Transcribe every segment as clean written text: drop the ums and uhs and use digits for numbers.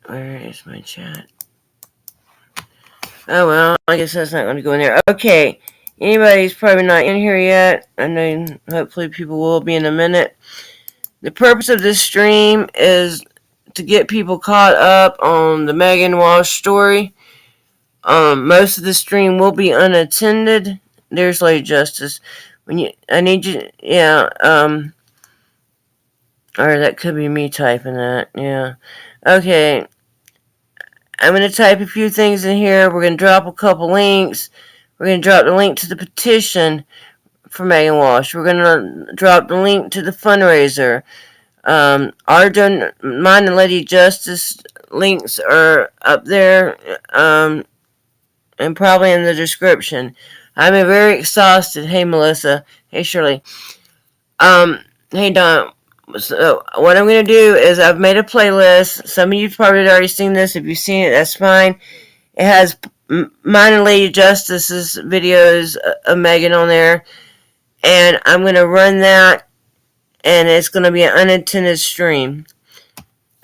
Where is my chat? Oh, well, I guess that's not going to go in there. Okay. Anybody's probably not in here yet. I know hopefully people will be in a minute. The purpose of this stream is to get people caught up on the Megan Walsh story. Most of the stream will be unattended. There's Lady Justice. I need you, yeah, or that could be me typing that, yeah. Okay, I'm going to type a few things in here. We're going to drop a couple links. We're going to drop the link to the petition for Megan Walsh. We're going to drop the link to the fundraiser. Mine and Lady Justice links are up there, and probably in the description. I'm very exhausted. Hey, Melissa. Hey, Shirley. Hey, Don. So what I'm going to do is I've made a playlist. Some of you probably already seen this. If you've seen it, that's fine. It has mine and Lady Justice's videos of Megan on there. And I'm going to run that. And it's going to be an unattended stream.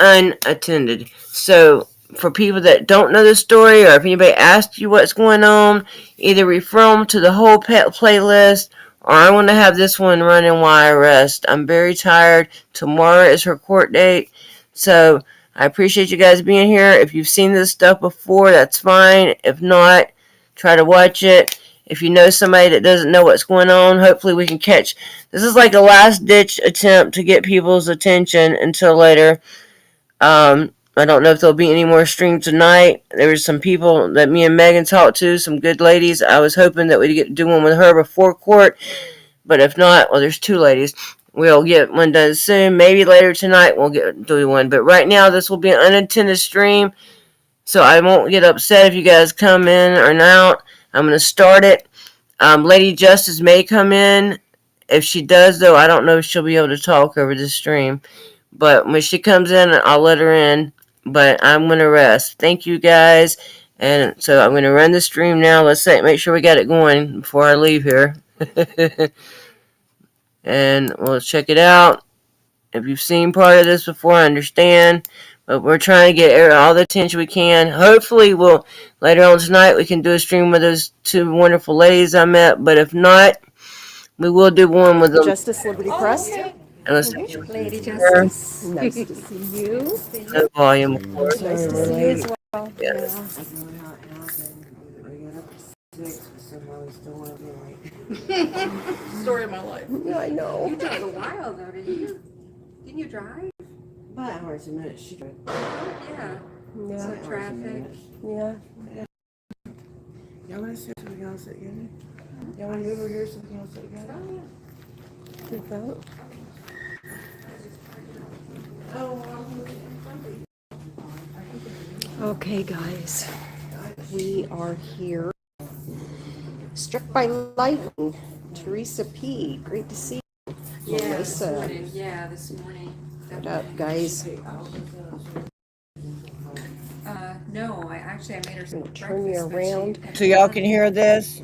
Unattended. So for people that don't know the story, or if anybody asks you what's going on, either refer them to the whole playlist, or I want to have this one running while I rest. I'm very tired. Tomorrow is her court date. So I appreciate you guys being here. If you've seen this stuff before, that's fine. If not, try to watch it. If you know somebody that doesn't know what's going on, hopefully we can catch. This is like a last-ditch attempt to get people's attention until later. I don't know if there'll be any more streams tonight. There were some people that me and Megan talked to, some good ladies. I was hoping that we'd get to do one with her before court, but if not, well, there's two ladies. We'll get one done soon. Maybe later tonight we'll do one. But right now, this will be an unattended stream, so I won't get upset if you guys come in or out. I'm going to start it. Lady Justice may come in. If she does, though, I don't know if she'll be able to talk over the stream. But when she comes in, I'll let her in. But I'm going to rest. Thank you, guys. And so I'm going to run the stream now. Let's make sure we got it going before I leave here. And we'll check it out. If you've seen part of this before, I understand. But we're trying to get all the attention we can. Hopefully, later on tonight, we can do a stream with those two wonderful ladies I met. But if not, we will do one with them. Justice Liberty Press. And let's Lady Justice. Nice to see you. the volume, of course. Nice to see you as well. Yes. Story of my life. Yeah, I know. You drove a while though, didn't you? Didn't you drive? About hours a minute. She drove. Yeah. Yeah. Some traffic. Yeah. Y'all want to see something else again? Y'all want to move over here something else together? Good vote. Okay, guys. We are here. Struck by lightning. Teresa P. Great to see you. Yeah, this Melissa. morning. Yeah, this morning. What up, guys? No, I made her some breakfast. Turn you around. So y'all can hear this.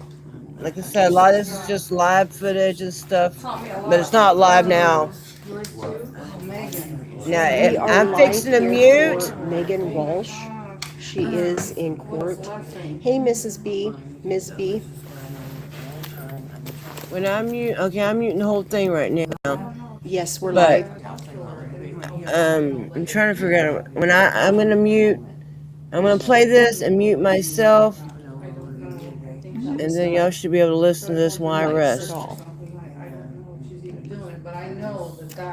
Like I said, a lot of this is just live footage and stuff, but it's not live now. Now, I'm fixing to mute. Megan Walsh. She is in court. Hey, Mrs. B. Ms. B. When I'm mute, okay, I'm muting the whole thing right now. Yes, we're But live. I'm trying to figure out when I'm gonna mute. I'm gonna play this and mute myself, and then y'all should be able to listen to this while I rest.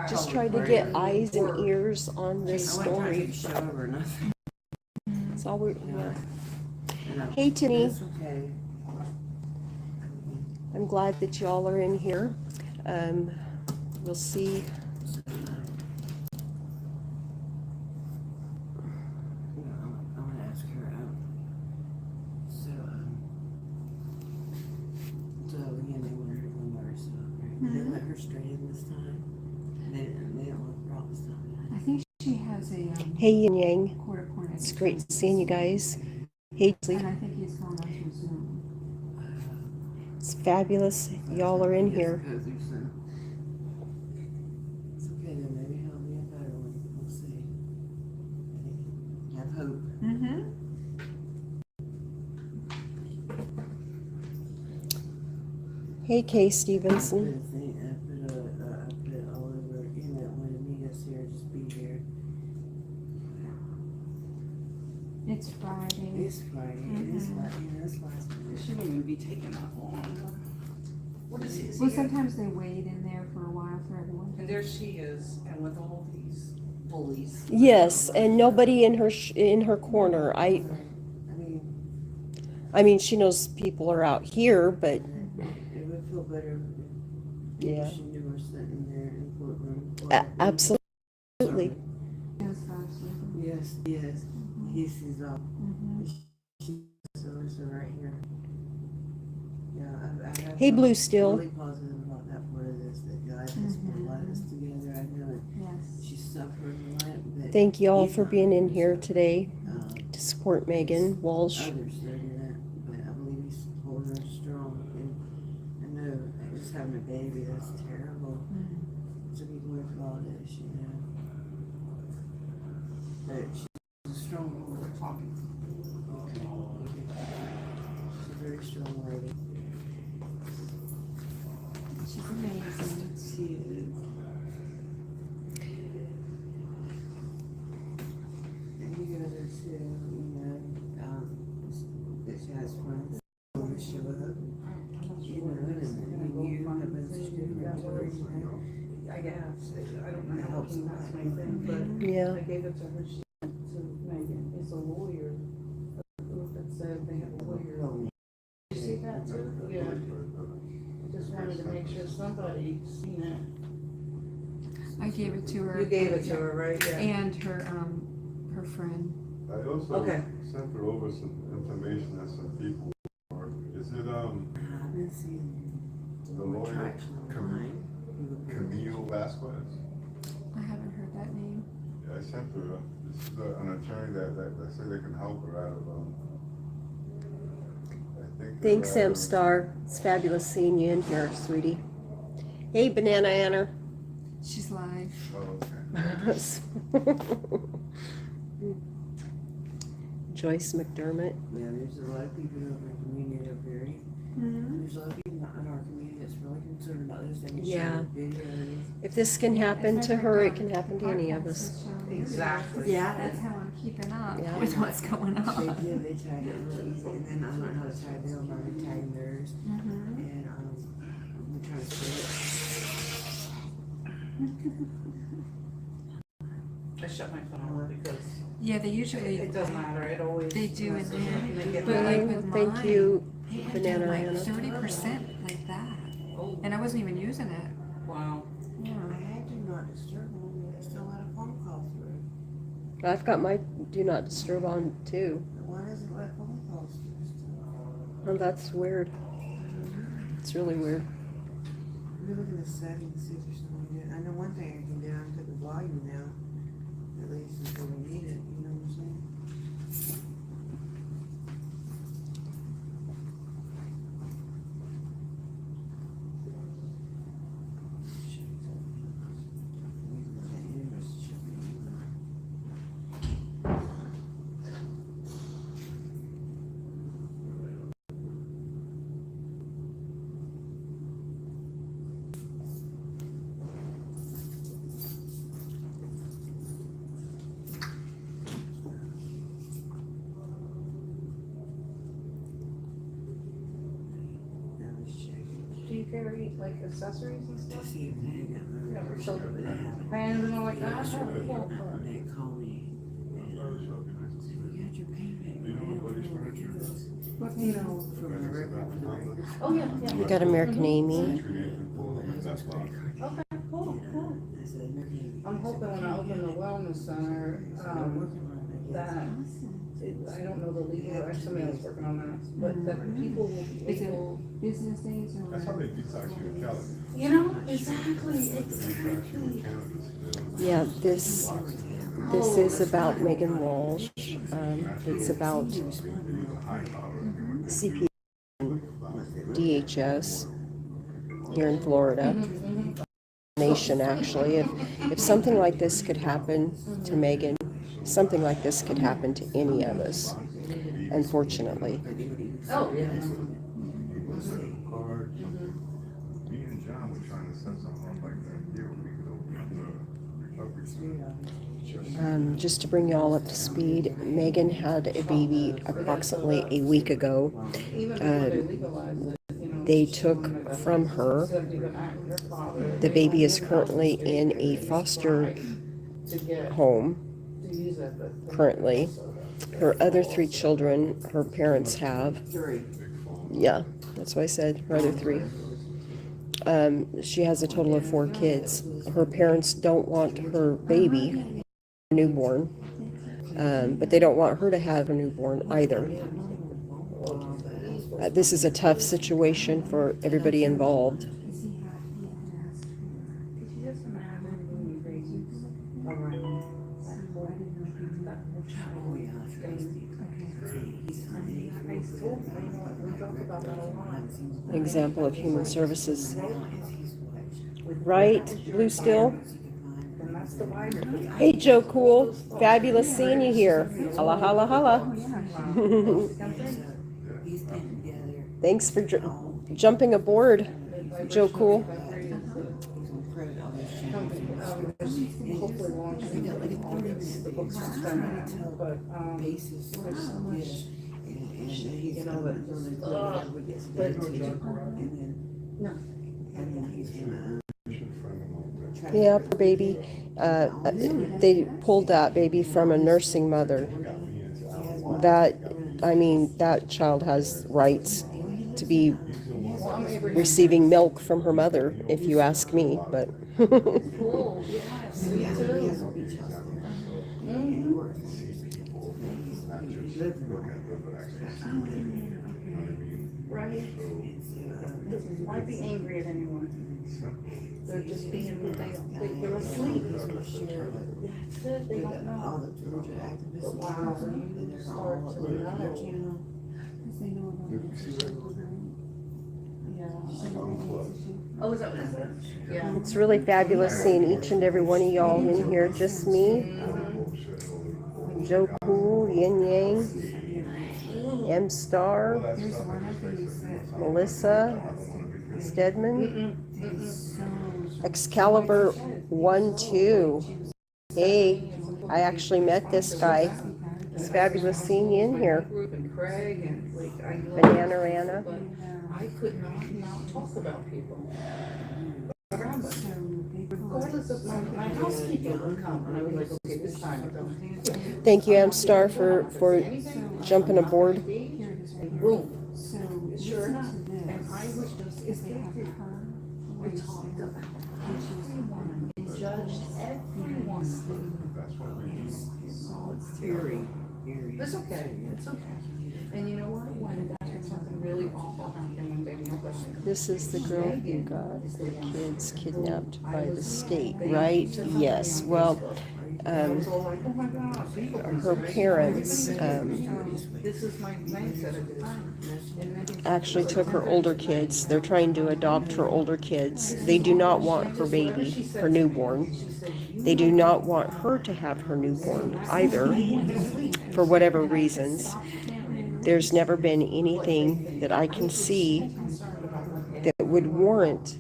Just try to get eyes and ears on this story. That's all we're. Yeah. Hey, Tinny. I'm glad that y'all are in here. We'll see. I want to ask her out. So again, they wanted her to go by herself, right? They let her straight in this time. They don't let her out this time. I think she has a Hey, Yin Yang. court appointed. It's great seeing you guys. Hey, And I think he's going on to Zoom. it's fabulous. Y'all are in here. It's okay, then maybe he'll be a better one. We'll see. I've hope. Mm-hmm. Hey, Kay I Stevenson. put all over in that one to meet us here, just be here. It's Friday. It's Friday. It's Friday. That's last week. It shouldn't even be taking that long. What is it? Well, sometimes they wait in there for a while for everyone. And there she is, and with all these bullies. Yes, and nobody in her corner. I mean, she knows people are out here, but It would feel better yeah, if she knew her sitting there in the courtroom. absolutely. Yes, yes. He sees all. She's right here. Yeah, I Hey, Blue Steel. really positive about that part of this, that God has put a lot of this together. I know it. Yes. She's suffering a lot, but Thank you all he's for not being in gonna here suffer. today to support Megan Walsh. Others are that, but I believe he's holding her strong. And I know just having a baby, that's terrible. To be going through all this, you know. But she's a strong woman. She's a very strong lady. She's amazing. She is. And you guys are too, you know, that she has friends that always show up. You know, and you have a different story, you know. I guess. I don't know It how helps. that's my thing, but Yeah. I gave it to her. She to Megan. It's a lawyer. That said they have a lawyer. You see that too? Yeah. I just wanted to make sure somebody seen it. I gave it to her. You gave it to her, right? Yeah. And her friend. I also Okay. sent her over some information that some people are. Is it I've been seeing the lawyer traction online. Camille Vasquez? I haven't heard that name. Yeah, I sent her. This is an attorney that say they can help her out of I think. Thanks, Sam Star. It's fabulous seeing you in here, sweetie. Hey, Banana Anna. She's live. Oh, okay. Joyce McDermott. Yeah, there's a lot of people in our community that are very, there's a lot of people in our community that's really concerned about this. They can Yeah. share videos. If this can happen to her, it can happen to any of us. Exactly. Yeah. That's how I'm keeping up Yeah. with what's going They on. did, they tagged it really easy, and then I learned how to tag them, I learned tagging theirs, and, we're trying to spread it. I shut my phone off because Yeah, they usually it doesn't matter. It always. they do in messes up there. and they get But mad. like with Thank mine, you, they had Banana done like Anna. 30% like that, Oh, and I wasn't even using it. wow. Yeah. I had to not disturb them, and I still had a phone call through. I've got my do not disturb on too. Why doesn't it let phone calls through still? Oh, that's weird. It's really weird. Let me look in the settings and see if there's something good. I know one thing I can do, I can put the volume down, at least until we need it, you know what I'm saying? Now let's check it. Do you carry like accessories and To stuff? see if they got my Yeah, records so over there. pans and all like that? Yeah, Oh, cool. they call me. And, you got your payment. You know what buddy's furniture is? What, you know? From the record, for the record. Oh, yeah, yeah. We got American Amy. That's why. Okay, cool, cool. I said, American. I'm hoping when I open the wellness center, I'm working on it, I guess. that, I don't know the legal, or somebody else working on that, but that people will be Is it able. business days or? That's how they detox you in Cali. You know, exactly, They detox you in cannabis. Yeah, this is about Megan Walsh. It's about CP DHS here in Florida. Nation, actually. If something like this could happen to Megan, something like this could happen to any of us, unfortunately. Oh, yeah. Me and John were trying to set something up like that here, we could open up the recovery center. Just to bring you all up to speed, Megan had a baby approximately a week ago. Even before they legalized it, you know. They took from her. The baby is currently in a foster home currently. Her other 3 children, her parents have. Yeah, that's what I said, her other 3. She has a total of 4 kids. Her parents don't want her baby, newborn, but they don't want her to have a newborn either. This is a tough situation for everybody involved. Example of human services. Right, Blue Still? Hey, Joe Cool. Fabulous seeing you here. Holla, holla, holla. Thanks for jumping aboard, Joe Cool. Hopefully launching the books are done, but there's so much, you know, but no. Yeah, poor baby. They pulled that baby from a nursing mother. That child has rights to be receiving milk from her mother, if you ask me, but Cool, yes, me too. Right? Why be angry at anyone? They're just being, they're asleep. That's it, they don't know. But wow, when you start to know. Oh, is that what it is? Yeah. it's really fabulous seeing each and every one of y'all in here. Just me, Joe Cool, Yin Yang, M Star, Melissa, Stedman, Excalibur 1-2. Hey, I actually met this guy. It's fabulous seeing you in here. Banana Rana. I could not talk about people. Regardless of my housekeeper would come, and I was like, okay, this time I don't. Thank you, M Star, for jumping aboard. Boom. Sure enough. And I was just, we talked about everyone and judged everyone. It's okay. It's okay. And you know what? When something really awful happened, baby, no question. This is the girl who got the kids kidnapped by the state, right? Yes. Well, her parents actually took her older kids. They're trying to adopt her older kids. They do not want her baby, her newborn. They do not want her to have her newborn either, for whatever reasons. There's never been anything that I can see that would warrant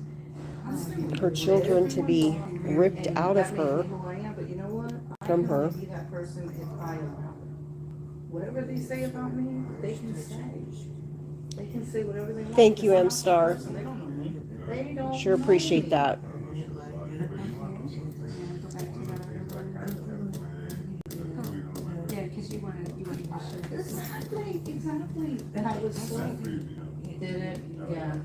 her children to be ripped out of her, from her. Whatever they say about me, they can say. They can say whatever they want. Thank you, M Star. They don't know me. They don't Sure appreciate that. Yeah, because you want to show this. Exactly. And I was so, did it, yeah.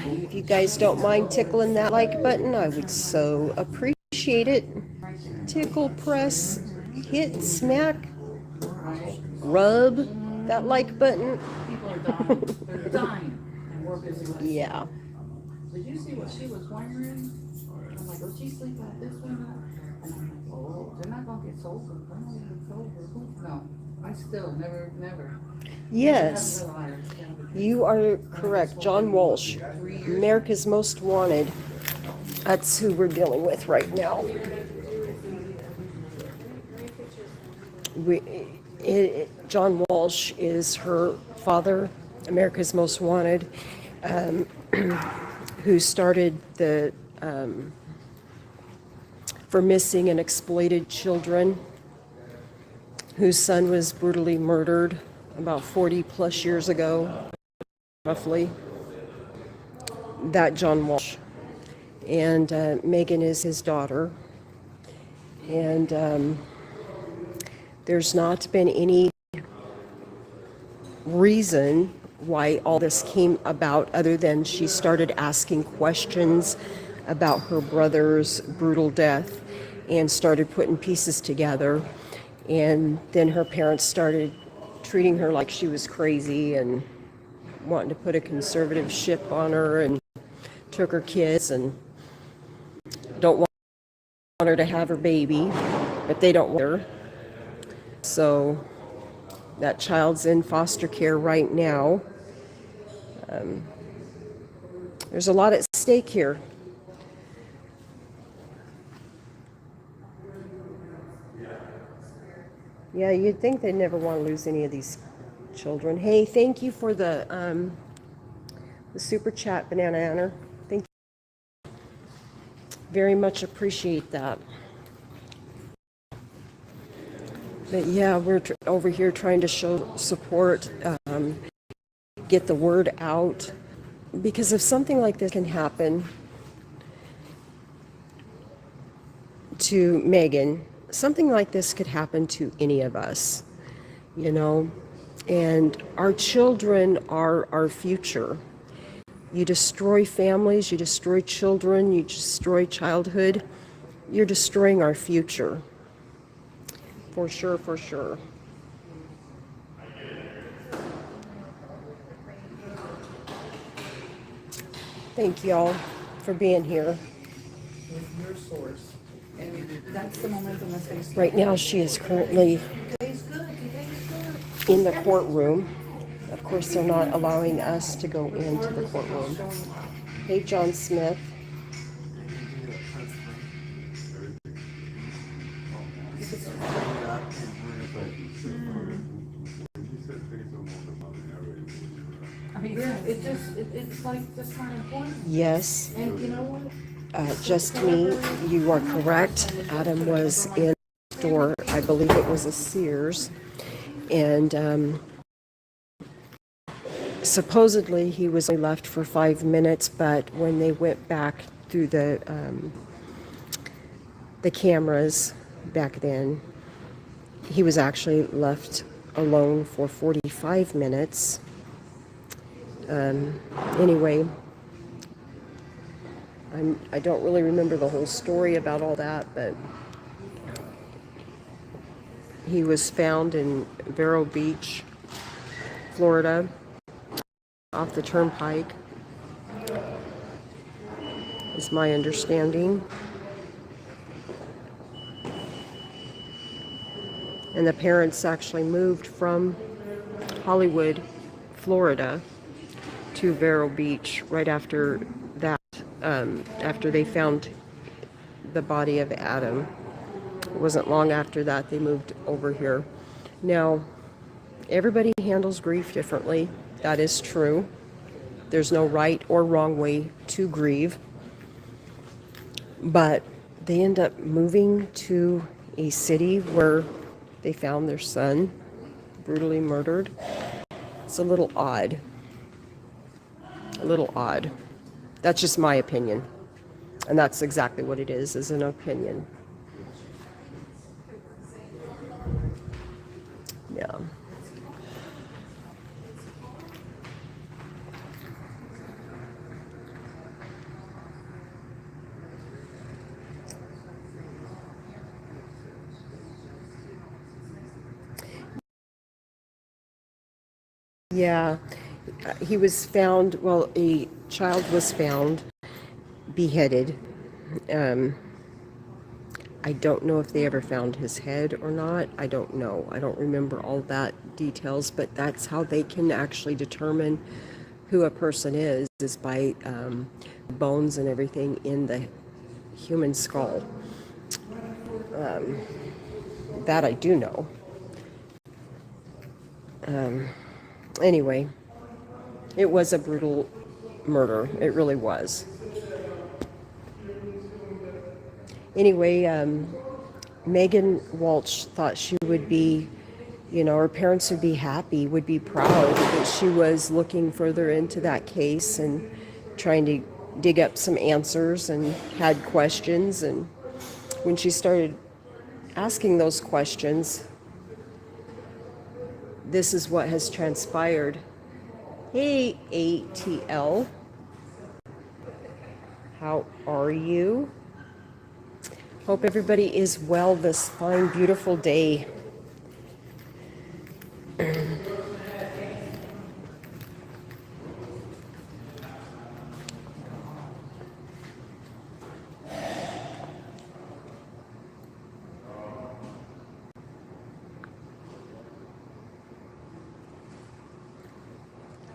If you guys don't mind tickling that like button, I would so appreciate it. Tickle, press, hit, smack, rub that like button. People are dying. They're dying. And we're busy with it. Yeah. Did you see what she was wearing? I'm like, oh, she's sleeping with this one. And I'm like, oh, they're not going to get sober. They're not going to get sober. No. I still never. Yes, you are correct. John Walsh, America's Most Wanted. That's who we're dealing with right now. John Walsh is her father, America's Most Wanted, who started the for missing and exploited children, whose son was brutally murdered about 40 plus years ago, roughly. That John Walsh. And Megan is his daughter. And there's not been any reason why all this came about other than she started asking questions about her brother's brutal death and started putting pieces together. And then her parents started treating her like she was crazy and wanting to put a conservative ship on her and took her kids and don't want her to have her baby, but they don't want her. So that child's in foster care right now. There's a lot at stake here. Yeah, you'd think they'd never want to lose any of these children. Hey, thank you for the super chat, Banana Anna. Thank you. Very much appreciate that. But yeah, we're over here trying to show support, get the word out. Because if something like this can happen to Megan, something like this could happen to any of us, you know? And our children are our future. You destroy families, you destroy children, you destroy childhood, you're destroying our future. For sure, for sure. Thank y'all for being here. With your source. And that's the momentum that's going to Right now she is currently in the courtroom. Of course, they're not allowing us to go into the courtroom. Hey, John Smith. It's like just not important. Yes. And you know what? Just me, you are correct. Adam was in the store, I believe it was a Sears, and supposedly he was only left for 5 minutes, but when they went back through the cameras back then, he was actually left alone for 45 minutes. Anyway, I don't really remember the whole story about all that, but he was found in Vero Beach, Florida, off the turnpike, is my understanding. And the parents actually moved from Hollywood, Florida, to Vero Beach right after that, after they found the body of Adam. It wasn't long after that they moved over here. Now, everybody handles grief differently. That is true. There's no right or wrong way to grieve. But they end up moving to a city where they found their son brutally murdered. It's a little odd. A little odd. That's just my opinion. And that's exactly what it is an opinion. Yeah. Yeah, he was found, well, a child was found beheaded. I don't know if they ever found his head or not. I don't know. I don't remember all that details, but that's how they can actually determine who a person is by bones and everything in the human skull. That I do know. Anyway, it was a brutal murder. It really was. Anyway, Megan Walsh thought she would be, her parents would be happy, would be proud that she was looking further into that case and trying to dig up some answers and had questions. And when she started asking those questions, this is what has transpired. Hey, ATL. How are you? Hope everybody is well this fine, beautiful day.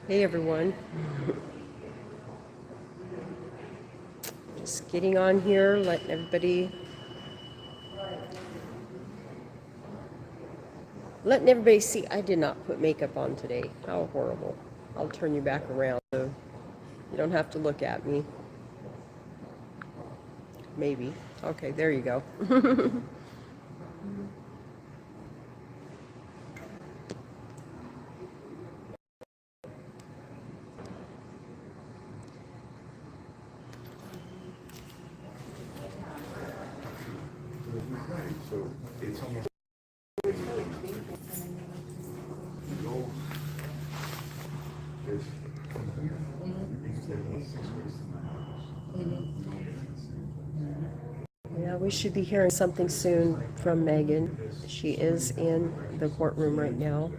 Hey, everyone. Just getting on here, letting everybody see. I did not put makeup on today. How horrible. I'll turn you back around so you don't have to look at me. Maybe. Okay, there you go. So it's almost. Yeah, we should be hearing something soon from Megan. She is in the courtroom right now.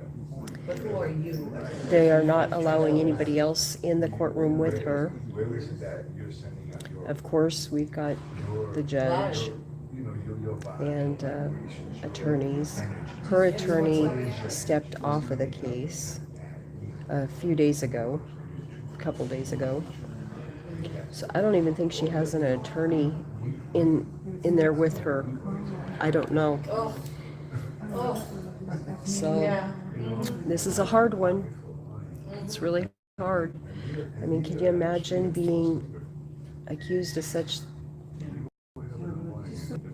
They are not allowing anybody else in the courtroom with her. Of course, we've got the judge and attorneys. Her attorney stepped off of the case a couple days ago. So I don't even think she has an attorney in there with her. I don't know. So this is a hard one. It's really hard. I mean, can you imagine being accused of such...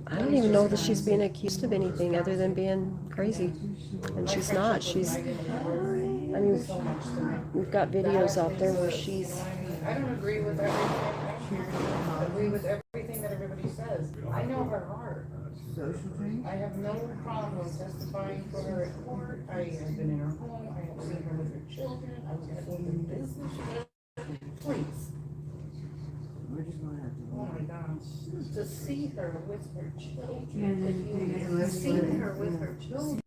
I don't even know that she's being accused of anything other than being crazy. And she's not. I mean, we've got videos out there where she's... I don't agree with everything. I agree with everything that everybody says. I know her heart. I have no problem testifying for her at court. I have been in her home. I have seen her with her children. I was at the business. Please. Oh my gosh. To see her with her children. To see her with her children.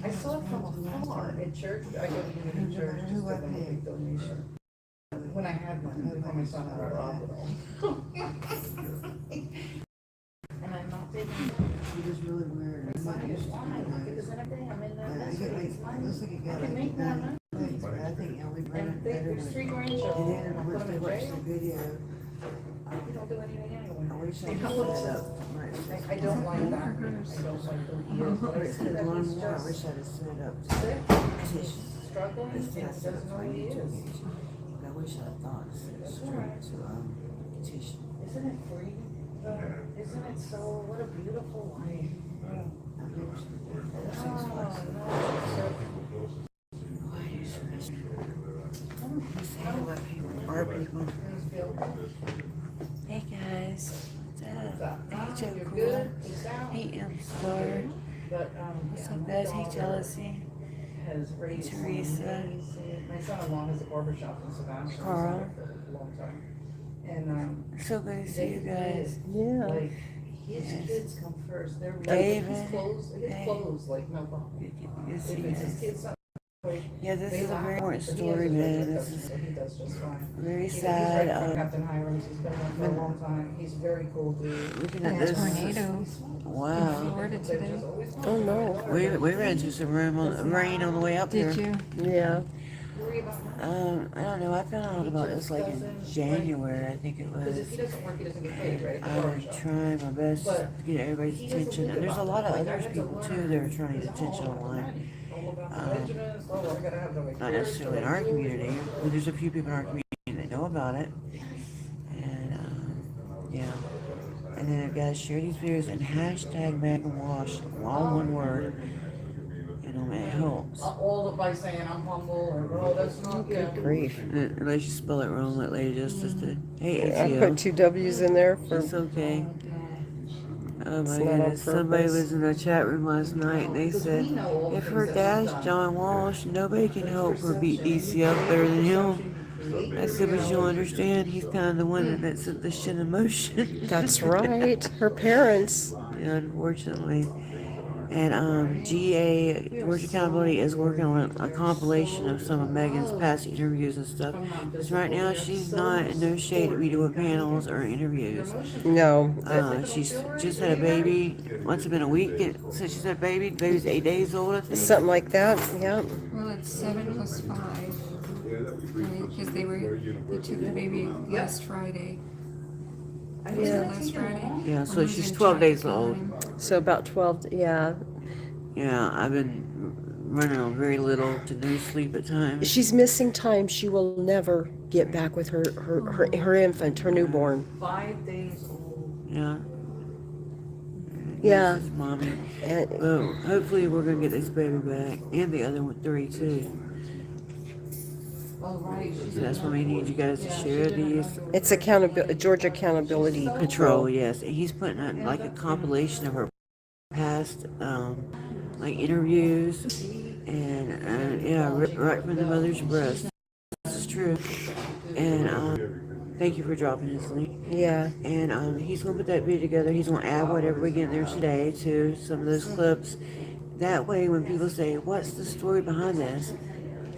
I saw it from afar at church. I go to the church just to make a donation. When I had one, my son had a hospital. And I'm not taking it. It is really weird. It's fine, because then I'm in that business. I can make more money. I think we And there's 3 grandchildren. I put them in jail. video. You don't do anything anyway. I wish I You could know, set up. I don't like that. I don't like the years, but I see that he's I wish just I'd have set up. sick, he's struggling, and he doesn't know who he is. I wish I thought straight to petition. Isn't it free? Isn't it so, what a beautiful life. Our people. Hey guys, what's up? Hey You're Joe good, Cool. he's out. Hey Star. But, What's yeah, up my guys? Hey daughter Jealousy. Has raised Teresa. my son-in-law has a barbershop in Sebastian. Carl. For a long time. And, So good to see you guys. Yeah. like, his Yes. kids come first. They're David. his clothes, Hey. like no problem. Good to If see you it's his guys. kids, Yeah, this is a very important story, man. This is very sad. Captain Hiram's, he's been there for a long time. He's very cool dude. Looking at There's this. tornado in Wow. Florida today. Oh no. We ran into some rain on the way up here. Did you? Yeah. I don't know. I found out about this like in January, I think it was. If he doesn't work, he doesn't get paid, right? I'm trying my best to get everybody's attention. And there's a lot of other people too that are trying to get attention online. Not necessarily in our community, but there's a few people in our community that know about it. And yeah. And then I've got to share these videos and hashtag Walsh, all one word. You know, it helps. All by saying I'm humble or, oh, that's not good. Grief. Unless you spell it wrong, like Lady Justice did. Hey, I ATO. put 2 W's in there for. It's okay. Oh my It's not on goodness. Somebody purpose. was in a chat room last night and they said, if her dad's John Walsh, nobody can help her beat DCF better than him. I said, but you'll understand, he's kind of the one that set the shit in motion. That's right. Her parents. Yeah, unfortunately. And GA, Georgia Accountability, is working on a compilation of some of Megan's past interviews and stuff. Because right now she's not in no shape to be doing panels or interviews. No. She's just had a baby. Once it's been a week since she's had a baby. The baby's 8 days old, I think. Something like that. Yeah. Well, it's 7 plus 5. Because they took the baby last Friday. Was it last Friday? Yeah, so she's 12 days old. So about 12. Yeah. Yeah, I've been running on very little to no sleep at times. She's missing time. She will never get back with her infant, her newborn. 5 days old. Yeah. Yeah. This is Mommy. And Well, hopefully we're gonna get this baby back, and the other one, 3 too. Oh, right. So that's why we need you guys to share these. it's Georgia Accountability Patrol, yes. And he's putting out like a compilation of her past, like interviews, and yeah, right from the mother's breast. This is true. And thank you for dropping this link. Yeah. And he's gonna put that video together. He's gonna add whatever we get in there today to some of those clips. That way, when people say, "What's the story behind this?"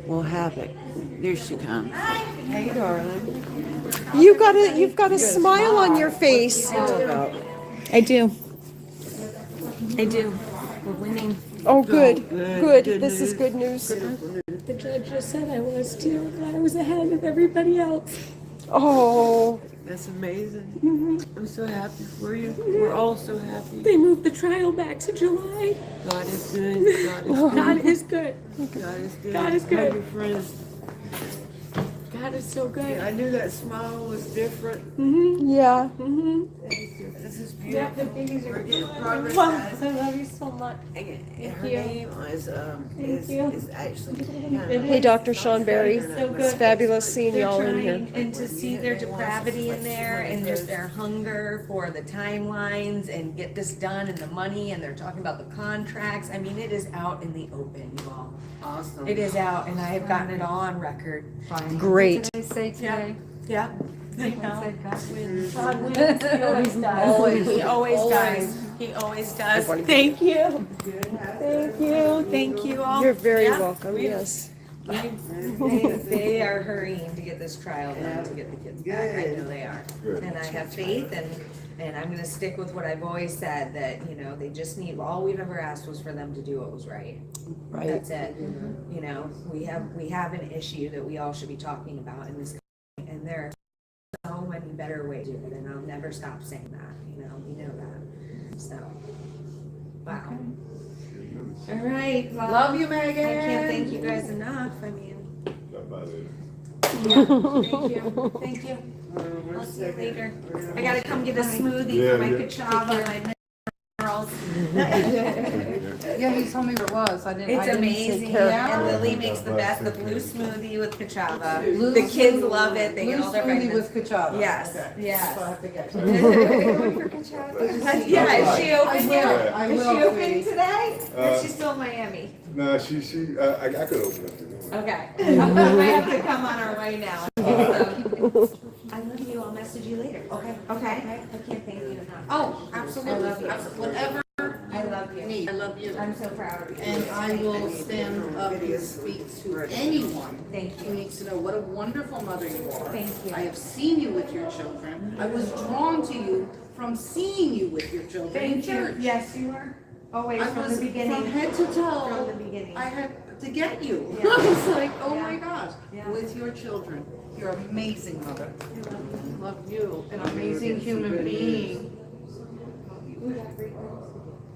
We'll have it. There she comes. Hey, darling. You've got a smile on your face. I do. We're winning. Oh, good. Good This is news. good news. The judge just said I was too. Glad I was ahead of everybody else. Oh. That's amazing. I'm so happy for you. We're all so happy. They moved the trial back to July. God is good. God is good. God is good. God is good. God is good. Happy friends. God is so good. I knew that smile was different. Yeah. This is beautiful. We're getting progress. I love you so much. Her name is actually. Hey, Dr. Sean Berry. So It's good. fabulous seeing They're y'all in here. trying, and to see their depravity in there and just their hunger for the timelines and get this done and the money, and they're talking about the contracts. I mean, it is out in the open, you all. Awesome. It is out, and I have gotten it all on record. Great. What did I say today? Yeah. I said God wins. God wins. He always does. He always does. He always does. Thank you. Thank you. Thank you all. You're very Yeah. welcome. Yes. They are hurrying to get this trial done to get the kids back. I know they are. And I have faith, and I'm gonna stick with what I've always said, that, you know, they just need, all we've ever asked was for them to do what was right. Right. That's it. You know, we have an issue that we all should be talking about in this country, and there are so many better ways to do it, and I'll never stop saying that, you know, we know that. So, wow. All right, well, Love you, Megan. I can't thank you guys enough. I mean, yeah, thank you. I'll see you later. I gotta come get a smoothie for my cachava, my minerals. Yeah, he told me what it was. I didn't. It's amazing, and Lily makes the best, the blue smoothie with cachava. The kids love it, they get all their Smoothie vitamins. with cachava. Yes, Okay. yes. So I have to get Yeah, is she open yet? I Is will, she open sweetie. today? Or is she still in Miami? No, I could open it. Okay. We have to come on our way now. So, I love you. I'll message you later. Okay. Okay. I can't thank you enough. Oh, absolutely. I love you. Whatever I love you. you need. I love you. I'm so proud of you. And I will stand up and speak to anyone Thank who needs to know what a wonderful mother you are. Thank you. I have seen you with your children. I was drawn to you from seeing you with your children in church. Yes, you were. Always I from was the beginning. from head to toe. From the beginning. I had to get you. Yeah. I was like, oh Yeah. my gosh, Yeah. with your children. You're amazing, mother. Love you. An amazing human being.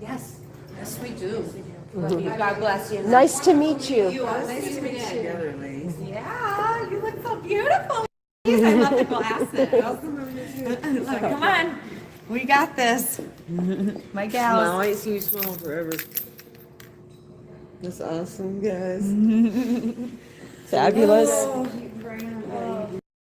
Yes. Yes, we do. Love you. God bless you. Nice to meet you. Nice to meet you. Together, ladies. Yeah, you look so beautiful. I love the glasses. Come on. We got this. My Smile, gals. I ain't seen you smile forever. That's awesome, guys. Fabulous.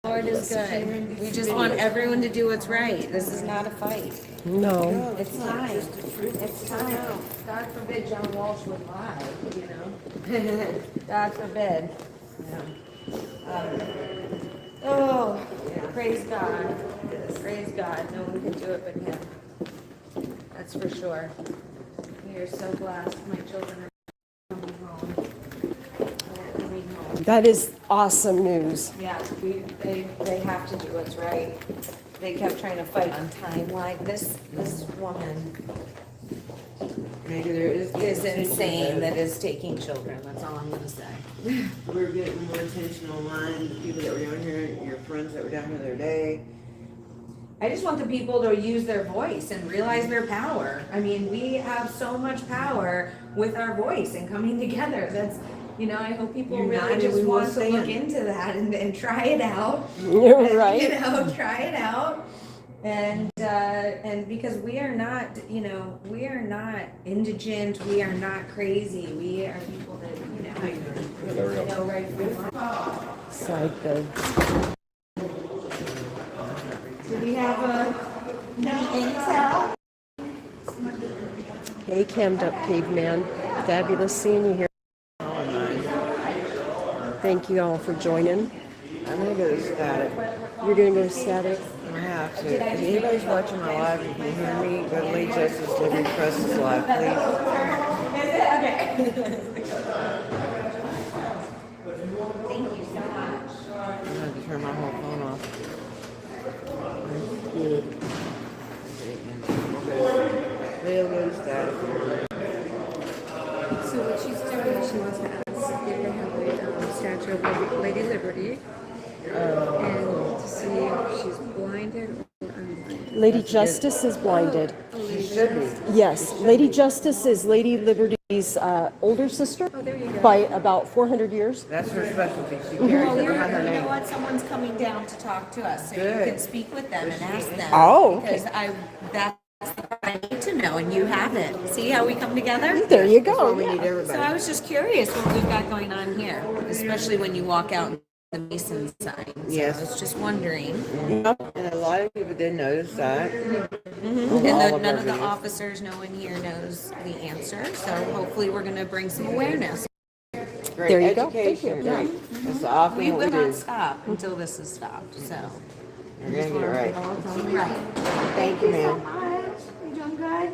Lord is good. We just want everyone to do what's right. This is not a fight. No. It's time. It's time. God forbid John Walsh would lie, you know? God forbid. Oh, praise God. Praise God. No one can do it but him. That's for sure. We are so blessed. My children are coming home. They're coming home. That is awesome news. Yeah, they have to do what's right. They kept trying to fight on timeline. This woman Maybe there is insane that is taking children. That's all I'm gonna say. We're getting more attention online. The people that were down here, your friends that were down here the other day. I just want the people to use their voice and realize their power. I mean, we have so much power with our voice and coming together. That's, you know, I hope people really United just we will want to look stand. into that and try it out. You're You right. know, try it out. And because we are not, you know, we are not indigent, we are not crazy. We are people that, you know right from wrong. Side bed. Do we have a intel? Hey, cammed up caveman. Fabulous seeing you here. Thank you all for joining. I'm gonna go to static. You're gonna go to static. I have to. If anybody's watching my live and can hear me, go to LadyJusticeLibertyPress live, please. Thank you so much. I'm gonna have to turn my whole phone off. They'll go to static. So what she's doing, she wants to ask if they have a statue of Lady Liberty, and to see if she's blinded or unblinded. Lady Justice is blinded. She should be. Yes, Lady Justice is Lady Liberty's older sister Oh, there you go. by about 400 years. That's her specialty. She carries it behind her You know name. what? Someone's coming down to talk to us, so you Good. can speak with them and ask them. Oh, okay. Because that's what I need to know, and you have it. See how we come together? There you That's why go. we need So I everybody. was just curious what we've got going on here, especially when you walk out the Mason sign. So Yes. I was just wondering. Yep, and a lot of people didn't notice that. And All none our of the videos. officers, no one here knows the answer. So hopefully we're going to bring some awareness. Great There you go. education, Thank you. great. That's often We what we will do. not stop until this is stopped. So. You're gonna get it right. Right. Thank you, ma'am. Much. You doing good?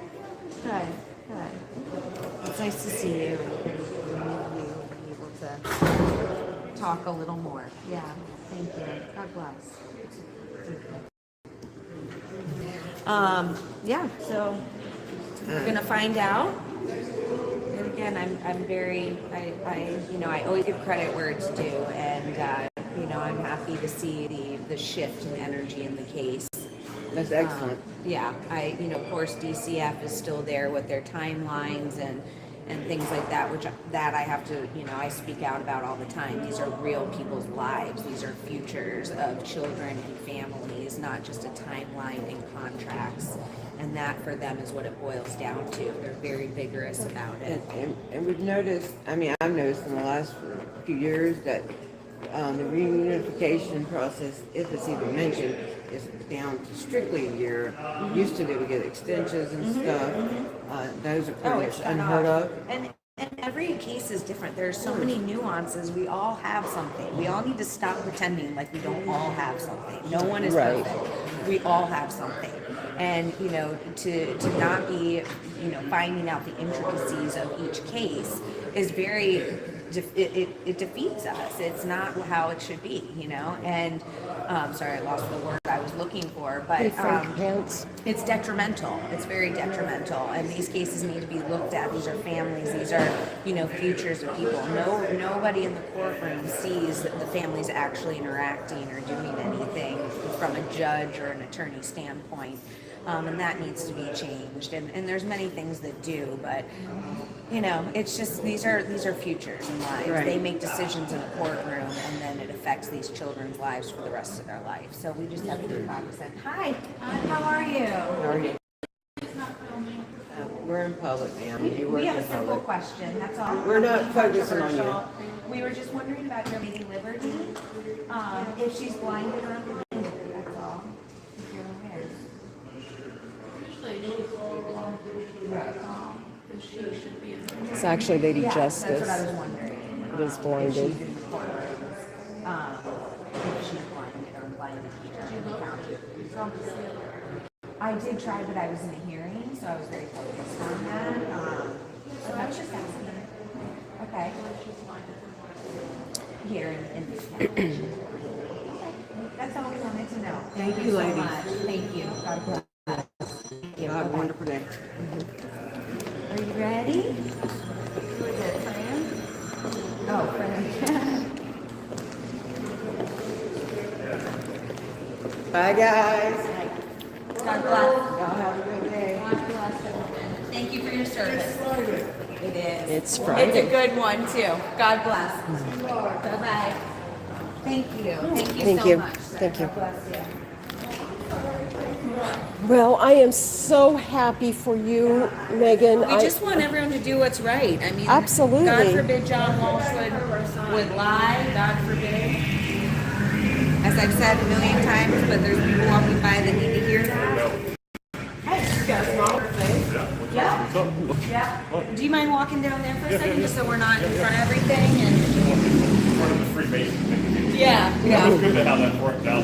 Good. Good. It's nice to see you. Be able to talk a little more. Yeah. Thank you. God bless. Yeah. So we're gonna find out. And again, I'm very, I always give credit where it's due, and I'm happy to see the shift in energy in the case. That's excellent. Yeah, of course, DCF is still there with their timelines and things like that, which I have to, I speak out about all the time. These are real people's lives. These are futures of children and families, not just a timeline and contracts. And that for them is what it boils down to. They're very vigorous about it. And we've noticed, I've noticed in the last few years that the reunification process, if it's even mentioned, is down to strictly a year. Used to they would get extensions and stuff. Those are pretty much unheard of. And every case is different. There's so many nuances. We all have something. We all need to stop pretending like we don't all have something. No one is Right. perfect. we all have something. And, you know, to not be, you know, finding out the intricacies of each case is very, it defeats us. It's not how it should be, you know. And sorry, I lost the word I was looking for, but it's detrimental. It's very detrimental, and these cases need to be looked at. These are families. These are, you know, futures of people. Nobody in the courtroom sees that the families actually interacting or doing anything from a judge or an attorney standpoint. And that needs to be changed. And there's many things that do, but you know, it's just these are futures in lives. Right. They make decisions in a courtroom, and then it affects these children's lives for the rest of their life. So we just have to be cognizant. Hi, how are you? How are you? We're in public, ma'am. We have a simple question. That's all. We're not focusing on you. We were just wondering about your Lady Liberty. If she's blinded or unblinded, that's all. If you're aware. It's actually Lady Justice. That's what I was wondering. Was blinded. If she's blinded or blinded here in the county. I did try, but I was in a hearing, so I was very focused on that. So I was just asking. Okay. Here in this county. Okay. That's all we wanted to know. Thank you, so ladies. much. Thank you. God bless. Thank you. Have a wonderful day. Are you ready? Who is it, Fran? Oh, Fran. Bye, guys. God bless. Y'all have a good day. God bless everyone. Thank you for your service. It is. It's Friday. It's a good one, too. God bless. Bye-bye. Thank you. Thank you Thank so you. much. Sir. Thank you. God bless you. Well, I am so happy for you, Megan. We just want everyone to do what's right. I mean, Absolutely. God forbid John Walsh would lie. God forbid. As I've said a million times, but there's people walking by that need to hear that. Hey, you got a smaller face? Yeah. Yeah. Do you mind walking down there for a second, just so we're not in front of everything? And Part of the Freemason. yeah, yeah. It's good to have that worked out.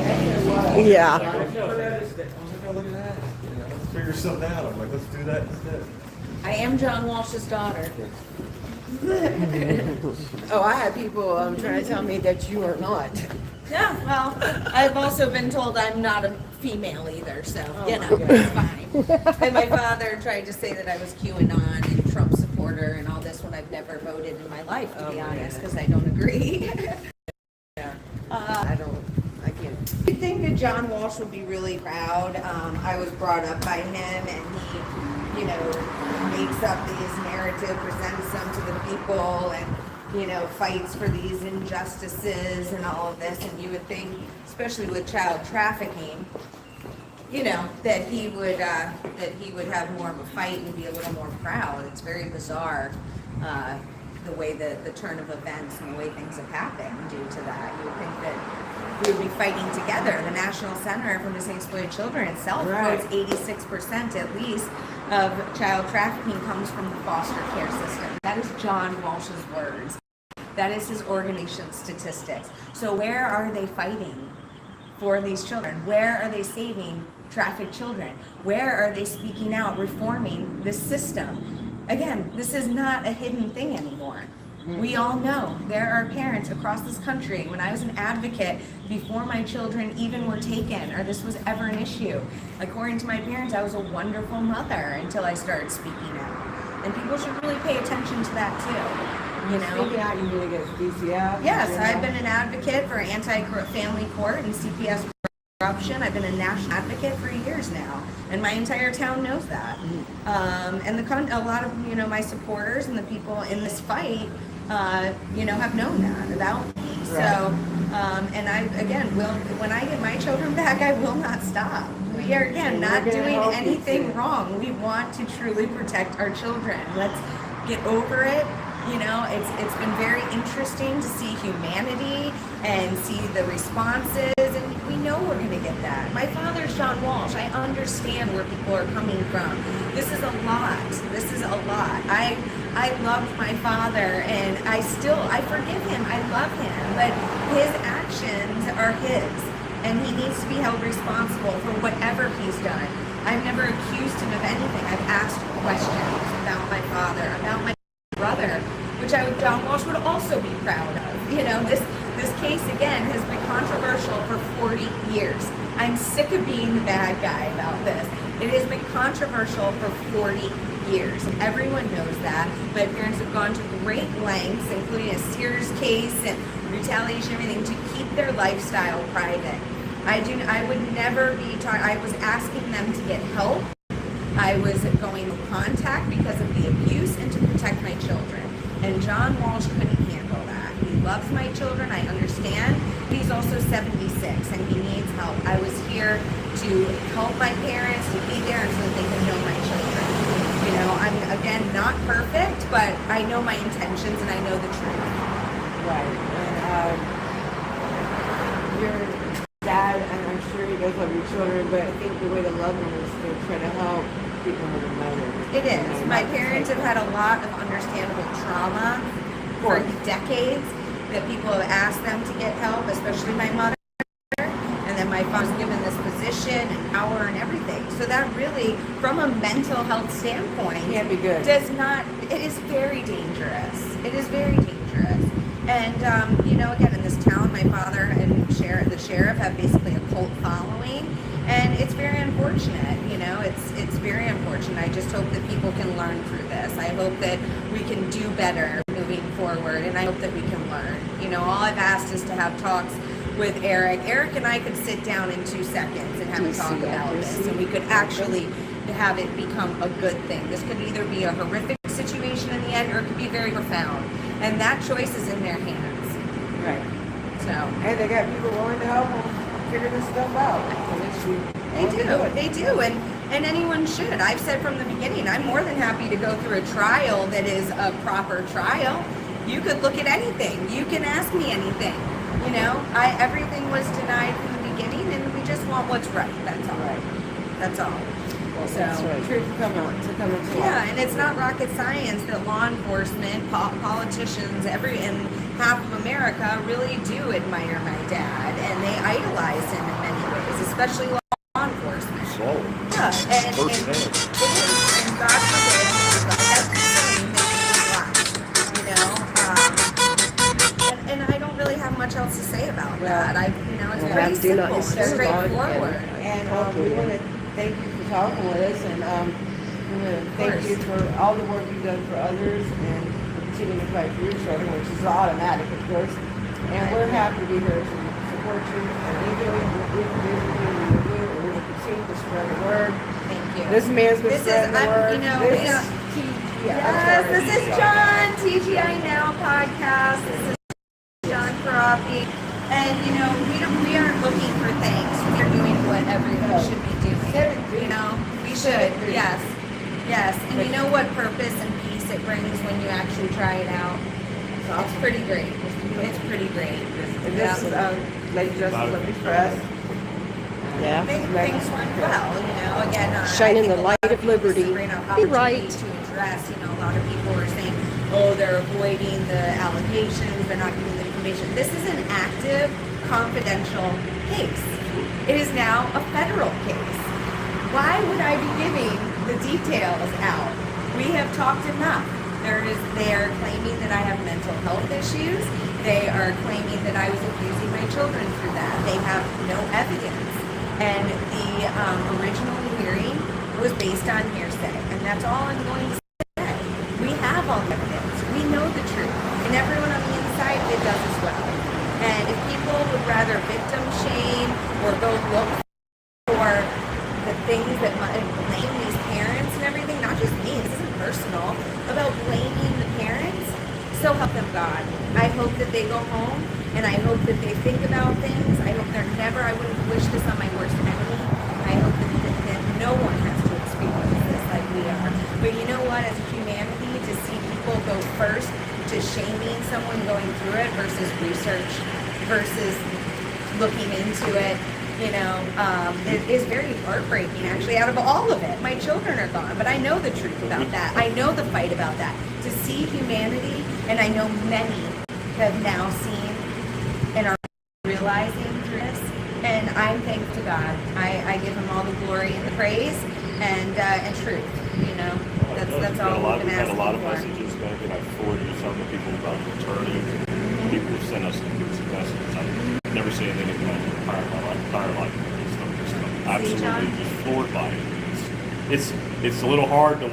Yeah. I was like, oh, look at that. You know, let's figure something out. I'm like, let's do that instead. I am John Walsh's daughter. Oh, I had people trying to tell me that you are not. Yeah, well, I've also been told I'm not a female either, so, you know, it's fine. And my father tried to say that I was QAnon and Trump supporter and all this when I've never voted in my life, to be honest, because I don't agree. I can't. I think that John Walsh would be really proud. I was brought up by him, and he, you know, makes up these narratives, presents them to the people, and you know, fights for these injustices and all of this. And you would think, especially with child trafficking, you know, that he would have more of a fight and be a little more proud. It's very bizarre, the way that the turn of events and the way things have happened due to that. You would think that we would be fighting together. The National Center for Missing Exploited Children itself quotes 86% at least of child trafficking comes from the foster care system. That is John Walsh's words. That is his organization's statistics. So where are they fighting for these children? Where are they saving trafficked children? Where are they speaking out, reforming this system? Again, this is not a hidden thing anymore. We all know there are parents across this country. When I was an advocate, before my children even were taken or this was ever an issue, according to my parents, I was a wonderful mother until I started speaking out. And people should really pay attention to that too. You know? Speaking out, you mean against DCF? Yes, I've been an advocate for anti-family court and CPS corruption. I've been a national advocate for years now, and my entire town knows that. And a lot of my supporters and the people in this fight, have known that about me. Right. So, and I again will when I get my children back, I will not stop. We are again not doing anything wrong. We want to truly protect our children. Let's get over it. You know, it's been very interesting to see humanity and see the responses, and we know we're going to get that. My father's John Walsh. I understand where people are coming from. This is a lot. This is a lot. I loved my father, and I forgive him. I love him, but his actions are his. and he needs to be held responsible for whatever he's done. I've never accused him of anything. I've asked questions about my father, about my brother, which John Walsh would also be proud of. You know, this case again has been controversial for 40 years. I'm sick of being the bad guy about this. It has been controversial for 40 years. Everyone knows that. My parents have gone to great lengths, including a Sears case and retaliation, everything, to keep their lifestyle private. I would never be I was asking them to get help. I was going to contact because of the abuse and to protect my children. And John Walsh couldn't handle that. He loves my children, I understand, but he's also 76 and he needs help. I was here to help my parents, to be there so that they can know my children. You know, I'm, again, not perfect, but I know my intentions and I know the truth. Right. And your dad, and I'm sure he does love your children, but I think the way to love them is to try to help people with a mother. It is. My parents have had a lot of understandable trauma for decades that people have asked them to get help, especially my mother. And then my father's given this position and power and everything. So that really, from a mental health standpoint, can't be good. Does not, it is very dangerous. It is very dangerous. And, you know, again, in this town, my father and the sheriff have basically a cult following. And it's very unfortunate, you know, it's very unfortunate. I just hope that people can learn through this. I hope that we can do better moving forward, and I hope that we can learn. You know, all I've asked is to have talks with Eric. Eric and I could sit down in 2 seconds and have a talk about this, and we could actually have it become a good thing. This could either be a horrific situation in the end, or it could be very profound. And that choice is in their hands. Right. So. And they got people willing to help them figure this stuff out. They do, and anyone should. I've said from the beginning, I'm more than happy to go through a trial that is a proper trial. You could look at anything. You can ask me anything. You know, everything was denied from the beginning, and we just want what's right. That's all. Right. That's all. Well, so, that's right. Truth to come into yeah, and it's not rocket science that law enforcement, politicians, and half of America really do admire my dad, and they idolize him in many ways, especially law enforcement. So, Yeah, and God forbid, that's the same that he was black, you know. And I don't really have much else to say about that. It's pretty simple, it's straightforward. And we want to thank you for talking with us, and we want to thank you for all the work you've done for others, and continuing to fight for your children, which is automatic, of course. And we're happy to be here to support you, and even if we can do anything we do, we're going to continue to spread the word. Thank you. This man's been spreading the word. This is John, TGI Now podcast. This is John Carapi. And, you know, we aren't looking for things. We're doing what everyone should be doing. You know, we should. Yes. Yes. And you know what purpose and peace it brings when you actually try it out? It's pretty great. It's pretty great. And this is LadyJusticeLibertyPress. Yeah. Things went well, you know, again. Shining the light of liberty. Be right. To address, you know, a lot of people are saying, oh, they're avoiding the allegations, they're not giving the information. This is an active, confidential case. It is now a federal case. Why would I be giving the details out? We have talked enough. They are claiming that I have mental health issues. They are claiming that I was abusing my children through that. They have no evidence. And the original hearing was based on hearsay. And that's all I'm going to say. We have all the evidence. We know the truth. And everyone on the inside, it does as well. And if people would rather victim shame or go look for the things that might blame these parents and everything, not just me, this isn't personal, about blaming the parents, so help them God. I hope that they go home, and I hope that they think about things. I hope I wouldn't wish this on my worst enemy. I hope that no one has to experience this like we are. But you know what, as humanity, to see people go first to shaming someone going through it versus research, versus looking into it, you know, it is very heartbreaking, actually, out of all of it. My children are gone, but I know the truth about that. I know the fight about that. To see humanity, and I know many have now seen and are realizing through this, and I and thanks to God. I give him all the glory and the praise and truth. You know, that's all we've been asking We've had a lot of for. messages back, and I forwarded you some of the people about the attorneys. People have sent us some messages. I've never seen anything like it in my entire life. I'm absolutely just floored by it. It's a little hard to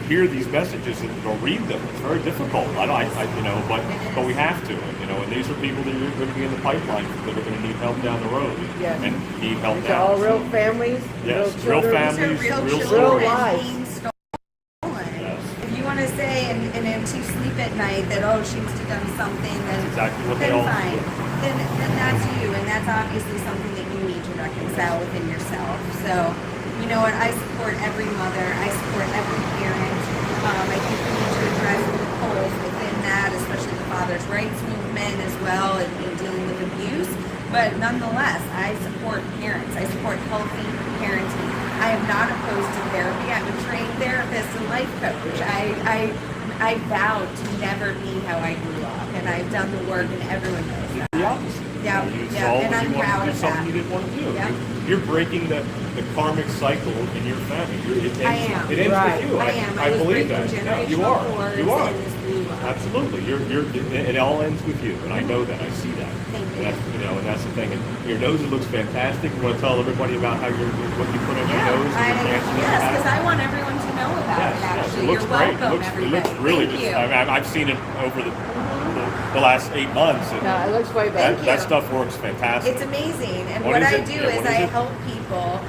hear these messages or read them. It's very difficult. But we have to. And these are people that are going to be in the pipeline that are going to need help down the road and need help It's now. all real families, Yes, real real children. families, These are real real stories. lives. being stolen. Yes. If you want to say and to sleep at night that she must have done something, then exactly what they then all fine. do. Then that's you, and that's obviously something that you need to reconcile within yourself. So, you know what? I support every mother. I support every parent. I think we need to address loopholes within that, especially the father's rights movement as well, and dealing with abuse. But nonetheless, I support parents. I support healthy parenting. I am not opposed to therapy. I'm a trained therapist and life coach. I vowed to never be how I grew up, and I've done the work, and everyone knows that. The opposite. Yeah, and I'm proud of something that. you didn't want to do. Yeah. You're breaking the karmic cycle in your family. I am. It ends Right. with you. I am. I was believe breaking that. Yeah, you generational are. cords You are. and this blew up. Absolutely. It all ends with you, and I know that. I see that. Thank And you. that's, and that's the thing. And your nose looks fantastic. You want to tell everybody about what you put on your nose and your cancer that you Yes, have? because I want everyone to know about Yes, it. yes, Actually, it looks you're great. welcome. It looks really Thank good. you. I mean, I've seen it over the last 8 months. And Yeah, it looks way better. Thank that you. stuff works fantastic. It's amazing. And What what is I it? do Yeah, is what I is it? help people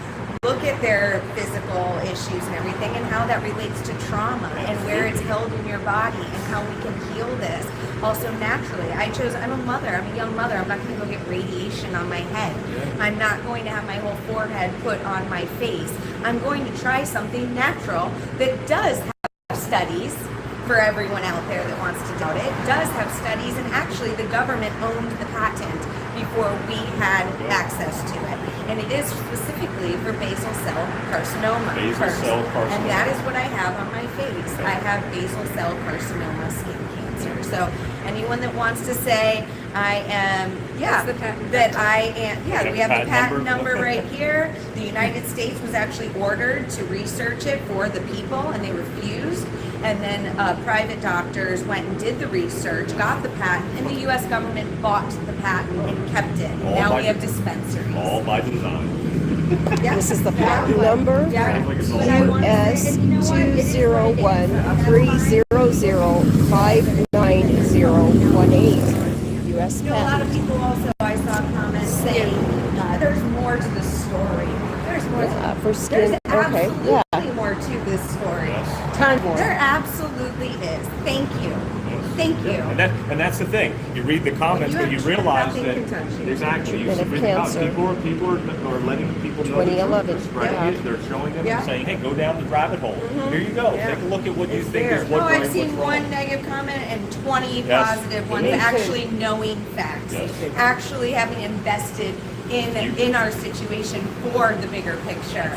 look at their physical issues and everything and how that relates to trauma and where it's held in your body and how we can heal this. Also naturally. I'm a mother. I'm a young mother. I'm not going to go get radiation on my head. I'm not going to have my whole forehead put on my face. I'm going to try something natural that does have studies for everyone out there that wants to doubt it. Does have studies, and actually the government owned the patent before we had access to it. And it is specifically for basal cell carcinoma. Basal cell carcinoma. And that is what I have on my face. I have basal cell carcinoma skin cancer. So anyone that wants to say I am, What's the patent that I am, we have the patent number? number right here. The United States was actually ordered to research it for the people, and they refused. And then private doctors went and did the research, got the patent, and the U.S. government bought the patent and kept it. All Now by we have dispensaries. All by design. Yeah. This is the patent number. Yeah. Sounds like it's all But I want to US say, and you know what? It is what it is. 201-300-59018. US You know, a lot of patent. people also, I saw comments saying, there's more to the story. There's more Yeah, to for skin. There's Okay, absolutely yeah. more to this story. Yes. Ton more. There absolutely is. Thank you. Thank you. And that's the thing. You read the comments, but you realize nothing that can touch you. exactly. You And a read the comments. cancer. People are letting people know. 2011. They're spreading Yeah. it. They're showing them Yeah. and saying, "Hey, go down the rabbit hole. Here you go. Take a look at what you think there. is what No, right, I've seen what's wrong." one negative comment and 20 Yes. positive ones, Me too. actually knowing facts, Yes. actually having invested in our situation for the bigger picture.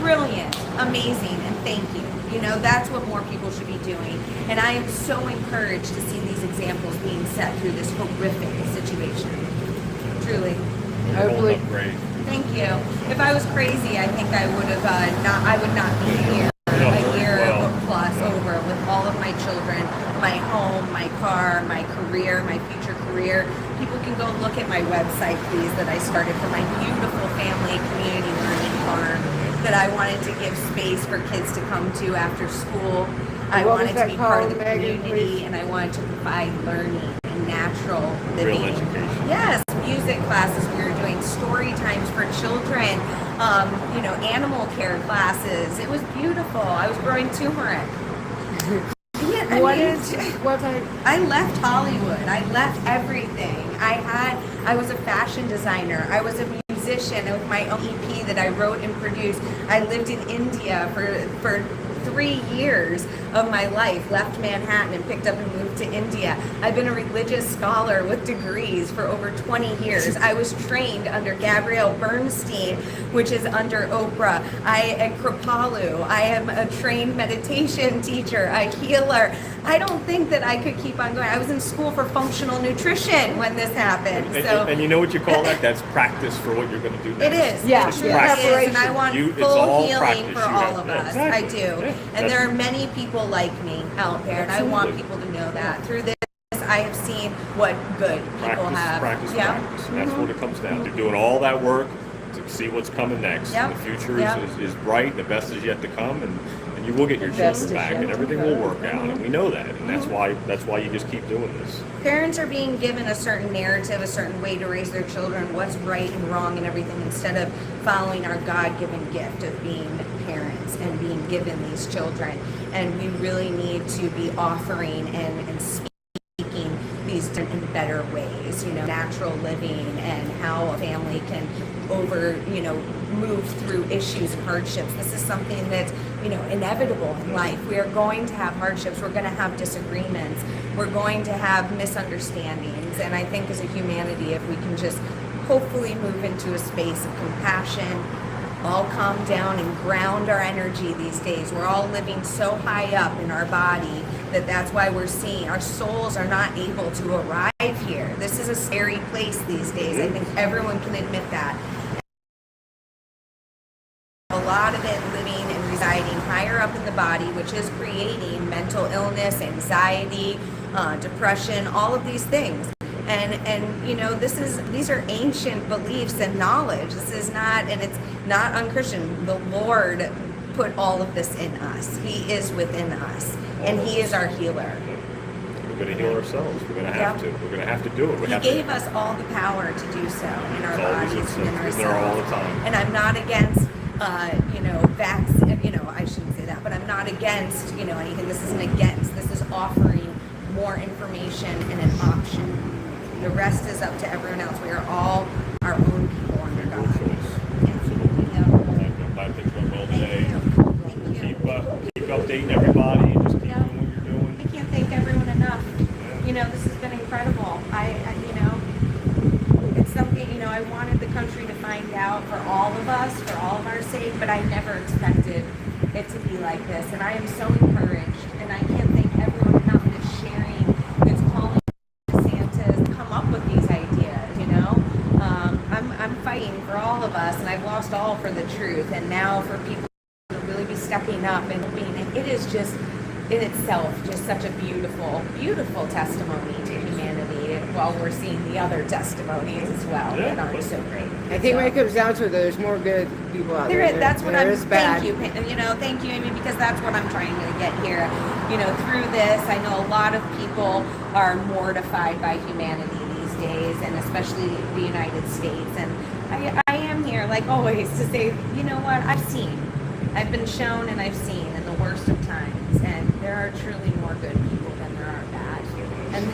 Brilliant, amazing, and thank you. You know, that's what more people should be doing. And I am so encouraged to see these examples being set through this horrific situation. Truly. You're holding Hopefully- up great. Thank you. If I was crazy, I think I would have I would not be here a year plus over with all of my children, my home, my car, my career, my future career. People can go look at my website, please, that I started for my beautiful family community learning farm that I wanted to give space for kids to come to after school. I What was wanted to that be part of the called, Megan, community, please? and I wanted to provide learning and natural living. Real education. Yes, music classes. We were doing story times for children. Animal care classes. It was beautiful. I was growing turmeric. Yeah, I left Hollywood. I left everything. I was a fashion designer. I was a musician with my own EP that I wrote and produced. I lived in India for 3 years of my life left Manhattan and picked up and moved to India. I've been a religious scholar with degrees for over 20 years. I was trained under Gabrielle Bernstein, which is under Oprah. I am Kripalu. I am a trained meditation teacher, a healer. I don't think that I could keep on going. I was in school for functional nutrition when this happened. And you know what you call that? That's practice for what you're going to do next. It is. Yeah. It truly practice. is. And I want It's full all healing practice. for You all have- of us. exactly. I do. Yeah, And there are many people like me out there, and I want people to know that. Through this, I have seen what good people have. Practice, Yeah. practice. And that's what it comes down to. Doing all that work to see what's coming next. Yep. The future Yep. is bright, the best is yet to come, and you will get your best children is back, yet and to everything will work out, and we know that, and that's why you just keep doing this. Parents are being given a certain narrative, a certain way to raise their children, what's right and wrong and everything, instead of following our God-given gift of being parents and being given these children. And we really need to be offering and speaking these in better ways, natural living and how a family can move through issues and hardships. This is something that's, inevitable in life. We are going to have hardships. We're going to have disagreements. We're going to have misunderstandings. And I think as a humanity, if we can just hopefully move into a space of compassion, all calm down and ground our energy these days. We're all living so high up in our body that's why we're seeing our souls are not able to arrive here. This is a scary place these days. I think everyone can admit that. A lot of it living and residing higher up in the body, which is creating mental illness, anxiety, depression, all of these things. And these are ancient beliefs and knowledge. This is not, and it's not unchristian. The Lord put all of this in us. He is within us, and He is our healer. We're going to heal ourselves. We're going to have to. We're going to have to do it. He gave us all the power to do so in our bodies and in It's there all the ourselves. time. And I'm not against, I shouldn't say that, but I'm not against, anything. This isn't against. This is offering more information and an option. The rest is up to everyone else. We are all our own people under God. Absolutely. I think went well today. Thank you. Keep updating everybody. Just keep doing what you're doing. I can't thank everyone enough. This has been incredible. It's something, I wanted the country to find out for all of us, for all of our sake, but I never expected it to be like this. And I am so encouraged, and I can't thank everyone enough that's sharing, that's calling DeSantis to come up with these ideas, I'm fighting for all of us, and I've lost all for the truth, and now for people to really be stepping up and being, it is just in itself just such a beautiful, beautiful testimony to humanity, while we're seeing the other testimonies as well that aren't so great. I think when it comes down to it, there's more good people out there. That's what there I'm. is bad. Thank you, Amy, because that's what I'm trying to get here. Through this, I know a lot of people are mortified by humanity these days, and especially the United States. And I am here, like always, to say, you know what? I've been shown, and I've seen in the worst of times, and there are truly more good people than there are bad,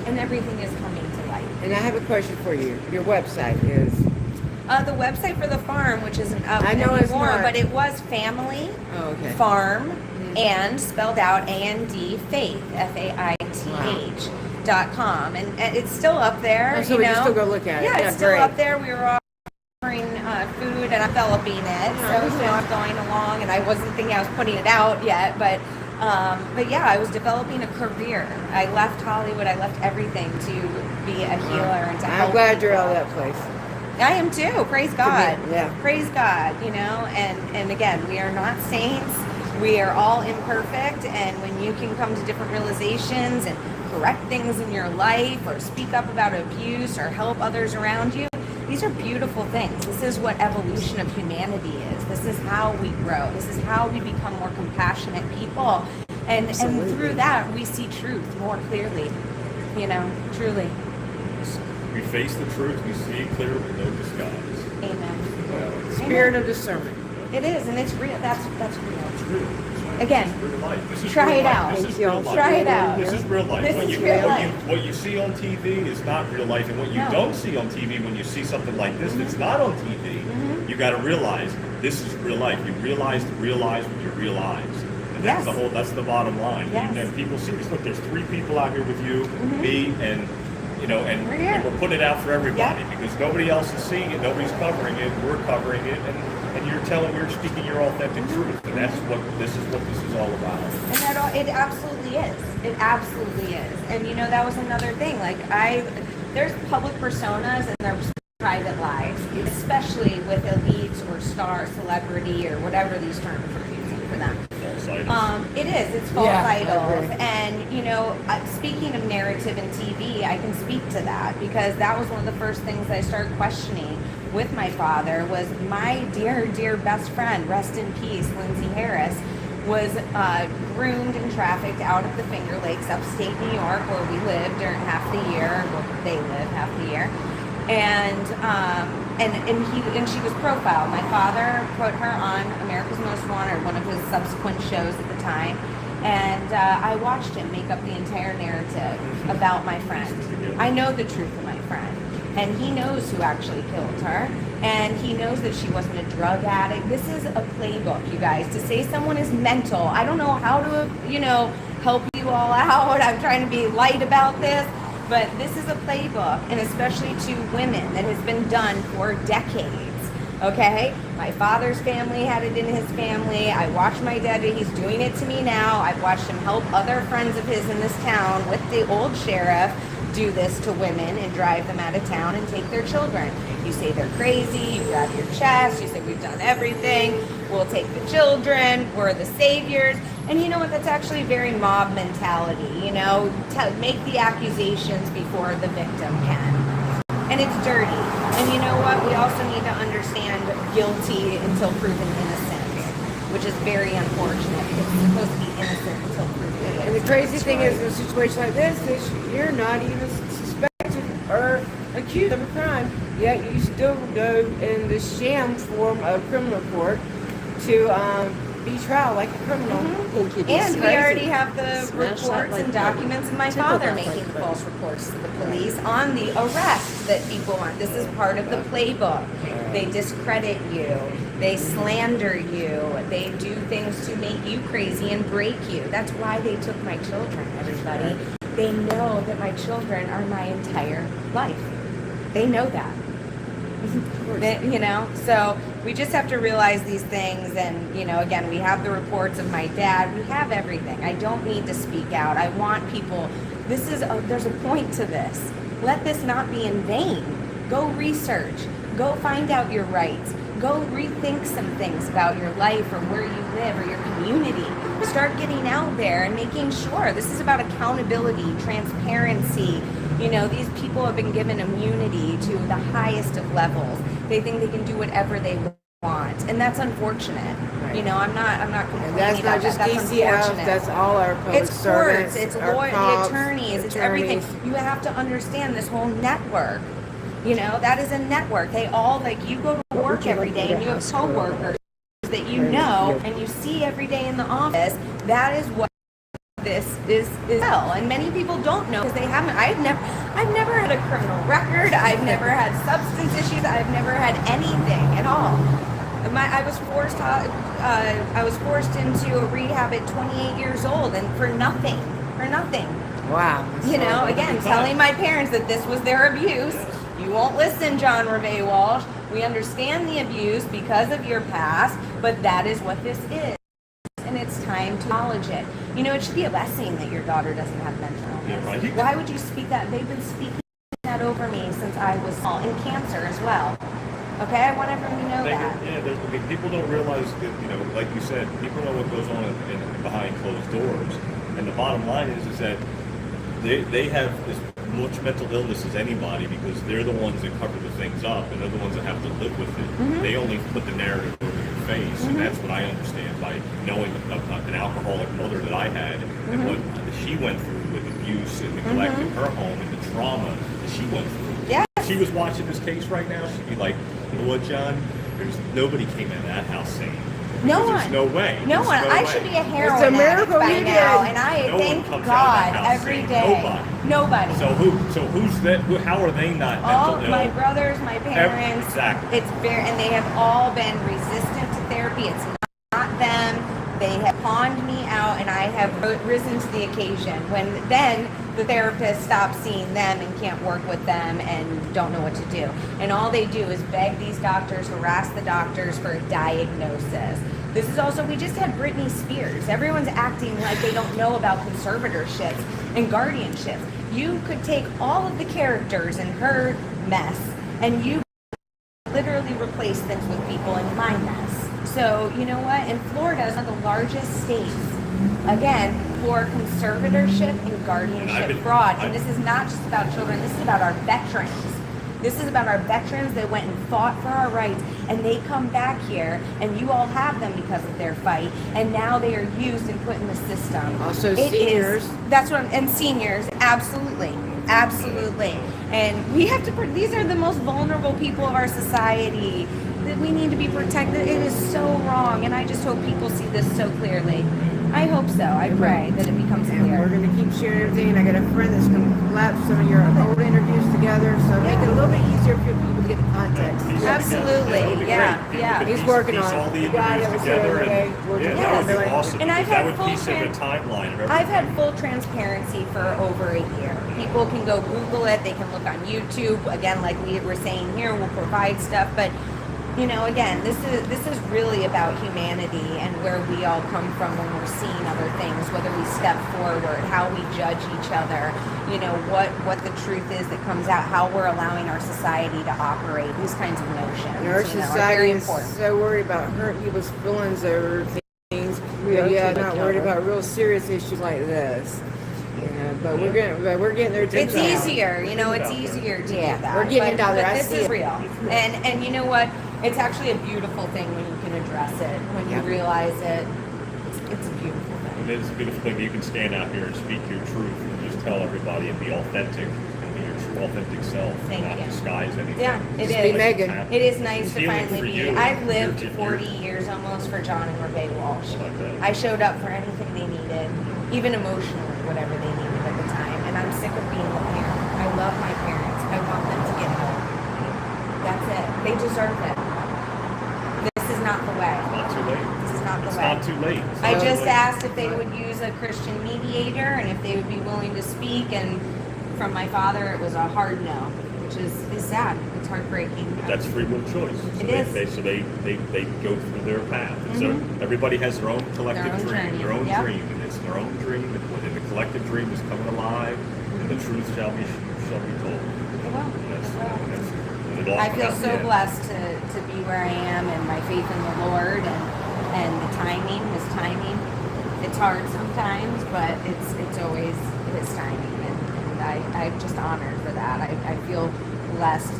and everything is coming to light. And I have a question for you. Your website is? The website for the farm, which isn't up I know anymore, it's not. but it was Family Okay. Farm and spelled out AND Faith FAITH.com, and it's still up there. Oh, so we can still go look at it. Yeah, Yeah, it's still great. up there. We were offering food, and I'm developing it, so I'm going along. And I wasn't thinking I was putting it out yet, but yeah, I was developing a career. I left Hollywood. I left everything to be a healer and to help. I'm glad you're people. out of that place. I am too. Praise God. Yeah. Praise God, and again, we are not saints. We are all imperfect, and when you can come to different realizations and correct things in your life or speak up about abuse or help others around you, these are beautiful things. This is what evolution of humanity is. This is how we grow. This is how we become more compassionate people. And through that, we see truth more clearly, truly. We face the truth. We see it clear with no disguise. Amen. Spirit of discernment. It is, and it's real. That's real. It's real. Again, This is real life. This is try real it life. out. This is real life. Try it out. This is real life. This When is you- real what life. what you see on TV is not real life, and what you No. don't see on TV, when you see something like this that's not on TV, you got to realize this is real life. You realize what you realize, And Yes. that's the bottom line. Yes. And people see this. Look, there's 3 people out here with you, me, and We're here. and we're putting it out for everybody Yeah. because nobody else is seeing it, nobody's covering it, we're covering it, and you're speaking your authentic truth, and that's what this is all about. And it absolutely is. It absolutely is. And that was another thing. Like there's public personas and there's private lives, especially with elites or star celebrity or whatever these terms are using for them. False idols. It is. It's false Yeah, I idols. agree. And, speaking of narrative and TV, I can speak to that because that was one of the first things I started questioning with my father was my dear, dear best friend, rest in peace, Lindsay Harris, was groomed and trafficked out of the Finger Lakes, upstate New York, where we lived during half the year, well, they live half the year. And she was profiled. My father put her on America's Most Wanted, one of his subsequent shows at the time, and I watched him make up the entire narrative about my friend. I know the truth of my friend, and he knows who actually killed her, and he knows that she wasn't a drug addict. This is a playbook, you guys. To say someone is mental, I don't know how to, help you all out. I'm trying to be light about this. But this is a playbook, and especially to women, that has been done for decades, okay? My father's family had it in his family. I watched my dad, he's doing it to me now. I've watched him help other friends of his in this town with the old sheriff do this to women and drive them out of town and take their children. You say they're crazy, you grab your chest, you say we've done everything, we'll take the children, we're the saviors. And you know what, that's actually very mob mentality, make the accusations before the victim can. And it's dirty. And you know what, we also need to understand guilty until proven innocent, which is very unfortunate. It's supposed to be innocent until proven innocent. And the crazy thing is, in a situation like this, you're not even suspected or accused of a crime, yet you still go in the sham form of criminal court to be trial like a criminal. And we already have the reports and documents of my father making false reports to the police on the arrests that people want. This is part of the playbook. They discredit you. They slander you. They do things to make you crazy and break you. That's why they took my children, everybody. They know that my children are my entire life. They know that. So we just have to realize these things. And, again, we have the reports of my dad. We have everything. I don't need to speak out. I want people, there's a point to this. Let this not be in vain. Go research. Go find out your rights. Go rethink some things about your life or where you live or your community. Start getting out there and making sure. This is about accountability, transparency. These people have been given immunity to the highest of levels. They think they can do whatever they want, and that's unfortunate. I'm not complaining And that's about not just that. That's DCF, unfortunate. that's all our public It's servants, courts, it's our lawyers, cops, the attorneys, it's everything. You have to understand this whole network. That is a network. They all, you go to work every day and you have coworkers that you know and you see every day in the office. That is what this is well, and many people don't know because they haven't. I've never had a criminal record. I've never had substance issues. I've never had anything at all. I was forced into a rehab at 28 years old, and for nothing. Wow. Again, telling my parents that this was their abuse. You won't listen, John Reve Walsh. We understand the abuse because of your past, but that is what this is. And it's time to acknowledge it. It should be a blessing that your daughter doesn't have mental illness. Yeah, right. Why would you speak that? They've been speaking that over me since I was small, and cancer as well. Okay, I want everyone to know that. People don't realize that, like you said, people know what goes on in behind closed doors. And the bottom line is that they have as much mental illness as anybody because they're the ones that cover the things up and they're the ones that have to live with it. They only put the narrative over your face, and that's what I understand by knowing an alcoholic mother that I had and what she went through with abuse and neglect in her home and the trauma that she went through. Yeah. If she was watching this case right now, she'd be like, you know what, John? Nobody came out of that house sane. No There's one. no way. No There's one. no I way. should be a heroin It's a addict miracle by you now, did. and I No one thank comes out of God that house every saying day. Nobody. So who's that? How are they not All mental ill? my brothers, my parents. Exactly. It's and they have all been resistant to therapy. It's not them. They have pawned me out, and I have risen to the occasion. When then the therapist stops seeing them and can't work with them and don't know what to do. And all they do is beg these doctors, harass the doctors for a diagnosis. This is also, we just had Britney Spears. Everyone's acting like they don't know about conservatorships and guardianships. You could take all of the characters in her mess and you literally replace things with people in my mess. So, you know what? In Florida is one of the largest states, again, for conservatorship and guardianship fraud. And this is not just about children, this is about our veterans. This is about our veterans that went and fought for our rights, and they come back here, and you all have them because of their fight, and now they are used and put in the system. Also seniors. That's what and seniors, absolutely. Absolutely. And we have to, these are the most vulnerable people of our society that we need to be protected. It is so wrong, and I just hope people see this so clearly. I hope so. I pray that it becomes And we're clear. going to keep sharing everything. And I got a friend that's going to collapse some of your old interviews together, so make it a little bit easier for people to get the context. Absolutely. Yeah. Yeah. He's working on it. all the The guy interviews that was together, here and today, yeah, that would be Yes. awesome. And I've because that had would full piece in the trans- timeline of everything. I've had full transparency for over a year. People can go Google it. They can look on YouTube. Again, like we were saying here, we'll provide stuff. But, you know, again, this is really about humanity and where we all come from when we're seeing other things, whether we step forward, how we judge each other, you know, what the truth is that comes out, how we're allowing our society to operate, these kinds of notions. And our you know, are society very is important. so worried about hurting people's feelings over things. We are Yeah, too, not like, worried cover. about real serious issues like this. You know, but we're getting there. It's easier, you know, it's easier to Yeah, do that. we're getting it out there. I This see is it. real. And you know what? It's actually a beautiful thing when you can address it, when you realize it. It's a beautiful thing. And it's a beautiful thing. You can stand out here and speak your truth and just tell everybody and be authentic and be your true authentic self Thank and not you. disguise anything. Yeah, it Just is. be Megan. It is nice to Healing finally for be. you. I've lived You're- 40 years almost for John and Rebecca Walsh. Like that. I showed up for anything they needed, even emotionally, whatever they needed at the time. And I'm sick of being the parent. I love my parents. I want them to get help. That's it. They deserve it. This is not the way. Not too late. This is not the It's way. not too late. It's I not too just late. asked if they would use a Christian mediator and if they would be willing to speak. And from my father, it was a hard no, which is sad. It's heartbreaking. That's free will choice. So It is. they go through their path. And so everybody has their own collective Their own dream, journey. their own Yep. dream, and it's their own dream. And the collective dream is coming alive, and the truth shall be told. It will. And that's, It will. and it all I feel comes so out in the end. blessed to be where I am and my faith in the Lord and the timing, His timing. It's hard sometimes, but it's always His timing, and I'm just honored for that. I feel blessed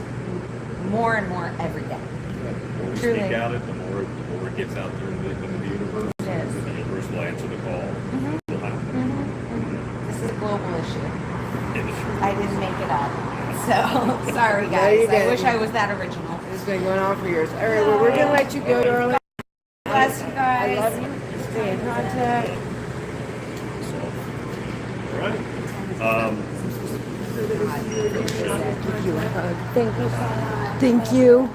more and more every day. The more we Truly. speak out it, the more it gets out there into the universe. It is. The universe will answer the call. It'll happen. This is a global issue. In the truth. I didn't make it up. So sorry, No, guys. you I didn't. wish I was that original. It's been going on for years. All right, well, we're gonna let you go, darling. Bless you I guys. love you. Stay in contact. All right. Thank you.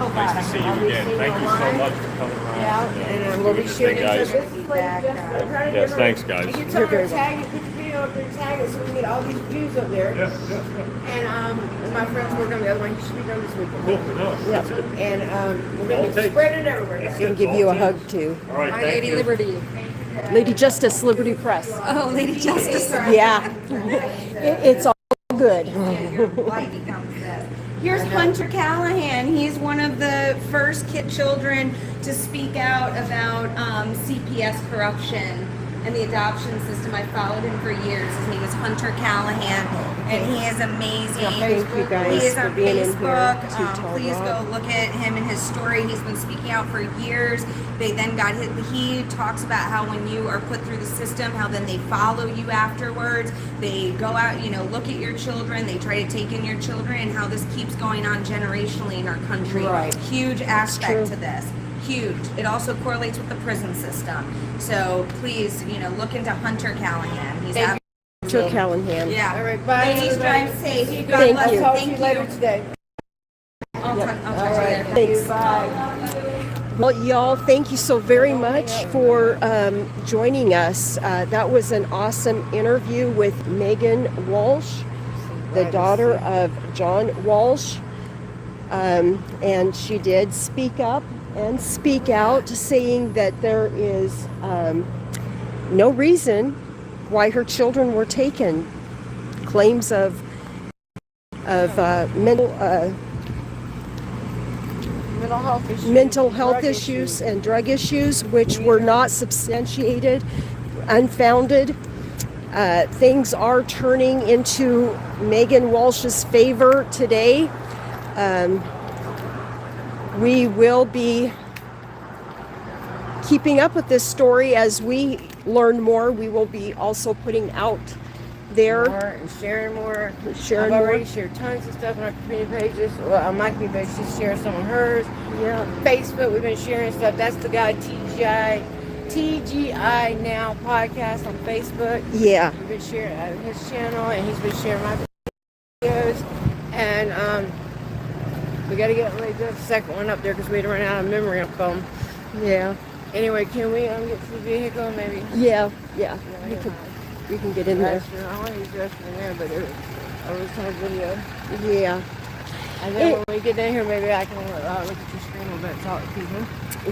Oh, God. Nice to see you again. Thank you so much for coming around. And we'll be doing this sharing thing, it. guys. So this is like just Yes, thanks, guys. You can tell her to tag it, put the video up there, tag it, so we can get all these views up there. And my friend's working on the other one. He should be done this week. Cool. No, that's good. And we're All gonna take. spread it everywhere. That's I'll it. give All you a take. hug too. All right, Hi, thank Lady you. Liberty. Lady Justice, Liberty Press. Oh, Lady Justice. Yeah. It's all good. Here's Hunter Callahan. He's one of the first children to speak out about CPS corruption and the adoption system. I followed him for years. His name is Hunter Callahan, and he is amazing. Thank you guys He is for on being in here Facebook. to tell Please Rob. go look at him and his story. He's been speaking out for years. They then got his, he talks about how when you are put through the system, how then they follow you afterwards. They go out, you know, look at your children. They try to take in your children, and how this keeps going on generationally in our country. Right. Huge aspect true. to this. Huge. It also correlates with the prison system. So please, you know, look into Hunter Callahan. He's out. Hunter Callahan. Yeah. All right, bye. Ladies, drive safe. God Thank bless you. Talk to Thank you you. later today. I'll talk All to you right, later. Thanks. bye. Well, y'all, thank you so very much for joining us. That was an awesome interview with Megan Walsh, the daughter of John Walsh. And she did speak up and speak out, saying that there is no reason why her children were taken. Claims of mental health issues and drug issues, which were not substantiated, unfounded. Things are turning into Megan Walsh's favor today. We will be keeping up with this story as we learn more. We will be also putting out there and sharing more. I've already shared tons of stuff on our community pages. Well, on my community page, she's sharing some of hers. Yeah. Facebook, we've been sharing stuff. That's the guy TGI Now podcast on Facebook. Yeah. We've been sharing his channel, and he's been sharing my videos. And we got to get the second one up there because we run out of memory on phone. Yeah. Anyway, can we get to the vehicle maybe? Yeah. You can get in there. I want to use the restroom in there, but I was on video. Yeah. And then when we get in here, maybe I can look at your screen a little bit and talk to people.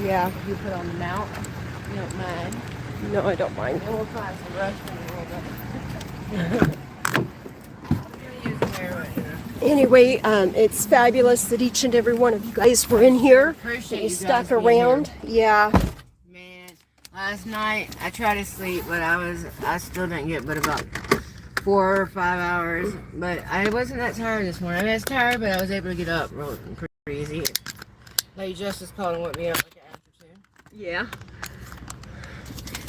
Yeah. You put on the mount. You don't mind. No, I don't mind. And we'll find some restroom a little bit. Anyway, it's fabulous that each and every one of you guys were in here. Appreciate you you stuck guys being around. Yeah. Man, last night I tried to sleep, but I still didn't get but about 4 or 5 hours. But I wasn't that tired this morning. I mean, I was tired, but I was able to get up pretty easy. Lady Justice called and woke me up like an afternoon. Yeah.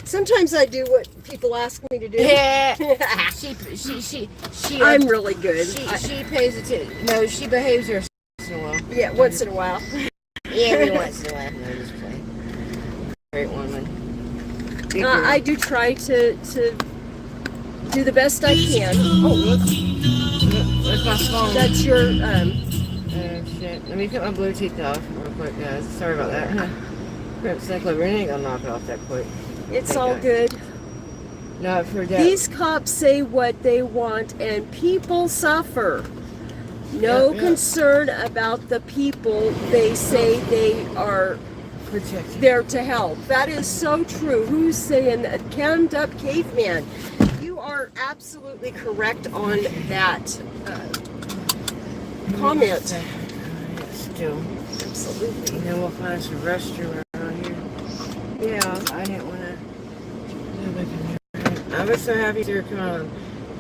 Sometimes I do what people ask me to do. Yeah. she I'm really good. She pays attention. No, she behaves herself once in a while. Yeah, once in a while. Every once in a while. No, just play. Great woman. I do try to do the best I can. Oh, look. That's my phone. That's your Shit. Let me cut my Bluetooth off real quick, guys. Sorry about that. Crip Sickler, we ain't gonna knock it off that quick. It's all good. Not for that. These cops say what they want and people suffer. No concern about the people. They say they are there to help. That is so true. Who's saying that? Cammed up caveman. You are absolutely correct on that comment. Still. Absolutely. And then we'll find some restroom around here. Yeah. I didn't want to. I was so happy to come on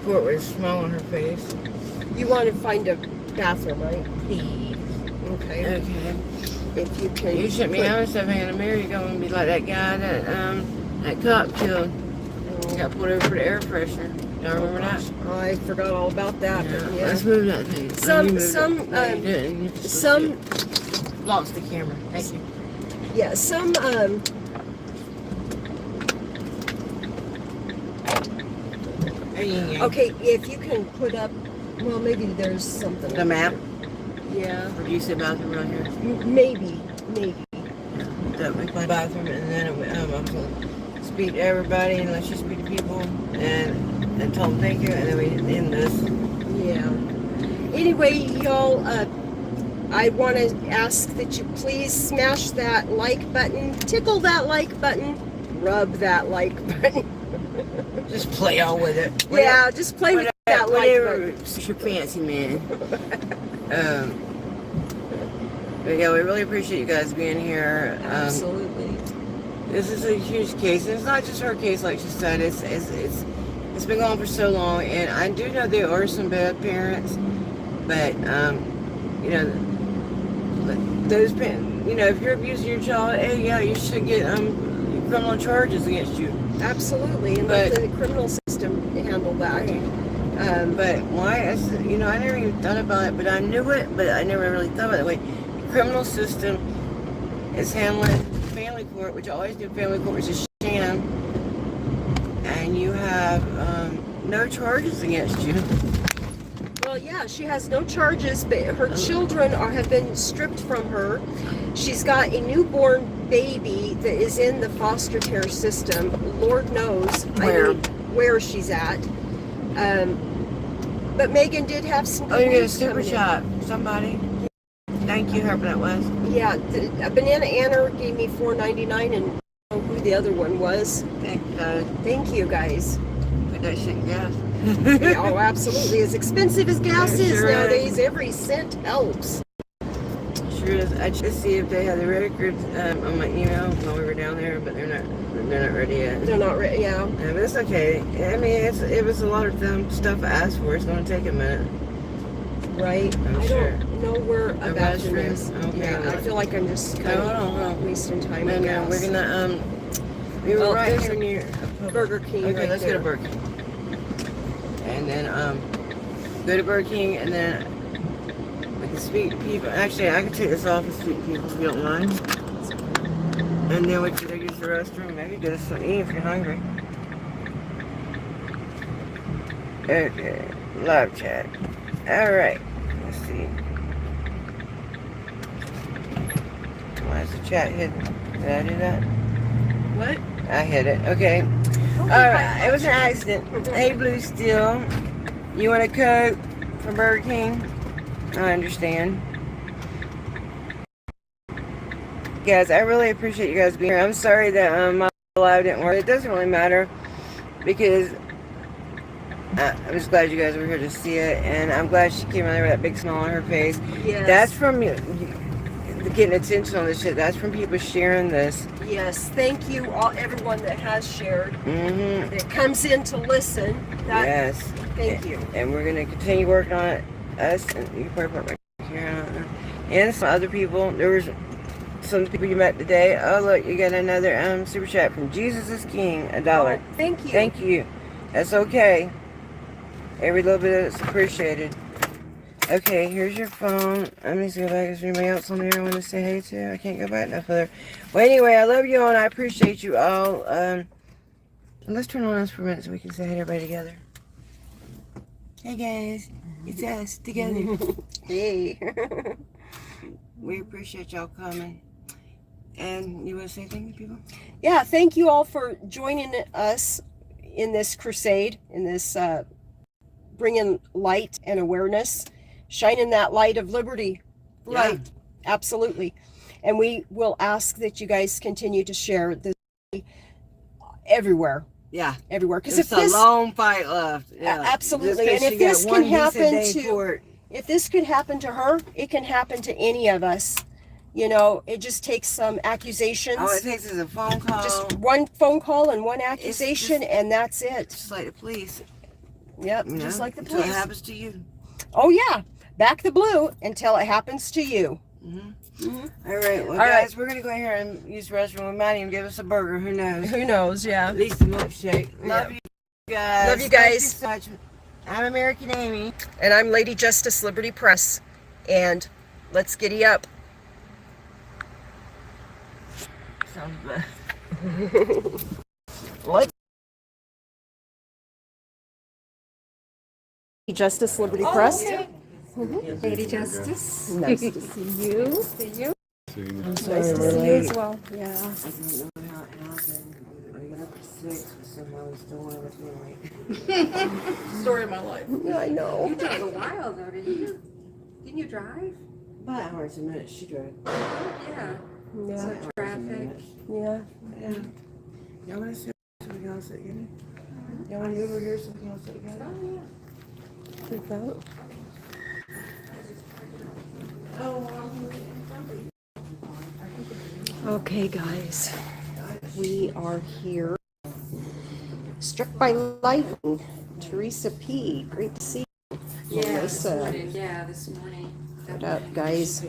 court with a smile on her face. You want to find a bathroom, right? Okay. Okay. If you can. You shut me out and stuff, Hannah Mary, you're going to be like that guy that cop killed. Got pulled over for the air freshener. Y'all remember that? I forgot all about that. Yeah. But yeah. Let's move that thing. Some lost the camera. Thank you. Yeah, some okay, if you can put up, well, maybe there's something. The map? Yeah. Or do you say bathroom around here? Maybe. That make my bathroom, and then I'm going to speak to everybody and let you speak to people and tell them thank you, and then we end this. Yeah. Anyway, y'all, I want to ask that you please smash that like button, tickle that like button, rub that like button. Just play on with it. Yeah, just play with that like button. It's your fancy, man. But yeah, we really appreciate you guys being here. Absolutely. This is a huge case. And it's not just her case, like she said. It's been going on for so long, and I do know there are some bad parents, but you know, those parents, you know, if you're abusing your child, hey, yeah, you should get criminal charges against you. Absolutely, and let the criminal system handle that. But why? You know, I never even thought about it, but I knew it, but I never really thought about it that way. The criminal system is handling family court, which I always do. Family court is a sham, and you have no charges against you. Well, yeah, she has no charges, but her children have been stripped from her. She's got a newborn baby that is in the foster care system. Lord knows where she's at. But Megan did have some good Oh, you get a news super coming in. shot. Somebody. Thank you, whoever that was. Yeah, Banana Anna gave me $4.99, and I don't know who the other one was. Thank you, guys. Put that shit in gas. Yeah, oh, absolutely. As expensive as gas It is sure nowadays, is. every cent helps. Sure is. I just see if they have the records on my email while we were down there, but they're not ready yet. They're not ready, yeah. But it's okay. I mean, it was a lot of stuff I asked for. It's going to take a minute. Right? I'm I sure. don't know where A about restroom? this. Okay. Yeah, I feel like I'm just kind Hold of on. wasting time And and then gas. we're gonna we were Oh, right there's here a near Burger King Okay, right let's there. go to Burger King. And then go to Burger King, and then we can speak to people. Actually, I can take this off and speak to people if you don't mind. And then we can go use the restroom. Maybe get us something to eat if you're hungry. Okay, live chat. All right, let's see. Why is the chat hidden? Did I do that? What? I hit it. Okay. Alright, it was an accident. Hey, Blue Steel. You want a Coke from Burger King? I understand. Guys, I really appreciate you guys being here. I'm sorry that my live didn't work. It doesn't really matter because I'm just glad you guys were here to see it, and I'm glad she came out there with that big smile on her face. Yes. That's from getting attention on this shit. That's from people sharing this. Yes, thank you all, everyone that has shared, Mm-hmm. that comes in to listen. Yes. Thank you. And we're going to continue working on it. Us, and you can probably put my here, I don't know. And some other people. There was some people you met today. Oh, look, you got another super chat from Jesus is King, $1. Oh, thank you. Thank you. That's okay. Every little bit of it's appreciated. Okay, here's your phone. I'm just going to go back. Is there anybody else on there I want to say hey to? I can't go back no further. Well, anyway, I love you all and I appreciate you all. Let's turn on us for a minute so we can say hey to everybody together. Hey guys, it's us together. Hey. We appreciate y'all coming. And you want to say thank you, people? Yeah, thank you all for joining us in this crusade, in this bringing light and awareness, shining that light of liberty. Yeah. Right, absolutely. And we will ask that you guys continue to share this everywhere. Yeah. Everywhere. Because There's if this, a long fight left. Yeah. absolutely. Just 'cause And if she got this one can decent happen day in to, court. if this could happen to her, it can happen to any of us. You know, it just takes some accusations. All it takes is a phone call. Just one phone call and one accusation, and that's it. Just like the police. Yep, You know, just like the until police. it happens to you. Oh yeah, back the blue until it happens to you. All right, well, guys, we're gonna go in here and use the restroom. We might even give us a burger. Who knows? Who knows? Yeah. At least a milkshake. Love you guys. Love you guys. Thank you so much. I'm American Amy. And I'm Lady Justice Liberty Press, and let's giddy up. Sounds good. Let's. Justice Liberty Press. Lady Justice. Nice to see you. See you. I'm Nice sorry to we're see you late. as well. Yeah. I don't know how it happened. I got up at 6, but somehow we still wanted to be late. Story of my life. I know. You drove a while though, didn't you? Didn't you drive? About hours and minutes she drove. Yeah. Yeah. So traffic. Yeah. Yeah. Y'all want to see something else again? Y'all want to go over here something else together? Okay, guys. We are here. Struck by lightning. Teresa P. Great to see you. Yeah, this Melissa. morning. Yeah, this morning. What up, guys?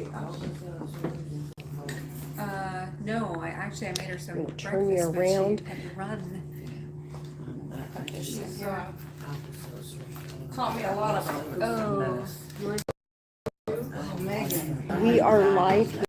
No, I made her some Gonna breakfast, turn you but around. she had to run. She's taught me a lot about this. Oh, We are live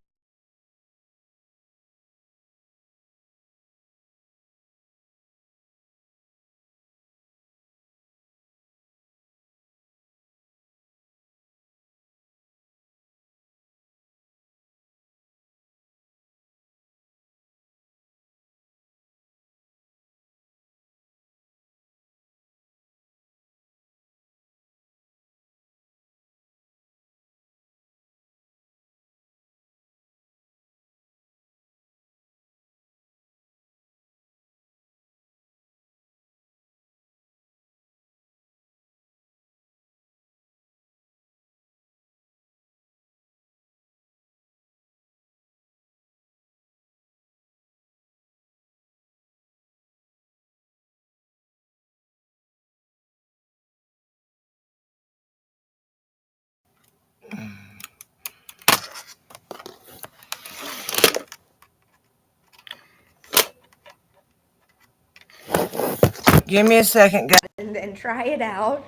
Give me a second, guys. and try it out,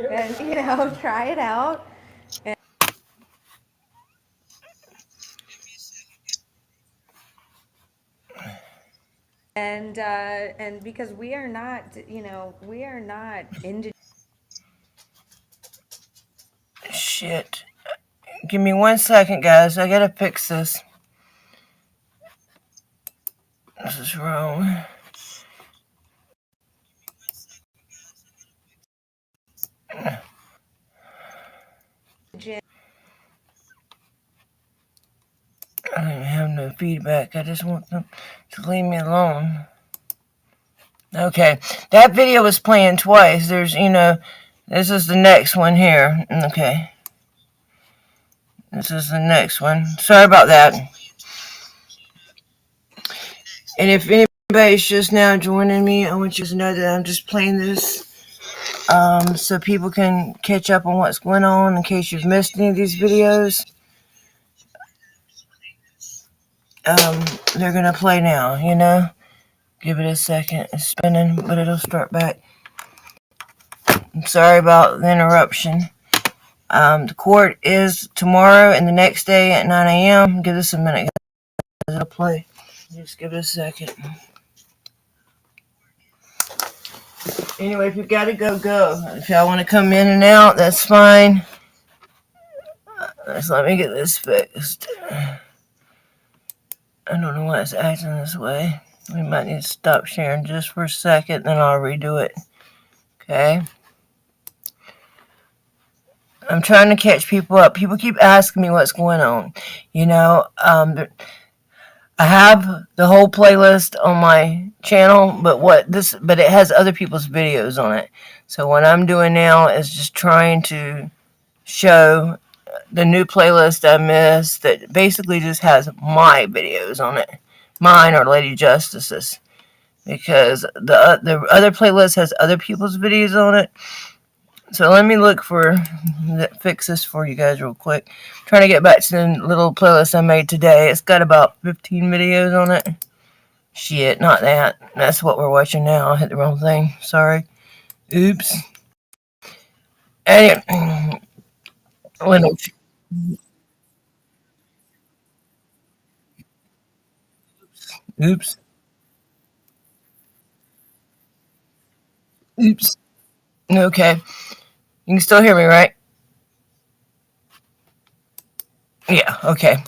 and try it out. And because we are not, indigent. Shit. Give me 1 second, guys. I gotta fix this. This is wrong. I don't even have no feedback. I just want them to leave me alone. Okay. That video was playing twice. There's, this is the next one here. Okay. This is the next one. Sorry about that. And if anybody's just now joining me, I want you to know that I'm just playing this so people can catch up on what's going on in case you've missed any of these videos. They're going to play now, Give it a second. It's spinning, but it'll start back. I'm sorry about the interruption. The court is tomorrow and the next day at 9 a.m. Give this a minute, guys. It'll play. Just give it a second. Anyway, if you've got to go, go. If y'all want to come in and out, that's fine. Just let me get this fixed. I don't know why it's acting this way. We might need to stop sharing just for a second, then I'll redo it. Okay? I'm trying to catch people up. People keep asking me what's going on. I have the whole playlist on my channel, but it has other people's videos on it. So what I'm doing now is just trying to show the new playlist I missed that basically just has my videos on it. Mine or Lady Justice's. Because the other playlist has other people's videos on it. So let me look fix this for you guys real quick. I'm trying to get back to the little playlist I made today. It's got about 15 videos on it. Shit, not that. That's what we're watching now. I hit the wrong thing. Sorry. Oops. Anyway. Oops. Oops. Okay. You can still hear me, right? Yeah, okay.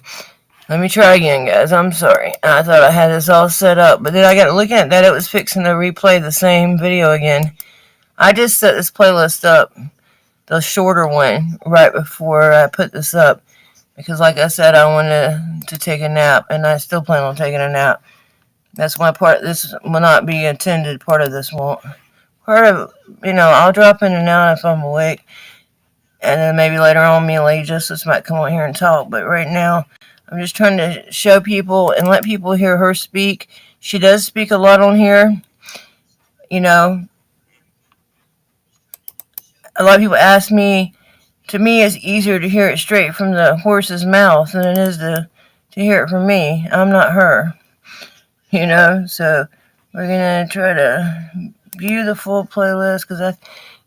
Let me try again, guys. I'm sorry. I thought I had this all set up, but then I got looking at that. It was fixing to replay the same video again. I just set this playlist up, the shorter one, right before I put this up. Because like I said, I wanted to take a nap, and I still plan on taking a nap. That's my part. This will not be intended. Part of this won't. Part of, I'll drop in and out if I'm awake. And then maybe later on, me and Lady Justice might come on here and talk. But right now, I'm just trying to show people and let people hear her speak. She does speak a lot on here. A lot of people ask me, to me, it's easier to hear it straight from the horse's mouth than it is to hear it from me. I'm not her. So we're going to try to view the full playlist because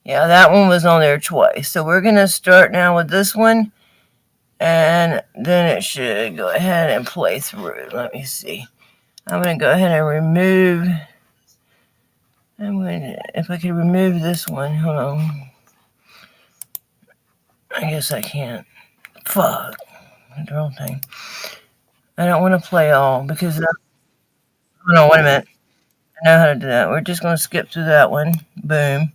that one was on there twice. So we're going to start now with this one. And then it should go ahead and play through. Let me see. I'm going to go ahead and remove. If I could remove this one. Hold on. I guess I can't. Fuck. The wrong thing. I don't want to play all because. Hold on, wait a minute. I know how to do that. We're just going to skip through that one. Boom.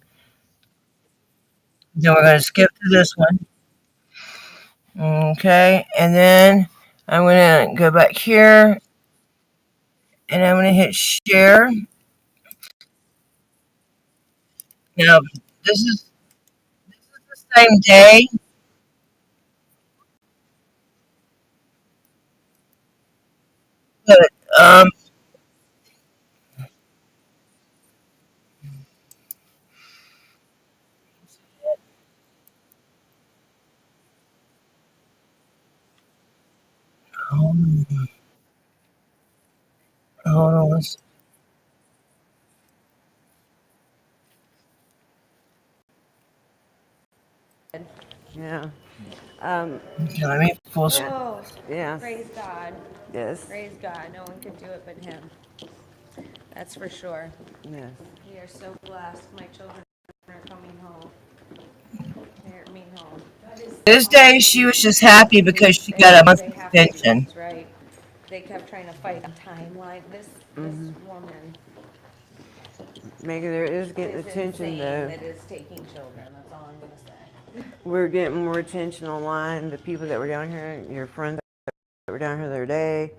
Then we're going to skip to this one. Okay. And then I'm going to go back here. And I'm going to hit share. Now, this is the same day. But, hold on. Yeah. Okay, let me full screen. Oh, Yeah. praise God. Yes. Praise God. No one could do it but him. That's for sure. Yes. We are so blessed. My children are coming home. They're coming home. This day she was just happy because she got a month They have to do extension. this, right? They kept trying to fight a timeline. This woman Megan, there is getting is attention insane though. that is taking children. That's all I'm gonna say. We're getting more attention online. The people that were down here, your friends that were down here the other day.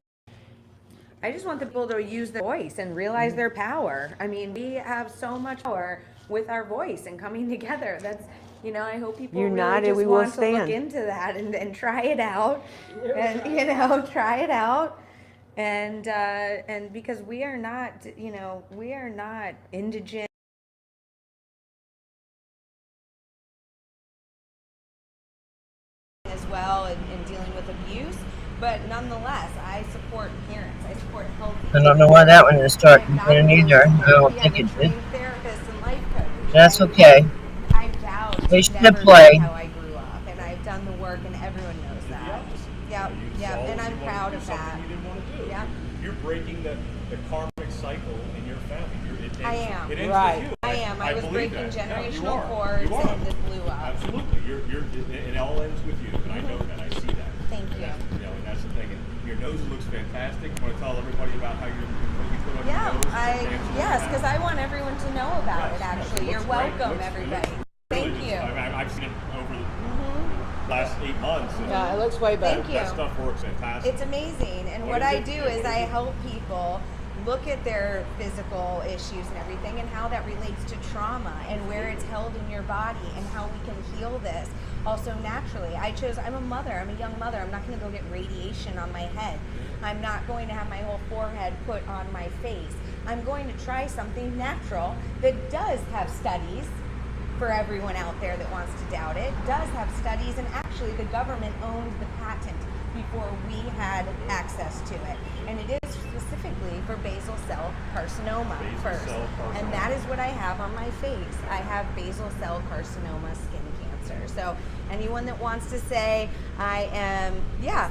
I just want the people to use their voice and realize their power. I mean, we have so much power with our voice and coming together. That's, you know, I hope people United, really just we will want to look stand. into that and try it out. And, you know, try it out. And because we are not, you know, we are not indigent as well in dealing with abuse. But nonetheless, I support parents. I support healthy. I don't know why that one didn't start doing either. I don't think it did. Therapists and life coaches. That's okay. I vowed They to should never play. be how I grew up, and I've done the work, and everyone knows that. Yep, yep, and I'm proud of that. You didn't want to do. Yep. You're breaking the karmic cycle in your family. I am. It ends Right. with you. I am. I was believe breaking that. Yeah, you generational are. cords, You are. and this blew up. Absolutely. It all ends with you, and I know that. I see that. Thank you. And that's the thing. And your nose looks fantastic. You want to tell everybody about how you put on Yeah, your nose? yes, because I want everyone to know about it. Yes, Actually, it you're looks great. welcome, It everybody. looks Thank really you. good. I've seen it over the last 8 months. And Yeah, it looks way better. Thank you. That stuff works fantastic. It's amazing. And What what is I it? do Yeah, is what I is it? help people look at their physical issues and everything and how that relates to trauma and where it's held in your body and how we can heal this also naturally. I'm a mother, I'm a young mother. I'm not going to go get radiation on my head. I'm not going to have my whole forehead put on my face. I'm going to try something natural that does have studies for everyone out there that wants to doubt it, does have studies, and actually the government owned the patent before we had access to it. And it is specifically for basal cell carcinoma first. And that is what I have on my face. I have basal cell carcinoma skin cancer. So anyone that wants to say I am, we have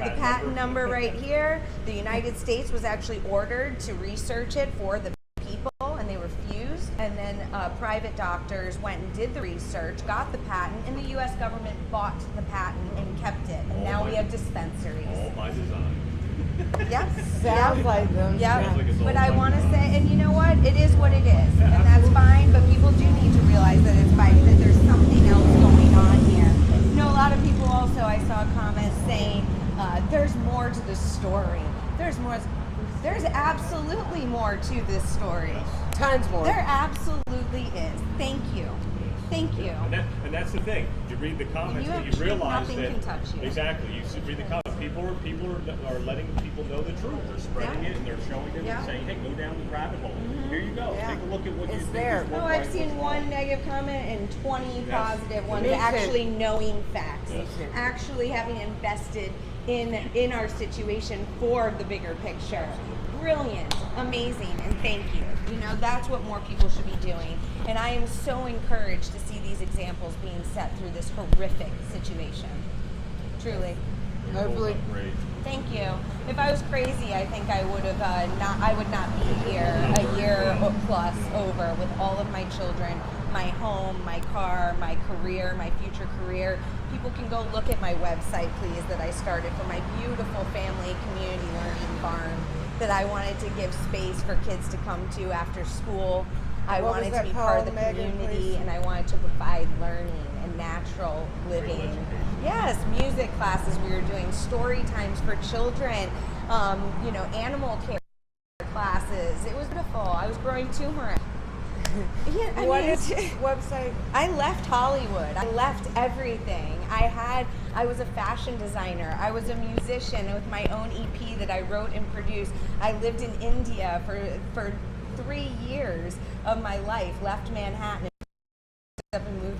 the patent number right here. The United States was actually ordered to research it for the people, and they refused, and then private doctors went and did the research, got the patent, and the U.S. government bought the patent and kept it, and now we have dispensaries. All by design. Yep. Sounds like them. Yep. Sounds like it's all But I by want to design. say, and you know what? It is what it is, and that's fine. But people do need to realize that it's fine, that there's something else going on here. You know, a lot of people also, I saw comments saying, there's more to the story. There's more. There's absolutely more to this story. Tons more. There absolutely is. Thank you. Thank you. And that's the thing. You read the comments, You and you have truth, realize nothing that can touch you. exactly. You read the comments. People are letting people know the truth. They're spreading Yeah. it, and they're showing it, Yeah. and saying, "Hey, go down the rabbit hole. Here you go. Yeah. Take a look at what It's you think there. is Oh, worth I've right, seen what's one wrong." negative comment and 20 Yes. positive ones. Me too. Actually knowing facts, Yes. actually having invested in our situation for the bigger picture. Brilliant, amazing, and thank you. You know, that's what more people should be doing. And I am so encouraged to see these examples being set through this horrific situation. Truly. Hopefully. Great. Thank you. If I was crazy, I think I would have I would not be here a year or plus over with all of my children, my home, my car, my career, my future career. People can go look at my website, please, that I started for my beautiful family community learning farm that I wanted to give space for kids to come to after school. I What was wanted to that be part of the called, Megan, community, please? and I wanted to provide learning and natural living. Yes, music classes we were doing, story times for children, animal care classes. It was beautiful. I was growing turmeric. Yeah, I What mean, is website? I left Hollywood. I left everything. I was a fashion designer. I was a musician with my own EP that I wrote and produced. I lived in India for 3 years of my life. Left Manhattan and moved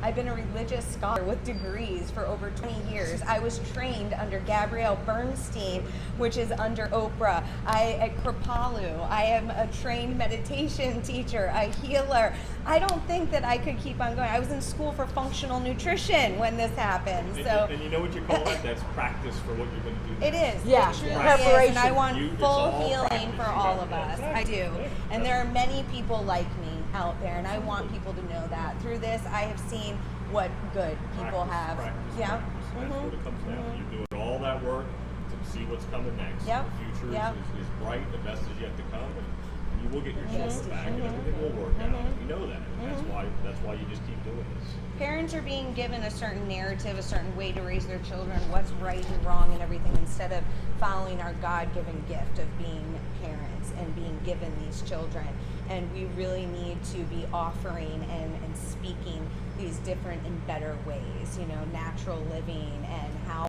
I've been a religious scholar with degrees for over 20 years. I was trained under Gabrielle Bernstein, which is under Oprah. At Kripalu. I am a trained meditation teacher, a healer. I don't think that I could keep on going. I was in school for functional nutrition when this happened. So, and you know what you call that? That's practice for what you're going to do. it is. Yeah, It truly preparation. is. And I want It's full all healing practice. for all of us. I do. And there are many people like me out there, and I want people to know that. Through this, I have seen what good people have. Practice. Yeah. That's what it comes down to. You're doing all that work to see what's coming next. Yep. The future Yep. is bright, the best is yet to come, and you will get your children back, and everything will work out. You know that. And that's why you just keep doing this. Parents are being given a certain narrative, a certain way to raise their children, what's right and wrong and everything, instead of following our God-given gift of being parents and being given these children. And we really need to be offering and speaking these different and better ways, natural living and how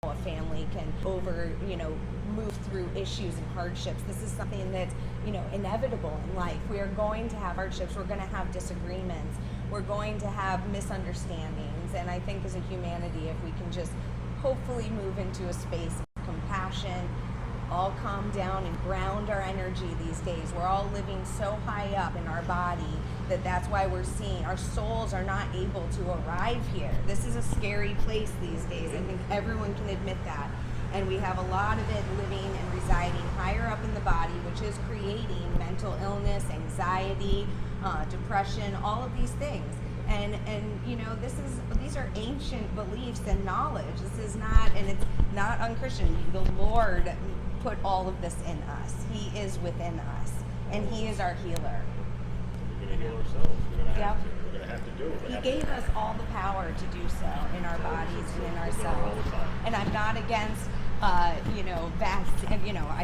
a family can move through issues and hardships. This is something that's, inevitable in life. We are going to have hardships. We're going to have disagreements. We're going to have misunderstandings. And I think as a humanity, if we can just hopefully move into a space of compassion, all calm down and ground our energy these days. We're all living so high up in our body that's why we're seeing our souls are not able to arrive here. This is a scary place these days. I think everyone can admit that. And we have a lot of it living and residing higher up in the body, which is creating mental illness, anxiety, depression, all of these things. And these are ancient beliefs and knowledge. This is not, and it's not unchristian. The Lord put all of this in us. He is within us, and He is our healer. We're going to heal ourselves. We're going to have Yep. to. We're going to have to do it. He gave us all the power to do so in our bodies and in ourselves. And I'm not against, I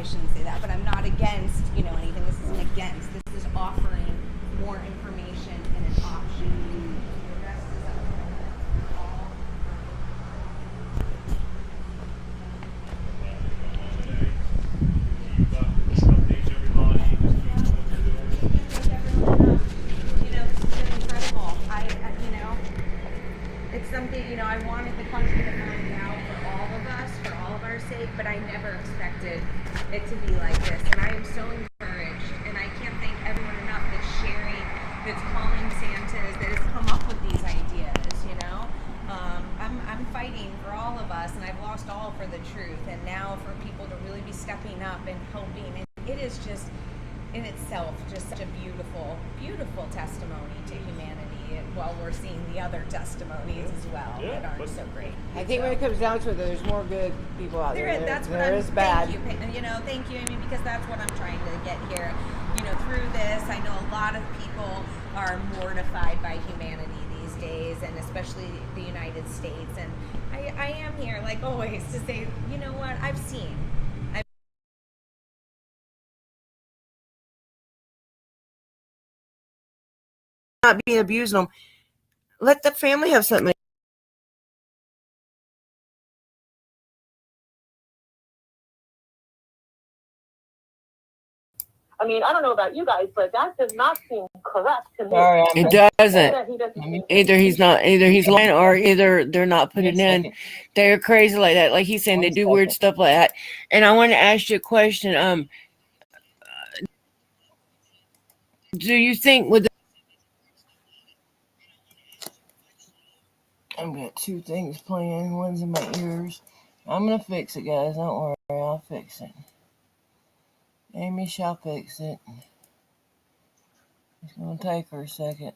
shouldn't say that, but I'm not against, anything. This isn't against. This is offering more information and an option. The rest is up to all. Update everybody. Just keep doing what you're doing. Thank everyone. This has been incredible. It's something, I wanted the country to find out for all of us, for all of our sake, but I never expected it to be like this. And I am so encouraged, and I can't thank everyone enough that's sharing, that's calling Santas, that has come up with these ideas, I'm fighting for all of us, and I've lost all for the truth, and now for people to really be stepping up and helping, and it is just, in itself, just such a beautiful, beautiful testimony to humanity, while we're seeing the other testimonies as well that aren't so great. I think when it comes down to it, there's more good people out there. That's what there is bad. Thank you, Amy, because that's what I'm trying to get here. Through this, I know a lot of people are mortified by humanity these days, and especially the United States. And I am here, like always, to say, you know what, I've seen. Not being abusing them. Let the family have something. I mean, I don't know about you guys, but that does not seem correct to me. It doesn't. Either he's lying, or either they're not putting in. They're crazy like that. Like he's saying, they do weird stuff like that. And I want to ask you a question. Do you think with I've got two things playing. One's in my ears. I'm gonna fix it, guys. Don't worry, I'll fix it. Amy shall fix it. It's gonna take her a second.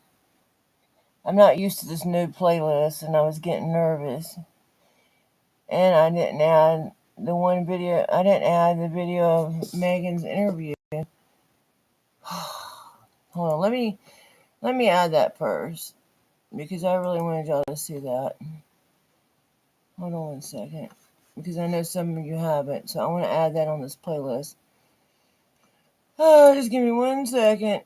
I'm not used to this new playlist, and I was getting nervous. And I didn't add the video of Megan's interview. Hold on, let me add that first, because I really wanted y'all to see that. Hold on one second, because I know some of you haven't, so I want to add that on this playlist. Oh, just give me 1 second.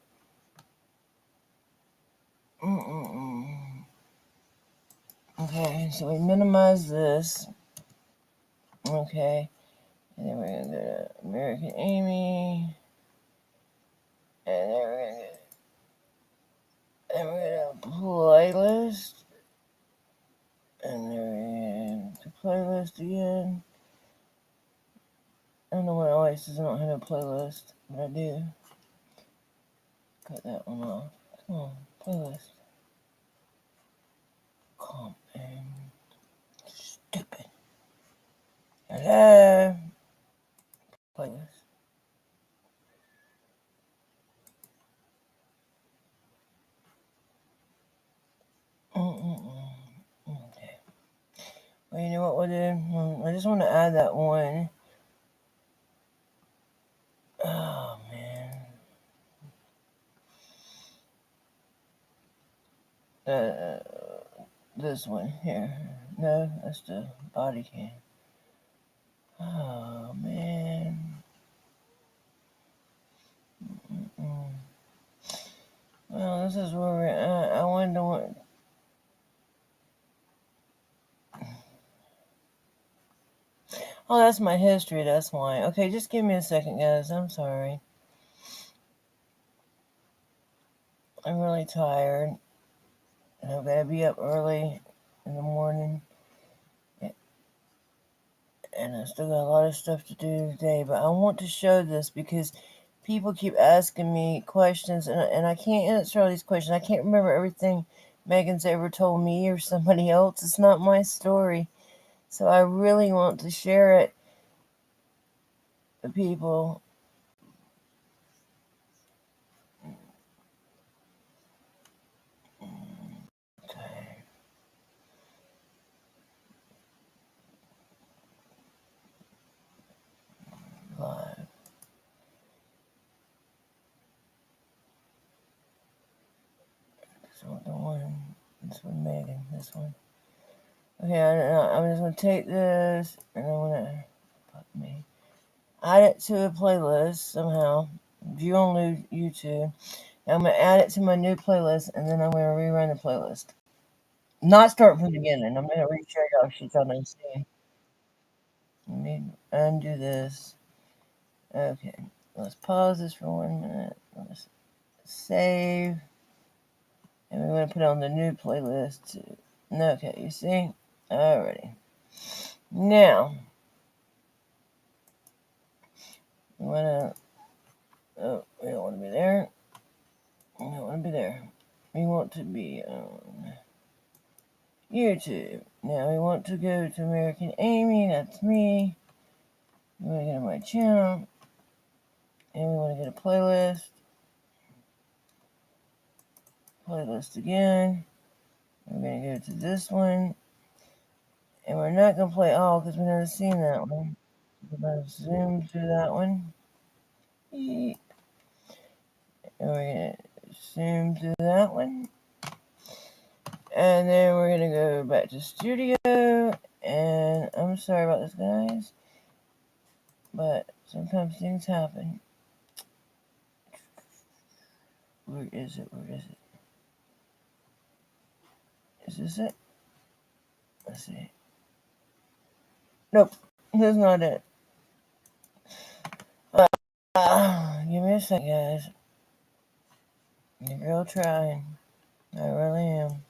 Okay, so we minimize this. Okay, and then we're going to go to American Amy. And then we're going to And we're gonna playlist. And there is the playlist again. I don't know why it always says I don't have a playlist, but I do. Cut that one off. Come on, playlist. Come in. Stupid. Hello. Playlist. Okay. Well, you know what we'll do? I just want to add that one. Oh, man. This one here. No, that's the body cam. Oh, man. Well, this is where we're at. I wonder what. Oh, that's my history. That's why. Okay, just give me a second, guys. I'm sorry. I'm really tired. And I've got to be up early in the morning. And I still got a lot of stuff to do today. But I want to show this because people keep asking me questions. And I can't answer all these questions. I can't remember everything Megan's ever told me or somebody else. It's not my story. So I really want to share it with people. Okay. Live. So the one, this one, Megan, this one. Okay, I'm just gonna take this and I'm gonna add it to a playlist somehow. View on YouTube. I'm gonna add it to my new playlist and then I'm gonna rerun the playlist. Not start from the beginning. I'm gonna re-share y'all shit on and see. Let me undo this. Okay, let's pause this for 1 minute. Let's save. And we're going to put it on the new playlist too. Okay, you see? Alrighty. Now, we want to. Oh, we don't want to be there. We don't want to be there. We want to be on YouTube. Now, we want to go to American Amy. That's me. We want to go to my channel. And we want to get a playlist. Playlist again. We're going to go to this one. And we're not going to play all because we've never seen that one. We're going to zoom to that one. And we're going to zoom to that one. And then we're going to go back to studio. And I'm sorry about this, guys. But sometimes things happen. Where is it? Where is it? Is this it? Let's see. Nope. That's not it. Give me a second, guys. Your girl trying. I really am.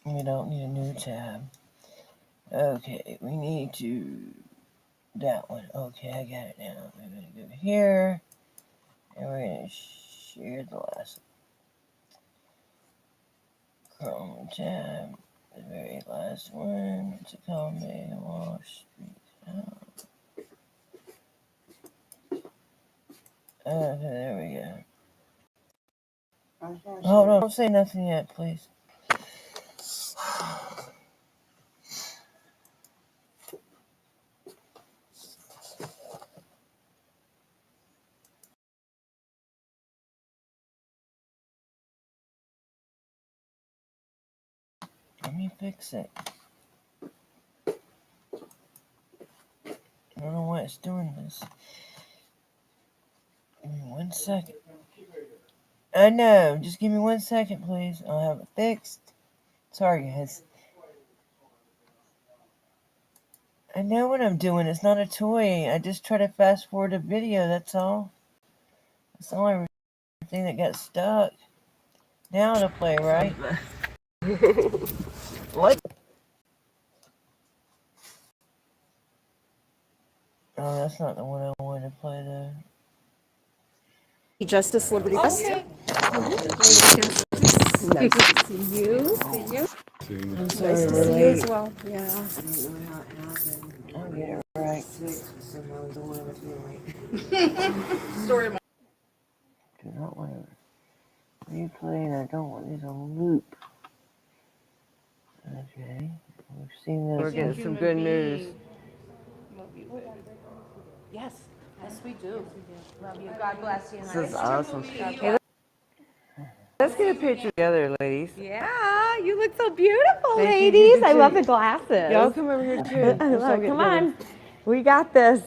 We don't need a new tab. Okay, we need to... That one. Okay, I got it now. We're going to go here. And we're going to share the last Chrome tab. The very last one. It's a comment. Walsh Street. Okay, there we go. Hold on, don't say nothing yet, please. Let me fix it. I don't know why it's doing this. Give me 1 second. I know. Just give me 1 second, please. I'll have it fixed. Sorry, guys. I know what I'm doing. It's not a toy. I just try to fast forward a video. That's all. That's all I thing that got stuck. Now to play, right? What? Oh, that's not the one I wanted to play though. Justice, Liberty, Press. Okay. Nice to see you. See you. I'm Nice sorry to we're see you late. as well. I don't know how it happened. I'll get it right. 6, so I was the one of us late. Do not want to replay, and I don't want these on loop. Okay, we've seen this. We're getting some good news. Yes, yes we do. Love you. God bless you. This is awesome. Hey, let's get a picture together, ladies. Yeah, you look so beautiful, Thank you, ladies. you I too. love the glasses. Y'all come over here too. I Let's all love, get come together. on. We got this.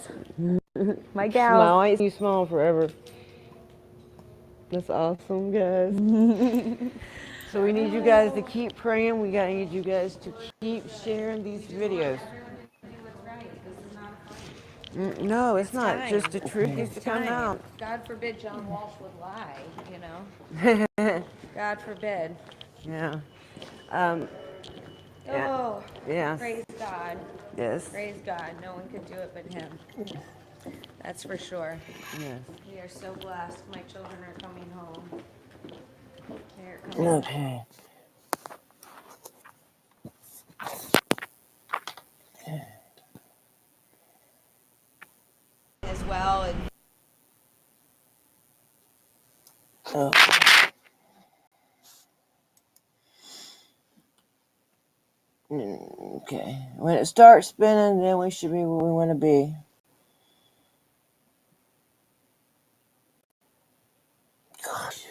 My gal. Smile. I ain't seen you smile forever. That's awesome, guys. So we need you guys to keep praying. We need you guys to keep sharing these videos. No, it's not. time. Just the truth needs to come out. God forbid John Walsh would lie, you know. God forbid. Yeah. Yeah. Oh, Yeah. praise God. Yes. Praise God. No one could do it but him. That's for sure. Yes. We are so blessed. My children are coming home. Here it comes. Okay. As well, and Oh. Okay. When it starts spinning, then we should be where we want to be. Gosh.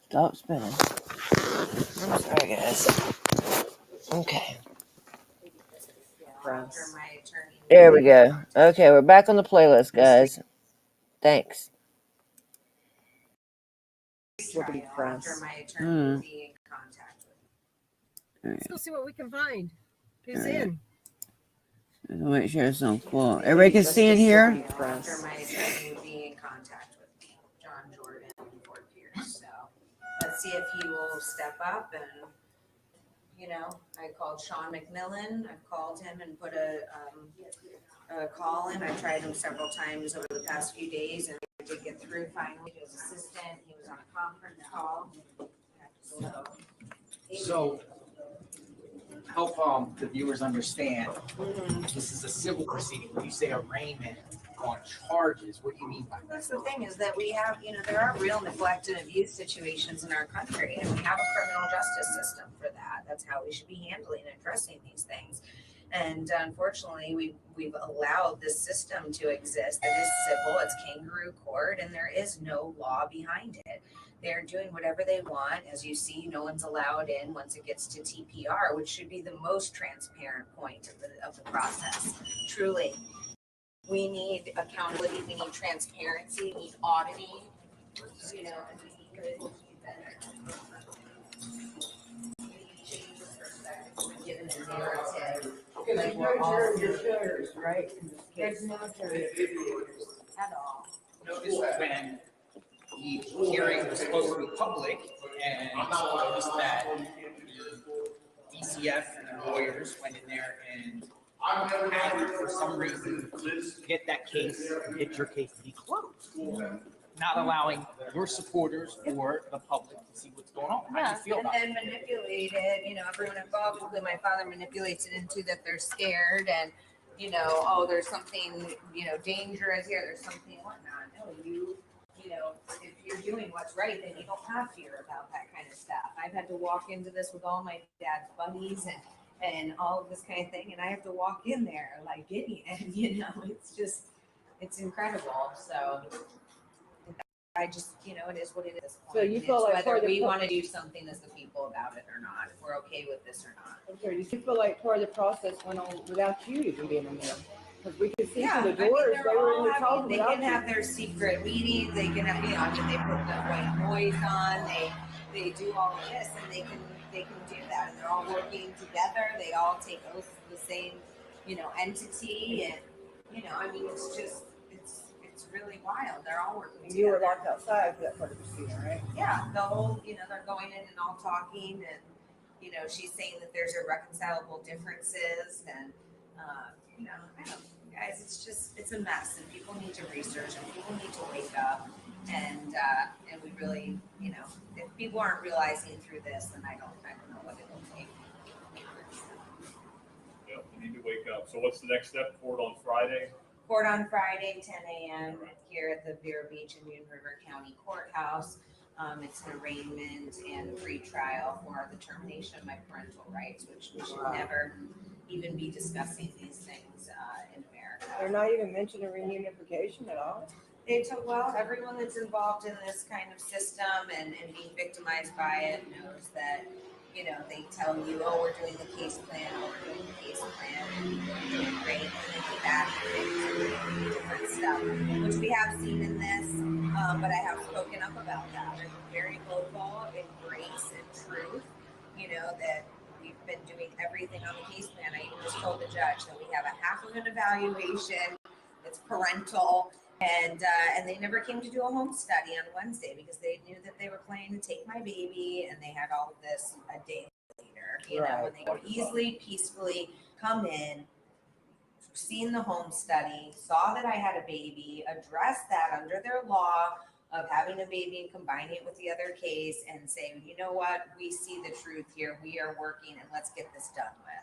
Stop spinning. I'm sorry, guys. Okay. after my attorney. There we go. Okay, we're back on the playlist, guys. Thanks. Liberty Press. After my attorney will be in contact with me. Let's go see what we can find. Who's in? Make sure it's on full. Everybody can see it here? Liberty Press. After my attorney would be in contact with me, John Jordan and Fort Pierce. So let's see if he will step up. And, you know, I called Sean McMillan. I've called him and put a call in. I tried him several times over the past few days, and I did get through finally to his assistant. He was on a conference call. So help the viewers understand, this is a civil proceeding. When you say arraignment on charges, what do you mean by that? That's the thing, is that we have, you know, there are real neglect and abuse situations in our country, and we have a criminal justice system for that. That's how we should be handling and addressing these things. And unfortunately, we've allowed this system to exist that is civil. It's kangaroo court, and there is no law behind it. They're doing whatever they want. As you see, no one's allowed in once it gets to TPR, which should be the most transparent point of the process. Truly, we need accountability. We need transparency. We need auditing. You know, and we need good change of perspective, given the narrative. Like we're all shares, right? There's no at all. Notice when the hearing was supposed to be public, and noticed that DCF and the lawyers went in there and had, for some reason, get that case, get your case to be closed, not allowing your supporters or the public to see what's going on. How do you feel about And then manipulated, you know, everyone involved, including my father, manipulates it into that they're scared and, you know, oh, there's something, you know, dangerous here, there's something whatnot. No, you know, if you're doing what's right, then you don't have fear about that kind of stuff. I've had to walk into this with all my dad's buddies and all of this kind of thing, and I have to walk in there like Gideon, you know, it's just, it's incredible. So I just, you know, it is what it is at this point. So you feel like whether we want to do something as the people about it or not, if we're okay with this or not. Okay, do you feel like part of the process went on without you even being in there? Because we could see Yeah, through the I mean, doors, they're they were in all the having, talking they without can you. have their secret meetings, they can have, you know, I mean, they put the white noise on, they do all of this, and they can do that, and they're all working together, they all take oaths of the same, you know, entity, and, you know, I mean, it's just, it's really wild. They're all working And you were together. locked outside for that part of the proceeding, right? Yeah, the whole, they're going in and all talking, and she's saying that there's irreconcilable differences, and I don't, guys, it's a mess, and people need to research, and people need to wake up, and we really, if people aren't realizing through this, then I don't know what it will take. Yep, we need to wake up. So what's the next step? Court on Friday? Court on Friday, 10 a.m. here at the Vero Beach and Moon River County Courthouse. It's an arraignment and pre-trial for the termination of my parental rights, which we should never even be discussing these things in America. They're not even mentioning reunification at all. They took, well, everyone that's involved in this kind of system and being victimized by it knows that, they tell you, oh, we're doing the case plan, oh, we're doing the case plan, and we're doing great, and then keep adding different stuff, which we have seen in this, but I have spoken up about that. I'm very vocal in grace and truth, that we've been doing everything on the case plan. I even just told the judge that we have a half of an evaluation, it's parental, and they never came to do a home study on Wednesday because they knew that they were planning to take my baby, and they had all of this a day later, and they could easily, peacefully come in, seen the home study, saw that I had a baby, addressed that under their law of having a baby and combining it with the other case, and saying, you know what, we see the truth here, we are working, and let's get this done with.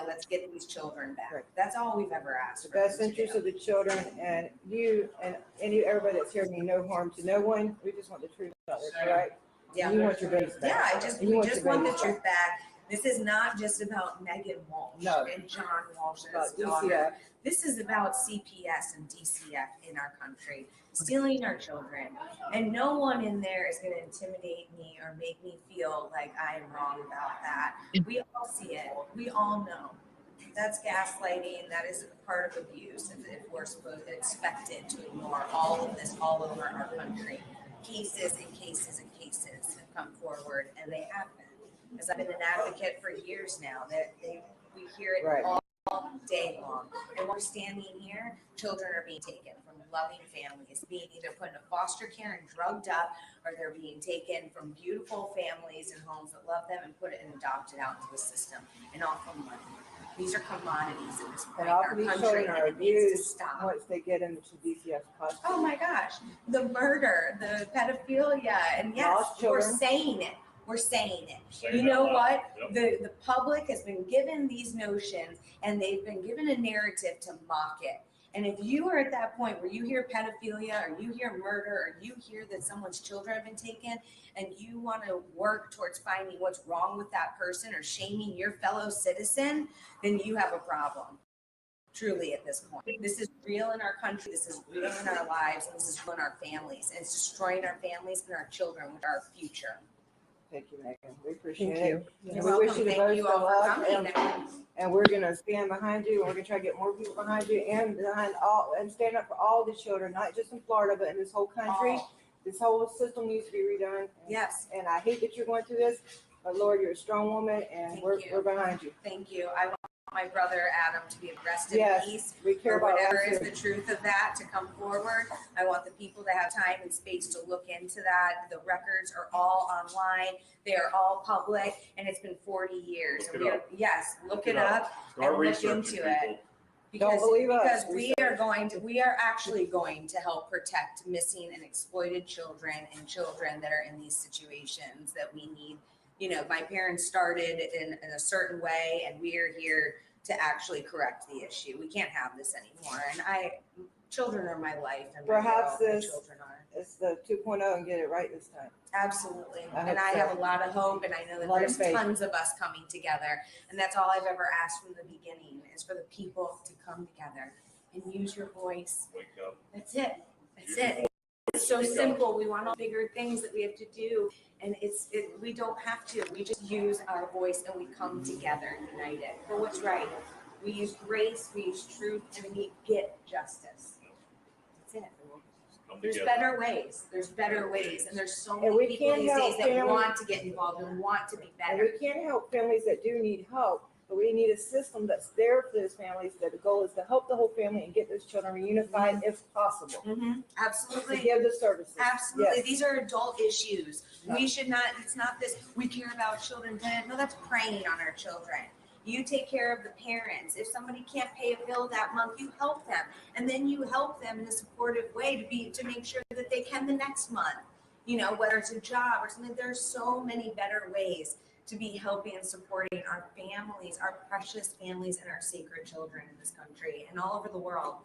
Let's get these children back. Right. That's all we've ever asked. The best interest of the children, and you and everybody that's here mean no harm to no one. We just want the truth out there, correct? Yeah. You want your babies back. Yeah, we just want the truth back. This is not just about Megan Walsh and John Walsh's daughter. This is about CPS and DCF in our country, stealing our children. And no one in there is going to intimidate me or make me feel like I am wrong about that. We all see it. We all know. That's gaslighting. That is a part of abuse. And if we're expected to ignore all of this all over our country, cases and cases and cases have come forward, and they have been. Because I've been an advocate for years now, that we hear it all day long. And we're standing here, children are being taken from loving families, being either put into foster care and drugged up, or they're being taken from beautiful families and homes that love them and put it and adopted out into the system, and all for money. These are commodities at this point. And all Our these country, children are and it needs to abused stop. once they get into DCF custody. Oh my gosh, the murder, the pedophilia, and yes, Lost we're children. saying it. We're saying it. Saying You know that what? loud. The public has been given these notions, and they've been given a narrative to mock it. And if you are at that point where you hear pedophilia, or you hear murder, or you hear that someone's children have been taken, and you want to work towards finding what's wrong with that person or shaming your fellow citizen, then you have a problem. Truly, at this point, this is real in our country. This is real in our lives. And this is real in our families. And it's destroying our families and our children, with our future. Thank you, Megan. We appreciate Thank you. it. You're And we welcome. wish you the Thank you best of all for luck. coming. And we're gonna stand behind you, and we're gonna try to get more people behind you, and behind all, and stand up for all the children, not just in Florida, but in this whole country. All. This whole system needs to be redone. Yes. And I hate that you're going through this, but Lord, you're a strong woman, and Thank we're you. behind you. Thank you. I want my brother Adam to be arrested in Yes, peace. we care Or about whatever us is too. the truth of that to come forward. I want the people to have time and space to look into that. The records are all online. They are all public, and it's been 40 years. Look And it we are, up. yes, look it it up. up Start and look researching, into people. it. Because, believe us. because we are actually going to help protect missing and exploited children and children that are in these situations that we need. My parents started in a certain way, and we are here to actually correct the issue. We can't have this anymore. And children are my life, and Perhaps my this children are. It's the 2.0 and get it right this time. Absolutely. I And hope I so. have a lot of hope, and I know A that lot of there's faith. tons of us coming together. And that's all I've ever asked from the beginning, is for the people to come together and use your voice. Wake up. That's it. That's it. It's so simple. We want all bigger things that we have to do. And we don't have to. We just use our voice, and we come together united for what's right. We use grace, we use truth, and we get justice. That's it. Come There's together. better ways. There's better ways. And there's so And many we people can't these help days that families. want to get involved and want to be And better. we can't help families that do need help, but we need a system that's there for those families, that the goal is to help the whole family and get those children reunified if possible. Absolutely. To give the services. Absolutely. Yes. These are adult issues. We should not, it's not this, we care about children. No, that's preying on our children. You take care of the parents. If somebody can't pay a bill that month, you help them. And then you help them in a supportive way to make sure that they can the next month. You know, whether it's a job or something, there's so many better ways to be helping and supporting our families, our precious families, and our sacred children in this country and all over the world.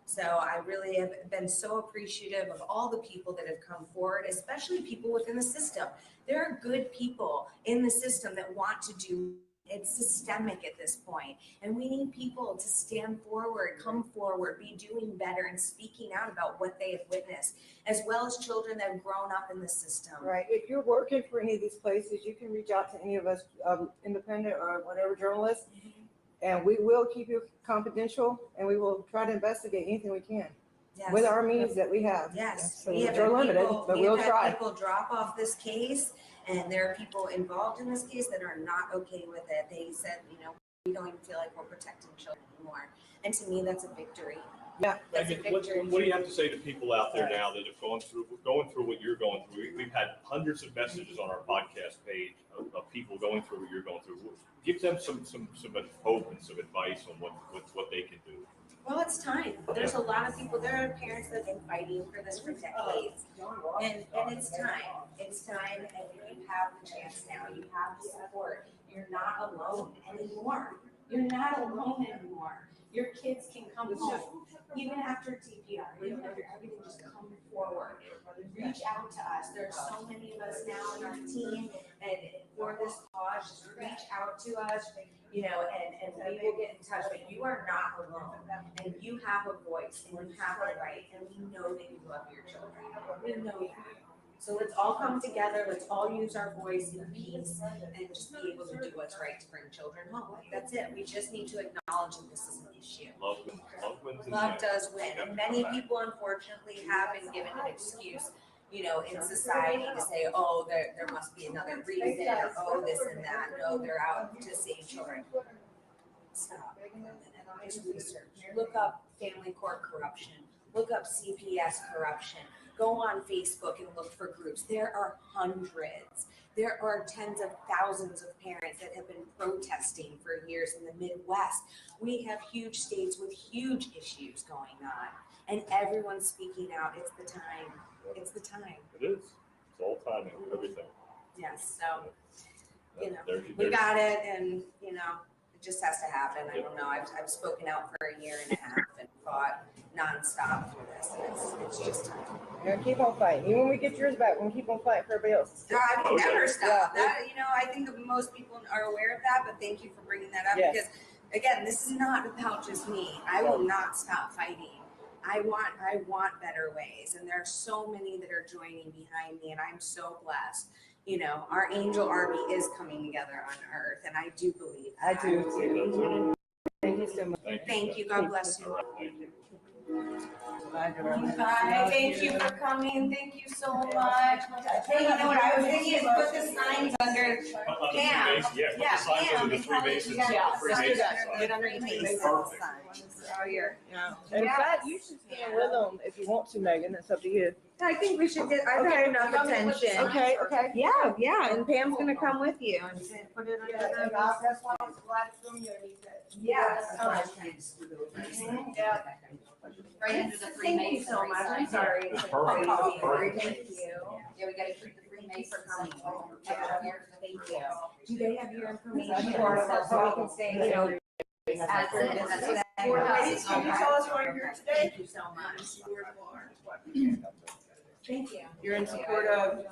So I really have been so appreciative of all the people that have come forward, especially people within the system. There are good people in the system that want to do. It's systemic at this point, and we need people to stand forward, come forward, be doing better and speaking out about what they have witnessed, as well as children that have grown up in the system. Right. If you're working for any of these places, you can reach out to any of us, independent or whatever journalists, and we will keep you confidential, and we will try to investigate anything we can. Yes. With our means that we have. Yes, So we have we're limited, people, but we we'll have try. had people drop off this case, and there are people involved in this case that are not okay with it. They said, you know, we don't even feel like we're protecting children anymore. And to me, that's a victory. Yeah. That's a Megan, what victory. do you have to say to people out there now that have going through what you're going through? We've had hundreds of messages on our podcast page of people going through what you're going through. Give them some hope and some advice on what they can do. Well, it's time. There's a lot of people, there are parents that have been fighting for this for decades. And it's time. It's time, and you have the chance now. You have the support. You're not alone anymore. You're not alone anymore. Your kids can come home. Even after TPR, even after everything, just come forward. Reach out to us. There's so many of us now in our team, and for this cause, just reach out to us, you know, and we will get in touch. But you are not alone, and you have a voice, and you have a right, and we know that you love your children. We know that. So let's all come together. Let's all use our voice in peace and just be able to do what's right to bring children home. That's it. We just need to acknowledge that this is an issue. Love wins. Love does win. And many people, unfortunately, have been given an excuse, you know, in society to say, oh, there must be another reason, or oh, this and that. No, they're out to save children. Stop. Just research. Look up family court corruption. Look up CPS corruption. Go on Facebook and look for groups. There are hundreds. There are tens of thousands of parents that have been protesting for years in the Midwest. We have huge states with huge issues going on, and everyone's speaking out. It's the time. It's the time. It is. It's all timing, everything. Yes. So, you know, we got it, and you know, it just has to happen. I don't know. I've spoken out for a year and a half and fought nonstop for this. It's just time. We're gonna keep on fighting. Even when we get yours back, we're gonna keep on fighting for everybody else. I will never stop. That, you know, I think that most people are aware of that, but thank you for bringing that up, because again, this is not about just me. I will not stop fighting. I want better ways, and there are so many that are joining behind me, and I'm so blessed. You know, our angel army is coming together on earth, and I do believe that. I do too. Thank you so much. Thank you. God bless you. Thank you. Bye. Thank you for coming. Thank you so much. Hey, you know what I was thinking is put the signs under Pam. Yeah, put the signs under the three bases. Get underneath the signs. Oh, you're. In fact, you should stand with them if you want to, Megan. That's up to you. I think we should get, I've had enough attention. Okay. Yeah, and Pam's gonna come with you and put it under. That's why I'm glad from you. Yes. Yeah. Right under the free May. Thank you so much. I'm sorry. Perfect. Thank you. Yeah, we gotta keep the free May for coming. Thank you. Do they have your information? So we can stay, you know. That's it. That's it. Ladies, can you tell us why you're here today? Thank you so much. Thank you. You're in support of.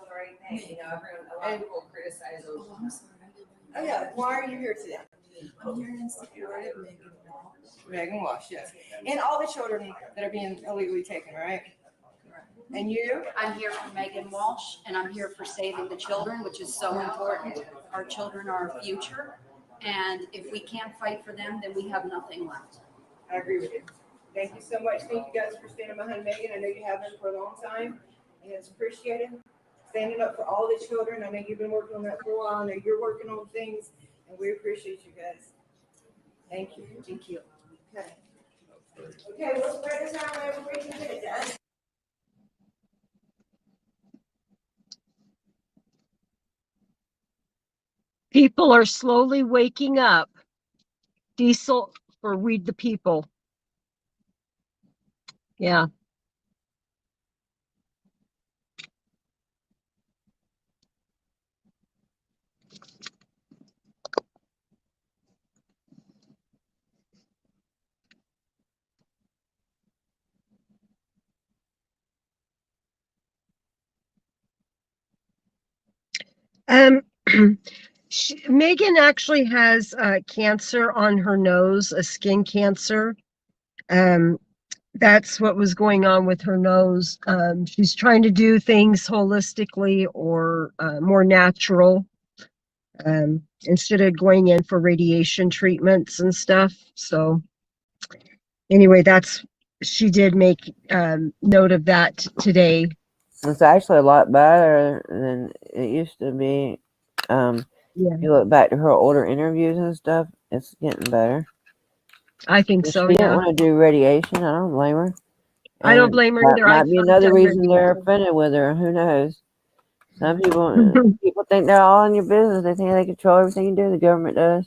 You know, a lot of people criticize those. Oh yeah. Why are you here today? I'm here in support of Megan Walsh. Megan Walsh, yes. And all the children that are being illegally taken, right? And you? I'm here for Megan Walsh, and I'm here for saving the children, which is so important. Our children are our future, and if we can't fight for them, then we have nothing left. I agree with you. Thank you so much. Thank you guys for standing behind Megan. I know you have been for a long time, and it's appreciated. Standing up for all the children. I know you've been working on that for a while. I know you're working on things, and we appreciate you guys. Thank you. Thank you. Okay. Okay, we'll spread this out wherever we can get it done. People are slowly waking up. Diesel for Read the People. Yeah. Megan actually has cancer on her nose, a skin cancer. That's what was going on with her nose. She's trying to do things holistically or more natural instead of going in for radiation treatments and stuff. So anyway, she did make note of that today. It's actually a lot better than it used to be. Yeah. If you look back to her older interviews and stuff, it's getting better. I think so, She yeah. didn't want to do radiation. I don't blame her. I don't blame her that either. might be another reason they're offended with her. Who knows? Some people think they're all in your business. They think they control everything you do. The government does.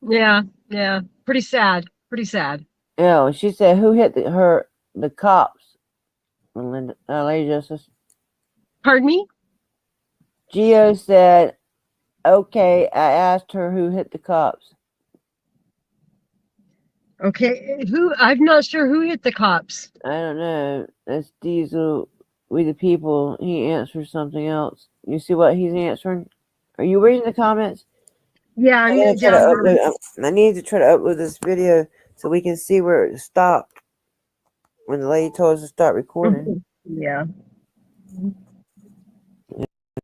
Yeah, yeah. Pretty sad. Pretty sad. Yeah, she said, "Who hit the cops?" Lady Justice. Pardon me? Geo said, "Okay." I asked her who hit the cops. Okay, I'm not sure who hit the cops. I don't know. That's Diesel. We the people. He answers something else. You see what he's answering? Are you reading the comments? Yeah, I I'm need to down try to upload. I need to try to upload this video so we can see where it stopped when the lady told us to start recording. Yeah.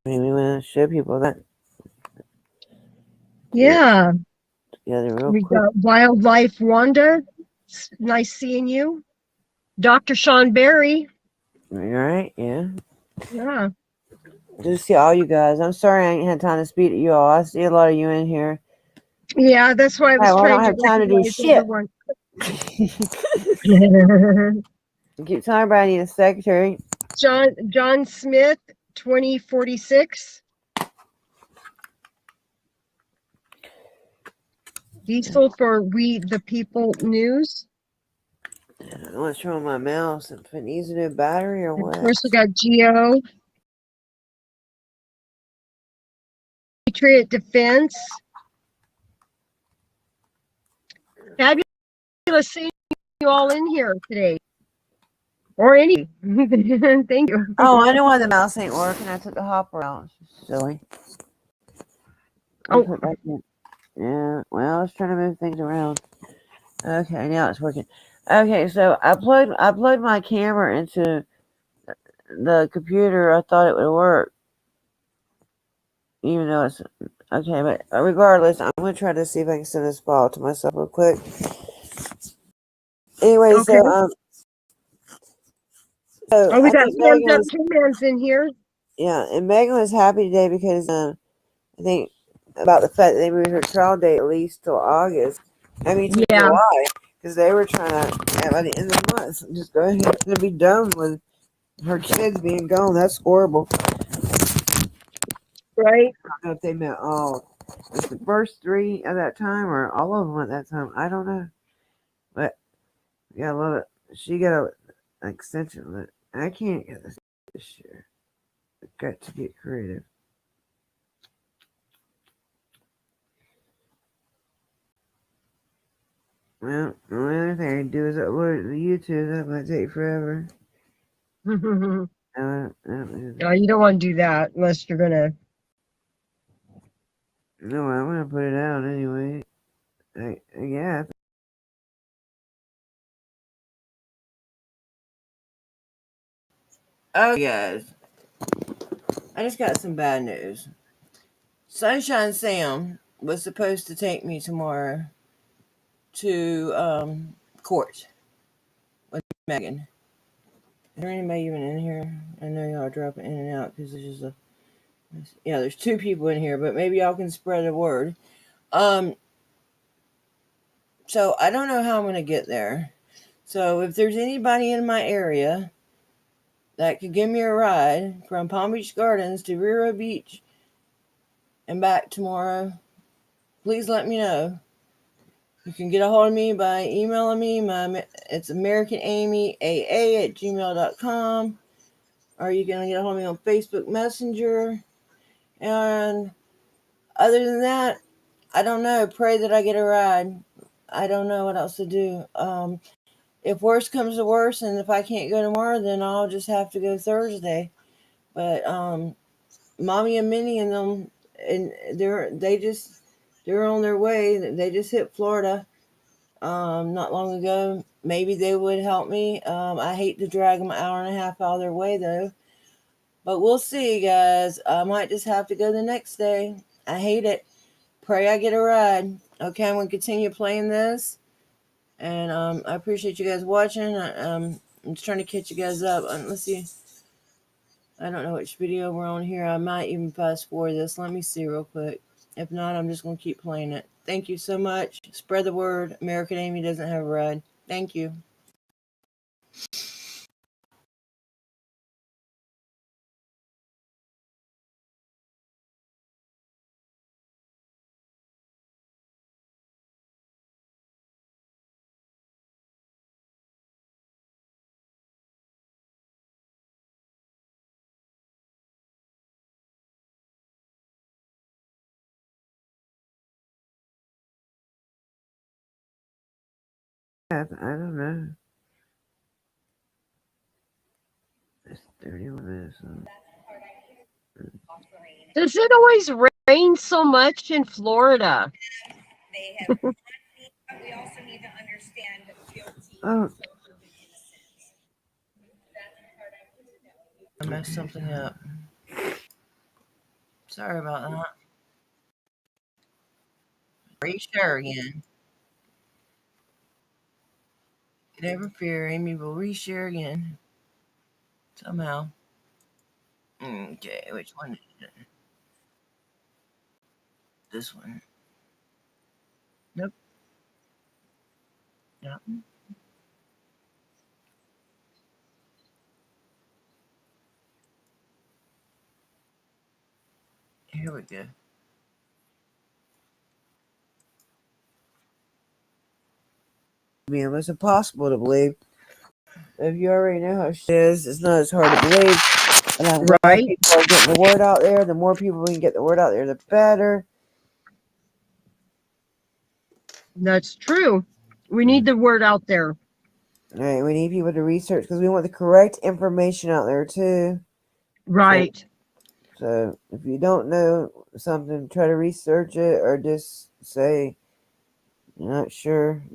I mean, we want to show people that. Yeah. Together real We quick. got Wildlife Wanda. Nice seeing you. Dr. Sean Berry. All right, yeah. Yeah. Good to see all you guys. I'm sorry I ain't had time to speak to you all. I see a lot of you in here. Yeah, that's why I was I trying don't have to time to do recognize shit. everyone. I keep telling everybody I need a secretary. John Smith, 2046. Diesel for Read the People News. What's wrong with my mouse? If it needs a new battery or what? Of course, we got Geo. Patriot Defense. Fabulous seeing you all in here today. Or any. Thank you. Oh, I know why the mouse ain't working. I took the hopper out. It's silly. Oh. Put it back in. Yeah, well, I was trying to move things around. Okay, now it's working. Okay, so I plugged my camera into the computer. I thought it would work. Even though it's okay, but regardless, I'm gonna try to see if I can send this file to myself real quick. Anyway, okay. So we I got think Megan was, two mans in here. yeah, and Megan was happy today because I think about the fact that they moved her trial date at least till August. I mean, till July, because they were trying to by the end of the month just go ahead and be done with her kids being gone. That's horrible. Right. I don't know if they meant just the first 3 at that time or all of them at that time. I don't know. But yeah, I love it. She got an extension of it. I can't get this year. I've got to get creative. Well, the only other thing I can do is upload it to YouTube. That might take forever. No, you don't want to do that unless you're gonna. No, I'm gonna put it out anyway. Yeah. Oh, guys. I just got some bad news. Sunshine Sam was supposed to take me tomorrow to court with Megan. Is there anybody even in here? I know y'all are dropping in and out because there's just there's 2 people in here, but maybe y'all can spread the word. So I don't know how I'm going to get there. So if there's anybody in my area that could give me a ride from Palm Beach Gardens to Vero Beach and back tomorrow, please let me know. You can get a hold of me by emailing me. It's AmericanAmyAA@gmail.com, or you can get a hold of me on Facebook Messenger. And other than that, I don't know. Pray that I get a ride. I don't know what else to do. If worse comes to worse, and if I can't go tomorrow, then I'll just have to go Thursday. But Mommy and Minnie and them, and they're on their way. They just hit Florida not long ago. Maybe they would help me. I hate to drag them an hour and a half out of their way though. But we'll see, guys. I might just have to go the next day. I hate it. Pray I get a ride. Okay, I'm going to continue playing this. And I appreciate you guys watching. I'm just trying to catch you guys up. Let's see. I don't know which video we're on here. I might even fast forward this. Let me see real quick. If not, I'm just going to keep playing it. Thank you so much. Spread the word. American Amy doesn't have a ride. Thank you. I don't know. It's 31 minutes. Does it always rain so much in Florida? They have but we also need to understand guilty. Oh. I messed something up. Sorry about that. Reshare again. Never fear, Amy will reshare again. Somehow. Okay, which one is it? This one. Nope. No. Here we go. I mean, it's impossible to believe. If you already know how she is, it's not as hard to believe. And I'm glad people are getting the word out there. The more people we can get the word out there, the better. That's true. We need the word out there. All right, we need people to research because we want the correct information out there too. Right. So if you don't know something, try to research it or just say, you're not sure.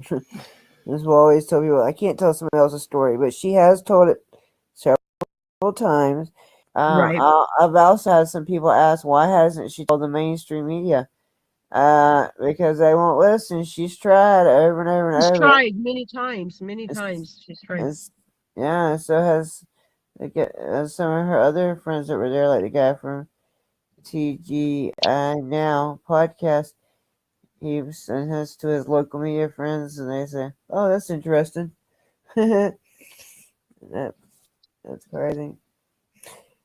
This will always tell people, I can't tell somebody else's story, but she has told it several times. Right. I've also had some people ask, why hasn't she told the mainstream media? Because they won't listen. She's tried over and over and over. She's tried many times. Many times she's tried. Yeah, so has some of her other friends that were there, like the guy from TGI Now podcast. He sent this to his local media friends, and they say, "Oh, that's interesting." That's crazy.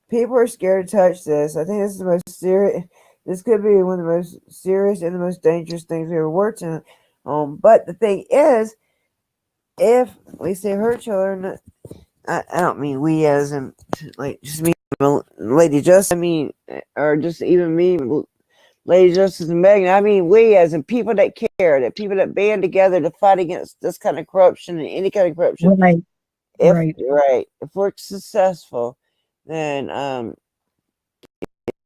People are scared to touch this. I think this is the most serious. This could be one of the most serious and the most dangerous things we ever worked on. But the thing is, if we say her children, I don't mean we as in like just me, Lady Justice. I mean, or just even me, Lady Justice and Megan. I mean we as in people that care, that people that band together to fight against this kind of corruption and any kind of corruption. Right. If we're successful, then and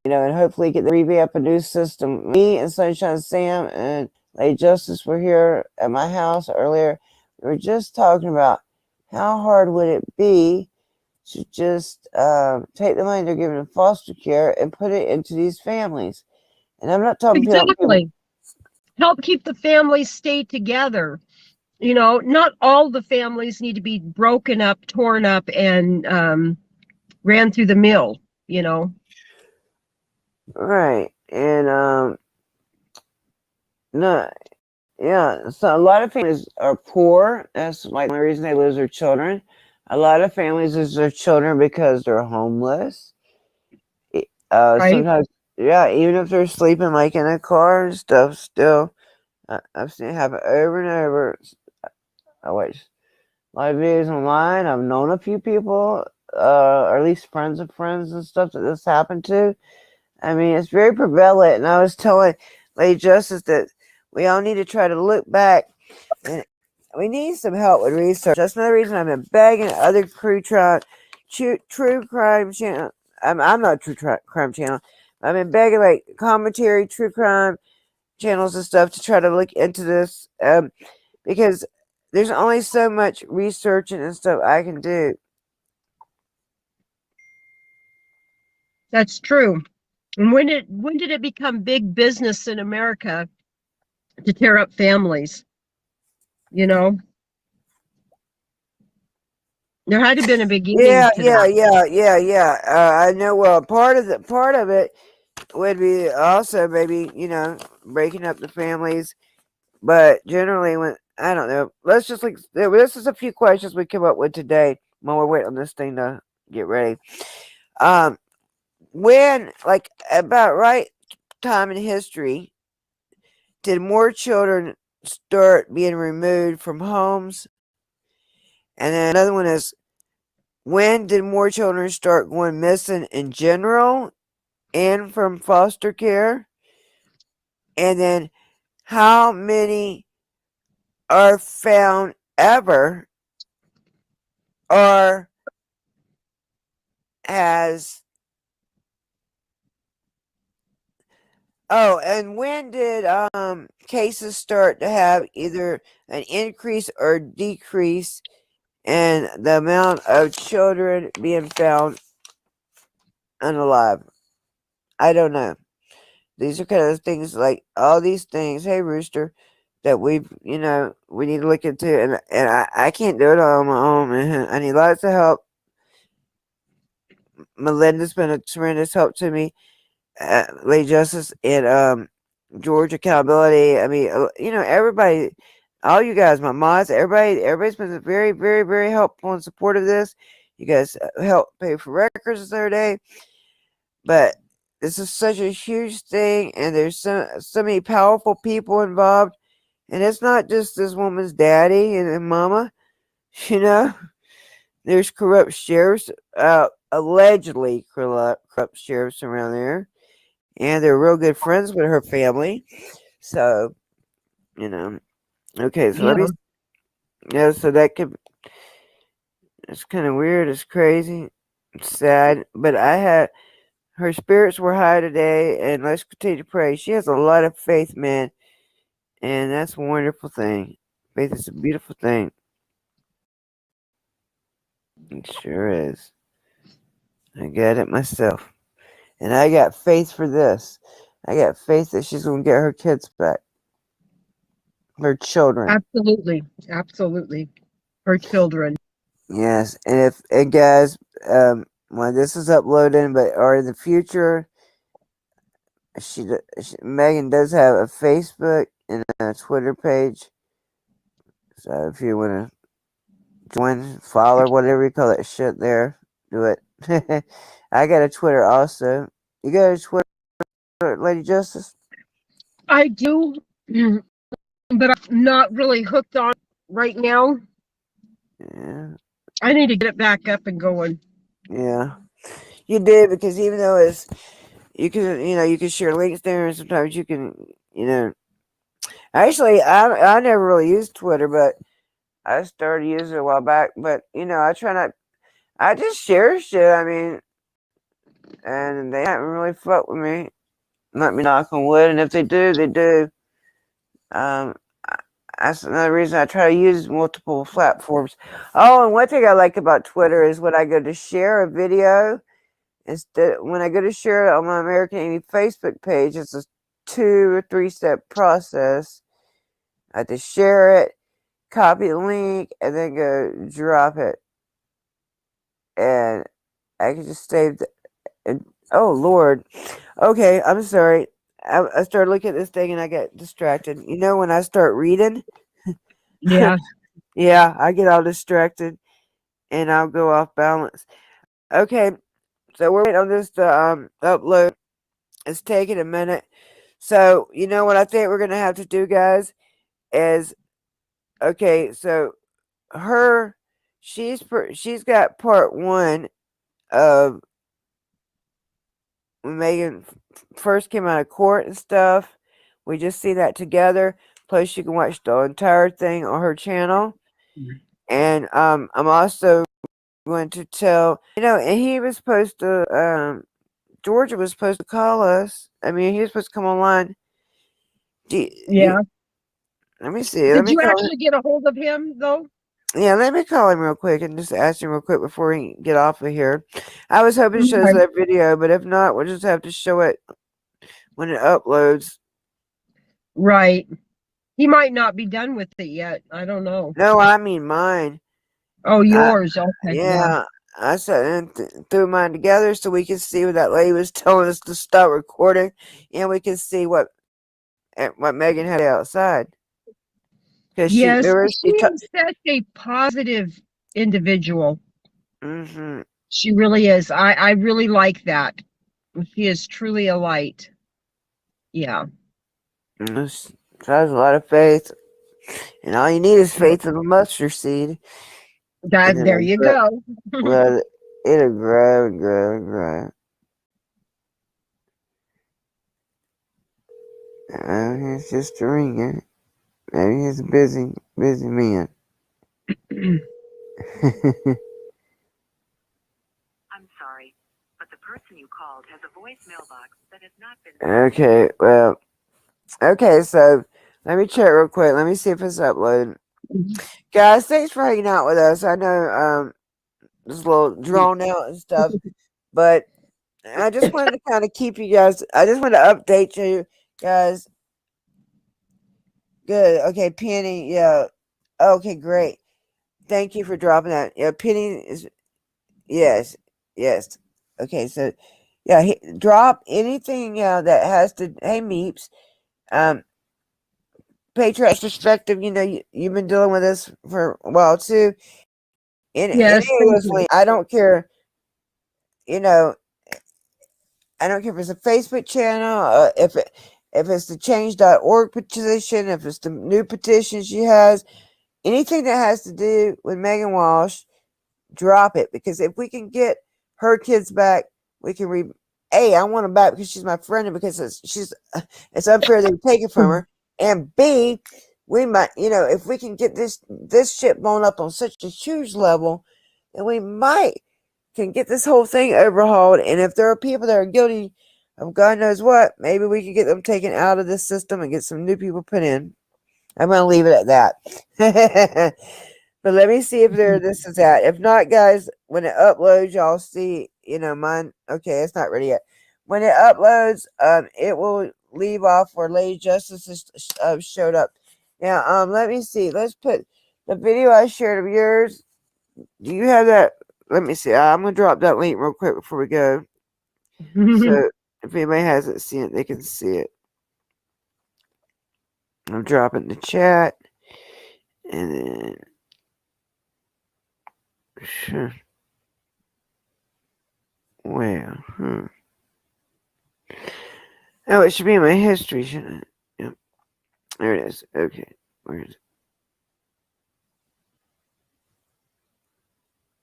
hopefully get the revamp a new system. Me and Sunshine Sam and Lady Justice were here at my house earlier. We were just talking about how hard would it be to just take the money they're giving in foster care and put it into these families. And I'm not talking exactly. Help keep the families stay together. Not all the families need to be broken up, torn up, and ran through the mill. Right. And no, Yeah, so a lot of families are poor. That's like the reason they lose their children. A lot of families lose their children because they're homeless. Right? Sometimes, yeah, even if they're sleeping like in a car and stuff, still, I've seen it happen over and over. I watch a lot of videos online. I've known a few people, or at least friends of friends and stuff that this happened to. I mean, it's very prevalent. And I was telling Lady Justice that we all need to try to look back, and we need some help with research. That's another reason I've been begging other true crime channel. I'm not a crime channel. I've been begging like commentary, true crime channels and stuff to try to look into this, because there's only so much researching and stuff I can do. That's true. And when did it become big business in America to tear up families? You know, there had to have been a beginning Yeah, to that. yeah. I know. Well, part of it would be also maybe breaking up the families, but generally when I don't know. Let's just like this is a few questions we came up with today while we're waiting on this thing to get ready. Um, when like about right time in history did more children start being removed from homes? And then another one is, when did more children start going missing in general and from foster care? And then how many are found ever, or has and when did cases start to have either an increase or decrease in the amount of children being found unalive? I don't know. These are kind of things like all these things. Hey, Rooster, that we need to look into, and I can't do it all on my own, man. I need lots of help. Melinda's been a tremendous help to me, Lady Justice, and George Accountability. I mean, everybody, all you guys, my mods, everybody's been very, very, very helpful and supportive of this. You guys help pay for records the other day, but this is such a huge thing, and there's so many powerful people involved, and it's not just this woman's daddy and mama. You know, there's corrupt sheriffs, allegedly corrupt sheriffs around there, and they're real good friends with her family. So, okay, so let me, so that could, it's kind of weird, it's crazy, it's sad, but her spirits were high today, and let's continue to pray. She has a lot of faith, man, and that's a wonderful thing. Faith is a beautiful thing. It sure is. I got it myself. And I got faith for this. I got faith that she's going to get her kids back. Her children. Absolutely. Absolutely. Her children. Yes. And guys, when this is uploaded, or in the future, Megan does have a Facebook and a Twitter page. So if you want to join, follow, whatever you call that shit there, do it. I got a Twitter also. You got a Twitter, Lady Justice? I do, but I'm not really hooked on right now. Yeah. I need to get it back up and going. Yeah. You did, because even though you can share links there, and sometimes you can, actually, I never really used Twitter, but I started using it a while back. But I try not. I just share shit. I mean, and they haven't really fucked with me. Let me knock on wood, and if they do, they do. That's another reason I try to use multiple platforms. Oh, and one thing I like about Twitter is when I go to share a video, when I go to share it on my American Amy Facebook page, it's a 2 or 3 step process. I have to share it, copy the link, and then go drop it. And I can just save and oh Lord. Okay, I'm sorry. I started looking at this thing and I got distracted. You know, when I start reading, Yeah. yeah, I get all distracted and I'll go off balance. Okay, so we're waiting on this to upload. It's taking a minute. So you know what I think we're gonna have to do, guys, is okay. So she's got part 1 of when Megan first came out of court and stuff. We just see that together. Plus, you can watch the entire thing on her channel. And I'm also going to tell, and he was supposed to, Georgia was supposed to call us. I mean, he was supposed to come online. Yeah. Let me see. Did you actually get a hold of him, though? Yeah, let me call him real quick and just ask him real quick before we get off of here. I was hoping to show us that video, but if not, we'll just have to show it when it uploads. Right. He might not be done with it yet. I don't know. No, I mean mine. Oh, yours. Okay. Yeah. I sat and threw mine together so we could see what that lady was telling us to start recording, and we could see what Megan had outside. Yes, she is such a positive individual. Mm-hmm. She really is. I really like that. She is truly a light. Yeah. She has a lot of faith, and all you need is faith in a mustard seed. There you go. Well, it'll grow and grow and grow. He's just a ringer. Maybe he's a busy man. I'm sorry, but the person you called has a voice mailbox that has not been... Okay, well, okay, so let me check real quick. Let me see if it's uploaded. Guys, thanks for hanging out with us. I know it's a little drawn out and stuff, but I just wanted to kind of keep you guys, I just wanted to update you guys. Good. Okay, Penny, yeah. Okay, great. Thank you for dropping that. Yeah, Penny is, yes. Okay, so yeah, drop anything that has to, hey Meeps, Patriot's Perspective, you've been dealing with this for a while too. Yes, I don't care, I don't care if it's a Facebook channel, if it's the change.org petition, if it's the new petition she has, anything that has to do with Megan Walsh, drop it. Because if we can get her kids back, we can A, I want them back because she's my friend and because it's unfair they take it from her. And B, we might, if we can get this shit blown up on such a huge level, then we might can get this whole thing overhauled. And if there are people that are guilty of God knows what, maybe we can get them taken out of this system and get some new people put in. I'm going to leave it at that. But let me see if this is at. If not, guys, when it uploads, y'all see, mine. Okay, it's not ready yet. When it uploads, it will leave off where Lady Justice showed up. Now, let me see. Let's put the video I shared of yours. Do you have that? Let me see. I'm going to drop that link real quick before we go. So if anybody hasn't seen it, they can see it. I'm dropping the chat. And then... Sure. Well, Oh, it should be in my history, shouldn't it? Yep. There it is. Okay. Where is it?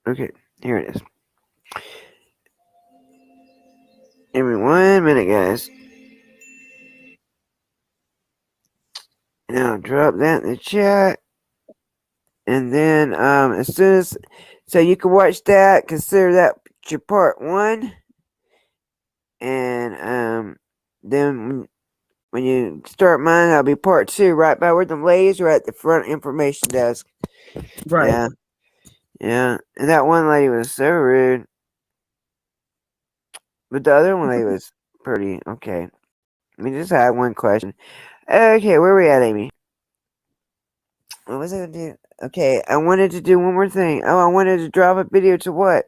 Okay. Here it is. Give me 1 minute, guys. Now drop that in the chat. And then as soon as so you can watch that, consider that your part 1. And then when you start mine, that'll be part 2, right by where the ladies are at the front information desk. Right. Yeah. And that one lady was so rude. But the other one lady was pretty okay. Let me just have one question. Okay, where are we at, Amy? What was I going to do? Okay, I wanted to do one more thing. Oh, I wanted to drop a video to what?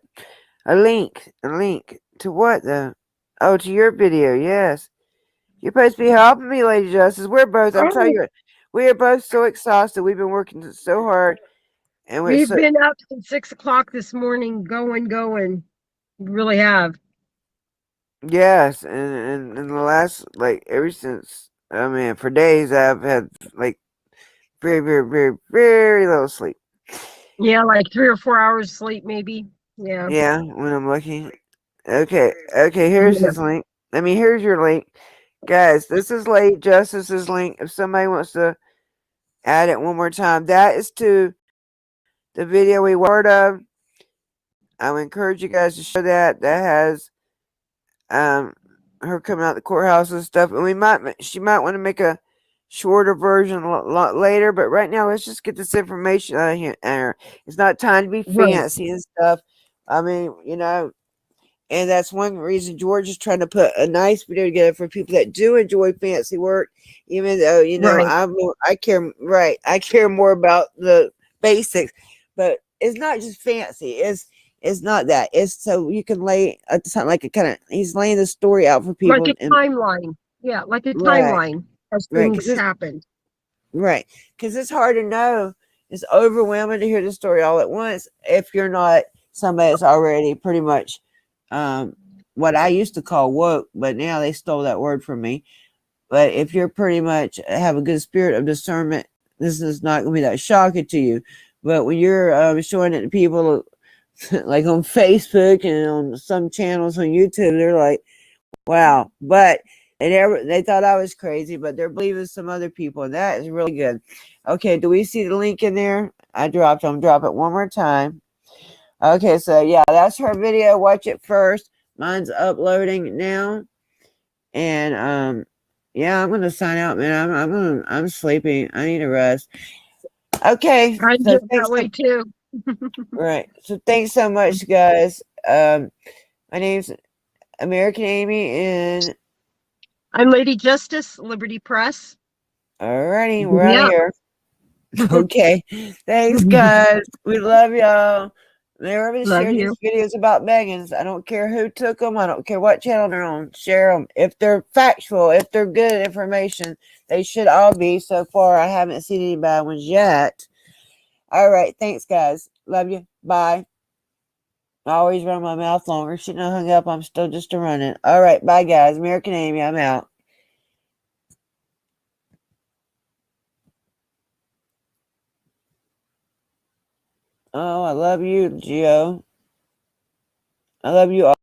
A link. A link. To what, though? Oh, to your video, yes. You're supposed to be helping me, Lady Justice. We're both. I'm telling you, we are both so exhausted. We've been working so hard, and We've been up since 6 o'clock this morning, going. We really have. Yes, and in the last, like, ever since, I mean, for days I've had like very, very, very, very little sleep. Yeah, like 3 or 4 hours sleep, maybe. Yeah. Yeah, when I'm looking. Okay, here's his link. I mean, here's your link. Guys, this is Lady Justice's link. If somebody wants to add it one more time, that is to the video we watched of. I would encourage you guys to show that. That has her coming out the courthouse and stuff. And she might want to make a shorter version a lot later. But right now, let's just get this information out of here. It's not time to be fancy and stuff. I mean, you know. And that's one reason George is trying to put a nice video together for people that do enjoy fancy work, even though, you know, I care more about the basics, but it's not just fancy. It's not that. It's so you can lay something like a kind of, he's laying the story out for people. Like a timeline. Yeah, like a timeline as things happen. Right. Because it's hard to know. It's overwhelming to hear the story all at once if you're not somebody that's already pretty much what I used to call woke, but now they stole that word from me. But if you're pretty much have a good spirit of discernment, this is not going to be that shocking to you. But when you're showing it to people like on Facebook and on some channels on YouTube, they're like, wow. But they thought I was crazy, but they're believing some other people, and that is really good. Okay, do we see the link in there? I dropped it. I'm drop it one more time. Okay, so yeah, that's her video. Watch it first. Mine's uploading now. And yeah, I'm gonna sign out, man. I'm sleeping. I need a rest. Okay. I So get that way too. Right. So thanks so much, guys. My name's American Amy, and I'm Lady Justice, Liberty Press. Alrighty, we're out of here. Okay. Thanks, guys. We love y'all. Remember to share these videos about Megans. I don't care who took them. I don't care what channel they're on. Share them. If they're factual, if they're good information, they should all be. So far, I haven't seen any bad ones yet. All right. Thanks, guys. Love you. Bye. I always run my mouth longer. She not hung up. I'm still just a running. All right. Bye, guys. American Amy. I'm out. Oh, I love you, Gio. I love you all.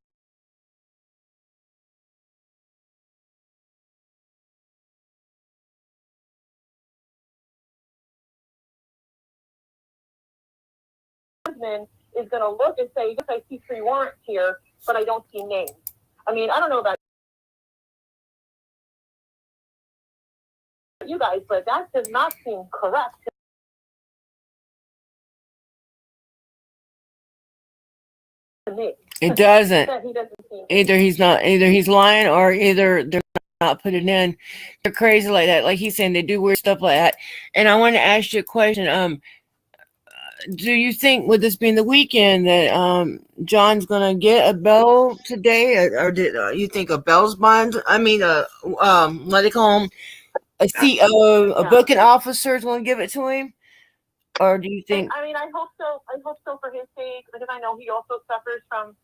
Is going to look and say, yes, I see 3 warrants here, but I don't see names. I mean, I don't know about you guys, but that does not seem correct to me. It doesn't. He doesn't seem Either he's lying, or either they're not putting in. They're crazy like that. Like he's saying, they do weird stuff like that. And I want to ask you a question. Do you think, with this being the weekend, that John's gonna get a bell today, or did you think a bell's bond? I mean, what they call him, a booking officer is gonna give it to him, or do you think? I mean, I hope so. I hope so for his sake, because I know he also suffers from,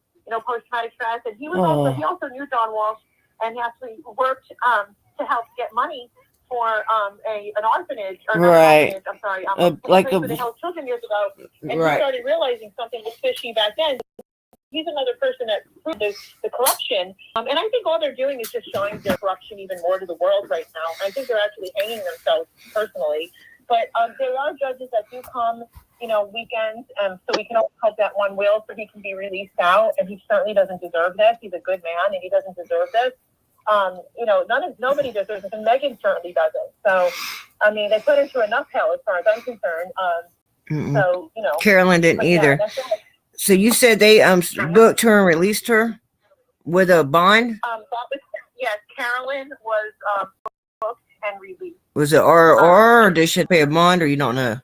post-traumatic stress, and he also knew John Walsh, and he actually worked to help get money for an orphanage, or not an orphanage, I'm sorry, like for the Health Children years ago, and he started realizing something was fishy back then. He's another person that proved the corruption, and I think all they're doing is just showing their corruption even more to the world right now. I think they're actually hanging themselves personally, but there are judges that do come, weekends, so we can all hope that one will, so he can be released out, and he certainly doesn't deserve this. He's a good man, and he doesn't deserve this. Nobody deserves it, and Megan certainly doesn't. So, I mean, they put her through enough hell as far as I'm concerned. So, Carolyn didn't either. So you said they booked her and released her with a bond? Yes, Carolyn was booked and released. Was it or did she pay a bond, or you don't know?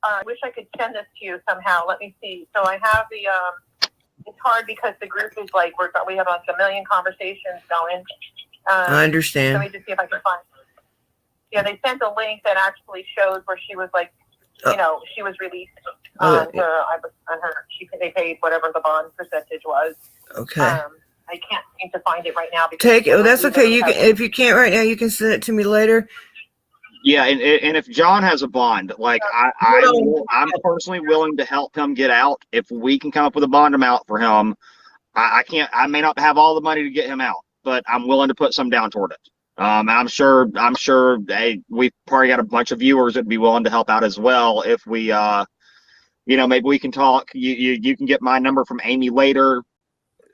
I wish I could send this to you somehow. Let me see. So I have the it's hard because the group is like we have like a million conversations going. I understand. Let me just see if I can find. Yeah, they sent a link that actually shows where she was like, she was released. They paid whatever the bond percentage was. Okay. I can't seem to find it right now. Take it. Well, that's okay. You can, if you can't right now, you can send it to me later. Yeah, and if John has a bond, like I'm personally willing to help him get out. If we can come up with a bond amount for him, I may not have all the money to get him out, but I'm willing to put some down toward it. And I'm sure we've probably got a bunch of viewers that'd be willing to help out as well. If we, maybe we can talk. You can get my number from Amy later.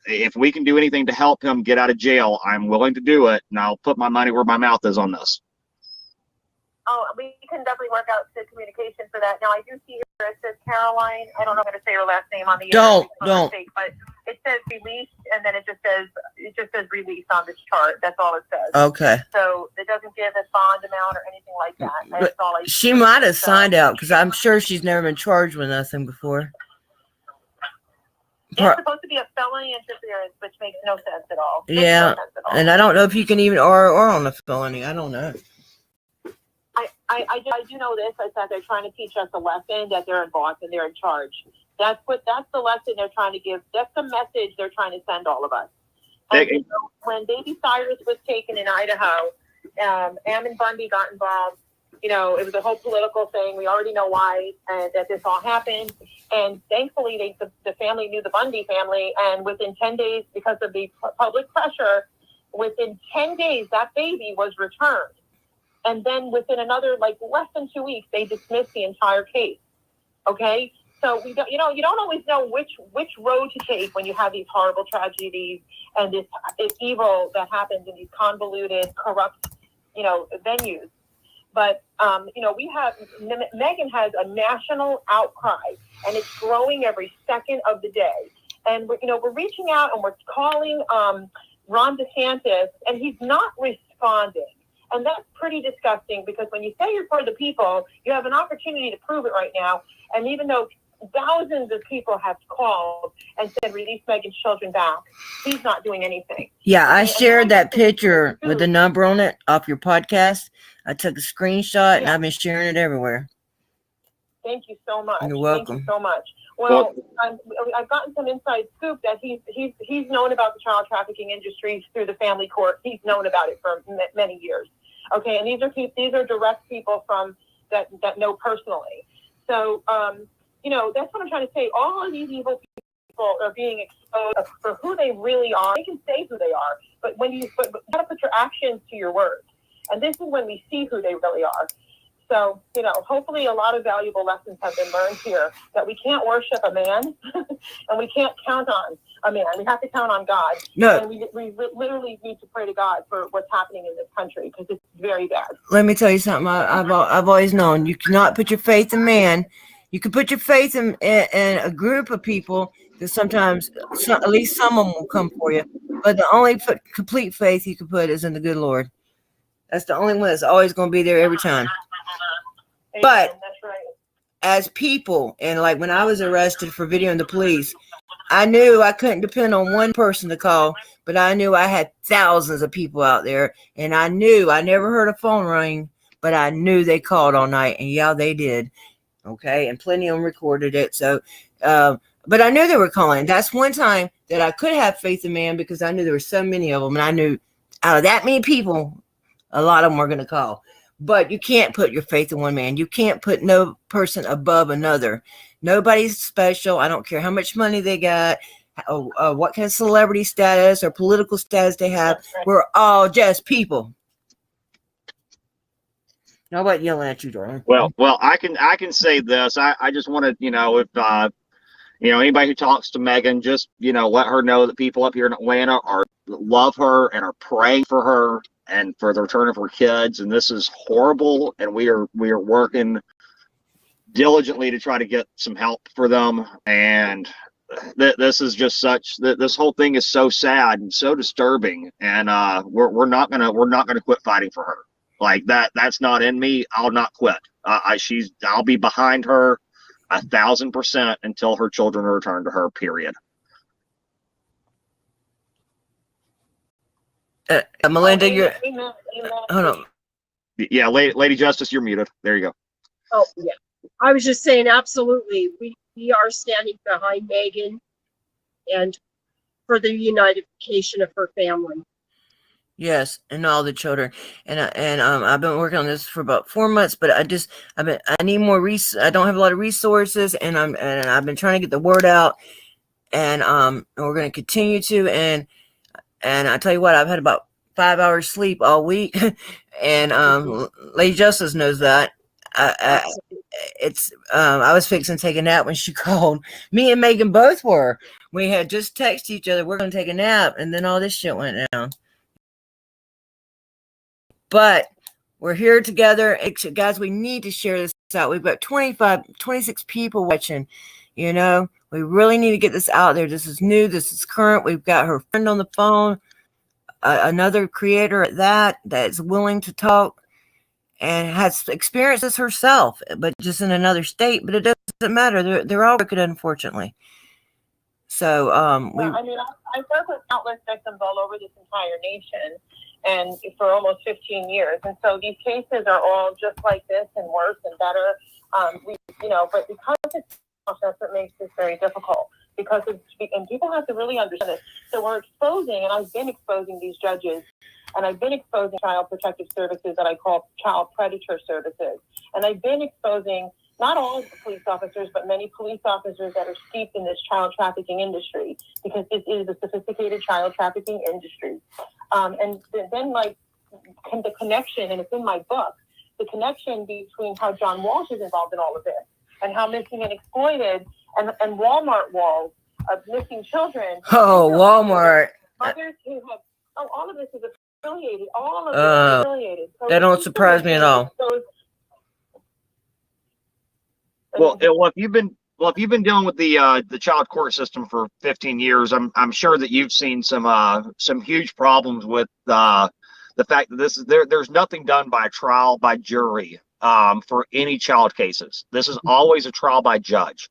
If we can do anything to help him get out of jail, I'm willing to do it, and I'll put my money where my mouth is on this. Oh, we can definitely work out the communication for that. Now, I do see here it says Caroline. I don't know how to say her last name on the don't. Mistake, but it says released, and then it just says released on this chart. That's all it says. Okay. So it doesn't give a bond amount or anything like that. That's all I she might have signed out because I'm sure she's never been charged with nothing before. It's supposed to be a felony interference, which makes no sense at all. Yeah, and I don't know if you can even or on a felony. I don't know. I do know this. I said they're trying to teach us a lesson that they're involved and they're in charge. That's the lesson they're trying to give. That's the message they're trying to send all of us. And, when baby Cyrus was taken in Idaho, Ammon Bundy got involved. It was a whole political thing. We already know why that this all happened. And thankfully, the family knew the Bundy family. And within 10 days, because of the public pressure, within 10 days, that baby was returned. And then within another, less than 2 weeks, they dismissed the entire case. Okay? So you don't always know which road to take when you have these horrible tragedies and this evil that happens in these convoluted, corrupt, venues. But Megan has a national outcry, and it's growing every second of the day. And we're reaching out and we're calling Ron DeSantis, and he's not responding. And that's pretty disgusting because when you say you're for the people, you have an opportunity to prove it right now. And even though thousands of people have called and said, release Megan's children back, he's not doing anything. Yeah, I shared that picture with the number on it off your podcast. I took a screenshot and I've been sharing it everywhere. Thank you so much. You're welcome. Thank you so much. Well, I've gotten some inside scoop that he's known about the child trafficking industry through the family court. He's known about it for many years. Okay, and these are direct people from that know personally. So, that's what I'm trying to say. All of these evil people are being exposed for who they really are. They can say who they are, but you got to put your actions to your words. And this is when we see who they really are. So, hopefully a lot of valuable lessons have been learned here, that we can't worship a man and we can't count on a man. We have to count on God. No. And we literally need to pray to God for what's happening in this country because it's very bad. Let me tell you something. I've always known you cannot put your faith in man. You can put your faith in a group of people, because sometimes at least someone will come for you. But the only complete faith you can put is in the good Lord. That's the only one that's always going to be there every time. But that's right. As people, and like when I was arrested for videoing the police, I knew I couldn't depend on one person to call, but I knew I had thousands of people out there, and I knew I never heard a phone ring, but I knew they called all night, and yeah, they did. Okay, and plenty of them recorded it. So, but I knew they were calling. That's one time that I could have faith in man, because I knew there were so many of them, and I knew out of that many people, a lot of them were going to call. But you can't put your faith in one man. You can't put no person above another. Nobody's special. I don't care how much money they got, what kind of celebrity status or political status they have. We're all just people. Nobody yelling at you, darling. Well, I can say this. I just want to, if anybody who talks to Megan, just let her know that people up here in Atlanta love her and are praying for her and for the return of her kids. And this is horrible, and we are working diligently to try to get some help for them. And this is just this whole thing is so sad and so disturbing, and we're not gonna quit fighting for her. Like that's not in me. I'll not quit. I'll be behind her 1,000% until her children are returned to her, period. Melinda, you're. Amen. Hold on. Yeah, Lady Justice, you're muted. There you go. Oh, yeah. I was just saying, absolutely. We are standing behind Megan and for the unification of her family. Yes, and all the children, and I've been working on this for about 4 months, but I need more I don't have a lot of resources, and I've been trying to get the word out, and we're going to continue to, and I tell you what, I've had about 5 hours sleep all week, and Lady Justice knows that. I was fixing to take a nap when she called. Me and Megan both were. We had just texted each other, we're going to take a nap, and then all this shit went down. But we're here together. Guys, we need to share this out. We've got 26 people watching. You know, we really need to get this out there. This is new. This is current. We've got her friend on the phone, another creator at that's willing to talk and has experienced this herself, but just in another state. But it doesn't matter. They're all wicked, unfortunately. So, I mean, I've worked with countless victims all over this entire nation, and for almost 15 years. And so these cases are all just like this and worse and better. But because it's, that's what makes this very difficult. And people have to really understand this. So we're exposing, and I've been exposing these judges, and I've been exposing child protective services that I call child predator services. And I've been exposing not all of the police officers, but many police officers that are steeped in this child trafficking industry, because this is a sophisticated child trafficking industry. And then, like, the connection, and it's in my book, the connection between how John Walsh is involved in all of this, and how Missing and Exploited and Walmart walls of missing children. Oh, Walmart. Mothers who have, all of this is affiliated. All of this is affiliated. So that don't surprise me at all. Well, if you've been dealing with the child court system for 15 years, I'm sure that you've seen some huge problems with the fact that there's nothing done by trial by jury for any child cases. This is always a trial by judge.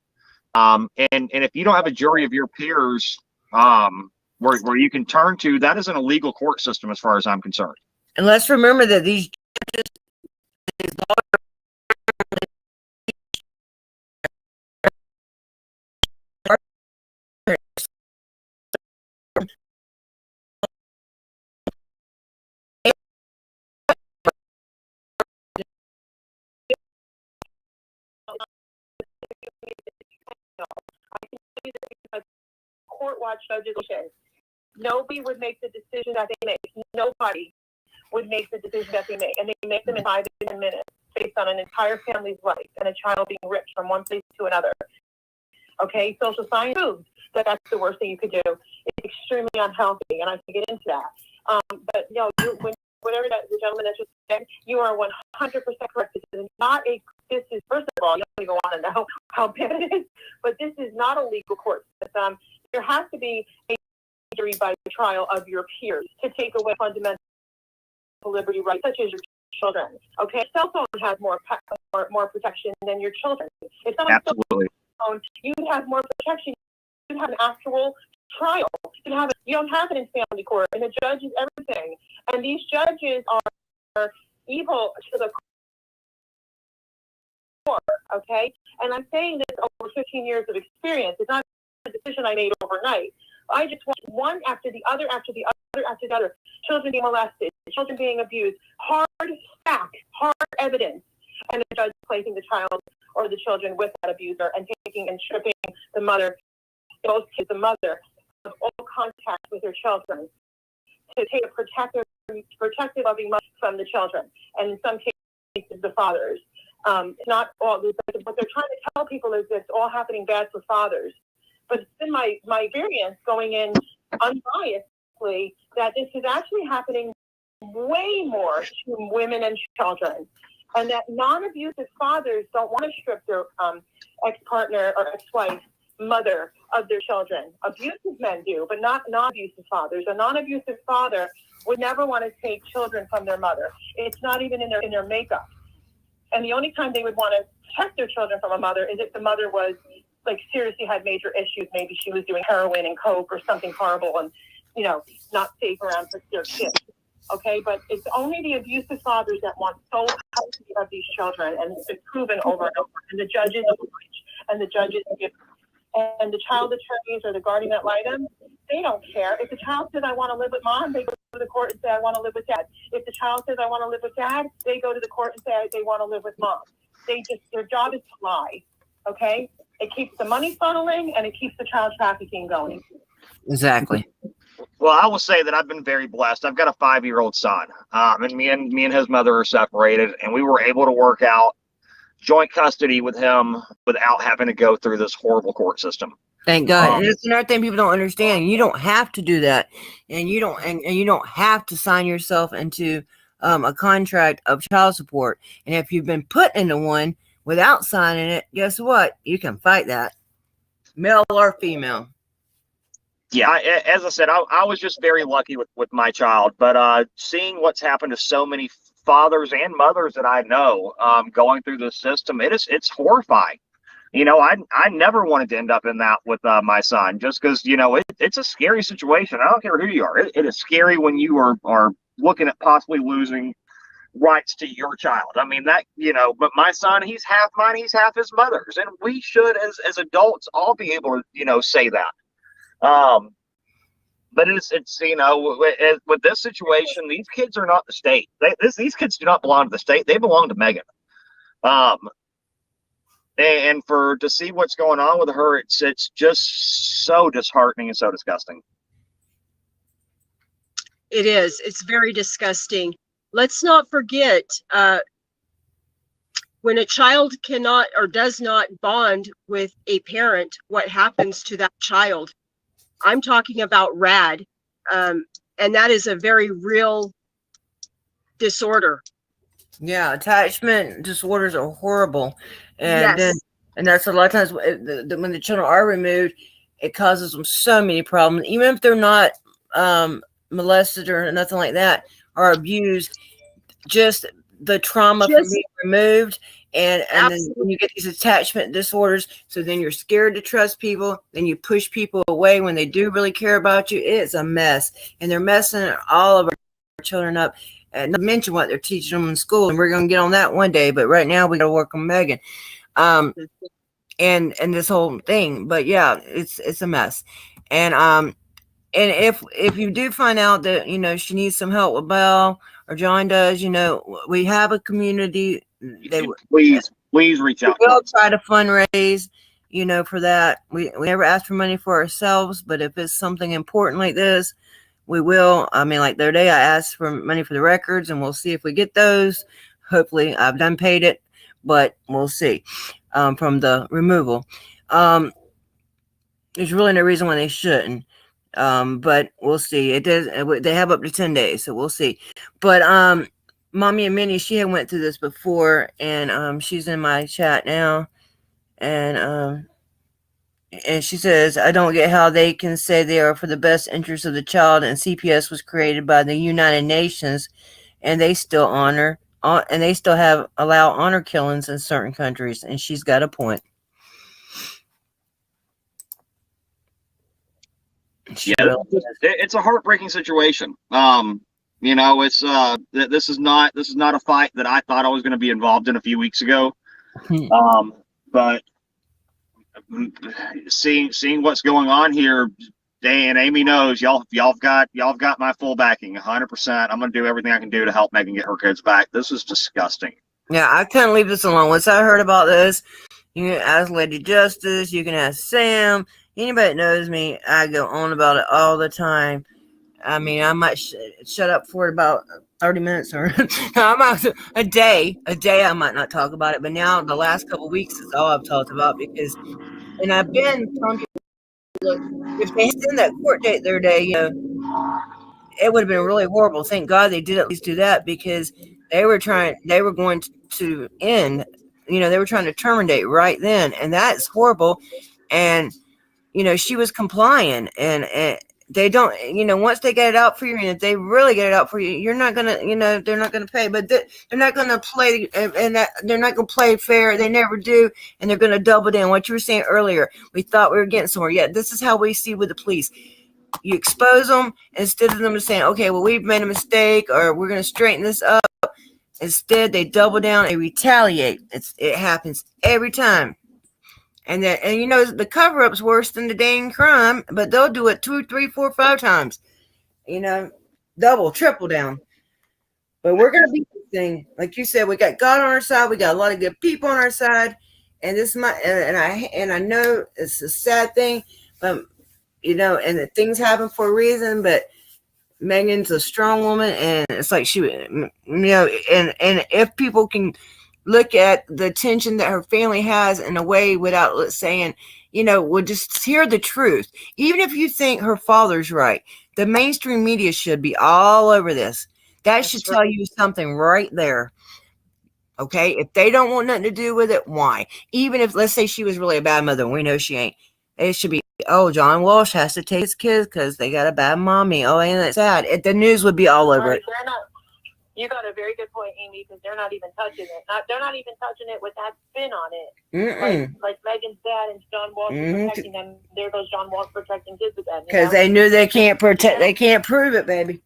And if you don't have a jury of your peers where you can turn to, that is an illegal court system as far as I'm concerned. And let's remember that these judges, court watch judges, nobody would make the decision that they make. Nobody would make the decision that they make, and they make them in 5 to 10 minutes based on an entire family's life and a child being ripped from one place to another. Okay, social science proves that that's the worst thing you could do. It's extremely unhealthy, and I can get into that. But whatever the gentleman that just said, you are 100% correct. This is not this is, first of all, you don't even want to know how bad it is, but this is not a legal court system. There has to be a jury by trial of your peers to take away fundamental liberty rights, such as your children. Okay, cell phone has more protection than your children. If someone Absolutely. Phone, you have more protection. You have an actual trial. You don't have it in family court, and the judge is everything. And these judges are evil to the core. Okay, and I'm saying this over 15 years of experience. It's not a decision I made overnight. I just watched one after the other, after the other, after the other. Children being molested, children being abused, hard evidence, and the judge placing the child or the children with that abuser and taking and stripping the mother, both kids, the mother, of all contact with their children, to take a protective, loving mother from the children, and in some cases, the fathers. It's not all, what they're trying to tell people is that it's all happening bad for fathers. But it's been my experience going in unbiasedly that this is actually happening way more to women and children. And that non-abusive fathers don't want to strip their ex-partner or ex-wife mother of their children. Abusive men do, but not non-abusive fathers. A non-abusive father would never want to take children from their mother. It's not even in their makeup. And the only time they would want to protect their children from a mother is if the mother was, like, seriously had major issues. Maybe she was doing heroin and coke or something horrible, and not safe around their kids. Okay, but it's only the abusive fathers that want so custody of these children, and it's been proven over and over. And the judges and the judges and the child attorneys or the guardian ad litem, they don't care. If the child says, I want to live with mom, they go to the court and say, I want to live with dad. If the child says, I want to live with dad, they go to the court and say, they want to live with mom. Their job is to lie, okay? It keeps the money funneling, and it keeps the child trafficking going. Exactly. Well, I will say that I've been very blessed. I've got a 5-year-old son, and me and his mother are separated, and we were able to work out joint custody with him without having to go through this horrible court system. Thank God. And it's another thing people don't understand. You don't have to do that, and you don't have to sign yourself into a contract of child support. And if you've been put into one without signing it, guess what? You can fight that, male or female. Yeah, as I said, I was just very lucky with my child, but seeing what's happened to so many fathers and mothers that I know going through this system, it's horrifying. I never wanted to end up in that with my son, just because it's a scary situation. I don't care who you are. It is scary when you are looking at possibly losing rights to your child. I mean but my son, he's half mine, he's half his mother's, and we should as adults all be able to say that. But it's with this situation, these kids are not the state. These kids do not belong to the state. They belong to Megan. And to see what's going on with her, it's just so disheartening and so disgusting. It is. It's very disgusting. Let's not forget, when a child cannot or does not bond with a parent, what happens to that child? I'm talking about RAD, and that is a very real disorder. Yeah, attachment disorders are horrible, and Yes. and that's a lot of times when the children are removed, it causes them so many problems. Even if they're not molested or nothing like that, or abused, just the trauma from being removed. And then when you get these attachment disorders, so then you're scared to trust people, then you push people away when they do really care about you. It's a mess, and they're messing all of our children up. And not mention what they're teaching them in school, and we're going to get on that one day. But right now we got to work on Megan, and this whole thing. But yeah, it's a mess, and if you do find out that she needs some help with Belle or John does, we have a community. Please reach out. We'll try to fundraise, for that. We never ask for money for ourselves, but if it's something important like this, we will. I mean, like the other day, I asked for money for the records, and we'll see if we get those. Hopefully, I've done paid it, but we'll see. From the removal, there's really no reason why they shouldn't. But we'll see. It does. They have up to 10 days, so we'll see. But Mommy and Minnie, she had went through this before, and she's in my chat now, and she says, I don't get how they can say they are for the best interest of the child, and CPS was created by the United Nations, and they still allow honor killings in certain countries, and she's got a point. It's a heartbreaking situation. This is not a fight that I thought I was going to be involved in a few weeks ago. But seeing what's going on here, and Amy knows y'all got my full backing, 100%. I'm going to do everything I can do to help Megan get her kids back. This is disgusting. Yeah, I couldn't leave this alone. Once I heard about this, you can ask Lady Justice, you can ask Sam. Anybody that knows me, I go on about it all the time. I mean, I might shut up for about 30 minutes or a day. I might not talk about it, but now the last couple of weeks is all I've talked about and I've been telling people, look, if they had sent that court date their day, it would have been really horrible. Thank God they did at least do that, because they were going to end, they were trying to terminate right then, and that's horrible. And she was complying, and they don't, once they get it out for you, and if they really get it out for you, you're not gonna, they're not gonna pay, but they're not gonna play, and that they're not gonna play fair. They never do, and they're gonna double down. What you were saying earlier, we thought we were getting somewhere. Yeah, this is how we see with the police. you expose them instead of them saying, okay, well, we've made a mistake or we're going to straighten this up. Instead, they double down and retaliate. It happens every time. And the cover up's worse than the dang crime, but they'll do it 2, 3, 4, 5 times. Double, triple down. But we're gonna beat this thing. Like you said, we got God on our side, we got a lot of good people on our side. And this might and I know it's a sad thing, but and that things happen for a reason, but Megan's a strong woman, and it's like and if people can look at the attention that her family has in a way without saying, we'll just hear the truth. Even if you think her father's right, the mainstream media should be all over this. That should tell you something right there. Okay? If they don't want nothing to do with it, why? Even if, let's say she was really a bad mother, and we know she ain't. It should be, John Walsh has to take his kids because they got a bad mommy. Oh, ain't that sad? The news would be all over it. You got a very good point, Amy, because they're not even touching it. They're not even touching it with that spin on it. Like Megan's dad and John Walsh protecting them. There goes John Walsh protecting kids again. Because they knew they can't protect. They can't prove it, baby.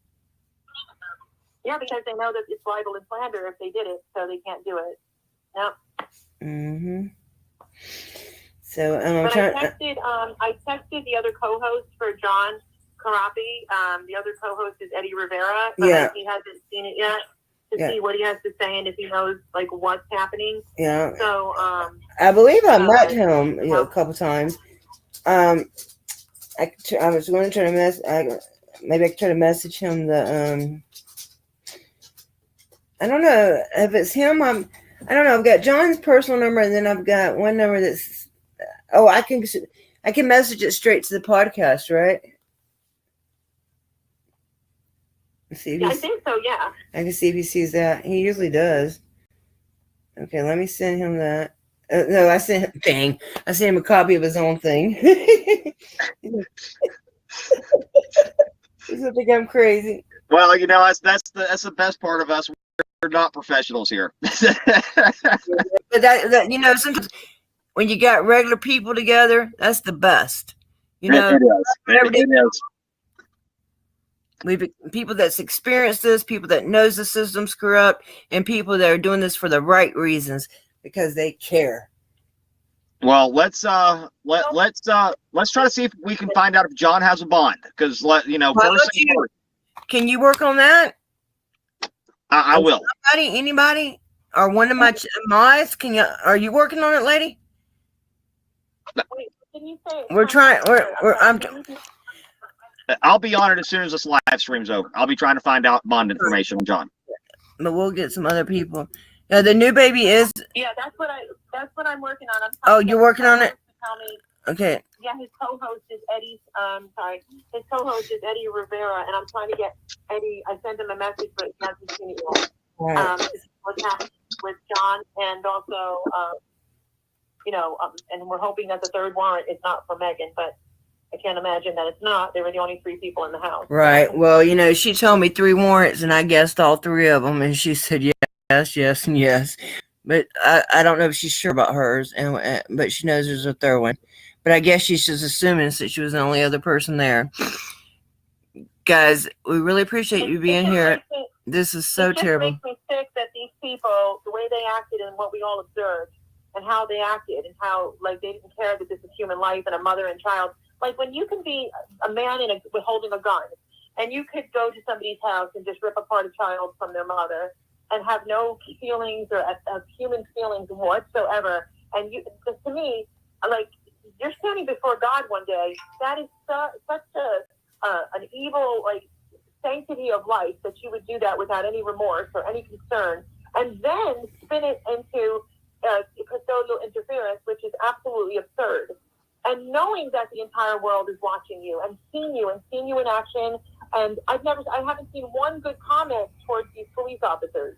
Yeah, because they know that it's libel and slander if they did it, so they can't do it. No. So I texted the other co-host for John Karapi. The other co-host is Eddie Rivera. Yeah. He hasn't seen it yet to see what he has to say and if he knows like what's happening. Yeah. So I believe I met him a couple times. I was going to try to maybe I could try to message him I don't know if it's him. I don't know. I've got John's personal number, and then I've got one number that's. Oh, I can message it straight to the podcast, right? Let's see. I think so. Yeah. I can see if he sees that. He usually does. Okay, let me send him that. No, I sent him. I sent him a copy of his own thing. He's gonna think I'm crazy. Well, that's the best part of us. We're not professionals here. But sometimes when you got regular people together, that's the best. It is. We've people that's experienced this, people that knows the system's corrupt, and people that are doing this for the right reasons because they care. Well, let's try to see if we can find out if John has a bond, because can you work on that? I will. Anybody, or one of my mods? Are you working on it, lady? Wait, can you say? We're trying. I'll be on it as soon as this live stream's over. I'll be trying to find out bond information on John. But we'll get some other people. The new baby is. Yeah, that's what I'm working on. You're working on it. Tell me. Okay. Yeah, his co-host is His co-host is Eddie Rivera, and I'm trying to get Eddie. I sent him a message, but he hasn't seen it yet. Right. What's happening with John, and also, and we're hoping that the third warrant is not for Megan, but I can't imagine that it's not. They were the only 3 people in the house. Right. Well, she told me 3 warrants, and I guessed all 3 of them, and she said yes, yes, and yes. But I don't know if she's sure about hers, but she knows there's a third one. But I guess she's just assuming that she was the only other person there. Guys, we really appreciate you being here. This is so terrible. It makes me sick that these people, the way they acted and what we all observed, and how they acted, and how they didn't care that this is human life and a mother and child. Like when you can be a man with holding a gun, and you could go to somebody's house and just rip apart a child from their mother and have no feelings or human feelings whatsoever. And to me, you're standing before God one day. That is such an evil sanctity of life that you would do that without any remorse or any concern, and then spin it into custodial interference, which is absolutely absurd. And knowing that the entire world is watching you and seeing you in action, and I haven't seen one good comment towards these police officers.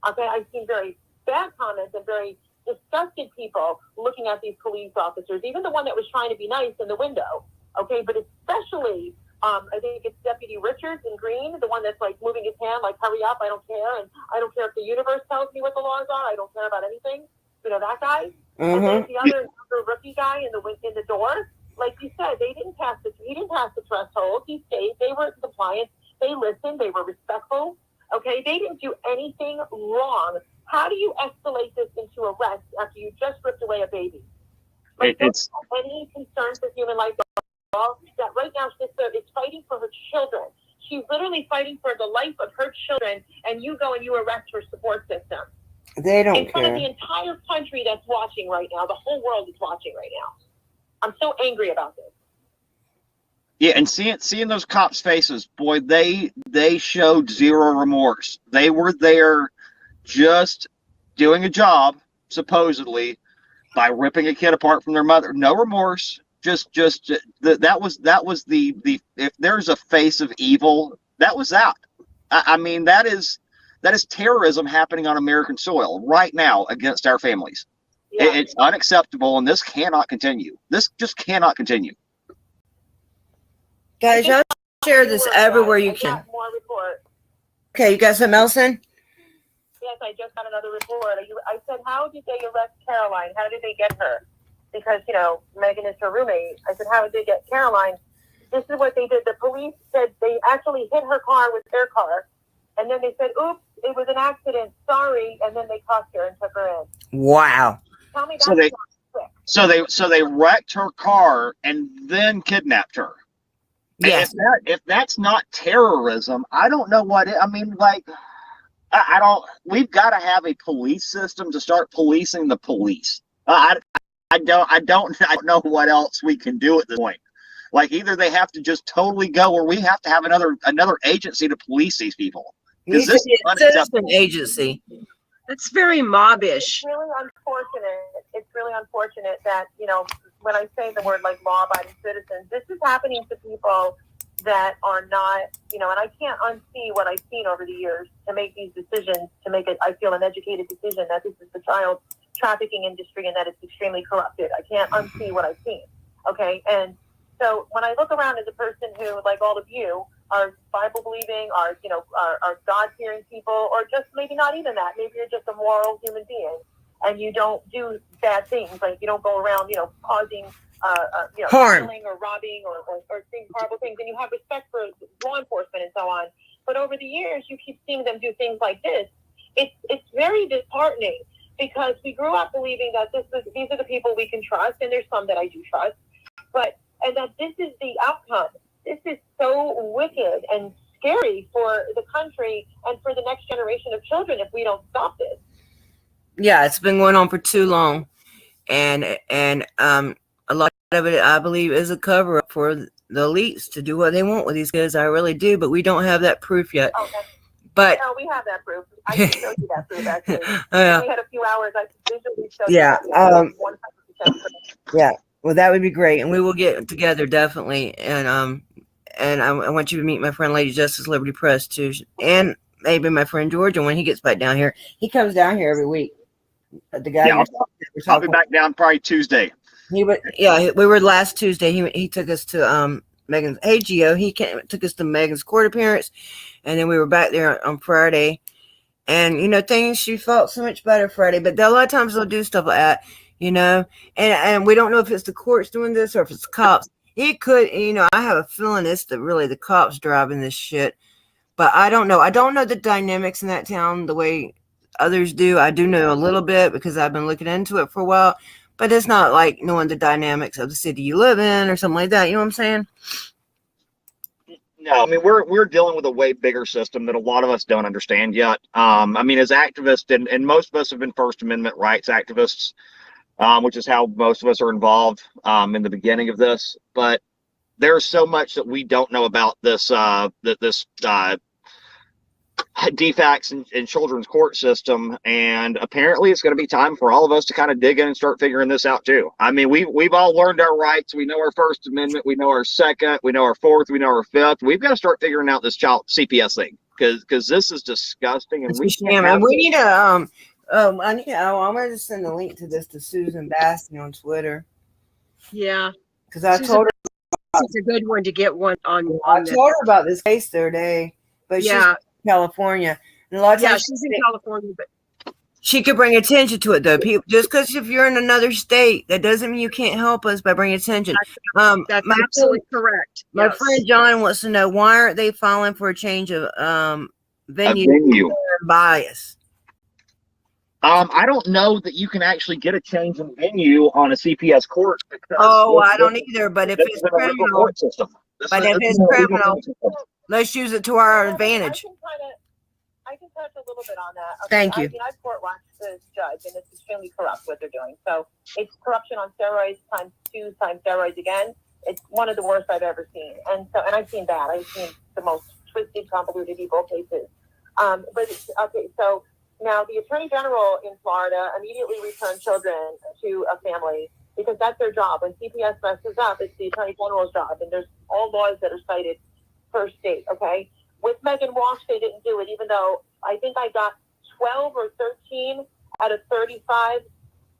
Okay, I've seen very bad comments and very disgusted people looking at these police officers, even the one that was trying to be nice in the window. Okay, but especially, I think it's Deputy Richards in green, the one that's moving his hand, hurry up, I don't care, and I don't care if the universe tells me what the laws are, I don't care about anything. That guy. And then the other rookie guy in the door. like you said, he didn't pass the threshold. He stayed. They were in compliance. They listened. They were respectful. Okay, they didn't do anything wrong. How do you escalate this into arrest after you just ripped away a baby? Like, It's any concerns for human life at all? That right now sister is fighting for her children. She's literally fighting for the life of her children, and you go and you arrest her support system. They don't in front care. of the entire country that's watching right now. The whole world is watching right now. I'm so angry about this. Yeah, and seeing those cops' faces, boy, they showed zero remorse. They were there just doing a job, supposedly, by ripping a kid apart from their mother. No remorse. That was the if there's a face of evil, that was that. I mean, that is terrorism happening on American soil right now against our families. Yeah. It's unacceptable, and this cannot continue. This just cannot continue. Guys, y'all share this everywhere you can. More report. Okay, you got something else in? Yes, I just got another report. I said, how did they arrest Caroline? How did they get her? Because, you know, Megan is her roommate. I said, how did they get Caroline? This is what they did. The police said they actually hit her car with their car. And then they said, oops, it was an accident. Sorry. And then they cuffed her and took her in. Wow. Tell me that's so they wrecked her car and then kidnapped her. Yes. If that's not terrorism, I don't know what I mean, like, I don't, we've got to have a police system to start policing the police. I don't know what else we can do at this point. Like, either they have to just totally go, or we have to have another agency to police these people. Because this is a citizen agency. It's very mobbish. It's really unfortunate. It's really unfortunate that, you know, when I say the word like law-abiding citizens, this is happening to people that are not, you know, and I can't unsee what I've seen over the years to make these decisions, to make it, I feel, an educated decision that this is the child trafficking industry and that it's extremely corrupted. I can't unsee what I've seen. Okay. And so when I look around as a person who, like all of you, are Bible believing, are, you know, are God fearing people, or just maybe not even that. Maybe you're just a moral human being and you don't do bad things. Like, you don't go around, you know, causing, you know, harm, killing or robbing or doing horrible things, and you have respect for law enforcement and so on. But over the years, you keep seeing them do things like this. It's very disheartening, because we grew up believing that these are the people we can trust, and there's some that I do trust, and that this is the outcome. This is so wicked and scary for the country and for the next generation of children if we don't stop this. Yeah, it's been going on for too long, and a lot of it, I believe, is a cover up for the elites to do what they want with these kids. I really do, but we don't have that proof yet. Okay. But no, we have that proof. I can show you that proof, actually. Yeah. We had a few hours. I can visually show yeah, you that. Yeah. Well, that would be great, and we will get together definitely. And I want you to meet my friend Lady Justice Liberty Press too, and maybe my friend Georgia when he gets back down here. He comes down here every week. The guy. Yeah, I'll be back down probably Tuesday. We were last Tuesday. He took us to Megan's. Hey, Gio, he took us to Megan's court appearance, and then we were back there on Friday. And you know, she felt so much better Friday. But a lot of times they'll do stuff like that, you know. And we don't know if it's the courts doing this or if it's the cops. It could, you know. I have a feeling it's really the cops driving this shit. But I don't know. I don't know the dynamics in that town the way others do. I do know a little bit because I've been looking into it for a while. But it's not like knowing the dynamics of the city you live in or something like that. You know what I'm saying? No, I mean, we're dealing with a way bigger system that a lot of us don't understand yet. I mean, as activists, and most of us have been First Amendment rights activists, which is how most of us are involved in the beginning of this. But there's so much that we don't know about this defects in children's court system, and apparently it's going to be time for all of us to kind of dig in and start figuring this out too. I mean, we've all learned our rights. We know our First Amendment, we know our Second, we know our Fourth, we know our Fifth. We've got to start figuring out this child CPS thing, because this is disgusting, and we need to I'm going to send a link to this to Susan Bastion on Twitter. Yeah, because I told her it's a good one to get one on. I told her about this case the other day, but yeah. She's California, and a lot of times she's in California, but She could bring attention to it, though. People, just because if you're in another state, that doesn't mean you can't help us by bringing attention. That's absolutely correct. My Yes. friend John wants to know, why aren't they filing for a change of venue, venue. bias? I don't know that you can actually get a change in venue on a CPS court. Oh, I don't either. But if it's criminal, let's use it to our advantage. I can touch a little bit on that. Okay, Thank you. I've court watched this judge, and it's extremely corrupt what they're doing. So it's corruption on steroids times 2 times steroids again. It's one of the worst I've ever seen. And I've seen that. I've seen the most twisted, convoluted, evil cases. Okay, so now the Attorney General in Florida immediately returned children to a family because that's their job. When CPS messes up, it's the Attorney General's job, and there's all laws that are cited per state. Okay. With Megan Walsh, they didn't do it, even though I think I got 12 or 13 out of 35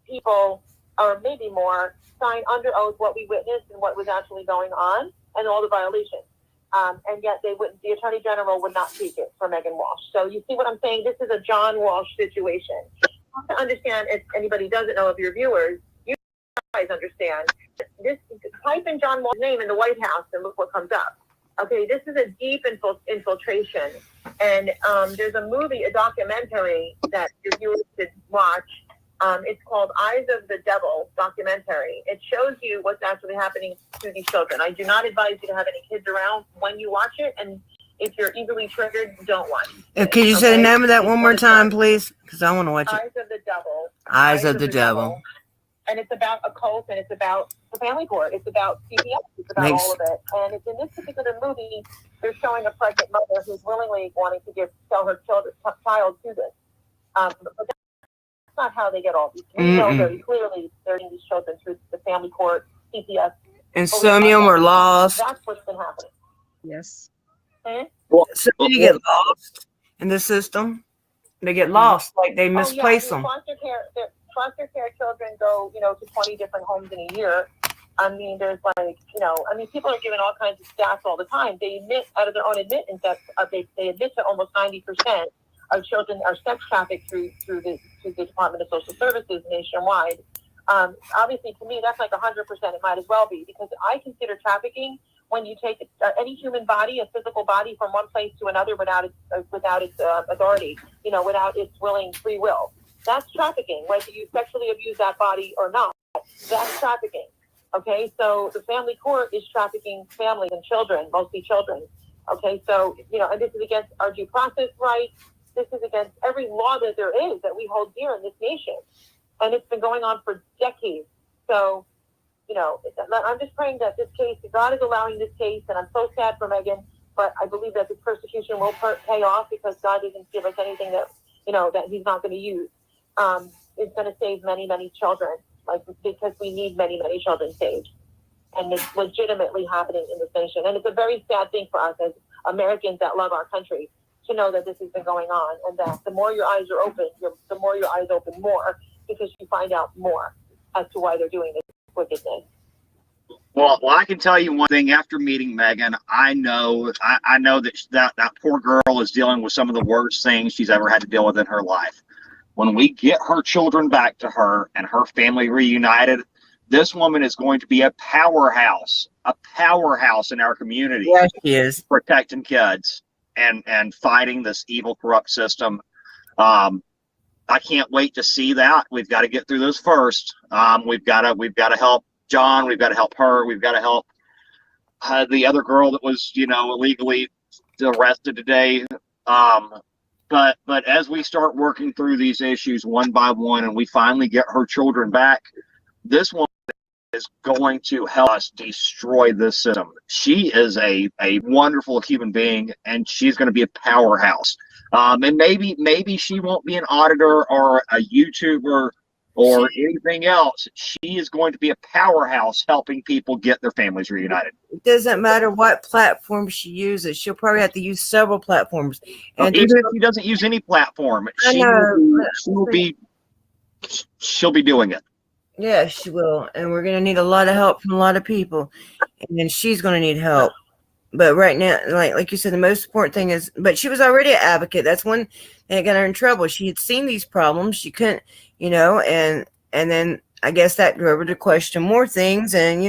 people, or maybe more, sign under oath what we witnessed and what was actually going on and all the violations. And yet they wouldn't. The Attorney General would not speak it for Megan Walsh. So you see what I'm saying? This is a John Walsh situation. To understand, if anybody doesn't know of your viewers, you guys understand. This, type in John Walsh's name in the White House and look what comes up. Okay, this is a deep infiltration, and there's a movie, a documentary that your viewers should watch. It's called Eyes of the Devil documentary. It shows you what's actually happening to these children. I do not advise you to have any kids around when you watch it, and if you're easily triggered, don't watch it. Can you say the name of that one more time, please? Because I want to watch it. Eyes of the Devil. Eyes of the Devil. And it's about a cult, and it's about the family court. It's about CPS. It's about all of it. And it's in this particular movie, they're showing a pregnant mother who's willingly wanting to sell her child to this. But that's not how they get all these. We know very clearly they're getting these children through the family court, CPS. And so many of them are lost. That's what's been happening. Yes. Well, so many get lost in the system. They get lost, like they misplace them. Foster care children go, to 20 different homes in a year. I mean, there's people are given all kinds of stats all the time. They admit out of their own admittance that they admit to almost 90% of children are sex trafficked through the Department of Social Services nationwide. Obviously, to me, that's like 100%. It might as well be, because I consider trafficking when you take any human body, a physical body, from one place to another without its authority, without its willing free will. That's trafficking, whether you sexually abuse that body or not. That's trafficking. Okay, so the family court is trafficking families and children, mostly children. Okay, so, and this is against our due process rights. This is against every law that there is that we hold dear in this nation. And it's been going on for decades. So, I'm just praying that this case, God is allowing this case, and I'm so sad for Megan, but I believe that this persecution will pay off, because God didn't give us anything that, that he's not going to use. It's going to save many, many children, because we need many, many children saved. And it's legitimately happening in this nation. And it's a very sad thing for us as Americans that love our country to know that this has been going on, and that the more your eyes are open, the more your eyes open more, because you find out more as to why they're doing this wickedness. Well, I can tell you one thing. After meeting Megan, I know that poor girl is dealing with some of the worst things she's ever had to deal with in her life. When we get her children back to her and her family reunited, this woman is going to be a powerhouse in our community. Yes, she is. Protecting kids and fighting this evil, corrupt system. I can't wait to see that. We've got to get through this first. We've got to help John. We've got to help her. We've got to help the other girl that was, illegally arrested today. But as we start working through these issues one by one, and we finally get her children back, this woman is going to help us destroy this system. She is a wonderful human being, and she's going to be a powerhouse. And maybe she won't be an auditor or a YouTuber or anything else. She is going to be a powerhouse helping people get their families reunited. It doesn't matter what platform she uses. She'll probably have to use several platforms. And even if she doesn't use any platform, she'll be doing it. Yeah, she will. And we're going to need a lot of help from a lot of people. And then she's going to need help. but right now, like you said, the most important thing is, but she was already an advocate. That's one thing that got her in trouble. She had seen these problems. She couldn't, and then I guess that drove her to question more things, and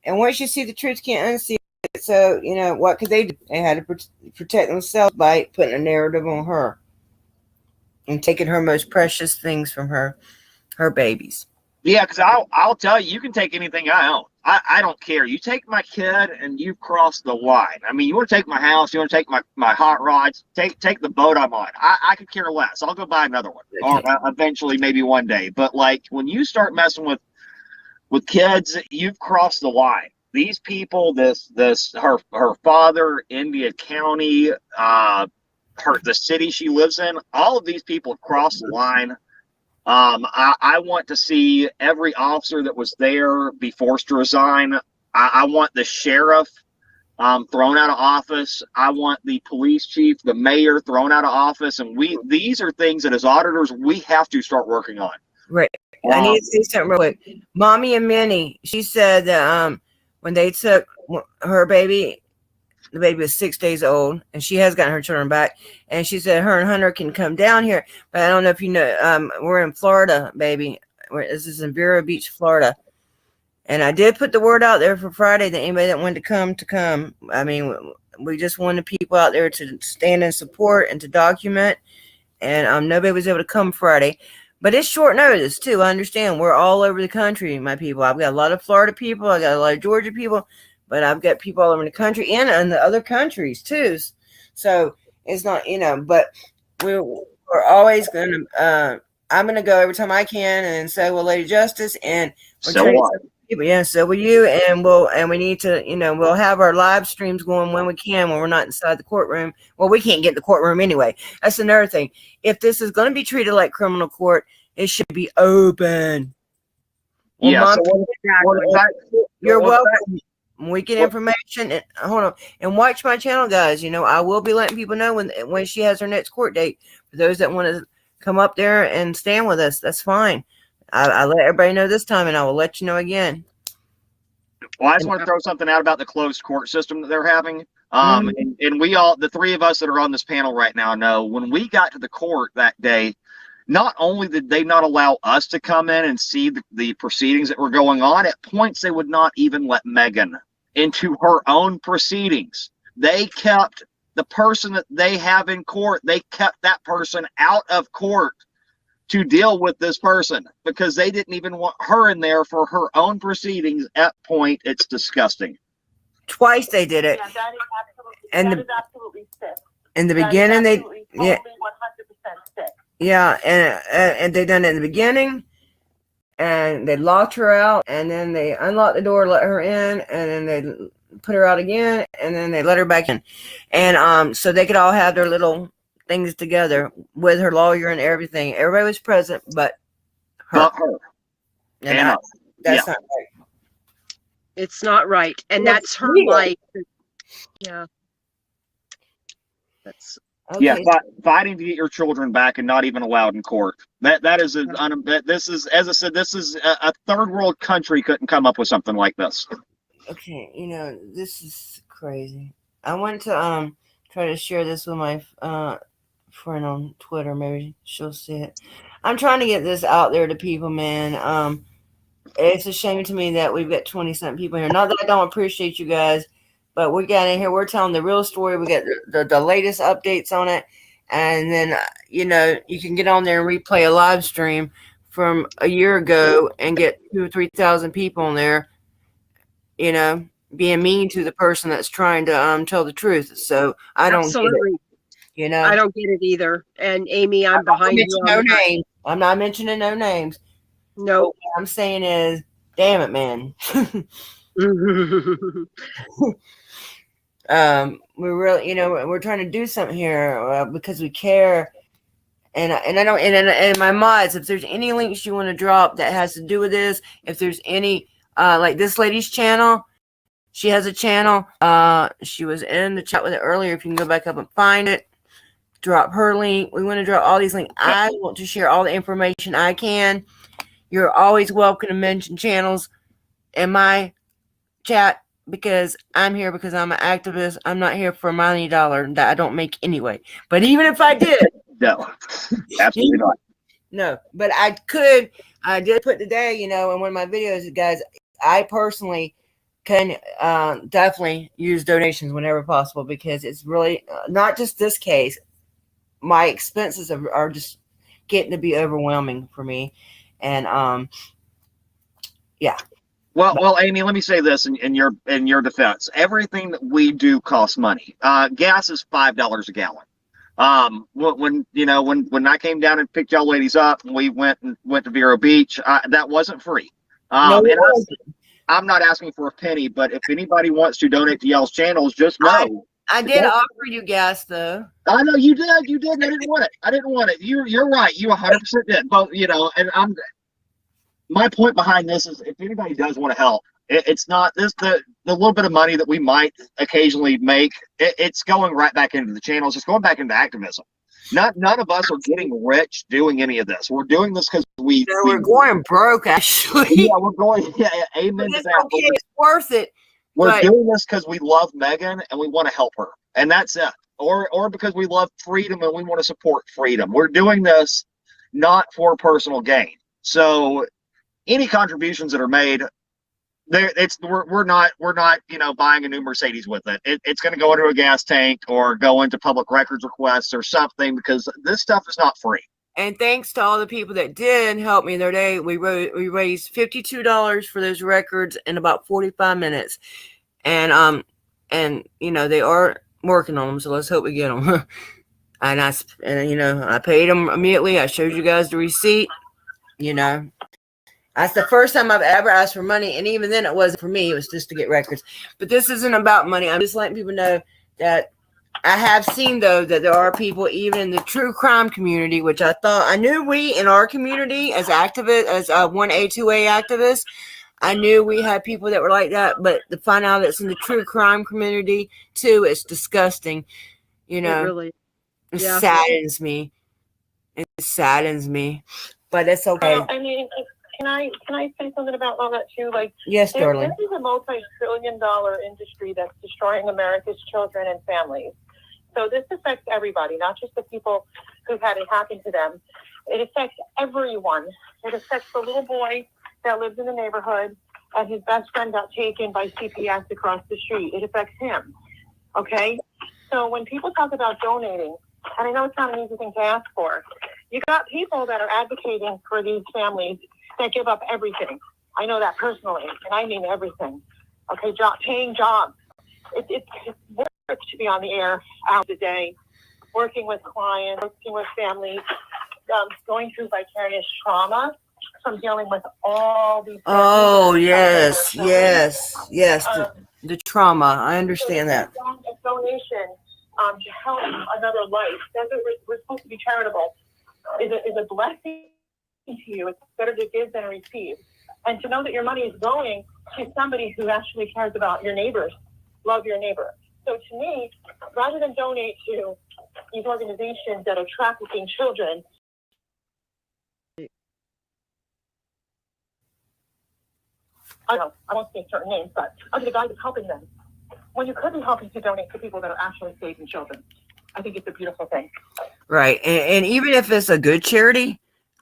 and once you see the truth, can't unsee it. So what could they do? They had to protect themselves by putting a narrative on her and taking her most precious things from her babies. Yeah, because I'll tell you, you can take anything I own. I don't care. You take my kid and you've crossed the line. I mean, you want to take my house, you want to take my hot rods, take the boat I'm on. I could care less. I'll go buy another one, or eventually maybe one day. But like when you start messing with kids, you've crossed the line. These people, her father, India County, the city she lives in, all of these people crossed the line. I want to see every officer that was there be forced to resign. I want the sheriff thrown out of office. I want the police chief, the mayor thrown out of office. And these are things that as auditors, we have to start working on. Right. I need to say something real quick. Mommy and Minnie, she said that when they took her baby, the baby was 6 days old, and she has gotten her children back. And she said her and Hunter can come down here, but I don't know if you know, we're in Florida, baby. This is in Vero Beach, Florida. And I did put the word out there for Friday that anybody that wanted to come. I mean, we just wanted people out there to stand in support and to document. And nobody was able to come Friday. But it's short notice, too. I understand. We're all over the country, my people. I've got a lot of Florida people. I got a lot of Georgia people. But I've got people all over the country and in the other countries, too. So it's not, but we're always going to, I'm going to go every time I can and say, well, Lady Justice, and we're so what? People, yeah, so will you, and we need to, we'll have our live streams going when we can, when we're not inside the courtroom. Well, we can't get in the courtroom anyway. That's another thing. If this is going to be treated like criminal court, it should be open. Well, yeah. Mom, So you're welcome. We get information. And, hold on, and watch my channel, guys. I will be letting people know when she has her next court date. For those that want to come up there and stand with us, that's fine. I let everybody know this time, and I will let you know again. Well, I just want to throw something out about the closed court system that they're having. And we all, the three of us that are on this panel right now, know when we got to the court that day, not only did they not allow us to come in and see the proceedings that were going on, at points they would not even let Megan into her own proceedings. They kept the person that they have in court, they kept that person out of court to deal with this person because they didn't even want her in there for her own proceedings. At point, it's disgusting. Twice they did it. Yeah, that is absolutely sick. In the beginning, they totally 100% sick. Yeah, and they done it in the beginning, and they locked her out, and then they unlocked the door, let her in, and then they put her out again, and then they let her back in, and so they could all have their little things together with her lawyer and everything. Everybody was present, but her. And that's not right. It's not right, and that's her life. Yeah. That's okay. Yeah, fighting to get your children back and not even allowed in court. That is this is, as I said, this is a third world country couldn't come up with something like this. Okay, this is crazy. I want to try to share this with my friend on Twitter. Maybe she'll see it. I'm trying to get this out there to people, man. It's a shame to me that we've got 20-something people here. Not that I don't appreciate you guys, but we got in here. We're telling the real story. We got the latest updates on it. And then, you can get on there and replay a live stream from a year ago and get 2,000 or 3,000 people on there, being mean to the person that's trying to tell the truth. So I don't get it. I don't get it either. And Amy, I'm behind you. No names. I'm not mentioning no names. No. What I'm saying is, damn it, man. We're really, we're trying to do something here because we care. And I don't, and my mods, if there's any links you want to drop that has to do with this, if there's any, like this lady's channel, she has a channel. She was in the chat with it earlier. If you can go back up and find it, drop her link. We want to drop all these links. I want to share all the information I can. You're always welcome to mention channels in my chat because I'm here because I'm an activist. I'm not here for a money dollar that I don't make anyway. But even if I did, No, absolutely not. no. But I did put today, in one of my videos, guys, I personally can definitely use donations whenever possible, because it's really not just this case. My expenses are just getting to be overwhelming for me. And yeah. Well, Amy, let me say this in your defense. Everything that we do costs money. Gas is $5 a gallon. When I came down and picked y'all ladies up and we went to Vero Beach, that wasn't free. No, And I'm not asking for a penny, but if anybody wants to donate to y'all's channels, just know. I did offer you gas, though. I know you did. You did. I didn't want it. You're right. You 100% did. But and my point behind this is, if anybody does want to help, it's not the little bit of money that we might occasionally make. It's going right back into the channels. It's going back into activism. None of us are getting rich doing any of this. We're doing this because we're going broke, actually. Yeah, we're going. Yeah, amen to that. Okay, it's worth it. We're doing this because we love Megan and we want to help her, and that's it. Or because we love freedom and we want to support freedom. We're doing this not for personal gain. So any contributions that are made, we're not buying a new Mercedes with it. It's going to go into a gas tank or go into public records requests or something, because this stuff is not free. And thanks to all the people that did help me the other day. We raised $52 for those records in about 45 minutes, and they are working on them. So let's hope we get them. and I paid them immediately. I showed you guys the receipt. That's the first time I've ever asked for money, and even then it wasn't for me. It was just to get records. But this isn't about money. I'm just letting people know that I have seen, though, that there are people even in the true crime community, which I knew we in our community as activists, as 1A, 2A activists, I knew we had people that were like that. But to find out it's in the true crime community too, it's disgusting. It really saddens me. It saddens me, but it's okay. I mean, can I say something about all that too? Yes, darling. This is a multi-trillion-dollar industry that's destroying America's children and families. So this affects everybody, not just the people who've had it happen to them. It affects everyone. It affects the little boy that lives in the neighborhood and his best friend got taken by CPS across the street. It affects him. Okay? So when people talk about donating, and I know it's not an easy thing to ask for, you got people that are advocating for these families that give up everything. I know that personally, and I mean everything. Okay, paying jobs. It's work to be on the air out the day, working with clients, working with families, going through vicarious trauma from dealing with all these. Oh, yes. The trauma. I understand that. A donation to help another life. We're supposed to be charitable. Is a blessing to you. It's better to give than receive. And to know that your money is going to somebody who actually cares about your neighbors. Love your neighbor. So to me, rather than donate to these organizations that are trafficking children, I won't say certain names, but under the guise of helping them, when you could be helping to donate to people that are actually saving children. I think it's a beautiful thing. Right. And even if it's a good charity,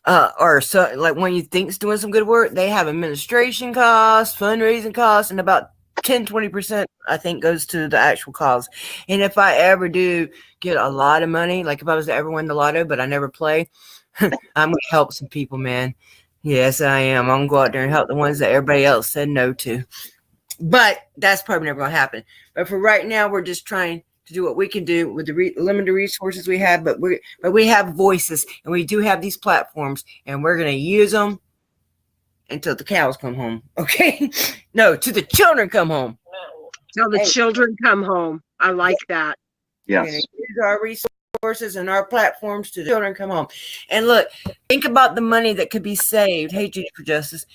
or so, like when you think it's doing some good work, they have administration costs, fundraising costs, and about 10-20% I think goes to the actual cause. And if I ever do get a lot of money, like if I was to ever win the lotto, but I never play, I'm gonna help some people, man. Yes, I am. I'm gonna go out there and help the ones that everybody else said no to. But that's probably never gonna happen. But for right now, we're just trying to do what we can do with the limited resources we have. But we have voices, and we do have these platforms, and we're gonna use them until the cows come home. Okay? No, till the children come home. Till the children come home. I like that. Yes. We're gonna use our resources and our platforms to the children come home. And look, think about the money that could be saved. Hey, Judy for Justice.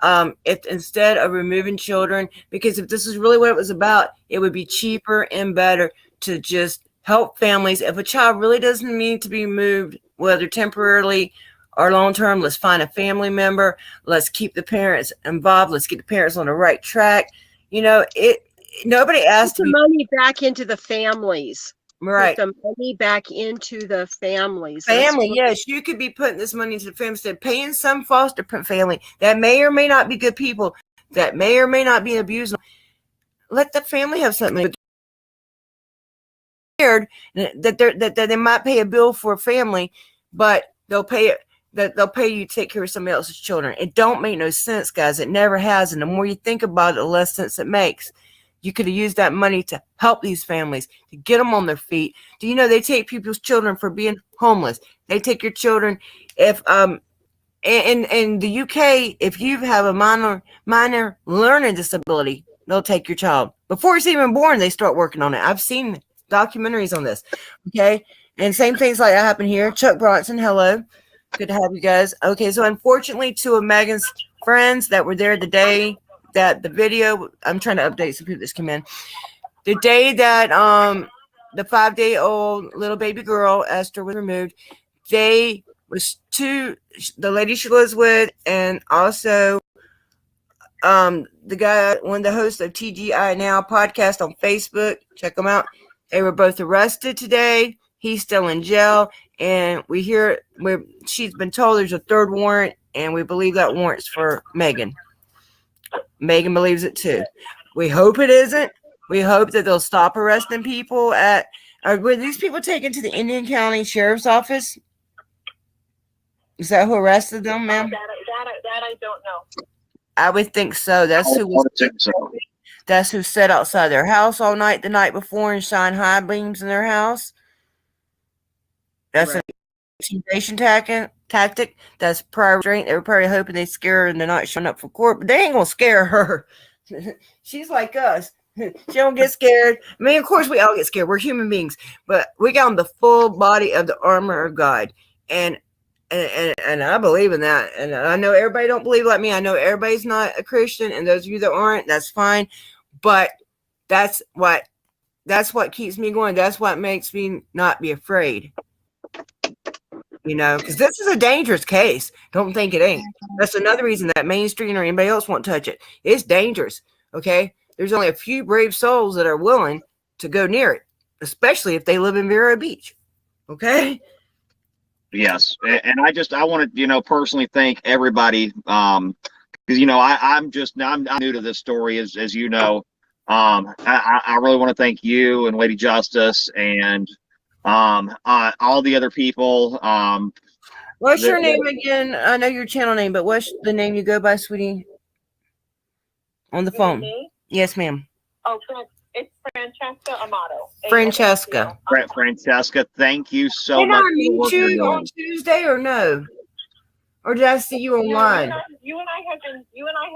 If instead of removing children, because if this is really what it was about, it would be cheaper and better to just help families. If a child really doesn't need to be moved, whether temporarily or long-term, let's find a family member. Let's keep the parents involved. Let's get the parents on the right track. You know, nobody asked Put the me. money back into the families. Right. Put the money back into the families. Family, yes, you could be putting this money into the family instead of paying some foster family that may or may not be good people, that may or may not be abusing. Let the family have something. That they might pay a bill for a family, but they'll pay it. That they'll pay you to take care of somebody else's children. It don't make no sense, guys. It never has, and the more you think about it, the less sense it makes. You could have used that money to help these families, to get them on their feet. Do you know they take people's children for being homeless? They take your children if in the UK, if you have a minor learning disability, they'll take your child before it's even born. They start working on it. I've seen documentaries on this. Okay, and same things like that happen here. Chuck Bronson, hello, good to have you guys. Okay, so unfortunately, two of Megan's friends that were there the day that the video, I'm trying to update some people that's come in. The day that the 5-day-old little baby girl Esther was removed, they was the lady she lives with, and also the guy, one of the hosts of TGI Now podcast on Facebook. Check them out. They were both arrested today. He's still in jail, and she's been told there's a third warrant, and we believe that warrant's for Megan. Megan believes it too. We hope it isn't. We hope that they'll stop arresting people were these people taken to the Indian County Sheriff's Office? Is that who arrested them, ma'am? That I don't know. I would think so. That's who sat outside their house all night the night before and shine high beams in their house. That's an intimidation tactic. That's prior restraint. They were probably hoping they'd scare her and they're not showing up for court, but they ain't gonna scare her. She's like us. She don't get scared. I mean, of course we all get scared. We're human beings, but we got on the full body of the armor of God, and I believe in that. And I know everybody don't believe like me. I know everybody's not a Christian, and those of you that aren't, that's fine. But that's what keeps me going. That's what makes me not be afraid. You know, because this is a dangerous case. Don't think it ain't. That's another reason that Main Street or anybody else won't touch it. It's dangerous. Okay, there's only a few brave souls that are willing to go near it, especially if they live in Vero Beach. Okay. Yes, and I want to personally thank everybody because I'm new to this story as you know. I really want to thank you and Lady Justice and all the other people. What's your name again? I know your channel name, but what's the name you go by, sweetie? On the phone. Me? Yes, ma'am. Oh, it's Francesca Amato. Francesca. Francesca, thank you so much. Did I meet you on Tuesday or no? Or did I see you online? You and I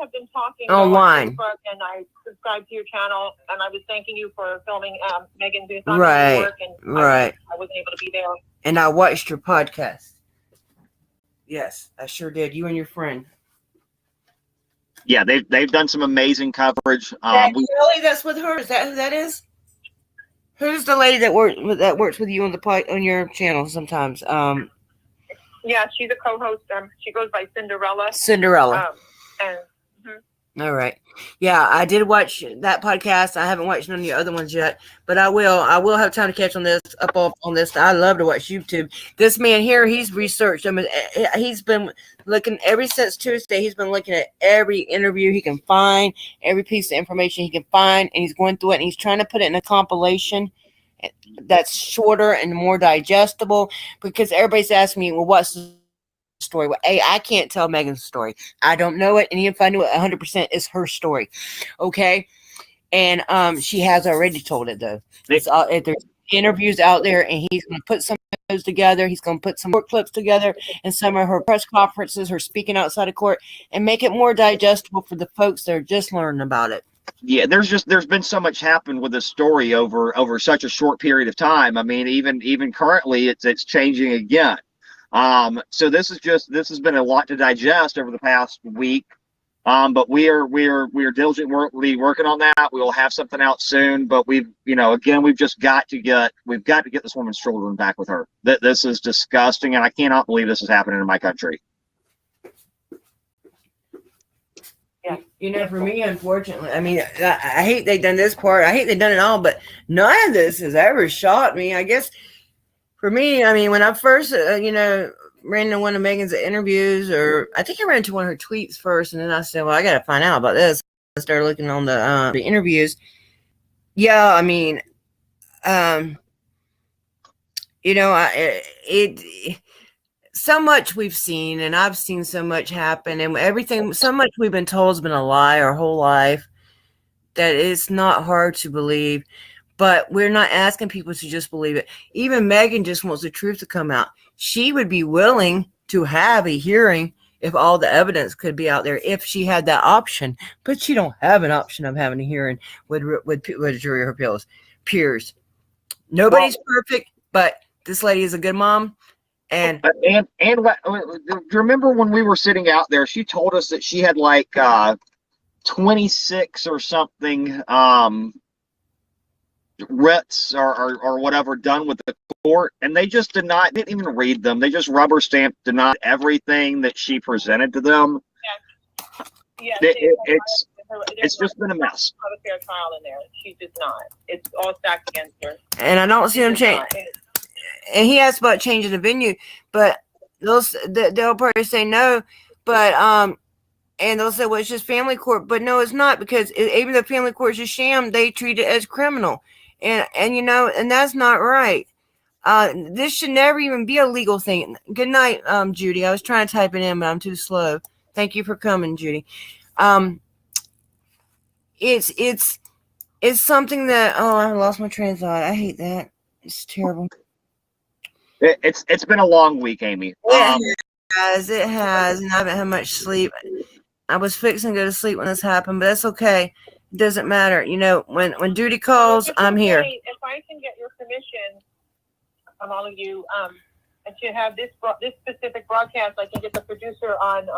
have been talking online. On Facebook, and I subscribed to your channel, and I was thanking you for filming Megan Booth on right, work, and right. I wasn't able to be there. And I watched your podcast. Yes, I sure did. You and your friend. Yeah, they've done some amazing coverage. That Kelly, that's with her. Is that who that is? Who's the lady that works with you on your channel sometimes? Yeah, she's a co-host. She goes by Cinderella. All right. Yeah, I did watch that podcast. I haven't watched none of the other ones yet, but I will. I will have time to catch on this. I love to watch YouTube. This man here, he's researched. I mean, he's been looking ever since Tuesday. He's been looking at every interview he can find, every piece of information he can find, and he's going through it, and he's trying to put it in a compilation that's shorter and more digestible, because everybody's asking me, well, what's the story? Well, I can't tell Megan's story. I don't know it, and even if I knew it 100%, it's her story. Okay, and she has already told it though. There's interviews out there, and he's going to put some of those together. He's going to put some more clips together, and some of her press conferences, her speaking outside of court, and make it more digestible for the folks that are just learning about it. Yeah, there's been so much happened with this story over such a short period of time. I mean, even currently, it's changing again. So this has been a lot to digest over the past week. But we are diligently working on that. We will have something out soon. But we've got to get this woman's children back with her. This is disgusting, and I cannot believe this is happening in my country. You know, for me, unfortunately, I mean, I hate they done this part. I hate they done it all, but none of this has ever shocked me. I guess for me, I mean, when I first, ran into one of Megan's interviews, or I think I ran into one of her tweets first, and then I said, well, I got to find out about this. I started looking on the interviews. Yeah, I mean, so much we've seen, and I've seen so much happen, and everything, so much we've been told has been a lie our whole life, that it's not hard to believe. But we're not asking people to just believe it. Even Megan just wants the truth to come out. She would be willing to have a hearing if all the evidence could be out there, if she had that option. But she don't have an option of having a hearing with a jury of her peers. Nobody's perfect, but this lady is a good mom. And do you remember when we were sitting out there, she told us that she had like 26 or something writs or whatever done with the court, and they just didn't even read them. They just rubber stamped denied everything that she presented to them. It's just been a mess. Not a fair trial in there. She does not. It's all stacked against her. And I don't see them change. And he asked about changing the venue, but they'll probably say no. But and they'll say, well, it's just family court. But no, it's not, because even though family court is a sham, they treat it as criminal. And that's not right. This should never even be a legal thing. Good night, Judy. I was trying to type it in, but I'm too slow. Thank you for coming, Judy. It's something that, I lost my train of thought. I hate that. It's terrible. It's been a long week, Amy. It has, and I haven't had much sleep. I was fixing to go to sleep when this happened, but that's okay. It doesn't matter. When duty calls, I'm here. If I can get your permission from all of you, and to have this specific broadcast, I can get the producer on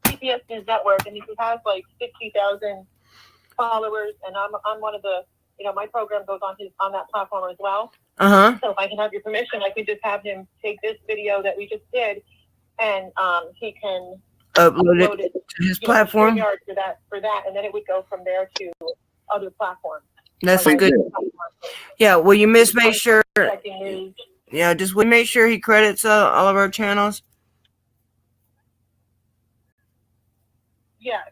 CBS News Network, and if he has like 60,000 followers, and I'm one of the, my program goes on that platform as well. So if I can have your permission, I could just have him take this video that we just did, and he can upload it to his platform for that, and then it would go from there to other platforms. That's good. Yeah, will you make sure? Yeah, just will you make sure he credits all of our channels?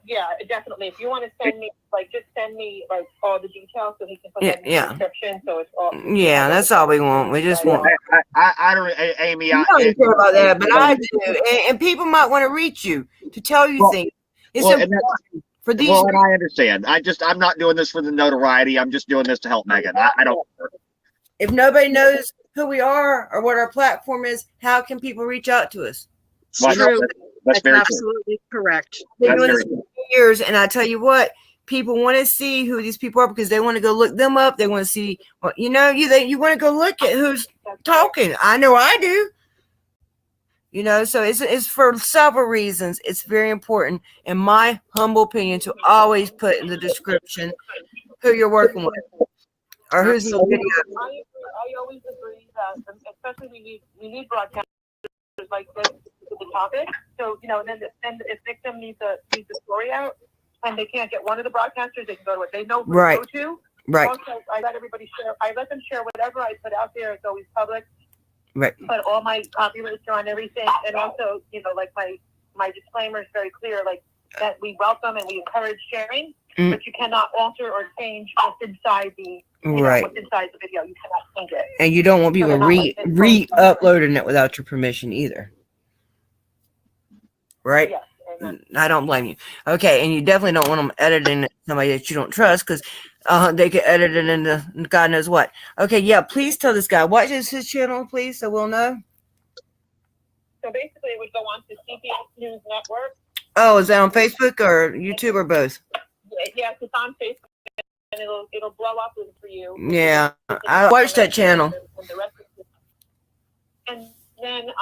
Yeah, definitely. If you want to send me, just send me all the details so he can put that in the description. So it's all. Yeah, that's all we want. We just want. I don't, Amy. I don't care about that, but I do. And people might want to reach you to tell you things. It's important for these. Well, and I understand. I'm not doing this for the notoriety. I'm just doing this to help Megan. I don't. If nobody knows who we are or what our platform is, how can people reach out to us? True. That's very absolutely correct. I've been doing this for years, and I tell you what, people want to see who these people are because they want to go look them up. They want to see, you want to go look at who's talking. I know I do. So it's for several reasons. It's very important, in my humble opinion, to always put in the description who you're working with or who's in the video. I always agree that, especially we need broadcasters like this to the topic. So then if victim needs the story out and they can't get one of the broadcasters, they can go to what they know who to go to. Right. Also, I let everybody share. I let them share whatever I put out there. It's always public. Right. But all my copy lists are on everything, and also my disclaimer is very clear, that we welcome and we encourage sharing, but you cannot alter or change what's inside the what's inside the video. You cannot change it. And you don't want people re-uploading it without your permission either. Right? Yes. I don't blame you. Okay, and you definitely don't want them editing somebody that you don't trust, because they could edit it into God knows what. Okay, yeah, please tell this guy. What is his channel, please, so we'll know? So basically, it would go on to CBS News Network. Oh, is that on Facebook or YouTube or both? Yes, it's on Facebook, and it'll blow up for you. Yeah, I watched that channel. And then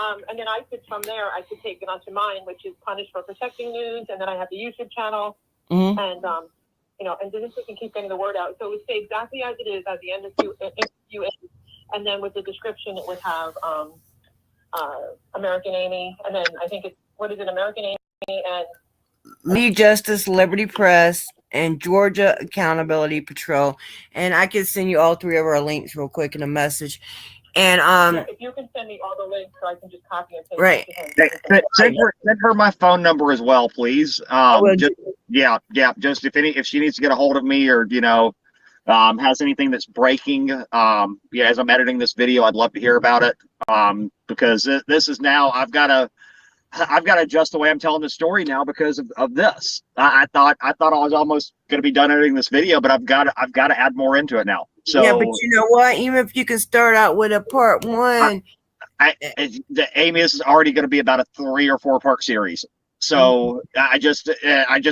I could, from there, I could take it onto mine, which is Punished for Protecting News, and then I have the YouTube channel, and and then we can keep getting the word out. So it would say exactly as it is at the end of interview, and then with the description, it would have American Amy, and then I think it's American Amy and Lady Justice Liberty Press, and Georgia Accountability Patrol. And I can send you all three of our links real quick in a message. And yeah, if you can send me all the links so I can just copy and paste right. Send her my phone number as well, please. Just if she needs to get a hold of me, or has anything that's breaking, as I'm editing this video, I'd love to hear about it. Because this is now I've got to adjust the way I'm telling the story now because of this. I thought I was almost going to be done editing this video, but I've got to add more into it now. So yeah, but you know what? Even if you can start out with a part one, Amy, this is already going to be about a 3 or 4 part series. So I just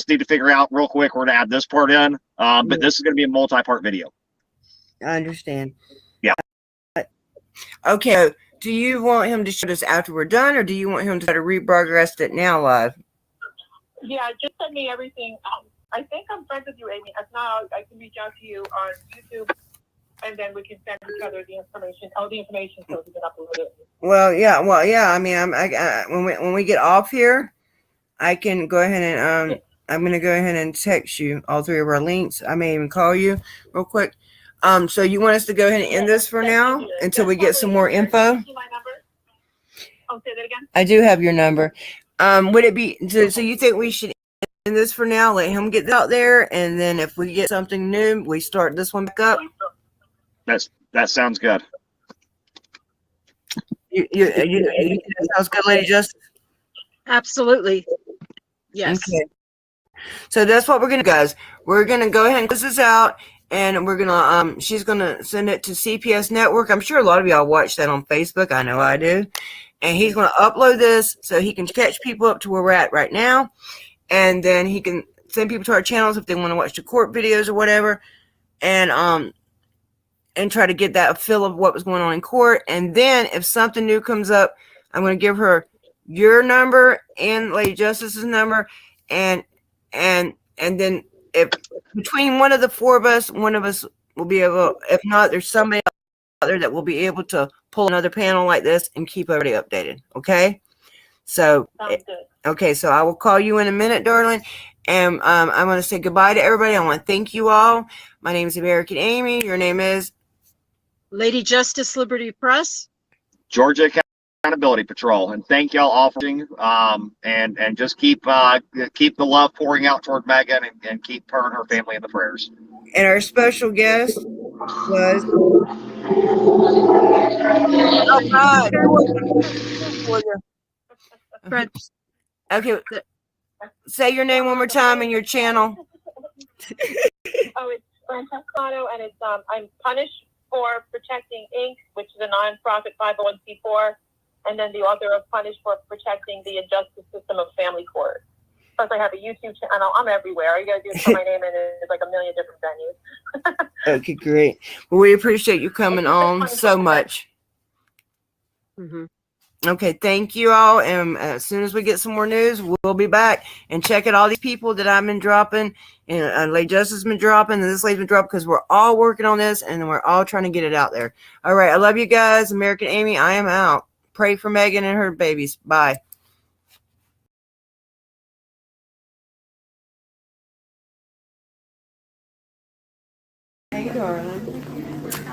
need to figure out real quick. We're going to add this part in, but this is going to be a multi-part video. I understand. Yeah. Okay. Do you want him to show this after we're done, or do you want him to try to rebroadcast it now live? Yeah, just send me everything. I think I'm friends with you, Amy. If not, I can reach out to you on YouTube, and then we can send each other the information, so we can upload it. Well, yeah. I mean, when we get off here, I can go ahead and I'm gonna go ahead and text you all three of our links. I may even call you real quick. So you want us to go ahead and end this for now until we get some more info? I'll say that again. I do have your number. Would it be so you think we should end this for now, let him get out there, and then if we get something new, we start this one back up? That sounds good. You that sounds good, Lady Justice? Absolutely. Yes. Okay. So that's what we're gonna do, guys. We're gonna go ahead and close this out, and we're gonna she's gonna send it to CPS Network. I'm sure a lot of y'all watch that on Facebook. I know I do. And he's gonna upload this so he can catch people up to where we're at right now, and then he can send people to our channels if they want to watch the court videos or whatever, and try to get that feel of what was going on in court. And then if something new comes up, I'm gonna give her your number and Lady Justice's number, and then if between one of the four of us, one of us will be able, if not, there's somebody out there that will be able to pull another panel like this and keep everybody updated. Okay. So, okay. So I will call you in a minute, darling. And I want to say goodbye to everybody. I want to thank you all. My name is American Amy. Your name is Lady Justice Liberty Press. Georgia Accountability Patrol, and thank y'all all for watching. And just keep the love pouring out toward Megan, and keep her and her family in the prayers. And our special guest was okay. Say your name one more time and your channel. It's Francescano, and it's I'm punished for protecting Inc., which is a nonprofit 501c4, and then the author of Punished for Protecting the Injustice System of Family Court. Plus, I have a YouTube channel. I'm everywhere. All you gotta do is put my name in, and there's like a million different venues. Okay, great. Well, we appreciate you coming on so much. Okay, thank you all. And as soon as we get some more news, we'll be back and check out all these people that I've been dropping, and Lady Justice has been dropping, and this lady's been dropping, because we're all working on this and we're all trying to get it out there. All right, I love you guys. American Amy, I am out. Pray for Megan and her babies. Bye. Hey, darling.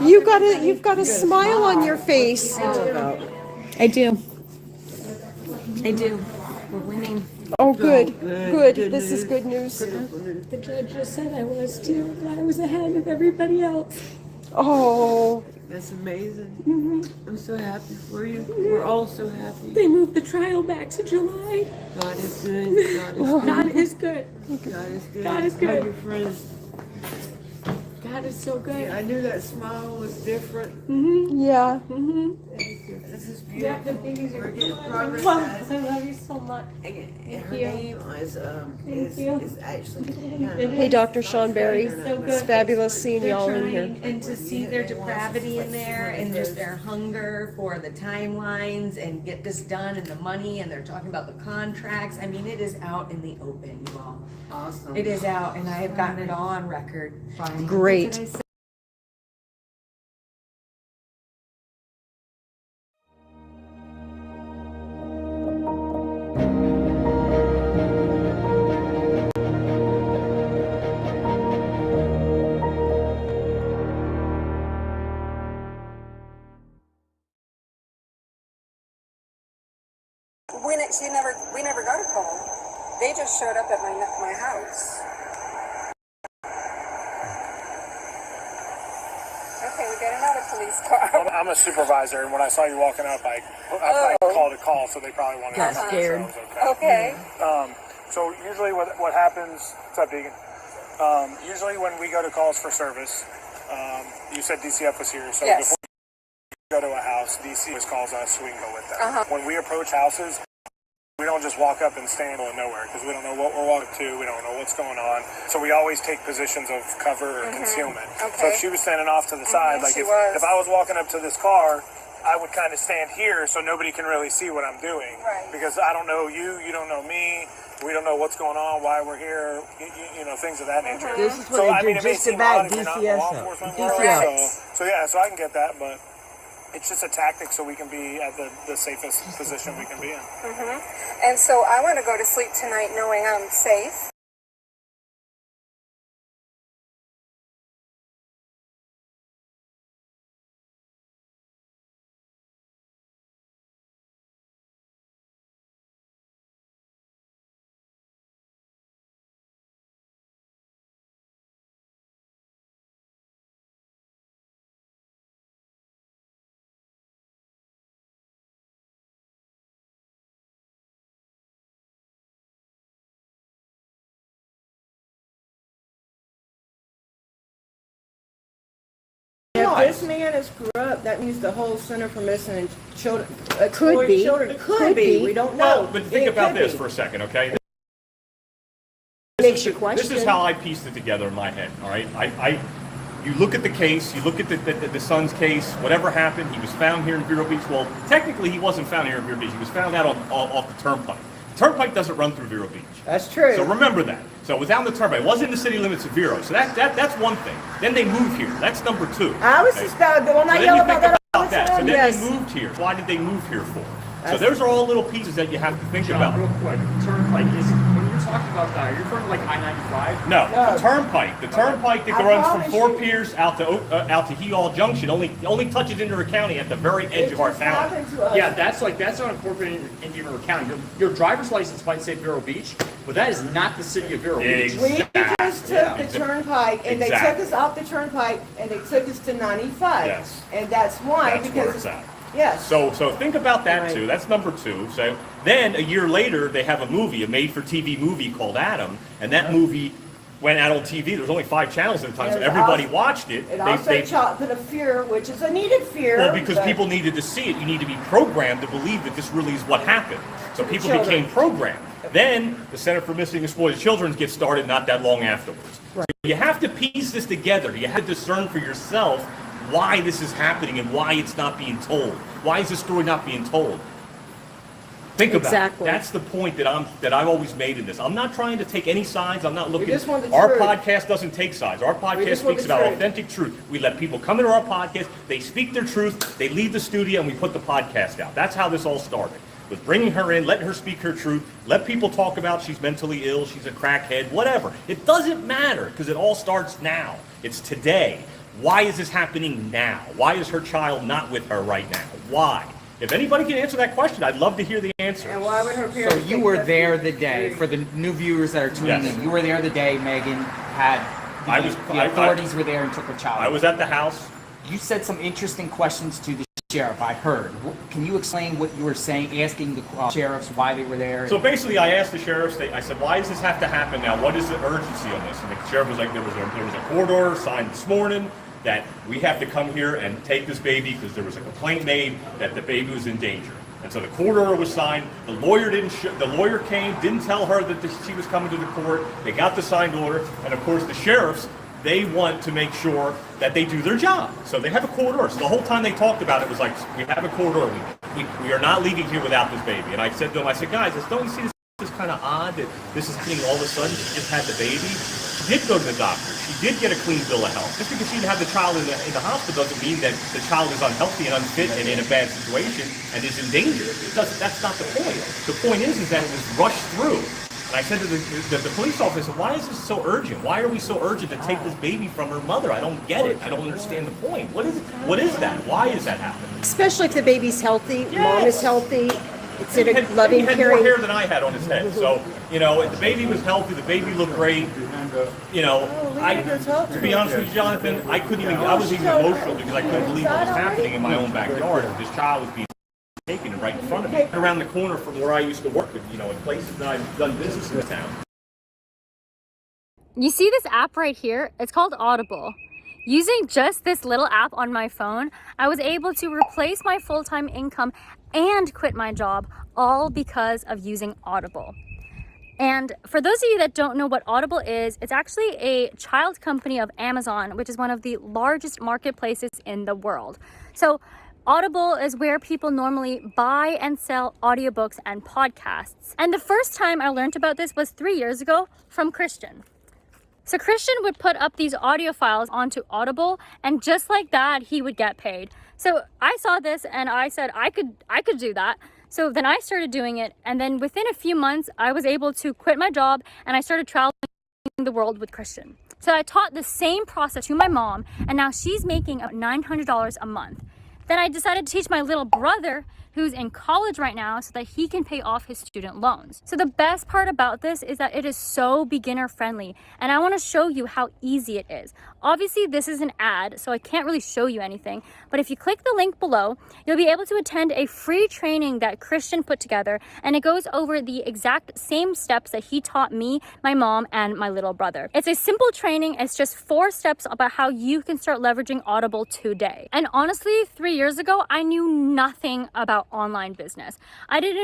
You've got a smile on your face. I do. We're winning. Oh, good. Good. This is good news. The judge just said I was too. I was ahead of everybody else. Oh. That's amazing. I'm so happy for you. We're all so happy. They moved the trial back to July. God is good. God is good. God is good. God is good. Hug your friends. God is so good. Yeah, I knew that smile was different. Yeah. This is beautiful. Yeah, the babies are We're getting progress. I love you so much. Her name is actually. Hey, Dr. Sean Berry. So good. It's fabulous seeing y'all in here. And to see their depravity in there, and just their hunger for the timelines and get this done, and the money, and they're talking about the contracts. I mean, it is out in the open, you all. Awesome. It is out, and I have gotten it all on record. Great. we never got a call. They just showed up at my house. Okay, we got another police car. I'm a supervisor, and when I saw you walking up, I called a call, so they probably wanted to know scared. if it was okay. So usually what happens, what's up, Deegan? Usually when we go to calls for service, you said DCF was here, so Yes. before we go to a house, DCF calls us, so we can go with them. When we approach houses, we don't just walk up and stand in nowhere because we don't know what we're walking to. We don't know what's going on. So we always take positions of cover or concealment. Okay. So if she was standing off to the side, like if I was walking up to this car, I would kind of stand here so nobody can really see what I'm doing. Right. Because I don't know you, you don't know me. We don't know what's going on, why we're here, you know, things of that nature. This is So what I they mean, do it may just seem about odd if you're not in the law DCF. enforcement DCF. world. So yeah, so I can get that, but it's just a tactic so we can be at the safest position we can be in. And so I want to go to sleep tonight knowing I'm safe. If this man is corrupt, that means the whole Center for Missing Children, Could be. Could be. We don't know. Well, but think about this for a second, okay? Makes you question. This is how I pieced it together in my head, all right? You look at the case, you look at the son's case, whatever happened, he was found here in Vero Beach. Well, technically he wasn't found here in Vero Beach. He was found out off the turnpike. The turnpike doesn't run through Vero Beach. That's true. So remember that. So it was out on the turnpike. It wasn't in the city limits of Vero. So that's one thing. Then they moved here. That's number two. I was just about the one I So yell then you about think that all about the that. time. So then Yes. they moved here. Why did they move here for? So those are all little pieces that you have to think about. Real quick, turnpike is when you're talking about that, you're referring to like I-95? No, the turnpike that I runs from promise Fort you. Pierce out to Hee-Haw Junction only touches into River County at the very edge of our town. Yeah, that's not incorporated into River County. Your driver's license might say Vero Beach, but that is not the city of Vero Beach. We just took the turnpike and they took us off the turnpike and they took us to 95. Yes. And that's why, That's where because it's at. yes. So think about that too. That's number two. So then a year later, they have a made-for-TV movie called Adam, and that movie went out on TV. There was only 5 channels at the time, so And everybody also- watched it. It also put a fear, which is a needed fear. Well, because but- people needed to see it, you need to be programmed to believe that this really is what happened. So people Children. became programmed. Then the Center for Missing and Exploited Children gets started not that long afterwards. So you have to piece this together. You have to discern for yourself why this is happening and why it's not being told. Why is this story not being told? Think about it. That's the point that I've always made in this. I'm not trying to take any sides. I'm not looking. just want the Our truth. podcast doesn't take sides. Our podcast just want speaks the about truth. authentic truth. We let people come into our podcast. They speak their truth. They leave the studio, and we put the podcast out. That's how this all started. Was bringing her in, letting her speak her truth, let people talk about she's mentally ill, she's a crackhead, whatever. It doesn't matter because it all starts now. It's today. Why is this happening now? Why is her child not with her right now? Why? If anybody can answer that question, I'd love to hear the answer. And why would her parents So you think were that's there the day, for the new viewers that are tuning Yes. in, you were there the day Megan had, the authorities were there and took her child. I was at the house. You said some interesting questions to the sheriff, I heard. Can you explain what you were saying, asking the sheriffs why they were there? So basically, I asked the sheriffs. I said, "Why does this have to happen now? What is the urgency on this?" And the sheriff was like, "There was a court order signed this morning that we have to come here and take this baby because there was a complaint made that the baby was in danger." And so the court order was signed. The lawyer the lawyer came, didn't tell her that she was coming to the court. They got the signed order, and of course the sheriffs, they want to make sure that they do their job. So they have a court order. So the whole time they talked about it was like, we have a court order. We are not leaving here without this baby. And I said to them, guys, don't you see this is kind of odd that this is happening all of a sudden? She just had the baby. She did go to the doctor. She did get a clean bill of health. Just because she didn't have the child in the hospital doesn't mean that the child is unhealthy and unfit and in a bad situation and is in danger. That's not the point. The point is that it was rushed through. And I said to the police officer, why is this so urgent? Why are we so urgent to take this baby from her mother? I don't get it. I don't understand the point. What is that? Why is that happening? Especially if the baby's healthy, mom is healthy. Is it a loving, he had caring? more hair than I had on his head. So, you know, the baby was healthy. The baby looked great. You know, to be honest with you, Jonathan, I was even emotional because I couldn't believe what was happening in my own backyard. This child was being taken right in front of me, around the corner from where I used to work, you know, in places that I've done business in the town. You see this app right here? It's called Audible. Using just this little app on my phone, I was able to replace my full-time income and quit my job, all because of using Audible. And for those of you that don't know what Audible is, it's actually a child company of Amazon, which is one of the largest marketplaces in the world. So Audible is where people normally buy and sell audiobooks and podcasts. And the first time I learned about this was 3 years ago from Christian. So Christian would put up these audio files onto Audible, and just like that, he would get paid. So I saw this and I said I could do that. So then I started doing it, and then within a few months, I was able to quit my job and I started traveling the world with Christian. So I taught the same process to my mom, and now she's making $900 a month. Then I decided to teach my little brother, who's in college right now, so that he can pay off his student loans. So the best part about this is that it is so beginner friendly, and I want to show you how easy it is. Obviously this is an ad, so I can't really show you anything, but if you click the link below, you'll be able to attend a free training that Christian put together, and it goes over the exact same steps that he taught me, my mom, and my little brother. It's a simple training. It's just 4 steps about how you can start leveraging Audible today. And honestly, 3 years ago, I knew nothing about online business. I didn't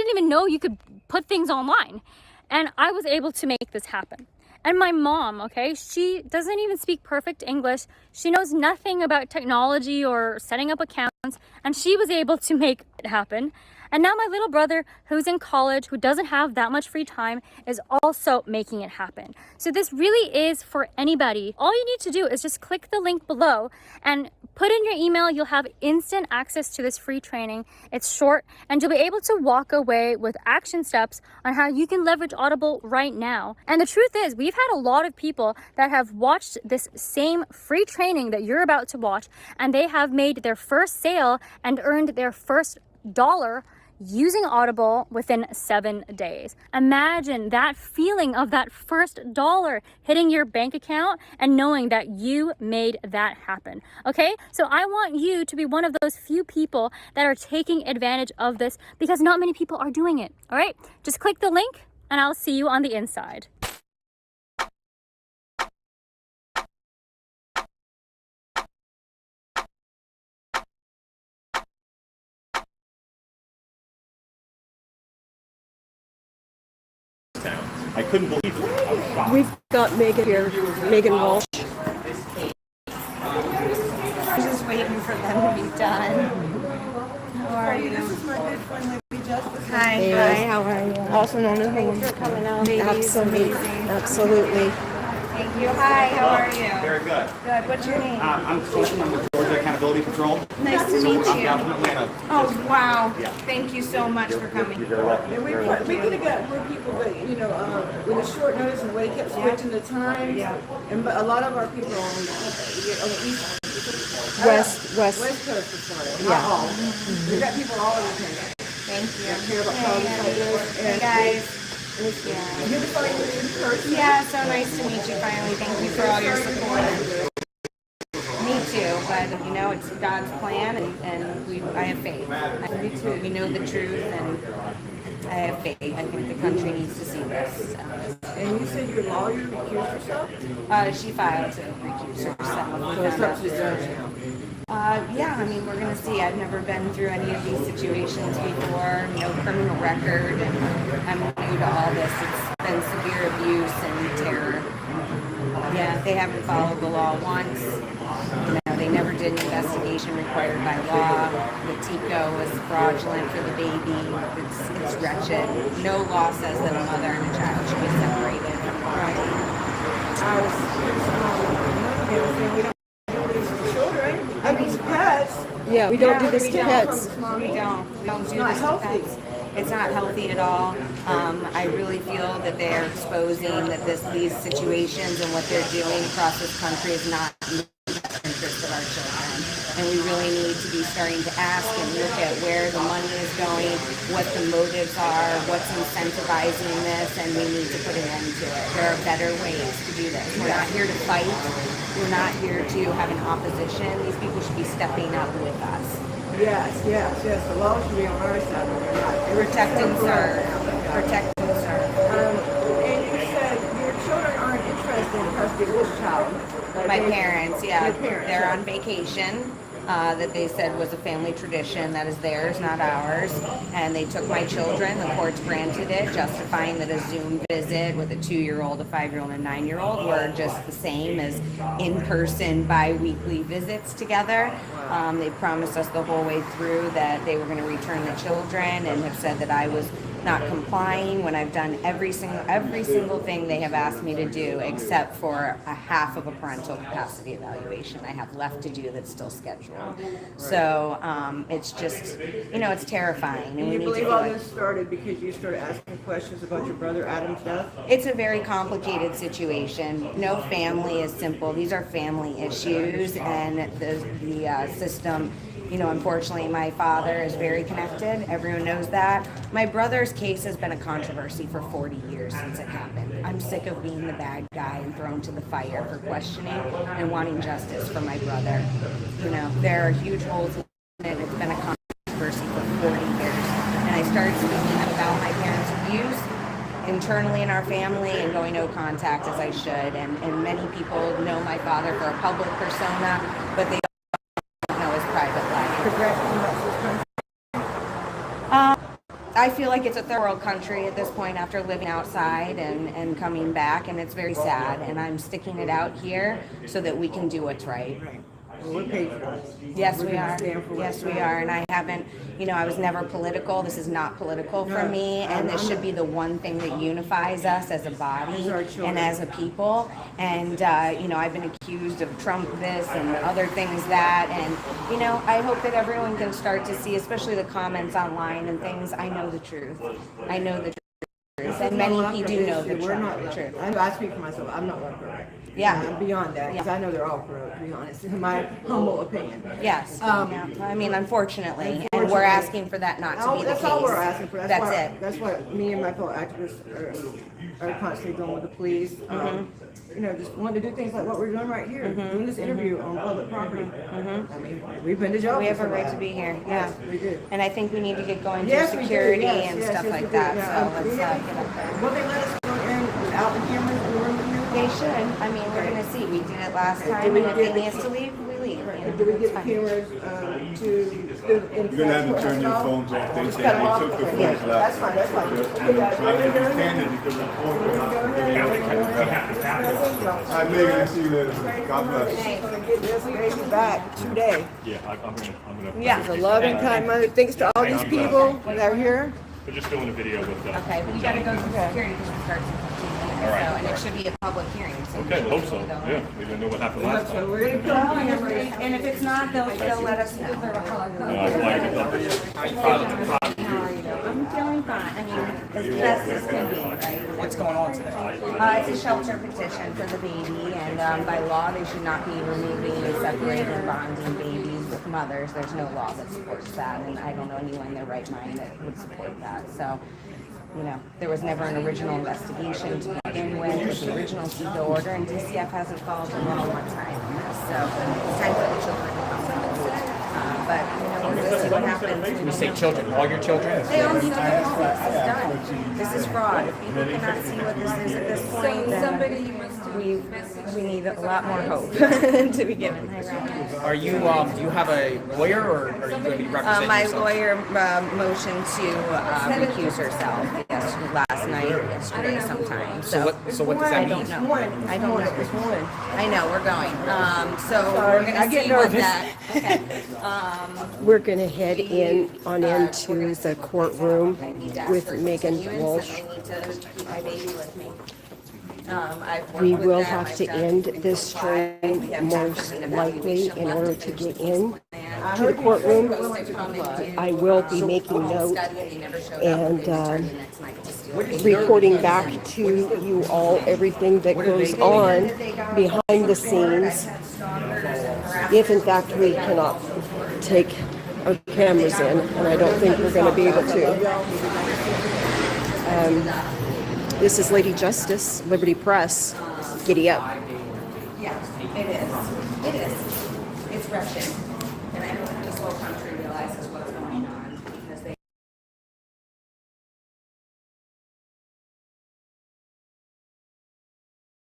even know you could put things online, and I was able to make this happen. And my mom, okay, she doesn't even speak perfect English. She knows nothing about technology or setting up accounts, and she was able to make it happen. And now my little brother, who's in college, who doesn't have that much free time, is also making it happen. So this really is for anybody. All you need to do is just click the link below and put in your email. You'll have instant access to this free training. It's short, and you'll be able to walk away with action steps on how you can leverage Audible right now. And the truth is, we've had a lot of people that have watched this same free training that you're about to watch, and they have made their first sale and earned their first $1 using Audible within 7 days. Imagine that feeling of that first $1 hitting your bank account and knowing that you made that happen. Okay, so I want you to be one of those few people that are taking advantage of this, because not many people are doing it. All right, just click the link and I'll see you on the inside. I couldn't believe it. I was shocked. We've got Megan here, Megan Walsh. I'm just waiting for them to be done. How are you? This is my good friend, Lady Justice. Hi, Hey, hi, how are you? Also known as Thanks for coming out. Absolutely, absolutely. Thank you. Hi, how are you? Very good. Good. What's your name? I'm Colton. I'm with Georgia Accountability Patrol. Nice to meet I'm you. down from Atlanta. Oh, wow. Yeah. Thank you so much for coming. You're very welcome. And we could have got more people, but you know, with the short notice and the way they kept switching the times, and but a lot of our people are on the east, West West Coast this morning. Yeah. Not all. We got people all over the country. Thank you. I'm here about problems like this. Hey, guys. Yeah. You're the finally in person. Yeah, so nice to meet you finally. Thank you for all your support. Me too, but you know, it's God's plan, and I have faith. Me too. We know the truth, and I have faith. I think the country needs to see this. And you said your lawyer recused herself? She filed to recuse herself. So it's up to the judge now. Yeah, I mean, we're going to see. I've never been through any of these situations before, no criminal record, and I'm new to all this. It's been severe abuse and terror. Yeah, they haven't followed the law once. You know, they never did an investigation required by law. The TICO was fraudulent for the baby. It's wretched. No law says that a mother and a child should be separated. We don't do this to children. I mean, pets. Yeah, we don't do this to pets. We don't It's do not this to healthy. pets. It's not healthy at all. I really feel that they're exposing that these situations and what they're doing across this country is not in the best interest of our children. And we really need to be starting to ask and look at where the money is going, what the motives are, what's incentivizing this, and we need to put an end to it. There are better ways to do this. We're not here to fight. We're not here to have an opposition. These people should be stepping up with us. Yes. The law should be on our side. Protect and serve. Protect and serve. And you said your children aren't interested in custody of this child. My parents, yeah. Your parents, They're yeah. on vacation. That they said was a family tradition that is theirs, not ours. And they took my children. The courts granted it, justifying that a Zoom visit with a 2-year-old, a 5-year-old, and a 9-year-old were just the same as in-person bi-weekly visits together. They promised us the whole way through that they were going to return the children, and have said that I was not complying when I've done every single thing they have asked me to do, except for a half of a parental capacity evaluation I have left to do that's still scheduled. So it's just, it's terrifying. And we you need to believe do all it. this started because you started asking questions about your brother Adam's death? It's a very complicated situation. No family is simple. These are family issues, and the system. Unfortunately, my father is very connected. Everyone knows that. My brother's case has been a controversy for 40 years since it happened. I'm sick of being the bad guy and thrown to the fire for questioning and wanting justice for my brother. There are huge holes in it. It's been a controversy for 40 years. And I started speaking about my parents' abuse internally in our family and going no contact as I should. And many people know my father for a public persona, but they don't know his private life. I feel like it's a third world country at this point after living outside and coming back, and it's very sad, and I'm sticking it out here so that we can do what's right. We're paid for this. Yes, we are. Yes, we are. And I haven't, I was never political. This is not political for me. And this should be the one thing that unifies us as a body and as a people. And, I've been accused of Trump this and other things that. And, I hope that everyone can start to see, especially the comments online and things. I know the truth. I know the truth. And many people do know the truth. I speak for myself. I'm not one correct. Yeah. I'm beyond that, because I know they're all corrupt, to be honest, in my humble opinion. Yes. Unfortunately, and we're asking for that not to be the case. That's all we're asking for. That's it. That's what me and my fellow activists are constantly doing with the police. Just wanting to do things like what we're doing right here, doing this interview on public property. I mean, we've been to jail. We have a right to be here. Yeah, we do. And I think we need to get going through security and stuff like that. So let's get up there. Will they let us go in without the cameras in the room? They should. I mean, we're going to see. We did it last time, and if they need us to leave, we leave. Do we get the cameras to? You're going to have to turn your phones off. They said they took the phones last. That's fine. That's fine. Trying to understand it because the phone I make it see you later. God bless. Get this baby back today. Yeah, I'm gonna. Yeah. It's a loving, kind mother. Thanks to all these people that are here. We're just doing a video with them. Okay, but we got to go through security because it starts in 15 minutes. All right, And it should be a public hearing. So Okay, hope so. Yeah, we didn't know what happened last time. We're going to put on cameras. And if it's not, they'll let us know. I'm feeling fine. I mean, as best as can be, right? What's going on today? It's a shelter petition for the baby, and by law, they should not be removing and separating and bonding babies with mothers. There's no law that supports that, and I don't know anyone in their right mind that would support that. So, there was never an original investigation to begin with the original CEDAW order, and DCF hasn't followed the law one time on this. So it's time for the children to come forward. But, we're going to see what happens. When you say children, all your children? They all need to go home. This is done. This is fraud. If people cannot see what this is at this point, then we need a lot more hope to be given. Are you, do you have a lawyer, or are you going to be representing My yourself? lawyer motioned to recuse herself yesterday sometime. So what does that mean? I don't know. I know, we're going. So we're going to see what that. Okay. We're going to head into the courtroom with Megan Walsh. We will have to end this stream most likely in order to get in to the courtroom. I will be making note and reporting back to you all everything that goes on behind the scenes. if in fact we cannot take our cameras in, and I don't think we're going to be able to. This is Lady Justice, Liberty Press. Giddy up. Yeah, it is. It is. It's wretched. And I don't think this whole country realizes what's going on because they.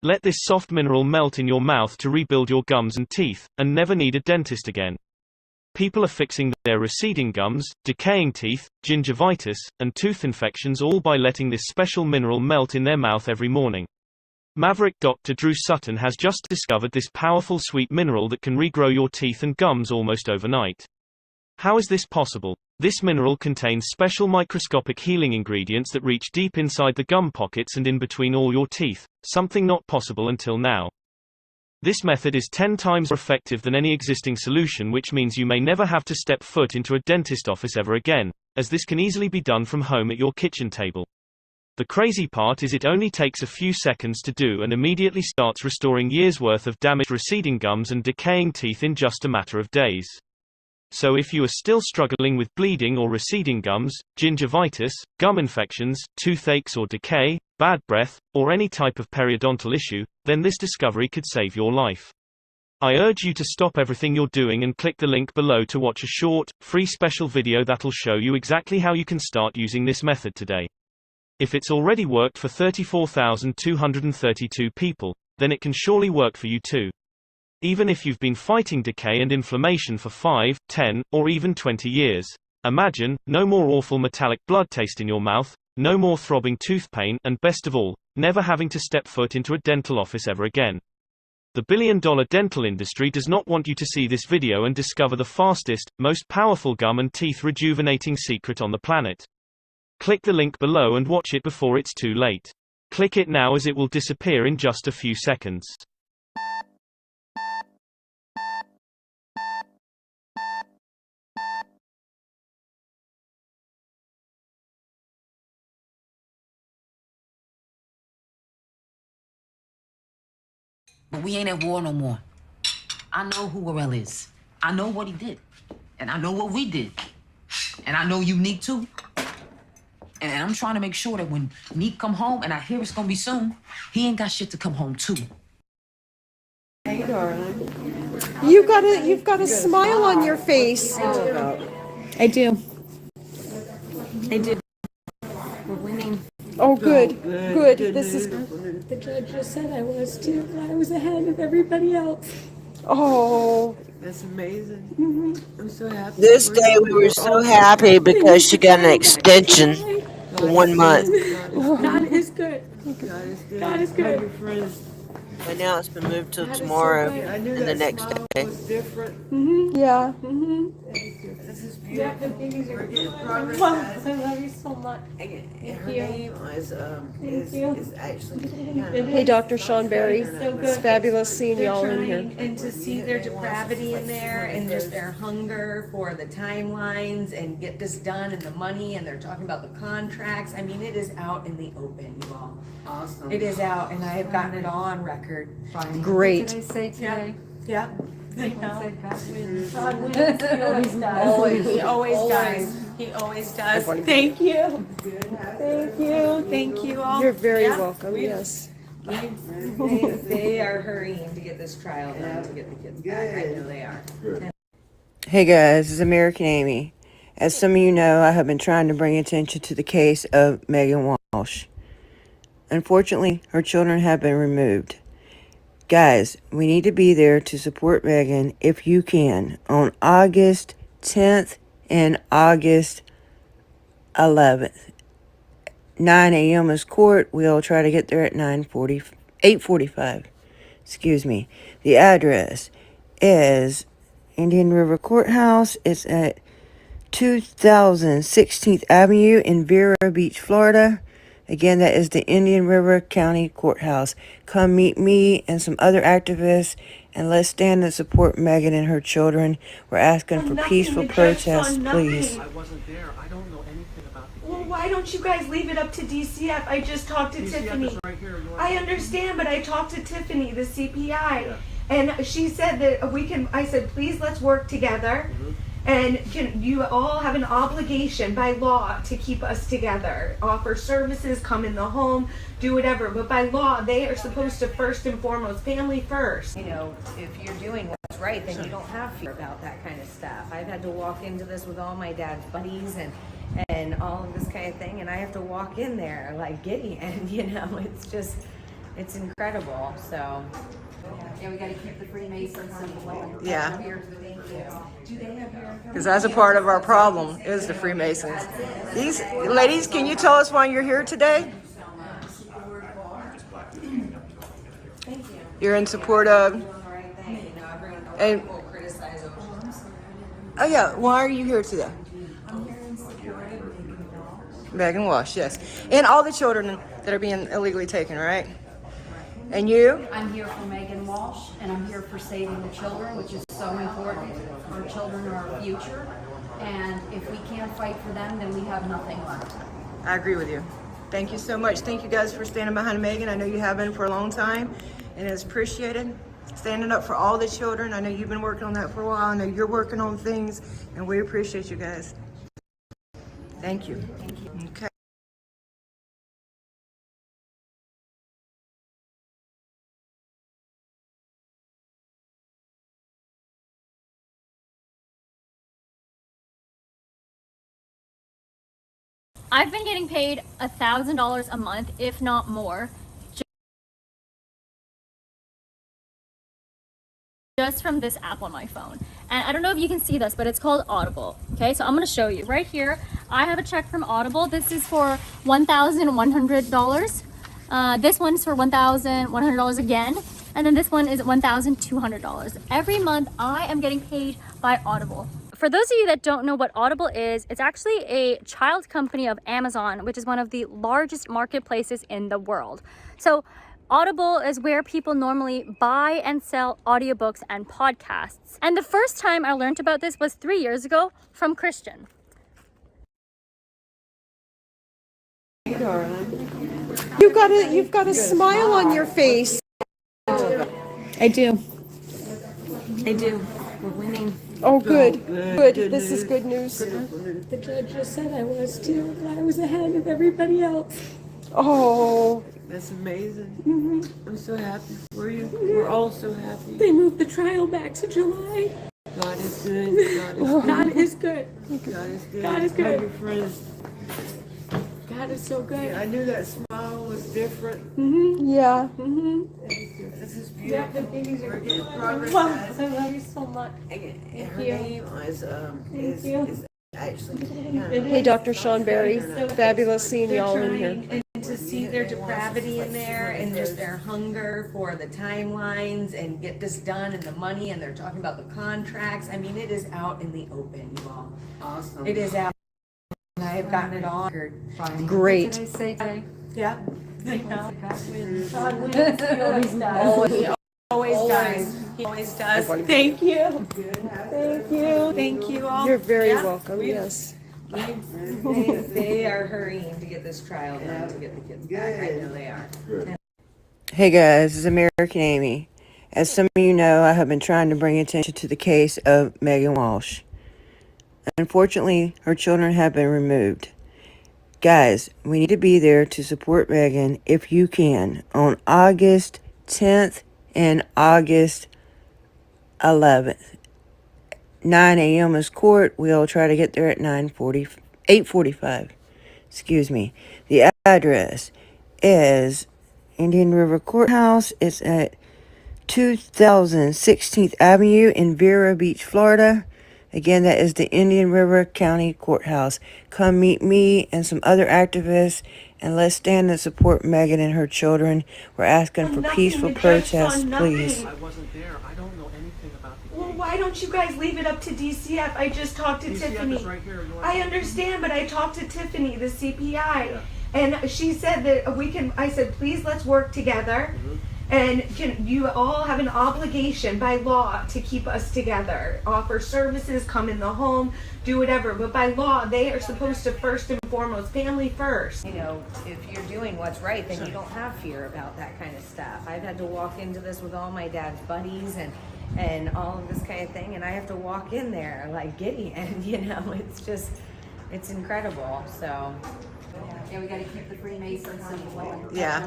Let this soft mineral melt in your mouth to rebuild your gums and teeth, and never need a dentist again. People are fixing their receding gums, decaying teeth, gingivitis, and tooth infections all by letting this special mineral melt in their mouth every morning. Maverick Dr. Drew Sutton has just discovered this powerful sweet mineral that can regrow your teeth and gums almost overnight. How is this possible? This mineral contains special microscopic healing ingredients that reach deep inside the gum pockets and in between all your teeth, something not possible until now. This method is 10 times more effective than any existing solution, which means you may never have to step foot into a dentist office ever again, as this can easily be done from home at your kitchen table. The crazy part is it only takes a few seconds to do and immediately starts restoring years' worth of damaged receding gums and decaying teeth in just a matter of days. So if you are still struggling with bleeding or receding gums, gingivitis, gum infections, toothaches or decay, bad breath, or any type of periodontal issue, then this discovery could save your life. I urge you to stop everything you're doing and click the link below to watch a short, free special video that'll show you exactly how you can start using this method today. If it's already worked for 34,232 people, then it can surely work for you too. Even if you've been fighting decay and inflammation for 5, 10, or even 20 years. Imagine, no more awful metallic blood taste in your mouth, no more throbbing tooth pain, and best of all, never having to step foot into a dental office ever again. The billion-dollar dental industry does not want you to see this video and discover the fastest, most powerful gum and teeth rejuvenating secret on the planet. Click the link below and watch it before it's too late. Click it now as it will disappear in just a few seconds. But we ain't at war no more. I know who Warrell is. I know what he did. And I know what we did. And I know you, Neek, too. And I'm trying to make sure that when Neek come home, and I hear it's gonna be soon, he ain't got shit to come home to. Hey, darling. You've got a smile on your face. I do. I do. We're winning. Oh, good. Good. This is. The judge just said I was too, and I was ahead of everybody else. Oh. That's amazing. I'm so happy. This day we were so happy because she got an extension for 1 month. God is good. God is good. God is good. But now it's been moved till tomorrow and the next day. Yeah. This is Yeah, the babies are good. I love you so much. Her name is actually. Hey, Dr. Sean Berry. It's so good. It's fabulous seeing They're y'all in here. trying, and to see their depravity in there and just their hunger for the timelines and get this done and the money, and they're talking about the contracts. I mean, it is out in the open, you all. Awesome. It is out, and I have gotten it all on record. Great. What did I say today? Yeah. I know. God wins. God wins. He always does. He always does. He always does. Thank you. Thank you. Thank you all. You're very Yeah. welcome. Yes. They are hurrying to get this trial done to get the kids back. I know they are. Hey guys, it's American Amy. As some of you know, I have been trying to bring attention to the case of Megan Walsh. Unfortunately, her children have been removed. Guys, we need to be there to support Megan if you can on August 10th and August 11th. 9 a.m. is court. We'll try to get there at 8:45. Excuse me. The address is Indian River Courthouse. It's at 2016th Avenue in Vero Beach, Florida. Again, that is the Indian River County Courthouse. Come meet me and some other activists, and let's stand and support Megan and her children. We're asking for peaceful protests, please. I wasn't there. I don't know anything about the Well, why don't you guys leave it up to DCF? I just talked to DCF Tiffany. is right here. I understand, but I talked to Tiffany, the CPI, Yeah. and she said that we can, I said, please let's work together. And you all have an obligation by law to keep us together, offer services, come in the home, do whatever. But by law, they are supposed to first and foremost, family first. You know, if you're doing what's right, then you don't have fear about that kind of stuff. I've had to walk into this with all my dad's buddies and all of this kind of thing, and I have to walk in there like Gideon, you know, it's just, it's incredible, so. Yeah, we gotta keep the Freemasons simple. Yeah. Do they have your Because that's a part of our problem is the Freemasons. These ladies, can you tell us why you're here today? You're in support of. And oh yeah, why are you here today? Megan Walsh, yes, and all the children that are being illegally taken, right? And you? I'm here for Megan Walsh, and I'm here for saving the children, which is so important. Our children are our future, and if we can't fight for them, then we have nothing left. I agree with you. Thank you so much. Thank you guys for standing behind Megan. I know you have been for a long time, and it's appreciated. Standing up for all the children. I know you've been working on that for a while. I know you're working on things, and we appreciate you guys. Thank you. Thank you. Okay. I've been getting paid $1,000 a month, if not more, just from this app on my phone. And I don't know if you can see this, but it's called Audible. Okay, so I'm going to show you right here. I have a check from Audible. This is for $1,100. This one's for $1,100 again. And then this one is $1,200. Every month I am getting paid by Audible. For those of you that don't know what Audible is, it's actually a child company of Amazon, which is one of the largest marketplaces in the world. So Audible is where people normally buy and sell audiobooks and podcasts. And the first time I learned about this was 3 years ago from Christian. Hey, darling. You've got a smile on your face. I do. I do. We're winning. Oh, good. Good. This is good news. The judge just said I was too, but I was ahead of everybody else. Oh. That's amazing. I'm so happy for you. We're all so happy. They moved the trial back to July. God is good. God is good. God is good. God is good. God is good. Hug your friends. God is so good. I knew that smile was different. Yeah. This is beautiful. Yeah, the babies are good. Progress. I love you so much. Her Thank you. name is actually. Hey, Dr. Sean Berry. Fabulous seeing y'all in here. And to see their depravity in there and just their hunger for the timelines and get this done and the money, and they're talking about the contracts. I mean, it is out in the open, you all. Awesome. It is out. And I have gotten it all. Great. What did I say today? Yeah. God wins. God wins. He always does. He always does. He always does. Thank you. Thank you. Thank you all. You're very welcome. Yes. They are hurrying to get this trial done to get the kids back. I know they are. Hey guys, it's American Amy. As some of you know, I have been trying to bring attention to the case of Megan Walsh. Unfortunately, her children have been removed. Guys, we need to be there to support Megan if you can on August 10th and August 11th. 9 a.m. is court. We'll try to get there at 8:45. Excuse me. The address is Indian River Courthouse. It's at 2016th Avenue in Vero Beach, Florida. Again, that is the Indian River County Courthouse. Come meet me and some other activists, and let's stand and support Megan and her children. We're asking for peaceful protests, please. I wasn't there. I don't know anything about the Well, why don't you guys leave it up to DCF? I just talked to DCF Tiffany. is right here. I understand, but I talked to Tiffany, the CPI, and she said that we can. I said, please let's work together. And you all have an obligation by law to keep us together, offer services, come in the home, do whatever. But by law, they are supposed to first and foremost, family first. You know, if you're doing what's right, then you don't have fear about that kind of stuff. I've had to walk into this with all my dad's buddies and all of this kind of thing, and I have to walk in there like Gideon, you know, it's incredible, so. Yeah, we gotta keep the Freemasons simple. Yeah. Do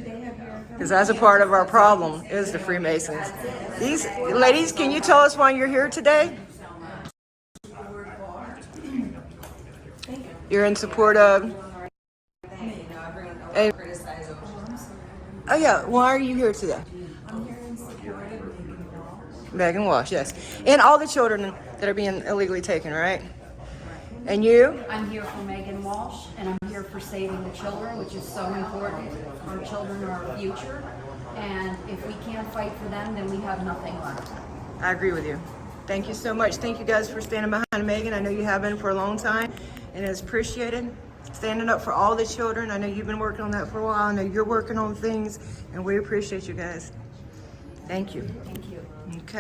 they have your Because that's a part of our problem is the Freemasons. These ladies, can you tell us why you're here today? You're in support of. And, oh yeah, why are you here today? Megan Walsh, yes, and all the children that are being illegally taken, right? And you? I'm here for Megan Walsh, and I'm here for saving the children, which is so important. Our children are our future, and if we can't fight for them, then we have nothing left. I agree with you. Thank you so much. Thank you guys for standing behind Megan. I know you have been for a long time, and it's appreciated. Standing up for all the children. I know you've been working on that for a while. I know you're working on things, and we appreciate you guys. Thank you. Thank you. Okay.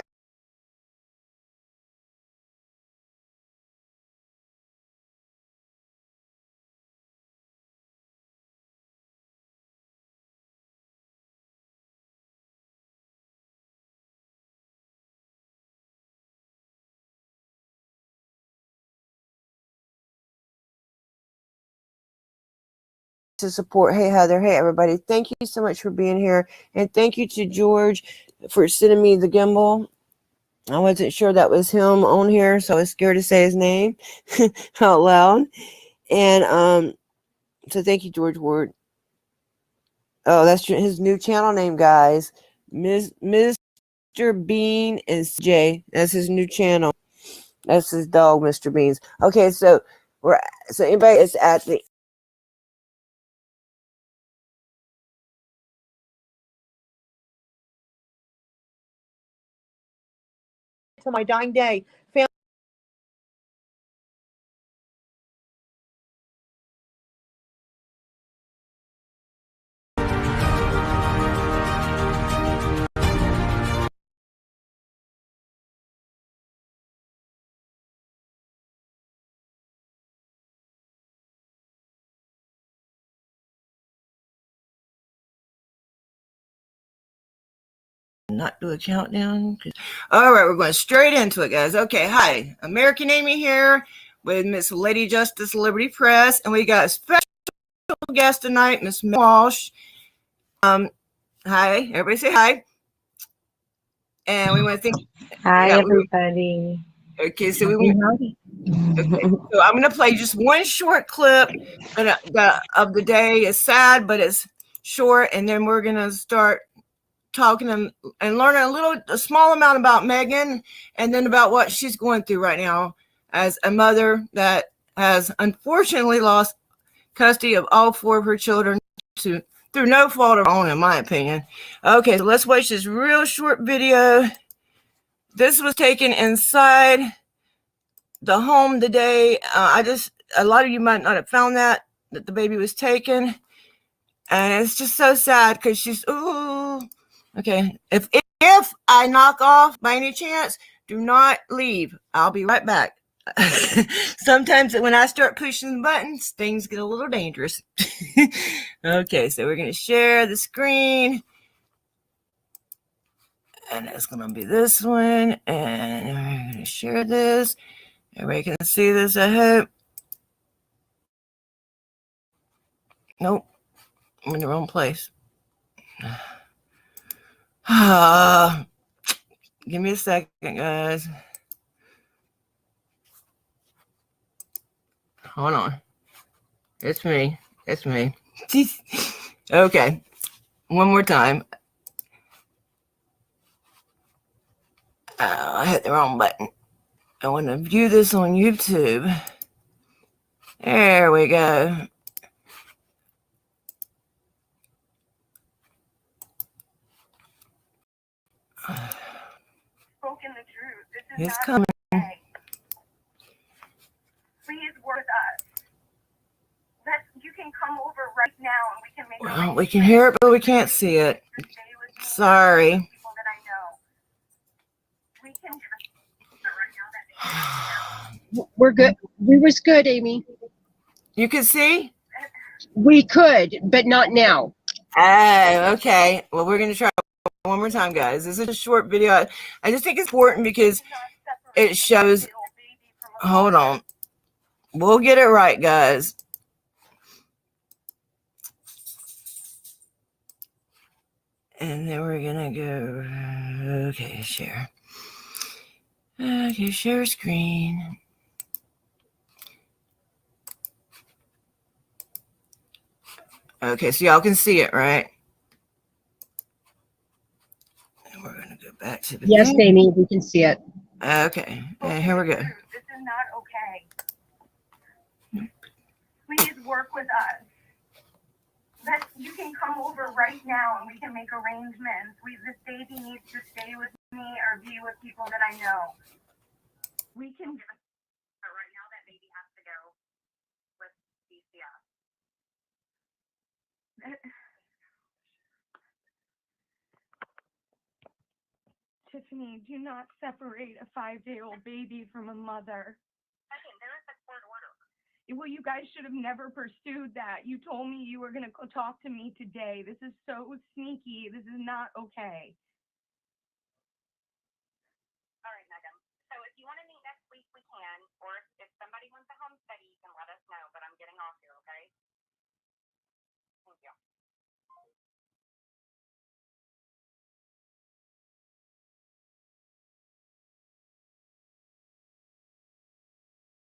To support. Hey Heather, hey everybody, thank you so much for being here, and thank you to George for sending me the gimbal. I wasn't sure that was him on here, so I was scared to say his name out loud. And so thank you, George Ward. Oh, that's his new channel name, guys. Mr. Bean and Jay. That's his new channel. That's his dog, Mr. Beans. Okay, so anybody is at the Till my dying day. not do a countdown. All right, we're going straight into it, guys. Okay, hi, American Amy here with Miss LadyJusticeLibertyPress, and we got a special guest tonight, Miss Walsh. Hi, everybody say hi. And we want to thank. Hi, everybody. Okay, so okay, so I'm going to play just one short clip of the day. It's sad, but it's short, and then we're going to start talking and learning a small amount about Megan, and then about what she's going through right now as a mother that has unfortunately lost custody of all 4 of her children through no fault of her own, in my opinion. Okay, so let's watch this real short video. This was taken inside the home today. A lot of you might not have found that the baby was taken, and it's just so sad because she's okay. If I knock off by any chance, do not leave. I'll be right back. Sometimes when I start pushing buttons, things get a little dangerous. Okay, so we're going to share the screen. And it's going to be this one. And we're going to share this. Everybody can see this, I hope. Nope. I'm in the wrong place. Give me a second, guys. Hold on. It's me. It's me. Okay. One more time. I hit the wrong button. I want to view this on YouTube. There we go. Spoken the truth. This is It's not coming. okay. Please work with us. You can come over right now and Well, we can hear it, but we can't see it. Sorry. We're good. We was good, Amy. You can see? We could, but not now. Oh, okay. Well, we're going to try one more time, guys. This is a short video. I just think it's important because it shows. Hold on. We'll get it right, guys. And then we're going to go. Okay, share. Okay, share screen. Okay, so y'all can see it, right? And we're going to go back to the Yes, video. Amy, we can see it. Okay, and here we go. This is not okay. Please work with us. You can come over right now and we can make arrangements. This baby needs to stay with me or be with people that I know. We can. But right now, that baby has to go with DCF. Tiffany, do not separate a 5-day-old baby from a mother. There is a court order. Well, you guys should have never pursued that. You told me you were going to talk to me today. This is so sneaky. This is not okay. All right, Megan. So if you want to meet next week, we can. Or if somebody wants a home study, you can let us know. But I'm getting off here, okay? Thank you.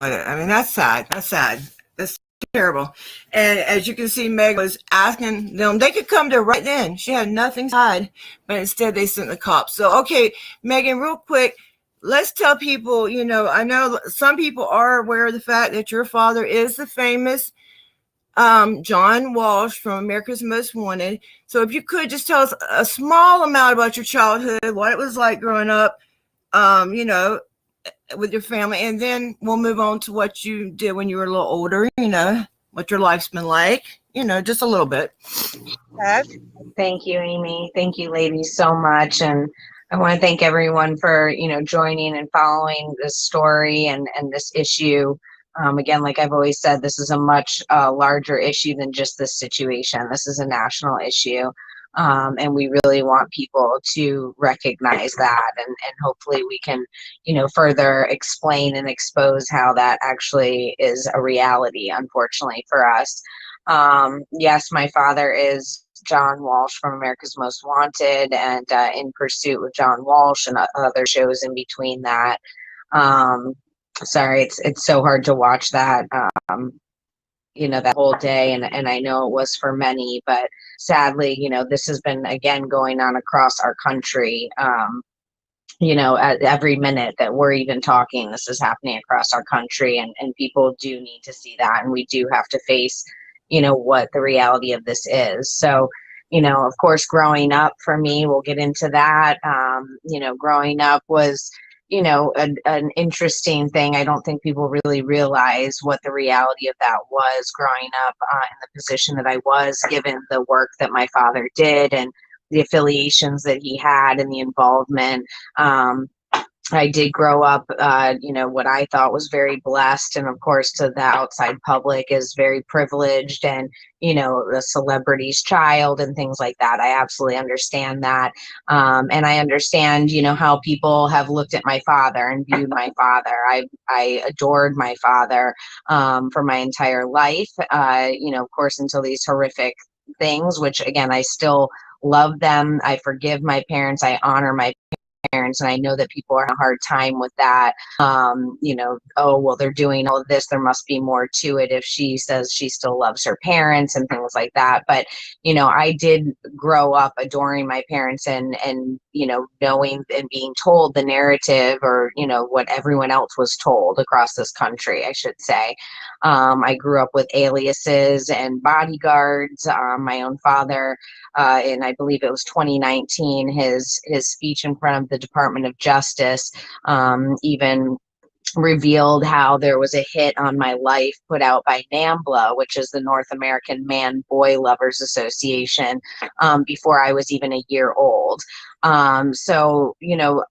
I mean, that's sad. That's sad. That's terrible. And as you can see, Meg was asking them, they could come to her right then. She had nothing to hide, but instead they sent the cops. So, okay, Megan, real quick, let's tell people, you know, I know some people are aware of the fact that your father is the famous John Walsh from America's Most Wanted. So if you could just tell us a small amount about your childhood, what it was like growing up, you know, with your family, and then we'll move on to what you did when you were a little older, you know, what your life's been like, you know, just a little bit. Thank you, Amy. Thank you, ladies, so much. And I want to thank everyone for, you know, joining and following this story and this issue. Again, like I've always said, this is a much larger issue than just this situation. This is a national issue. And we really want people to recognize that, and hopefully we can, you know, further explain and expose how that actually is a reality, unfortunately, for us. Yes, my father is John Walsh from America's Most Wanted and In Pursuit with John Walsh and other shows in between that. Sorry, it's so hard to watch that. You know, that whole day, and I know it was for many, but sadly, you know, this has been again going on across our country. You know, at every minute that we're even talking, this is happening across our country, and people do need to see that, and we do have to face, you know, what the reality of this is. So, you know, of course, growing up for me, we'll get into that. You know, growing up was, you know, an interesting thing. I don't think people really realize what the reality of that was growing up in the position that I was, given the work that my father did and the affiliations that he had and the involvement. I did grow up, you know, what I thought was very blessed, and of course to the outside public is very privileged, and, you know, a celebrity's child and things like that. I absolutely understand that. And I understand, you know, how people have looked at my father and viewed my father. I adored my father for my entire life, you know, of course, until these horrific things, which again, I still love them. I forgive my parents. I honor my parents, and I know that people are having a hard time with that. You know, oh, well, they're doing all of this, there must be more to it if she says she still loves her parents and things like that. But, you know, I did grow up adoring my parents and you know, knowing and being told the narrative, or, you know, what everyone else was told across this country, I should say. I grew up with aliases and bodyguards. My own father, and I believe it was 2019, his speech in front of the Department of Justice, even revealed how there was a hit on my life put out by NAMBLA, which is the North American Man Boy Lovers Association, before I was even a year old. So, you know,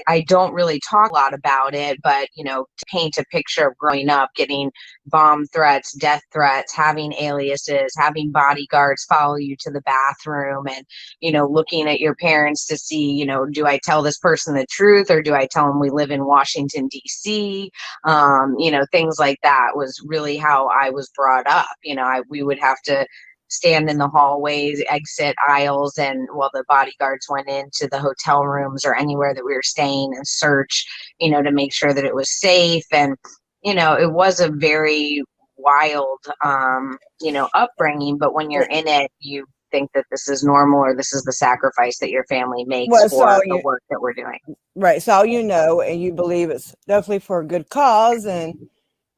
I don't really talk a lot about it, but, you know, to paint a picture of growing up, getting bomb threats, death threats, having aliases, having bodyguards follow you to the bathroom, and, you know, looking at your parents to see, you know, do I tell this person the truth, or do I tell them we live in Washington, D.C.? You know, things like that was really how I was brought up. You know, we would have to stand in the hallways, exit aisles, and while the bodyguards went into the hotel rooms or anywhere that we were staying, and search, you know, to make sure that it was safe. And, you know, it was a very wild, you know, upbringing, but when you're in it, you think that this is normal, or this is the sacrifice that your family makes Well, for the work that we're doing. Right. So you know, and you believe it's definitely for a good cause, and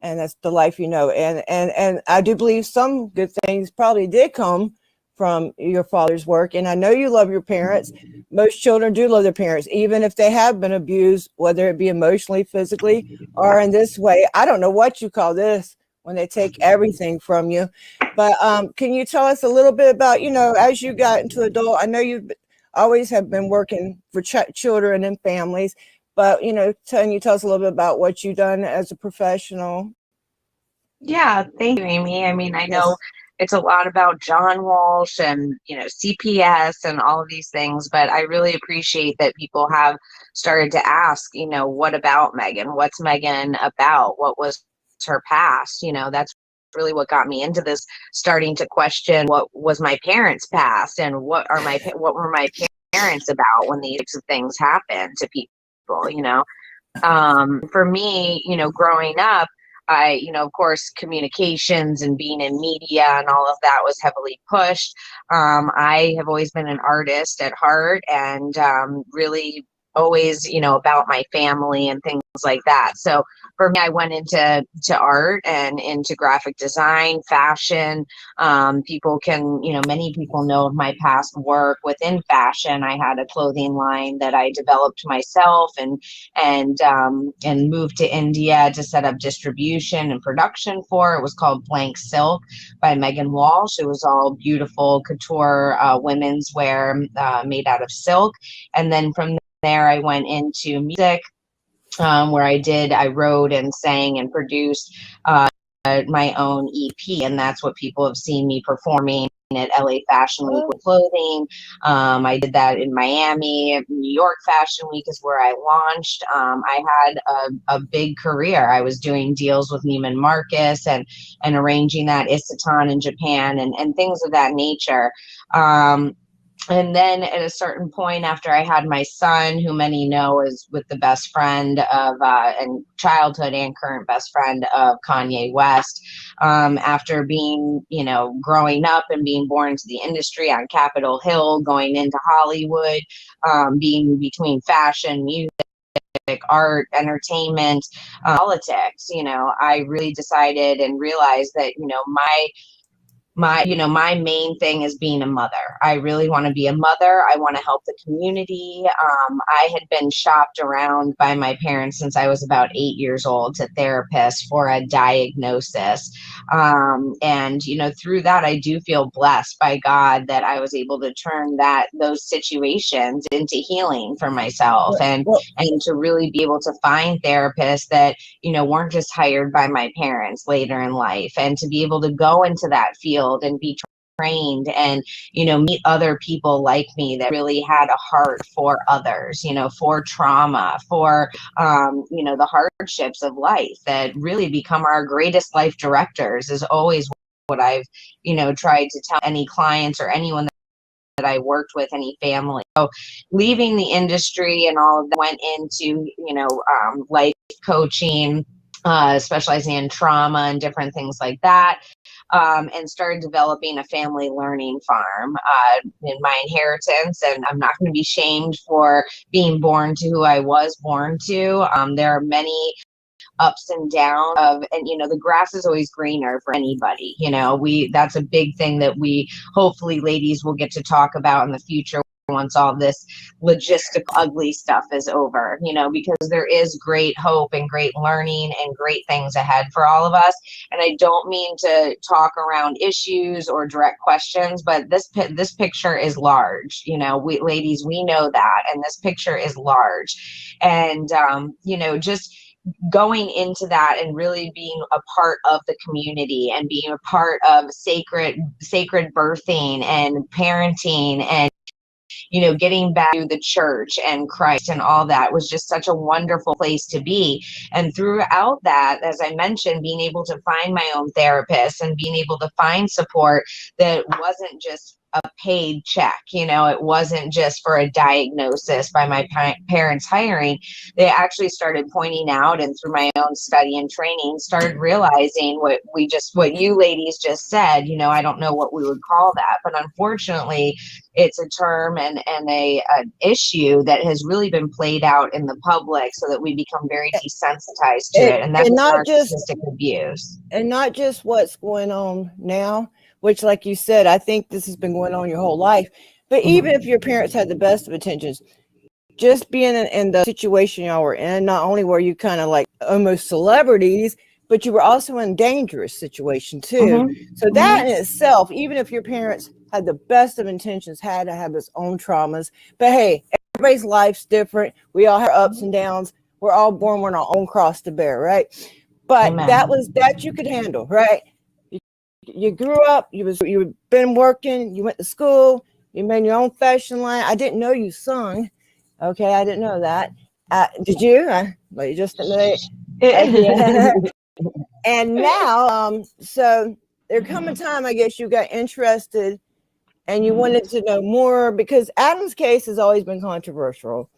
that's the life you know. And I do believe some good things probably did come from your father's work. And I know you love your parents. Most children do love their parents, even if they have been abused, whether it be emotionally, physically, or in this way. I don't know what you call this, when they take everything from you. But can you tell us a little bit about, you know, as you got into adult, I know you've always have been working for children and families, but, you know, can you tell us a little bit about what you've done as a professional? Yeah, thank you, Amy. I mean, I know it's a lot about John Walsh and, you know, CPS and all of these things, but I really appreciate that people have started to ask, you know, what about Megan? What's Megan about? What was her past? You know, that's really what got me into this, starting to question what was my parents' past, and what were my parents about when these types of things happen to people, you know. For me, you know, growing up, you know, of course, communications and being in media and all of that was heavily pushed. I have always been an artist at heart, and really always, you know, about my family and things like that. So for me, I went into art and into graphic design, fashion. People can, you know, many people know of my past work within fashion. I had a clothing line that I developed myself, and moved to India to set up distribution and production for. It was called Blank Silk by Megan Walsh. It was all beautiful couture women's wear made out of silk. And then from there, I went into music, where I wrote and sang and produced my own EP, and that's what people have seen me performing at LA Fashion Week with clothing. I did that in Miami. New York Fashion Week is where I launched. I had a big career. I was doing deals with Neiman Marcus and arranging that Isetan in Japan, and things of that nature. And then at a certain point, after I had my son, who many know is with the best friend of, and childhood and current best friend of Kanye West, after being, you know, growing up and being born into the industry on Capitol Hill, going into Hollywood, being between fashion, music, art, entertainment, politics, you know, I really decided and realized that, you know, my main thing is being a mother. I really want to be a mother. I want to help the community. I had been shopped around by my parents since I was about 8 years old to therapists for a diagnosis. And, you know, through that, I do feel blessed by God that I was able to turn those situations into healing for myself, and to really be able to find therapists that, you know, weren't just hired by my parents later in life, and to be able to go into that field and be trained and, you know, meet other people like me that really had a heart for others, you know, for trauma, for, you know, the hardships of life that really become our greatest life directors, is always what I've, you know, tried to tell any clients or anyone that I worked with, any family. So leaving the industry and all of that, went into, you know, life coaching, specializing in trauma and different things like that. And started developing a family learning farm in my inheritance. And I'm not going to be shamed for being born to who I was born to. There are many ups and downs and, you know, the grass is always greener for anybody. You know, that's a big thing that we hopefully ladies will get to talk about in the future, once all this logistical ugly stuff is over, you know, because there is great hope and great learning and great things ahead for all of us. And I don't mean to talk around issues or direct questions, but this picture is large. You know, we ladies, we know that, and this picture is large. And you know, just going into that and really being a part of the community and being a part of sacred birthing and parenting and, you know, getting back to the church and Christ and all that was just such a wonderful place to be. And throughout that, as I mentioned, being able to find my own therapist and being able to find support that wasn't just a paid check, you know, it wasn't just for a diagnosis by my parents hiring. They actually started pointing out, and through my own study and training, started realizing what you ladies just said. You know, I don't know what we would call that, but unfortunately, it's a term and an issue that has really been played out in the public, so that we become very desensitized to it, and that's narcissistic abuse. And not just what's going on now, which, like you said, I think this has been going on your whole life. But even if your parents had the best of intentions, just being in the situation y'all were in, not only were you kind of like almost celebrities, but you were also in a dangerous situation too. So that in itself, even if your parents had the best of intentions, had to have its own traumas. But hey, everybody's life's different. We all have ups and downs. We're all born with our own cross to bear, right? But that you could handle, right? You grew up, you've been working, you went to school, you made your own fashion line. I didn't know you sung. Okay, I didn't know that. Did you? Well, you just didn't know. And now, so there come a time, I guess, you got interested and you wanted to know more, because Adam's case has always been controversial,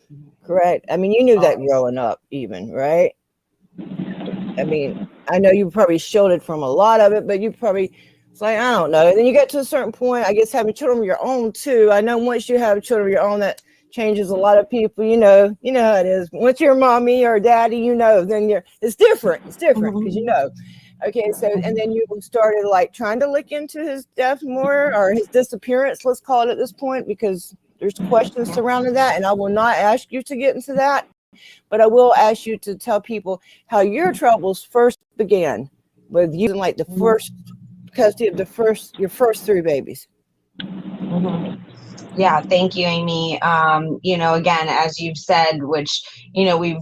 correct? I mean, you knew that growing up even, right? I mean, I know you probably shielded from a lot of it, but you probably, it's like, I don't know. And then you get to a certain point, I guess, having children of your own too. I know once you have children of your own, that changes a lot of people, you know how it is. Once you're mommy or daddy, you know, then it's different because you know. Okay, so, and then you started like trying to look into his death more, or his disappearance, let's call it at this point, because there's questions surrounding that, and I will not ask you to get into that. But I will ask you to tell people how your troubles first began with using like the first custody of your first 3 babies. Yeah, thank you, Amy. You know, again, as you've said, which, you know, we've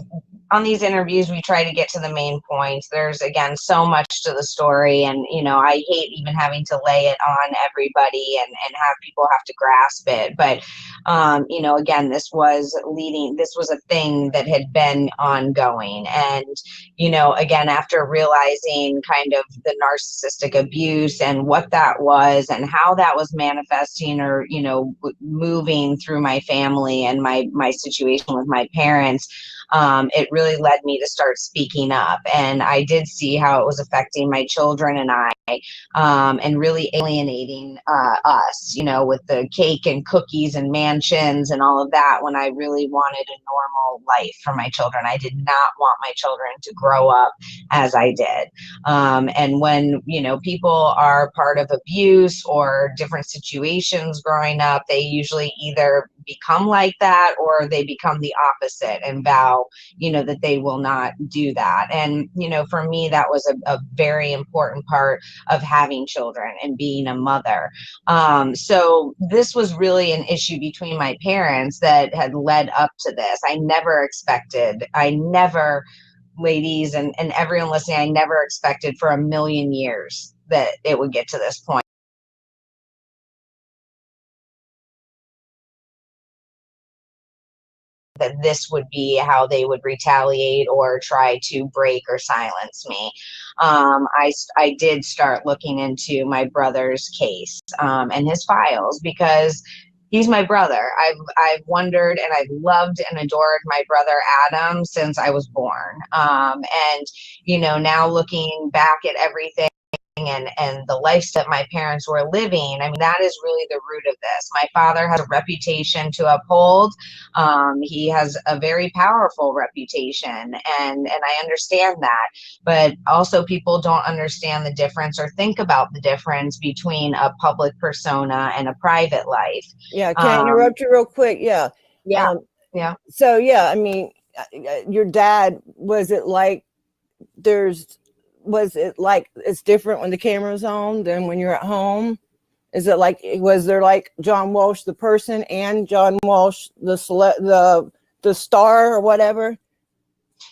on these interviews, we try to get to the main points. There's, again, so much to the story, and, you know, I hate even having to lay it on everybody and have people have to grasp it. But, you know, again, this was a thing that had been ongoing. And, you know, again, after realizing kind of the narcissistic abuse and what that was and how that was manifesting or, you know, moving through my family and my situation with my parents, it really led me to start speaking up. And I did see how it was affecting my children and I, and really alienating us, you know, with the cake and cookies and mansions and all of that, when I really wanted a normal life for my children. I did not want my children to grow up as I did. And when, you know, people are part of abuse or different situations growing up, they usually either become like that or they become the opposite and vow, you know, that they will not do that. And, you know, for me, that was a very important part of having children and being a mother. So this was really an issue between my parents that had led up to this. I never, ladies and everyone listening, I never expected for a million years that it would get to this point. That this would be how they would retaliate or try to break or silence me. I did start looking into my brother's case and his files, because he's my brother. I've wondered and I've loved and adored my brother Adam since I was born. And, you know, now looking back at everything and the life that my parents were living. I mean, that is really the root of this. My father has a reputation to uphold. He has a very powerful reputation, and I understand that. But also, people don't understand the difference or think about the difference between a public persona and a private life. Yeah, can I interrupt you real quick? Yeah. Yeah. Yeah. So yeah, I mean, your dad, was it like it's different when the camera's on than when you're at home? Is it like, was there like John Walsh the person and John Walsh the star or whatever?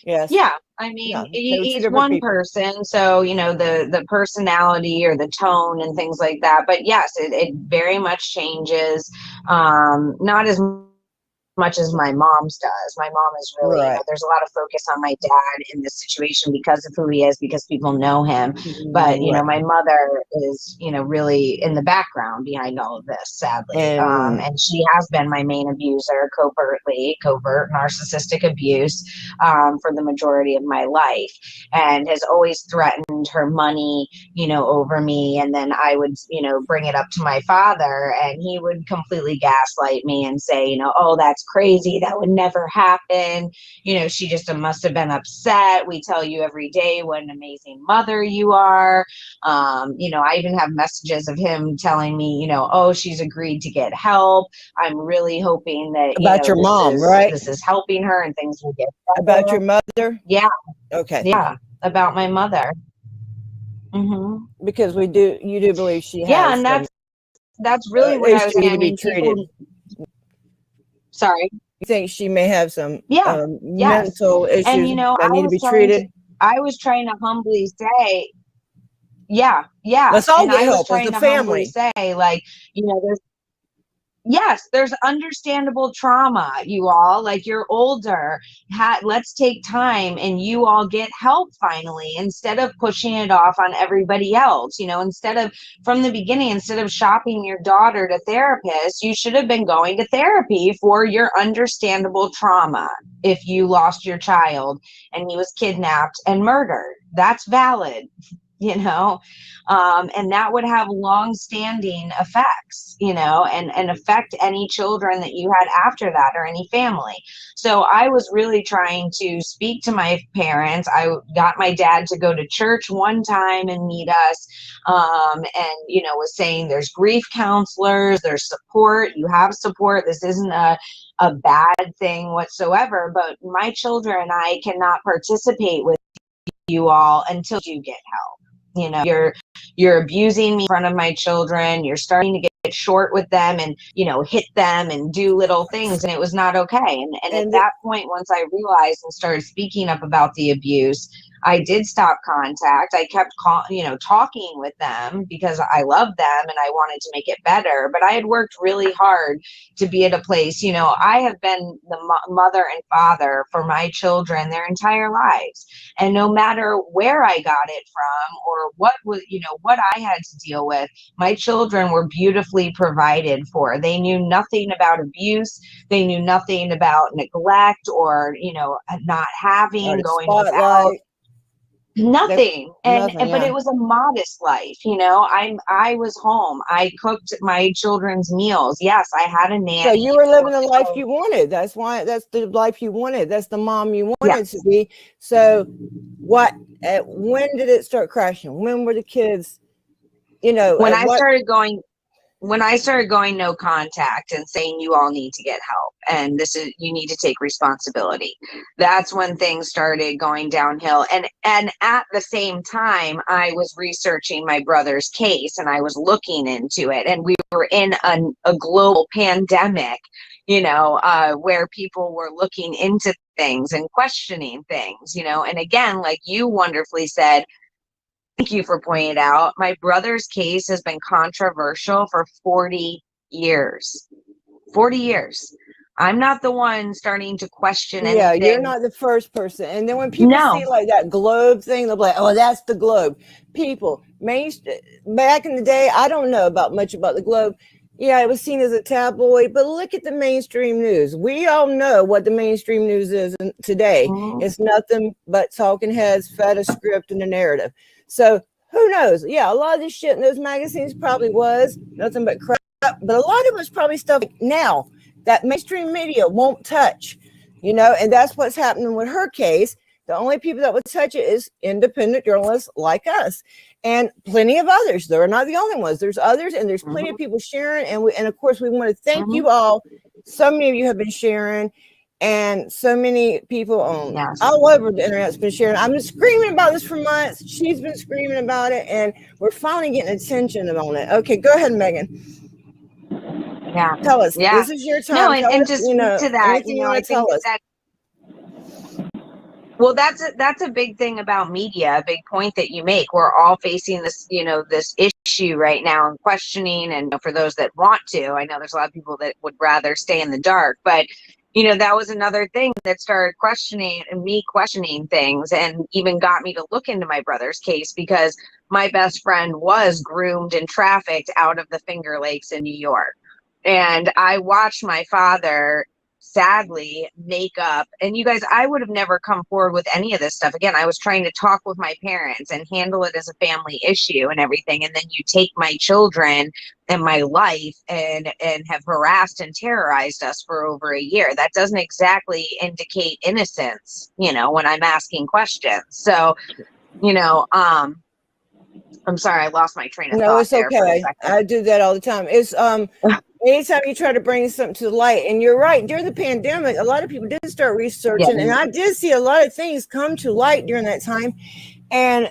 Yes. Yeah, I mean, Yeah, he's one person, so you know the personality or the tone and things like that. But yes, it very much changes. Not as much as my mom's does. My mom is really, you know, there's a lot of focus on my dad in this situation because of who he is, because people know him. But, you know, my mother is, you know, really in the background behind all of this, sadly. And she has been my main abuser, covert narcissistic abuse for the majority of my life, and has always threatened her money, you know, over me. And then I would, you know, bring it up to my father, and he would completely gaslight me and say, you know, oh, that's crazy, that would never happen, you know, she just must have been upset. We tell you every day what an amazing mother you are. You know, I even have messages of him telling me, you know, oh, she's agreed to get help. I'm really hoping that about your mom, right? This is helping her and things will get better. About your mother? Yeah. Okay. Yeah, about my mother. Because you do believe she has. Yeah, and that's really what I was saying. I mean, treated. Sorry. You think she may have some yes. mental issues and, you know, that need to be treated? I was trying to humbly say, yeah. Let's all get help as the family. Say, like, you know, there's understandable trauma, you all, like, you're older, let's take time and you all get help finally, instead of pushing it off on everybody else. You know, instead of shopping your daughter to therapists, you should have been going to therapy for your understandable trauma. If you lost your child and he was kidnapped and murdered, that's valid, you know, and that would have long-standing effects, you know, and affect any children that you had after that, or any family. So I was really trying to speak to my parents. I got my dad to go to church one time and meet us, and, you know, was saying there's grief counselors, there's support, you have support. This isn't a bad thing whatsoever, but my children and I cannot participate with you all until you get help. You know, you're abusing me in front of my children. You're starting to get short with them and, you know, hit them and do little things. And it was not okay. And at that point, once I realized and started speaking up about the abuse, I did stop contact. I kept talking with them because I loved them and I wanted to make it better. But I had worked really hard to be at a place, you know, I have been the mother and father for my children their entire lives. And no matter where I got it from or what I had to deal with, my children were beautifully provided for. They knew nothing about abuse. They knew nothing about neglect or, you know, not having, going without. Nothing. But it was a modest life, you know. I was home. I cooked my children's meals. Yes, I had a nanny. So you were living the life you wanted. That's the life you wanted. That's the mom you wanted to be. So when did it start crashing? When were the kids, you know, when I started going no contact and saying you all need to get help and you need to take responsibility, that's when things started going downhill. And at the same time, I was researching my brother's case and I was looking into it, and we were in a global pandemic, you know, where people were looking into things and questioning things, you know. And again, like you wonderfully said, thank you for pointing it out, my brother's case has been controversial for 40 years. 40 years. I'm not the one starting to question anything. Yeah, you're not the first person. And then when people see like that globe thing, they'll be like, oh, that's the globe. People, back in the day, I don't know much about the globe. Yeah, it was seen as a tabloid, but look at the mainstream news. We all know what the mainstream news is today. It's nothing but talking heads fed a script and a narrative. So Who knows? Yeah, a lot of this shit in those magazines probably was nothing but crap, but a lot of it was probably stuff now that mainstream media won't touch, you know, and that's what's happening with her case. The only people that would touch it is independent journalists like us and plenty of others. They're not the only ones. There's others, and there's plenty of people sharing. And of course, we want to thank you all. So many of you have been sharing, and so many people on all over the internet's been sharing. I've been screaming about this for months. She's been screaming about it, and we're finally getting attention on it. Okay, go ahead, Megan. Yeah. Tell us. Yeah. This is your time. No, Tell and us, just you know, to that, anything you know, want I to think tell us. that well, that's a big thing about media, a big point that you make. We're all facing this, you know, this issue right now and questioning. And for those that want to, I know there's a lot of people that would rather stay in the dark, but you know, that was another thing that started questioning things and even got me to look into my brother's case, because my best friend was groomed and trafficked out of the Finger Lakes in New York. And I watched my father sadly make up, and you guys, I would have never come forward with any of this stuff. Again, I was trying to talk with my parents and handle it as a family issue and everything. And then you take my children and my life and have harassed and terrorized us for over a year. That doesn't exactly indicate innocence, you know, when I'm asking questions. So, you know, I'm sorry, I lost my train of thought. No, it's there for a okay. second. I do that all the time. It's anytime you try to bring something to the light, and you're right, during the pandemic, a lot of people did start researching, and I did see a lot of things come to light during that time. And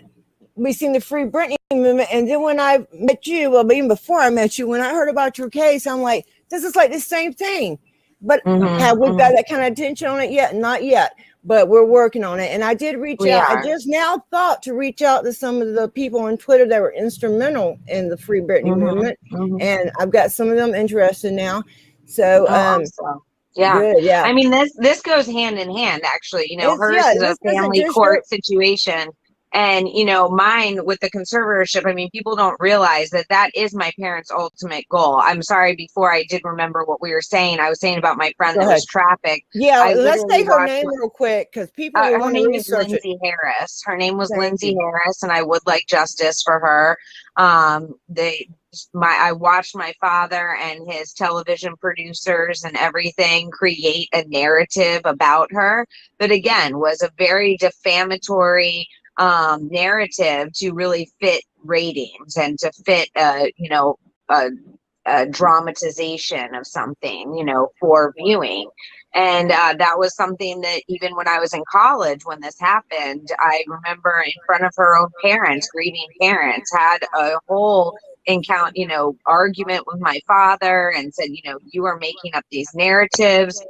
we seen the Free Britney movement. And then when I met you, well, even before I met you, when I heard about your case, I'm like, this is like the same thing. But have we got that kind of attention on it yet? Not yet. But we're working on it. And I did reach out. I just now thought to reach out to some of the people on Twitter that were instrumental in the Free Britney movement. And I've got some of them interested now. So, awesome. Yeah. Good, yeah. I mean, this goes hand in hand, actually. You know, hers is a family court situation. And, you know, mine with the conservatorship, I mean, people don't realize that that is my parents' ultimate goal. I'm sorry, before I did remember what we were saying, I was saying about my friend that was trafficked. Yeah, let's take her name real quick, because people will want to research it. Her name is Lindsay Harris. Her name was Lindsay Harris, and I would like justice for her. I watched my father and his television producers and everything create a narrative about her that, again, was a very defamatory narrative to really fit ratings and to fit you know, a dramatization of something, you know, for viewing. And that was something that even when I was in college, when this happened, I remember in front of her own parents, grieving parents, had a whole encounter, you know, argument with my father, and said, you know, you are making up these narratives.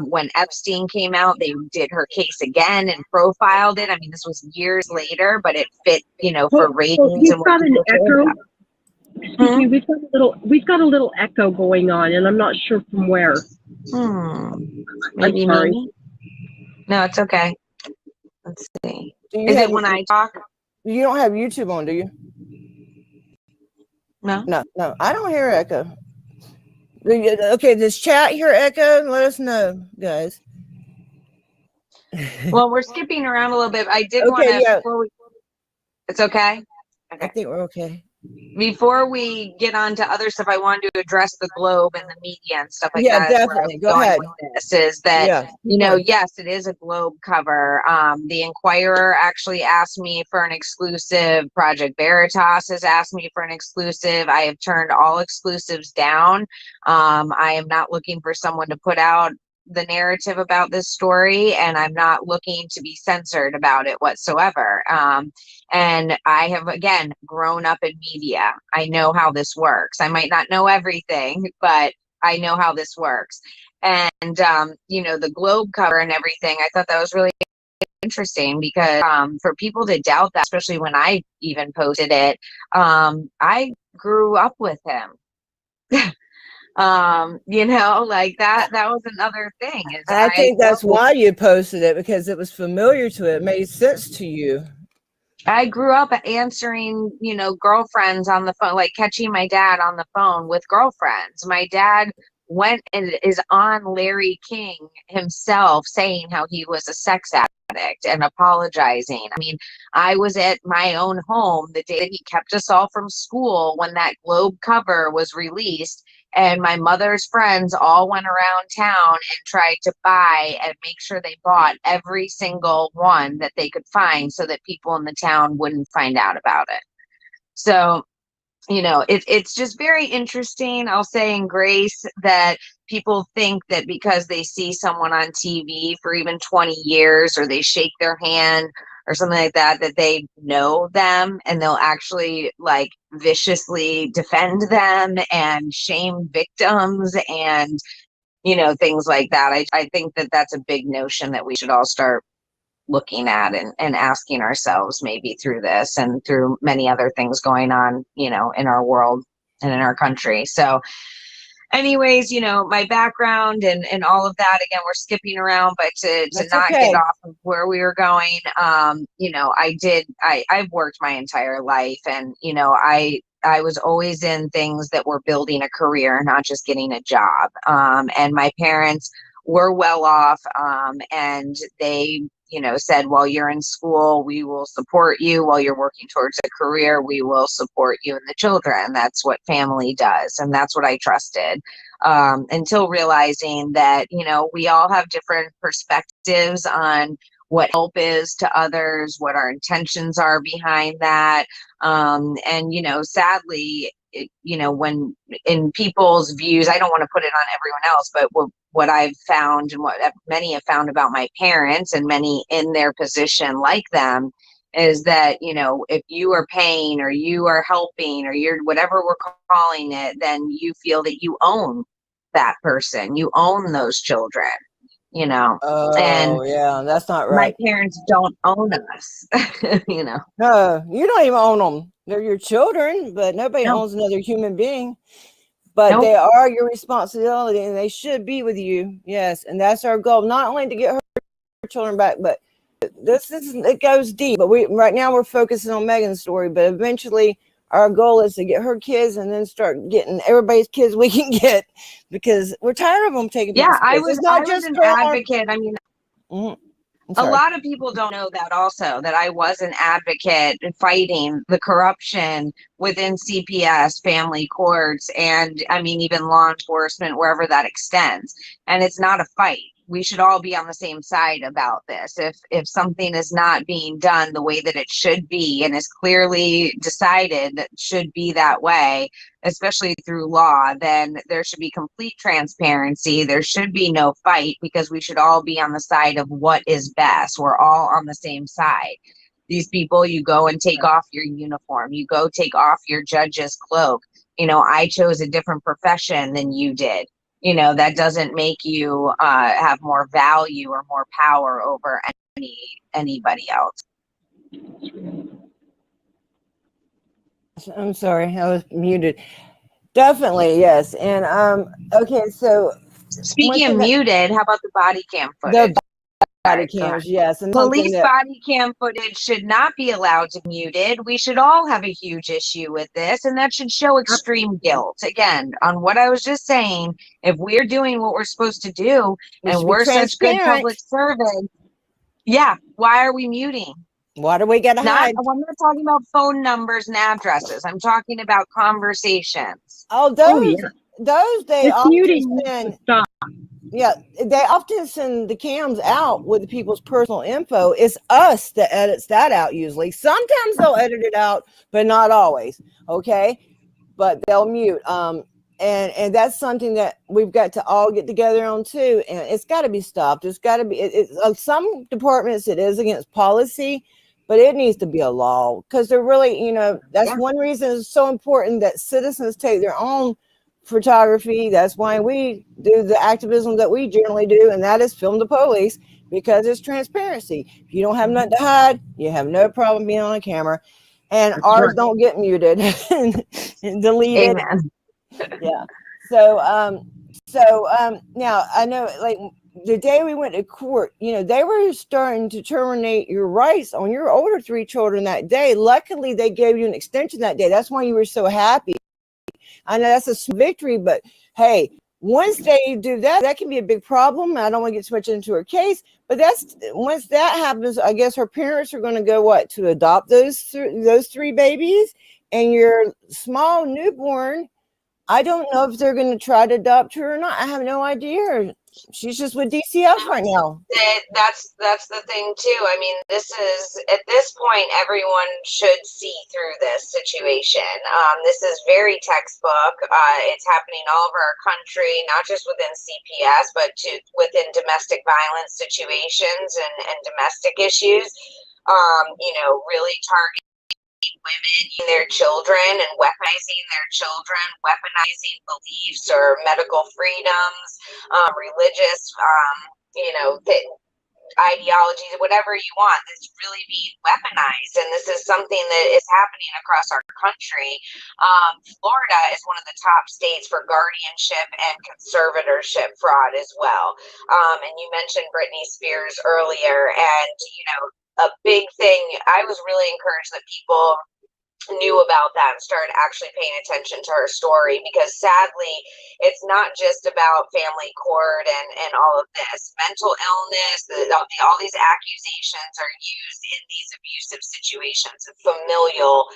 When Epstein came out, they did her case again and profiled it. I mean, this was years later, but it fit, you know, for ratings. You've got an echo. Excuse me, we've got a little echo going on, and I'm not sure from where. Maybe I'm sorry. me? No, it's okay. Let's see. Is it when I talk? You don't have YouTube on, do you? No. No, I don't hear echo. Okay, does chat hear echo? Let us know, guys. Well, we're skipping around a little bit. I did want to. It's okay? I think we're okay. Before we get on to other stuff, I wanted to address the Globe and the media and stuff like Yeah, that. definitely. Go ahead. This is that, you know, yes, it is a Globe cover. The Inquirer actually asked me for an exclusive. Project Veritas has asked me for an exclusive. I have turned all exclusives down. I am not looking for someone to put out the narrative about this story, and I'm not looking to be censored about it whatsoever. And I have, again, grown up in media. I know how this works. I might not know everything, but I know how this works. And, you know, the Globe cover and everything, I thought that was really interesting, because for people to doubt that, especially when I even posted it, I grew up with him. You know, like that was another thing. I think that's why you posted it, because it was familiar to it. It made sense to you. I grew up answering, you know, girlfriends on the phone, like catching my dad on the phone with girlfriends. My dad went and is on Larry King himself saying how he was a sex addict. and apologizing. I mean, I was at my own home the day that he kept us all from school when that Globe cover was released, and my mother's friends all went around town and tried to buy and make sure they bought every single one that they could find so that people in the town wouldn't find out about it. So, you know, it's just very interesting. I'll say in grace that people think that because they see someone on TV for even 20 years or they shake their hand or something like that, that they know them and they'll actually like viciously defend them and shame victims and, you know, things like that. I think that that's a big notion that we should all start looking at and asking ourselves maybe through this and through many other things going on, you know, in our world and in our country. So anyways, you know, my background and all of that, again, we're skipping around, but to not get off of where we were going, you know, I've worked my entire life and, you know, I was always in things that were building a career, not just getting a job. And my parents were well off, and they, you know, said, while you're in school, we will support you. While you're working towards a career, we will support you and the children. That's what family does. And that's what I trusted, until realizing that, you know, we all have different perspectives on what help is to others, what our intentions are behind that. And, you know, sadly, you know, when in people's views, I don't want to put it on everyone else, but what I've found and what many have found about my parents and many in their position like them is that, you know, if you are paying or you are helping or you're whatever we're calling it, then you feel that you own that person, you own those children, you know. And yeah, that's not right. My parents don't own us, you know. No, you don't even own them. They're your children, but nobody owns another human being. But they are your responsibility and they should be with you. Yes. And that's our goal, not only to get her children back, but it goes deep. But right now we're focusing on Megan's story, but eventually our goal is to get her kids and then start getting everybody's kids we can get, because we're tired of them taking people's kids. I was an advocate. I mean, a sorry. lot of people don't know that also, that I was an advocate fighting the corruption within CPS, family courts, and I mean, even law enforcement, wherever that extends. And it's not a fight. We should all be on the same side about this. If something is not being done the way that it should be and is clearly decided that should be that way, especially through law, then there should be complete transparency. There should be no fight because we should all be on the side of what is best. We're all on the same side. These people, you go and take off your uniform. You go take off your judge's cloak. You know, I chose a different profession than you did. You know, that doesn't make you have more value or more power over anybody else. I'm sorry, I was muted. Definitely, yes. And okay, so speaking of muted, how about the body cam footage? Body cams, yes. And police body cam footage should not be allowed to be muted. We should all have a huge issue with this, and that should show extreme guilt. Again, on what I was just saying, if we're doing what we're supposed to do and we're such good public servants, yeah, why are we muting? Why do we get to hide? I'm not talking about phone numbers and addresses. I'm talking about conversations. Oh, those they often send. Yeah, they often send the cams out with the people's personal info. It's us that edits that out usually. Sometimes they'll edit it out, but not always. Okay, but they'll mute. And that's something that we've got to all get together on too. And it's got to be stopped. It's got to be. Some departments it is against policy, but it needs to be a law because they're really, you know, that's one reason it's so important that citizens take their own photography. That's why we do the activism that we generally do, and that is film the police, because it's transparency. If you don't have nothing to hide, you have no problem being on a camera, and ours don't get muted and deleted. Amen. Yeah. So now I know, like the day we went to court, you know, they were starting to terminate your rights on your older 3 children that day. Luckily, they gave you an extension that day. That's why you were so happy. I know that's a victory, but hey, once they do that, that can be a big problem. I don't want to get too much into her case, but that's once that happens, I guess her parents are going to go to adopt those three babies, and your small newborn. I don't know if they're going to try to adopt her or not. I have no idea. She's just with DCF right now. That's the thing too. I mean, this is at this point, everyone should see through this situation. This is very textbook. It's happening all over our country, not just within CPS, but within domestic violence situations and domestic issues. Really targeting women and their children and weaponizing their children, weaponizing beliefs or medical freedoms, religious, ideologies, whatever you want, that's really being weaponized. And this is something that is happening across our country. Florida is one of the top states for guardianship and conservatorship fraud as well. And you mentioned Britney Spears earlier, and a big thing, I was really encouraged that people knew about that and started actually paying attention to her story, because sadly it's not just about family court and all of this mental illness. All these accusations are used in these abusive situations, familial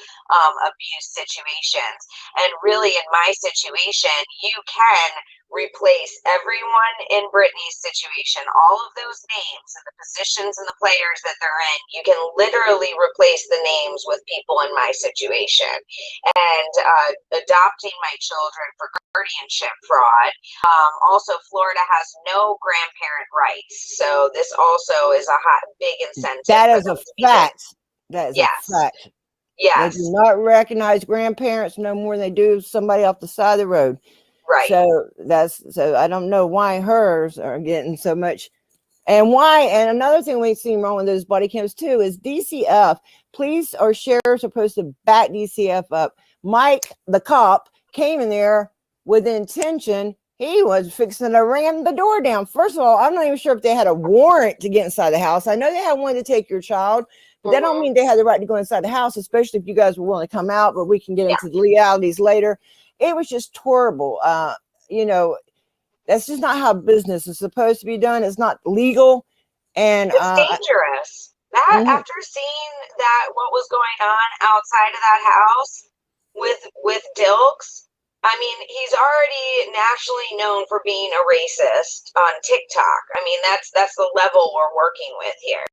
abuse situations. And really, in my situation, you can replace everyone in Britney's situation, all of those names and the positions and the players that they're in. You can literally replace the names with people in my situation. And adopting my children for guardianship fraud. Also, Florida has no grandparent rights, so this also is a big incentive. That is a fact. That is yes. a fact. Yes. They do not recognize grandparents no more than they do somebody off the side of the road. Right. So I don't know why hers are getting so much, and why. And another thing we've seen wrong with those body cams too is DCF. Police or sheriffs are supposed to back DCF up. Mike, the cop, came in there with intention. He was fixing to ram the door down. First of all, I'm not even sure if they had a warrant to get inside the house. I know they had one to take your child, but that don't mean they had the right to go inside the house, especially if you guys were willing to come out. But we can get into the legalities later. It was just horrible. That's just not how business is supposed to be done. It's not legal. And it's dangerous. After seeing that, what was going on outside of that house with Dilks, I mean, he's already nationally known for being a racist on TikTok. I mean, that's the level we're working with here.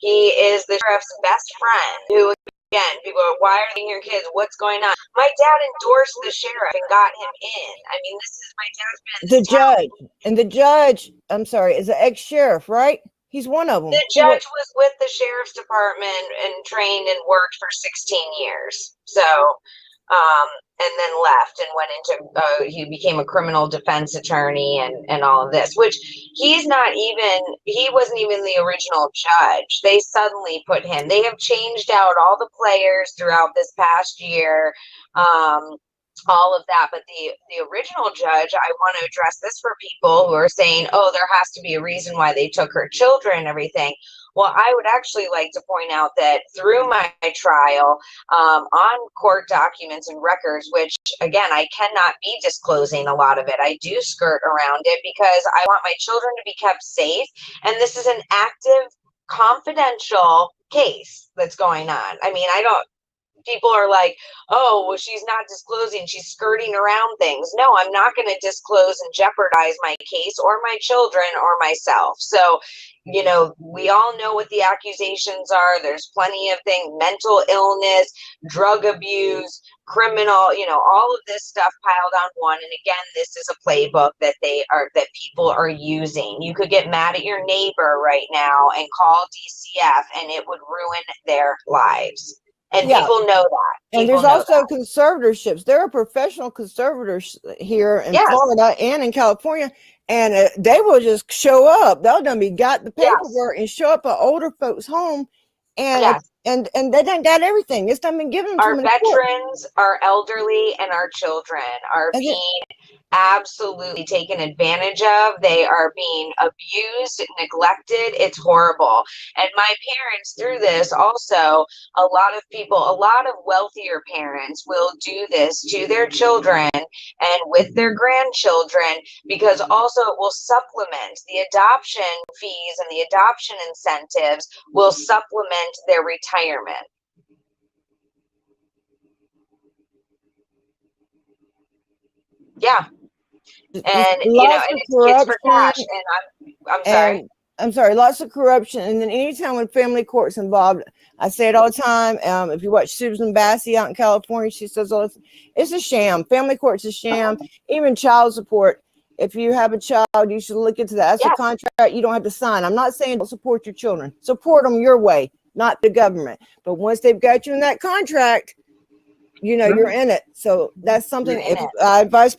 He is the sheriff's best friend who, again, people are, why are they your kids? What's going on? My dad endorsed the sheriff and got him in. I mean, this is my dad's been the judge. And the judge, I'm sorry, is an ex-sheriff, right? He's one of them. The judge was with the sheriff's department and trained and worked for 16 years. So, and then left and went into, he became a criminal defense attorney and all of this, which he wasn't even the original judge. They suddenly put him, they have changed out all the players throughout this past year, all of that. But the original judge, I want to address this for people who are saying, oh, there has to be a reason why they took her children and everything. Well, I would actually like to point out that through my trial, on court documents and records, which again, I cannot be disclosing a lot of it. I do skirt around it because I want my children to be kept safe. And this is an active, confidential case that's going on. I mean, people are like, oh, well, she's not disclosing, she's skirting around things. No, I'm not going to disclose and jeopardize my case or my children or myself. So, we all know what the accusations are. There's plenty of things, mental illness, drug abuse, criminal, all of this stuff piled on one. And again, this is a playbook that people are using. You could get mad at your neighbor right now and call DCF and it would ruin their lives. And people know that. And there's also conservatorships. There are professional conservators here in Florida and in California, and they will just show up. They'll got the paperwork and show up at older folks' home, and they done got everything. It's done been given. Our veterans, our elderly, and our children are being absolutely taken advantage of. They are being abused, neglected. It's horrible. And my parents, through this also, a lot of people, a lot of wealthier parents will do this to their children and with their grandchildren, because also it will supplement the adoption fees, and the adoption incentives will supplement their retirement. Yeah. And Lots and of it's kids for corruption. cash. And I'm sorry. And I'm sorry, lots of corruption. And then anytime when family court's involved, I say it all the time. If you watch Susan Bassey out in California, she says all this, it's a sham. Family court's a sham. Even child support. If you have a child, you should look into that. That's a contract you don't have to sign. I'm not saying don't support your children. Support them your way, not the government. But once they've got you in that contract, you're in it. So that's something if I advise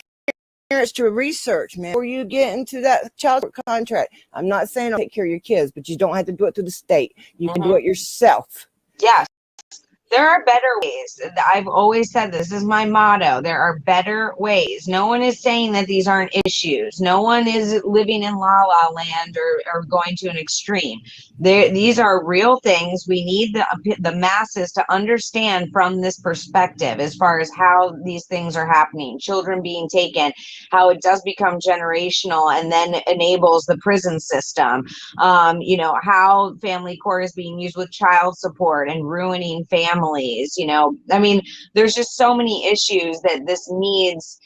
parents to research, man, before you get into that child support contract. I'm not saying don't take care of your kids, but you don't have to do it through the state. You can do it yourself. Yes. There are better ways. I've always said this is my motto. There are better ways. No one is saying that these aren't issues. No one is living in la la land or going to an extreme. These are real things. We need the masses to understand from this perspective as far as how these things are happening. Children being taken, how it does become generational and then enables the prison system. How family court is being used with child support and ruining families. I mean, there's just so many issues that this needs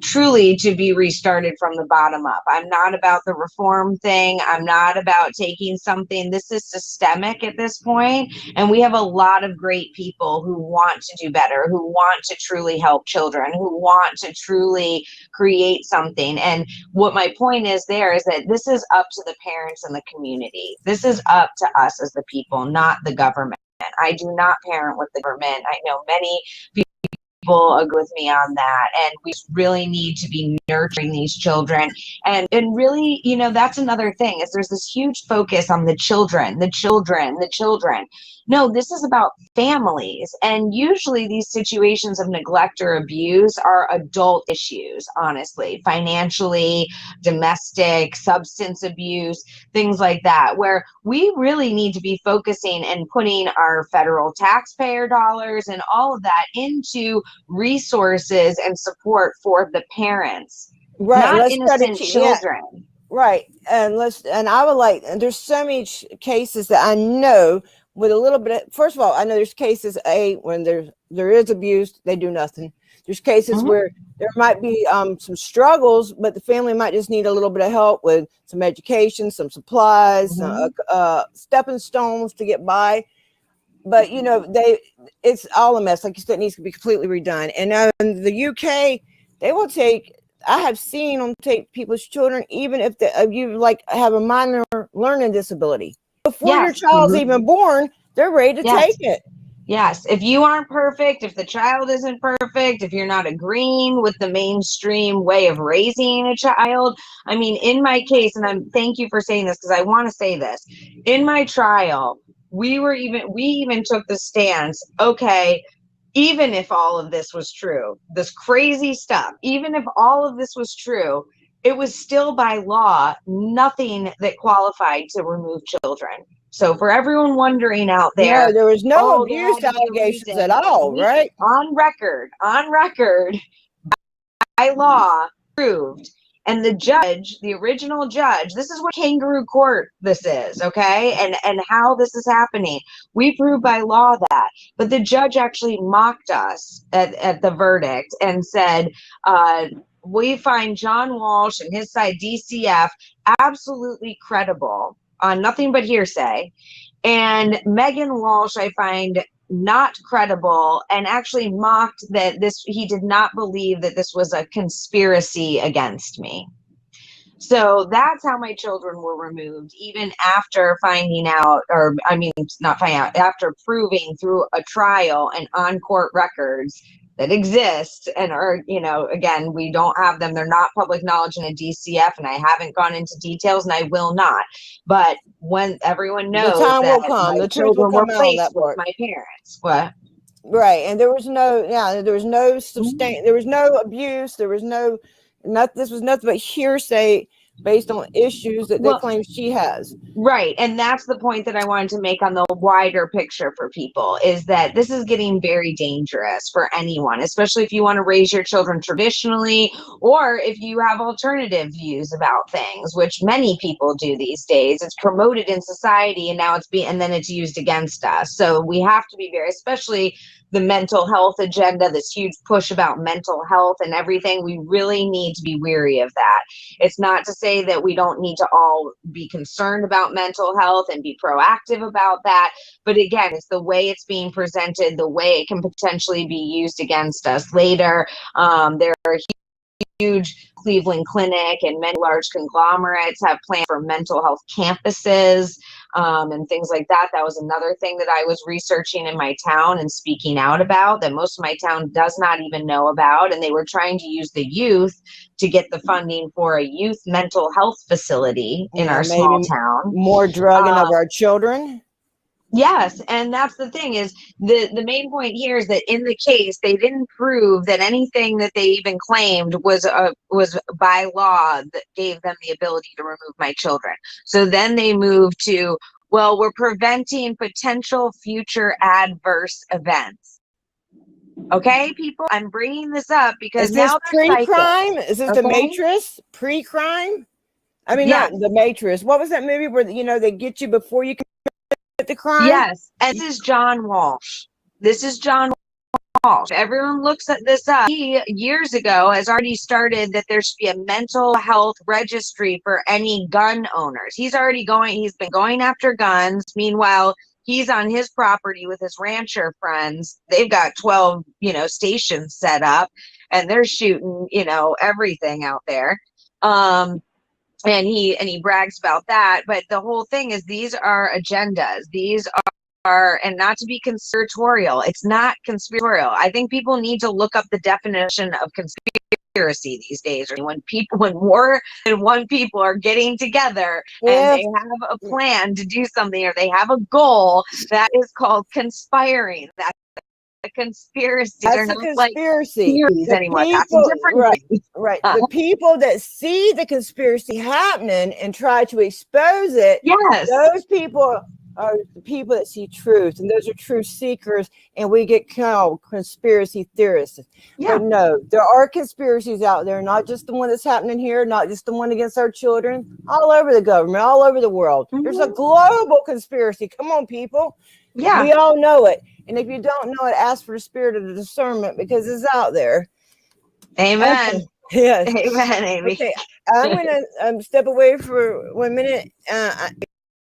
truly to be restarted from the bottom up. I'm not about the reform thing. I'm not about taking something. This is systemic at this point, and we have a lot of great people who want to do better, who want to truly help children, who want to truly create something. And what my point is there is that this is up to the parents and the community. This is up to us as the people, not the government. I do not parent with the government. I know many people agree with me on that, and we really need to be nurturing these children. And really, that's another thing, is there's this huge focus on the children. No, this is about families, and usually these situations of neglect or abuse are adult issues, honestly, financially, domestic, substance abuse, things like that, where we really need to be focusing and putting our federal taxpayer dollars and all of that into resources and support for the parents, not innocent children. Yeah. Right. And I would like, and there's so many cases that I know with a little bit of, first of all, I know there's cases when there is abuse, they do nothing. There's cases where there might be some struggles, but the family might just need a little bit of help with some education, some supplies, stepping stones to get by. But it's all a mess. Like you said, it needs to be completely redone. And now in the UK, they will I have seen them take people's children, even if you have a minor learning disability. Before your child's even born, they're ready to take it. Yes. If you aren't perfect, if the child isn't perfect, if you're not agreeing with the mainstream way of raising a child. I mean, in my case, and thank you for saying this, because I want to say this. In my trial, we even took the stance, okay, even if all of this was true, this crazy stuff, even if all of this was true, it was still by law nothing that qualified to remove children. So for everyone wondering out there, no, there was no abuse allegations at all, right? On record, by law, proved. And the judge, the original judge, this is what kangaroo court this is, okay? And how this is happening. We proved by law that. But the judge actually mocked us at the verdict and said, we find John Walsh and his side, DCF, absolutely credible on nothing but hearsay. And Megan Walsh, I find not credible, and actually mocked that he did not believe that this was a conspiracy against me. So that's how my children were removed, even after finding out, after proving through a trial and on court records that exist and are, again, we don't have them. They're not public knowledge in a DCF, and I haven't gone into details, and I will not. But when everyone knows the time that will come, my the truth will children come were out on placed that with part. my parents. What? Right. And there was no abuse. There was this was nothing but hearsay based on issues that they claim she has. Right. And that's the point that I wanted to make on the wider picture for people, is that this is getting very dangerous for anyone, especially if you want to raise your children traditionally, or if you have alternative views about things, which many people do these days. It's promoted in society, and now and then it's used against us. So we have to be very, especially the mental health agenda, this huge push about mental health and everything. We really need to be weary of that. It's not to say that we don't need to all be concerned about mental health and be proactive about that. But again, it's the way it's being presented, the way it can potentially be used against us later. There are huge Cleveland Clinic and many large conglomerates have plans for mental health campuses and things like that. That was another thing that I was researching in my town and speaking out about, that most of my town does not even know about. And they were trying to use the youth to get the funding for a youth mental health facility in our small town. More drugging of our children. Yes, and that's the thing, is the main point here is that in the case they didn't prove that anything that they even claimed was by law that gave them the ability to remove my children. So then they moved to, well, we're preventing potential future adverse events. Okay, people, I'm bringing this up because is this now they're pre-crime? Is this the Matrix pre-crime? I mean, not the Matrix. What was that movie where they get you before you the crime? Yes, and this is John Walsh. This is John Walsh. Everyone looks at this up. He, years ago, has already started that there should be a mental health registry for any gun owners. He's been going after guns. Meanwhile, he's on his property with his rancher friends. They've got 12, stations set up, and they're shooting, everything out there. And he brags about that, but the whole thing is these are agendas. These are, and not to be conspiratorial, it's not conspiratorial. I think people need to look up the definition of conspiracy these days. When more than one people are getting together and they have a plan to do something, or they have a goal, that is called conspiring. That's a conspiracy. That's a conspiracy. Anymore. That's a different thing. Right. The people that see the conspiracy happening and try to expose it, those people are the people that see truth, and those are truth seekers, and we get called conspiracy theorists. But no, there are conspiracies out there, not just the one that's happening here, not just the one against our children, all over the government, all over the world. There's a global conspiracy. Come on, people. Yeah. We all know it. And if you don't know it, ask for the spirit of the discernment, because it's out there. Amen. Okay. Yes. Amen, Amy. Okay. I'm going to step away for 1 minute. I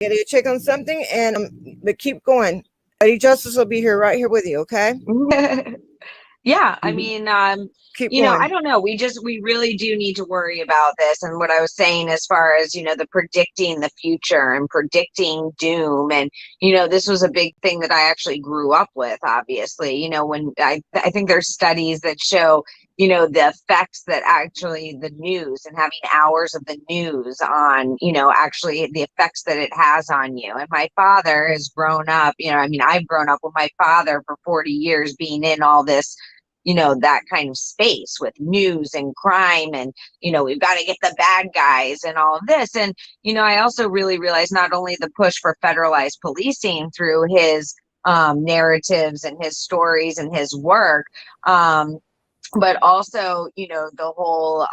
got to check on something, but keep going. Lady Justice will be right here with you, okay? Yeah, I mean, Keep you know, going. I don't know. We really do need to worry about this. And what I was saying, as far as, the predicting the future and predicting doom. And, this was a big thing that I actually grew up with, obviously. When I think there's studies that show, the effects that actually the news and having hours of the news on, actually the effects that it has on you. And my father has grown up, I've grown up with my father for 40 years being in all this, that kind of space with news and crime, and, we've got to get the bad guys and all of this. And, I also really realized not only the push for federalized policing through his narratives and his stories and his work, but also, the whole,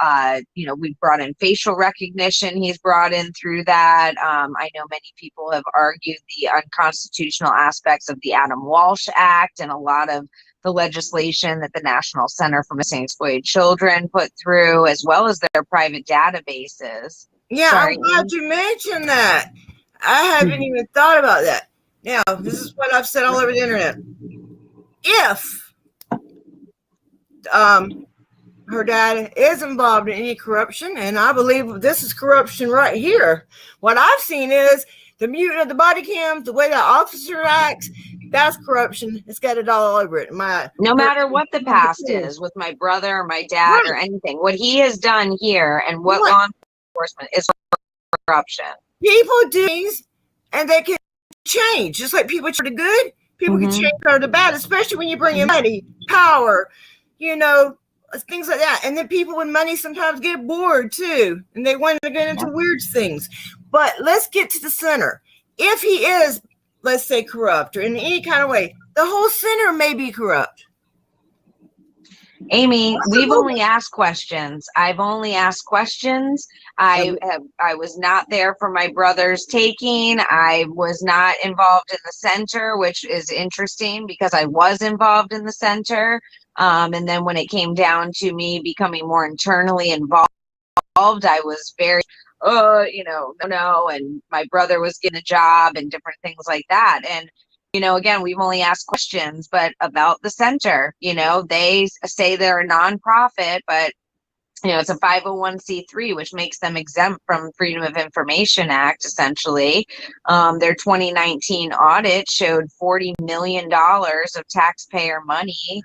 we've brought in facial recognition. He's brought in through that. I know many people have argued the unconstitutional aspects of the Walsh Act and a lot of the legislation that the National Center for Missing and Exploited Children put through, as well as their private databases. Yeah, Sorry, I'm glad you mentioned that. I haven't even thought about that. Now, this is what I've said all over the internet. If her dad is involved in any corruption, and I believe this is corruption right here. What I've seen is the mutant of the body cams, the way the officer acts, that's corruption. It's got it all over it. No matter what the past is with my brother or my dad or anything, what he has done here and what law enforcement is corruption. People do things and they can change. Just like people for the good, people can change for the bad, especially when you bring in money, power, things like that. And then people with money sometimes get bored too, and they want to get into weird things. But let's get to the center. If he is, let's say, corrupt or in any kind of way, the whole center may be corrupt. Amy, we've only asked questions. I've only asked questions. I was not there for my brother's taking. I was not involved in the center, which is interesting because I was involved in the center. And then when it came down to me becoming more internally involved, I was very, no, and my brother was getting a job and different things like that. And again, we've only asked questions, but about the center, they say they're a nonprofit, but it's a 501c3, which makes them exempt from Freedom of Information Act, essentially. Their 2019 audit showed $40 million of taxpayer money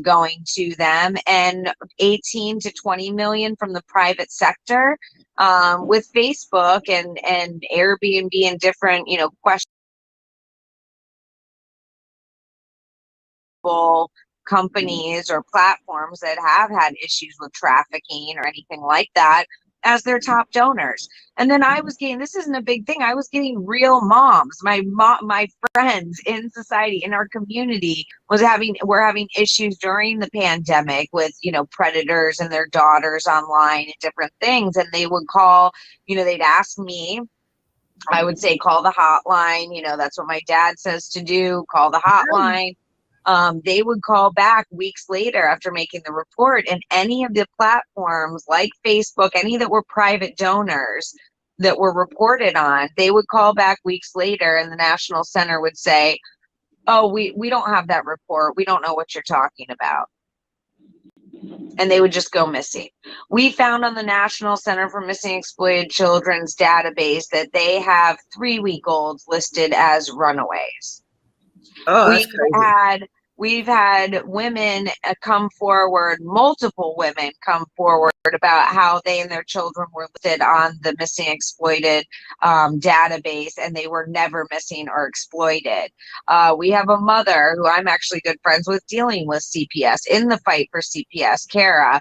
going to them, and 18 to 20 million from the private sector. With Facebook and Airbnb and different, questionable companies or platforms that have had issues with trafficking or anything like that as their top donors. And then I was getting, this isn't a big thing, I was getting real moms. My friends in society, in our community, were having issues during the pandemic with, predators and their daughters online and different things. And they would call, they'd ask me, I would say, call the hotline. That's what my dad says to do, call the hotline. They would call back weeks later after making the report, and any of the platforms like Facebook, any that were private donors that were reported on, they would call back weeks later, and the National Center would say, oh, we don't have that report. We don't know what you're talking about. And they would just go missing. We found on the National Center for Missing Exploited Children's database that they have 3-week-olds listed as runaways. Oh, We've had women come forward, multiple women come forward about how they and their children were listed on the missing exploited database, and they were never missing or exploited. We have a mother who I'm actually good friends with dealing with CPS, in the fight for CPS, Kara,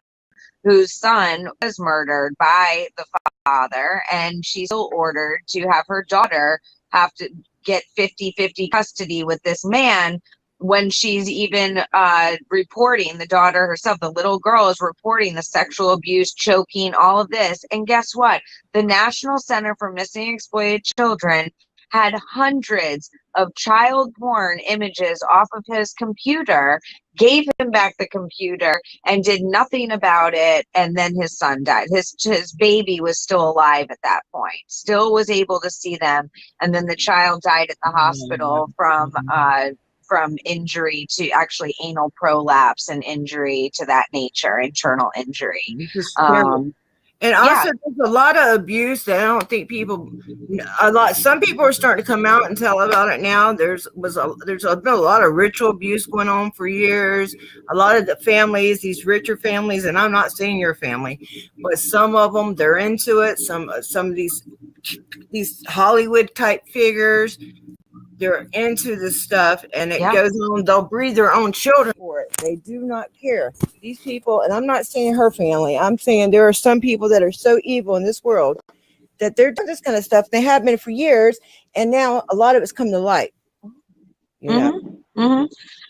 whose son was murdered by the father, and she's still ordered to have her daughter have to get 50-50 custody with this man, when she's even reporting, the daughter herself, the little girl, is reporting the sexual abuse, choking, all of this. And guess what? The National Center for Missing and Exploited Children had hundreds of child porn images off of his computer, gave him back the computer, and did nothing about it. And then his son died. His baby was still alive at that point, still was able to see them. And then the child died at the hospital from injury to actually anal prolapse and injury to that nature, internal injury. And also, there's a lot of abuse that I don't think some people are starting to come out and tell about it now. There's been a lot of ritual abuse going on for years. A lot of the families, these richer families, and I'm not saying your family, but some of them, they're into it. Some of these Hollywood type figures, they're into this stuff, and it goes on. They'll breed their own children for it. They do not care. These people, and I'm not saying her family, I'm saying there are some people that are so evil in this world that they're doing this kind of stuff. They have been for years, and now a lot of it's come to light.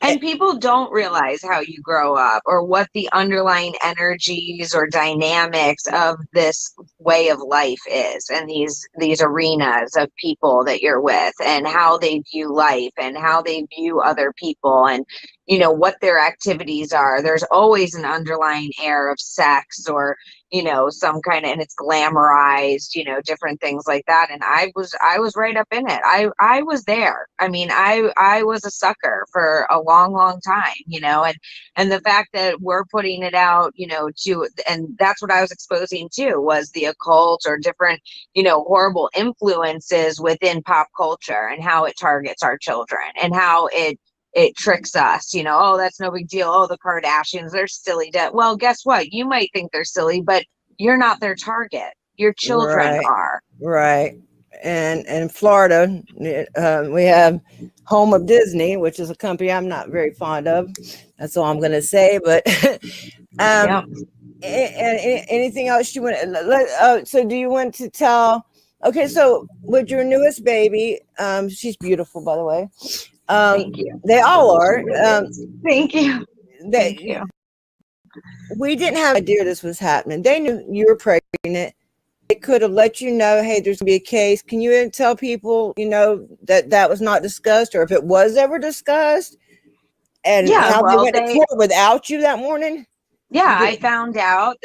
And people don't realize how you grow up or what the underlying energies or dynamics of this way of life is, and these arenas of people that you're with, and how they view life and how they view other people, and what their activities are. There's always an underlying air of sex or some kind of, and it's glamorized, different things like that. And I was right up in it. I was there. I mean, I was a sucker for a long time, and the fact that we're putting it out, and that's what I was exposing too, was the occult or different, horrible influences within pop culture, and how it targets our children, and how it tricks us, oh, that's no big deal. Oh, the Kardashians, they're silly. Well, guess what? You might think they're silly, but you're not their target. Your children are. Right. And in Florida, we have Home of Disney, which is a company I'm not very fond of. That's all I'm going to say. But Yep. And anything else you want? So do you want to tell? Okay, so with your newest baby, she's beautiful, by the way. Thank you. They all are. Thank you. Thank you. We didn't have an idea this was happening. They knew you were pregnant. They could have let you know, hey, there's gonna be a case. Can you tell people, that was not discussed, or if it was ever discussed, and how they went to court without you that morning? Yeah, I had found out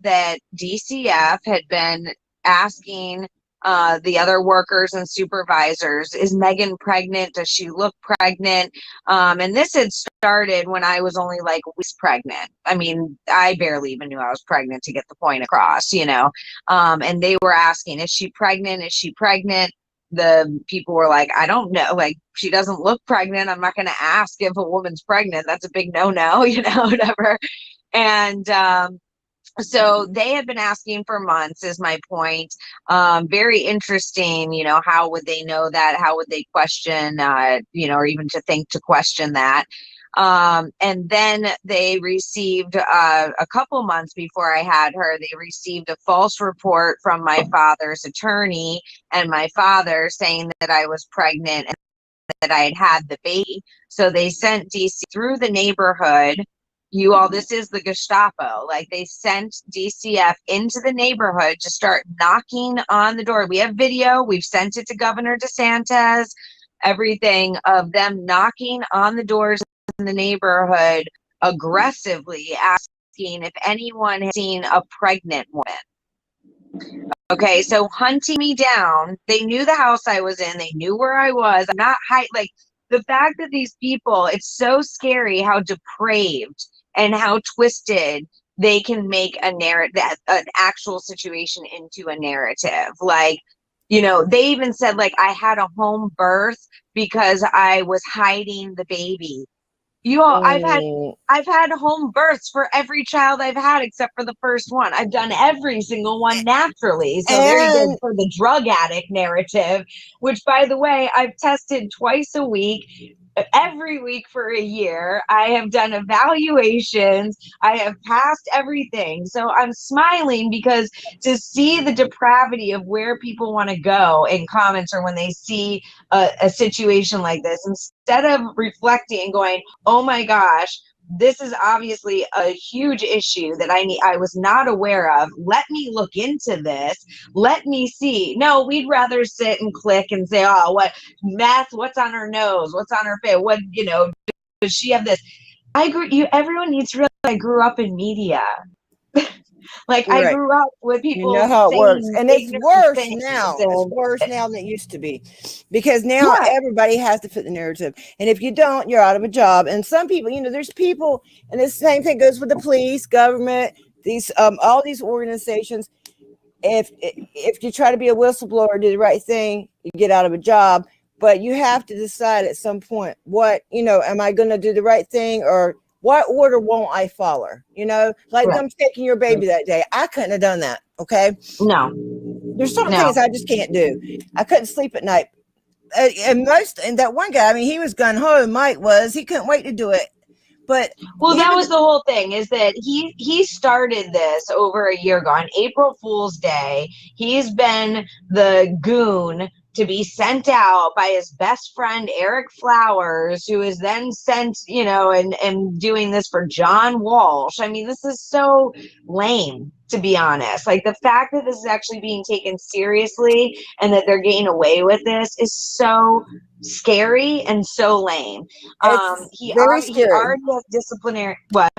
that DCF had been asking the other workers and supervisors, is Megan pregnant? Does she look pregnant? And this had started when I was only like weeks pregnant. I mean, I barely even knew I was pregnant to get the point across, and they were asking, is she pregnant? Is she pregnant? The people were like, I don't know, like, she doesn't look pregnant. I'm not going to ask if a woman's pregnant. That's a big no-no, whatever. And so they had been asking for months, is my point. Very interesting, how would they know that? How would they question, or even to think to question that? And then they received, a couple months before I had her, they received a false report from my father's attorney and my father saying that I was pregnant and that I had the baby. So they sent DC through the neighborhood. This is the Gestapo. Like, they sent DCF into the neighborhood to start knocking on the door. We have video. We've sent it to Governor DeSantis, everything, of them knocking on the doors in the neighborhood, aggressively asking if anyone has seen a pregnant woman. Okay, so hunting me down. They knew the house I was in. They knew where I was. I'm not like, the fact that these people, it's so scary how depraved and how twisted they can make a narrative, an actual situation, into a narrative. Like, they even said, like, I had a home birth because I was hiding the baby. I've had home births for every child I've had except for the first one. I've done every single one naturally. So there you go for the drug addict narrative, which, by the way, I've tested twice a week, every week for a year. I have done evaluations. I have passed everything. So I'm smiling because to see the depravity of where people want to go in comments, or when they see a situation like this, instead of reflecting and going, oh my gosh, this is obviously a huge issue that I was not aware of. Let me look into this. Let me see. No, we'd rather sit and click and say, oh, what meth? What's on her nose? What's on her face? What, does she have this? Everyone needs to realize I grew up in media. Like, right. I grew up with people. You know how it works. And it's worse now. It's worse now than it used to be. Because now everybody has to fit the narrative. And if you don't, you're out of a job. And some people, there's people, and the same thing goes with the police, government, these all these organizations. If you try to be a whistleblower, do the right thing, you get out of a job. But you have to decide at some point, what, am I going to do the right thing, or what order won't I follow? Like them taking your baby that day. I couldn't have done that. Okay. No. There's some things I just can't do. I couldn't sleep at night. And that one guy, he was gun ho. Mike he couldn't wait to do it. But that was the whole thing, is that he started this over a year ago on April Fool's Day. He's been the goon to be sent out by his best friend, Eric Flowers, who is then sent, and doing this for John Walsh. This is so lame, to be honest. Like, the fact that this is actually being taken seriously and that they're getting away with this is so scary and so lame. He already has disciplinary. What?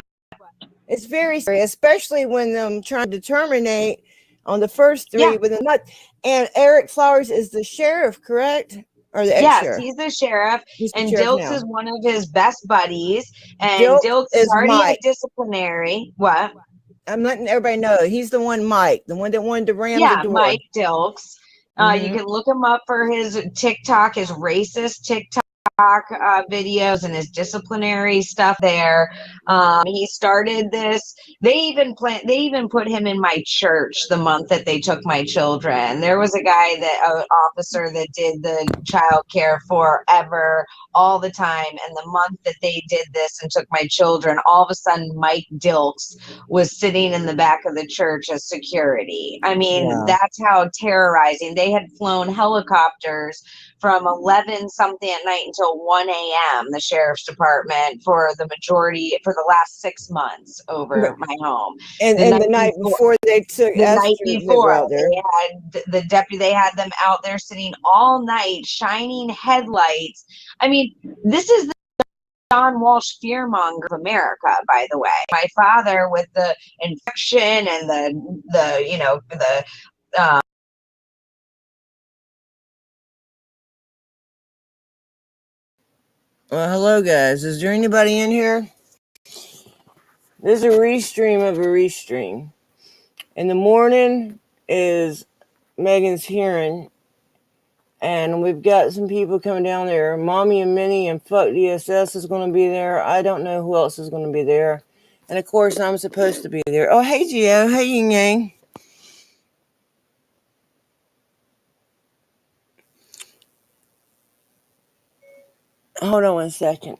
It's very scary, especially when trying to terminate on the first three with a nut. And Eric Flowers is the sheriff, correct? Or the ex-sheriff? Yes, he's the sheriff. And Dilks is one of his best buddies. And Dilks is already a disciplinary. What? I'm letting everybody know. He's the one, Mike, the one that wanted to ram the door. Mike Dilks. You can look him up for his TikTok, his racist TikTok. videos and his disciplinary stuff there. He started this. They even put him in my church the month that they took my children. There was a guy an officer that did the child care forever, all the time. And the month that they did this and took my children, all of a sudden Mike Dilks was sitting in the back of the church as security. I mean, Wow. that's how terrorizing. They had flown helicopters from 11 something at night until 1 a.m. the sheriff's department for the last 6 months over my home. And the night before they took the Esther, night they before were out there. they had them out there sitting all night, shining headlights. I mean, this is the John Walsh fearmonger of America, by the way. My father with the infection and the Well, hello guys. Is there anybody in here? This is a restream of a restream. In the morning is Megan's hearing, and we've got some people coming down there. Mommy and Minnie and Fuck DSS is going to be there. I don't know who else is going to be there. And of course, I'm supposed to be there. Oh, hey, Gio. Hey, Yin Yang. Hold on 1 second.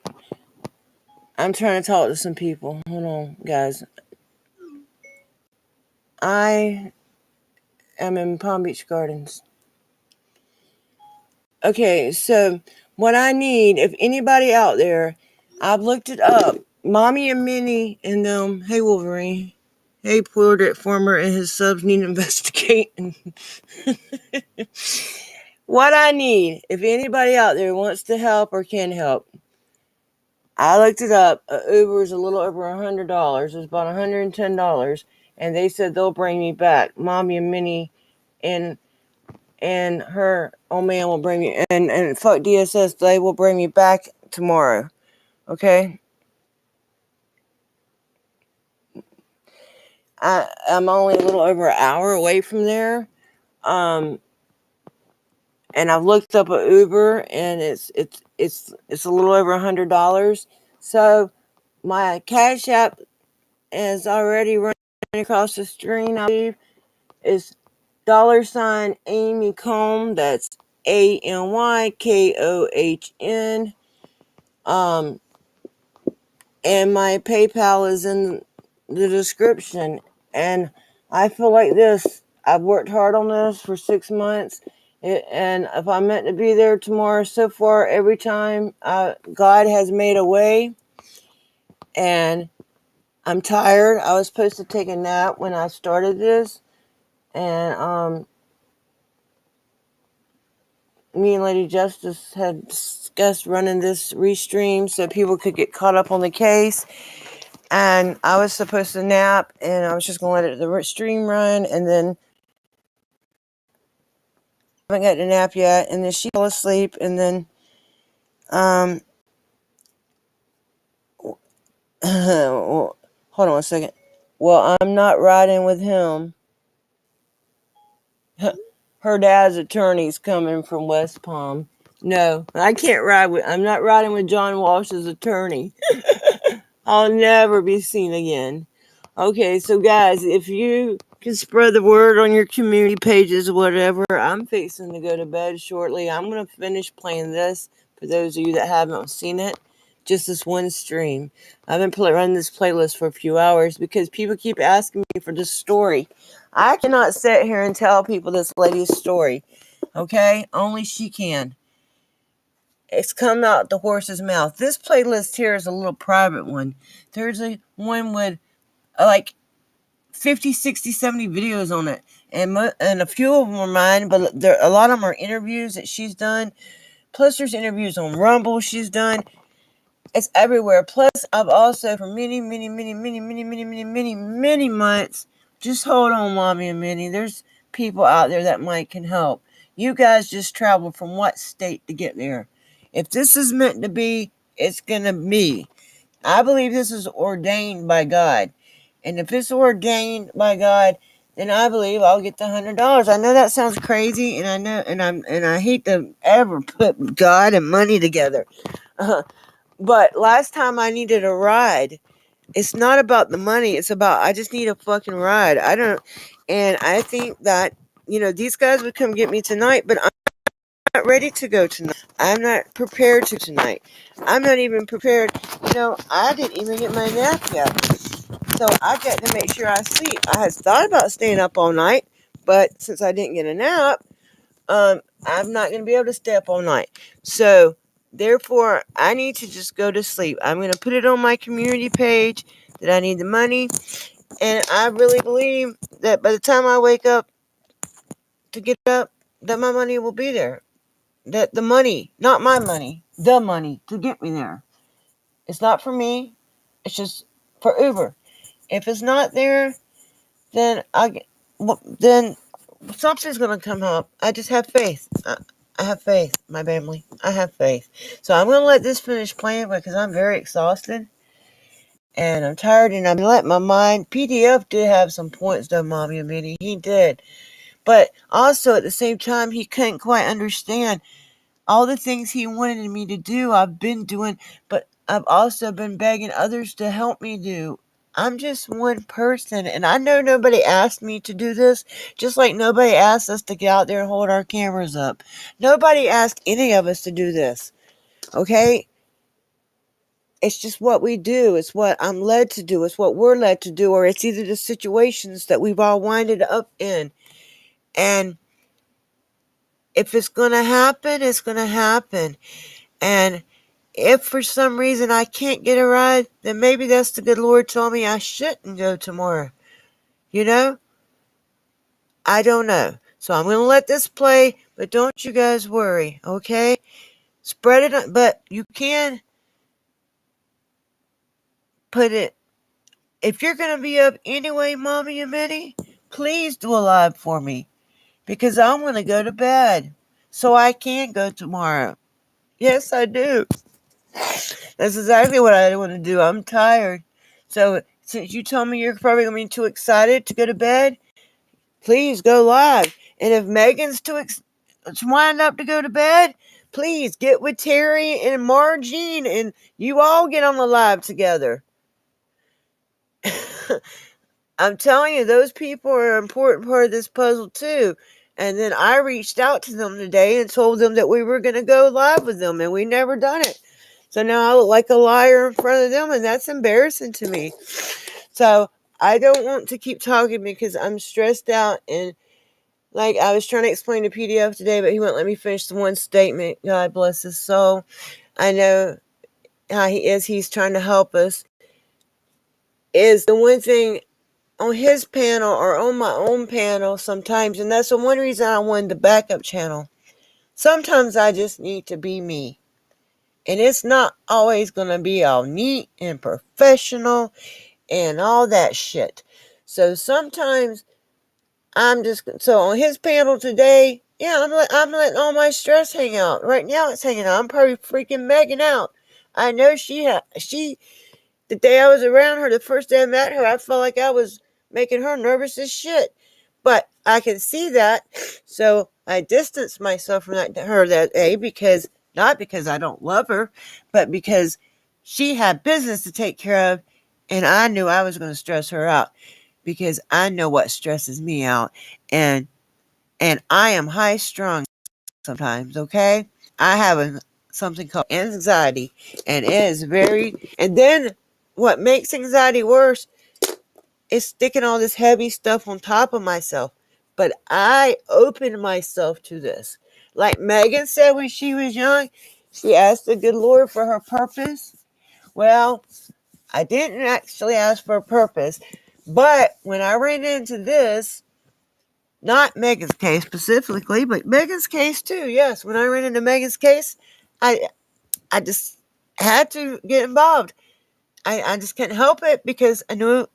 I'm trying to talk to some people. Hold on, guys. I am in Palm Beach Gardens. Okay, so what I need, if anybody out there, I've looked it up. Mommy and Minnie and them. Hey, Wolverine. Hey, Former and his subs need to investigate. What I need, if anybody out there wants to help or can help, I looked it up. Uber is a little over $100. It's about $110, and they said they'll bring me back. Mommy and Minnie, and her old man will bring me, and Fuck DSS. They will bring me back tomorrow. Okay. I'm only a little over an hour away from there. And I've looked up an Uber, and it's a little over $100. So my Cash App is already running across the screen. I believe is $AmyKohn. That's AmyKohn. And my PayPal is in the description. And I feel like this. I've worked hard on this for 6 months. And if I'm meant to be there tomorrow, so far, every time, God has made a way. And I'm tired. I was supposed to take a nap when I started this. And me and Lady Justice had discussed running this restream so people could get caught up on the case. And I was supposed to nap, and I was just going to let the stream run, and then I haven't got to nap yet, and then she fell asleep, and then hold on 1 second. Well, I'm not riding with him. Her dad's attorney's coming from West Palm. No, I can't ride with. I'm not riding with John Walsh's attorney. I'll never be seen again. Okay, so guys, if you can spread the word on your community pages, whatever, I'm fixing to go to bed shortly. I'm going to finish playing this for those of you that haven't seen it. Just this one stream. I've been running this playlist for a few hours because people keep asking me for this story. I cannot sit here and tell people this lady's story. Okay? Only she can. It's come out the horse's mouth. This playlist here is a little private one. There's a one with like 50, 60, 70 videos on it. And a few of them are mine, but a lot of them are interviews that she's done. Plus, there's interviews on Rumble she's done. It's everywhere. Plus, I've also, for many months, just hold on, Mommy and Minnie. There's people out there that can help. You guys just traveled from what state to get there? If this is meant to be, it's going to be. I believe this is ordained by God. And if it's ordained by God, then I believe I'll get the $100. I know that sounds crazy, and I hate to ever put God and money together. But last time I needed a ride, it's not about the money. It's about I just need a fucking ride. And I think that these guys would come get me tonight, but I'm not ready to go tonight. I'm not prepared to tonight. I'm not even prepared. I didn't even get my nap yet. So I got to make sure I sleep. I had thought about staying up all night, but since I didn't get a nap, I'm not going to be able to stay up all night. So therefore, I need to just go to sleep. I'm going to put it on my community page that I need the money. And I really believe that by the time I wake up to get up, that my money will be there. That the money, not my money, the money to get me there. It's not for me. It's just for Uber. If it's not there, then then something's going to come up. I just have faith. I have faith, my family. I have faith. So I'm going to let this finish playing because I'm very exhausted. And I'm tired, and I'm letting my mind. PDF did have some points, though, Mommy and Minnie. He did. But also, at the same time, he couldn't quite understand all the things he wanted me to do. I've been doing, but I've also been begging others to help me do. I'm just one person, and I know nobody asked me to do this, just like nobody asked us to get out there and hold our cameras up. Nobody asked any of us to do this, okay? It's just what we do. It's what I'm led to do. It's what we're led to do, or it's either the situations that we've all winded up in. And if it's going to happen, it's going to happen. And if for some reason I can't get a ride, then maybe that's the good Lord told me I shouldn't go tomorrow. I don't know. So I'm going to let this play, but don't you guys worry, okay? Spread it, but you can put it. If you're going to be up anyway, Mommy and Minnie, please do a live for me because I want to go to bed so I can go tomorrow. Yes, I do. That's exactly what I want to do. I'm tired. So since you told me you're probably going to be too excited to go to bed, please go live. And if Megan's too wind up to go to bed, please get with Terry and Margene and you all get on the live together. I'm telling you, those people are an important part of this puzzle too. And then I reached out to them today and told them that we were going to go live with them, and we never done it. So now I look like a liar in front of them, and that's embarrassing to me. So I don't want to keep talking because I'm stressed out. And like I was trying to explain to PDF today, but he wouldn't let me finish the one statement. God bless his soul. I know how he is. He's trying to help us. Is the one thing on his panel or on my own panel sometimes, and that's the one reason I wanted the backup channel. Sometimes I just need to be me. And it's not always going to be all neat and professional and all that shit. So sometimes so on his panel today, yeah, I'm letting all my stress hang out. Right now it's hanging out. I'm probably freaking Megan out. I know the day I was around her, the first day I met her, I felt like I was making her nervous as shit. But I can see that, so I distanced myself from her that day not because I don't love her, but because she had business to take care of, and I knew I was going to stress her out because I know what stresses me out, and I am high strung sometimes, okay? I have something called anxiety, and it is and then what makes anxiety worse is sticking all this heavy stuff on top of myself. But I opened myself to this. Like Megan said when she was young, she asked the good Lord for her purpose. Well, I didn't actually ask for a purpose. But when I ran into this, not Megan's case specifically, but Megan's case too. Yes, when I ran into Megan's case, I just had to get involved. I just couldn't help it because I knew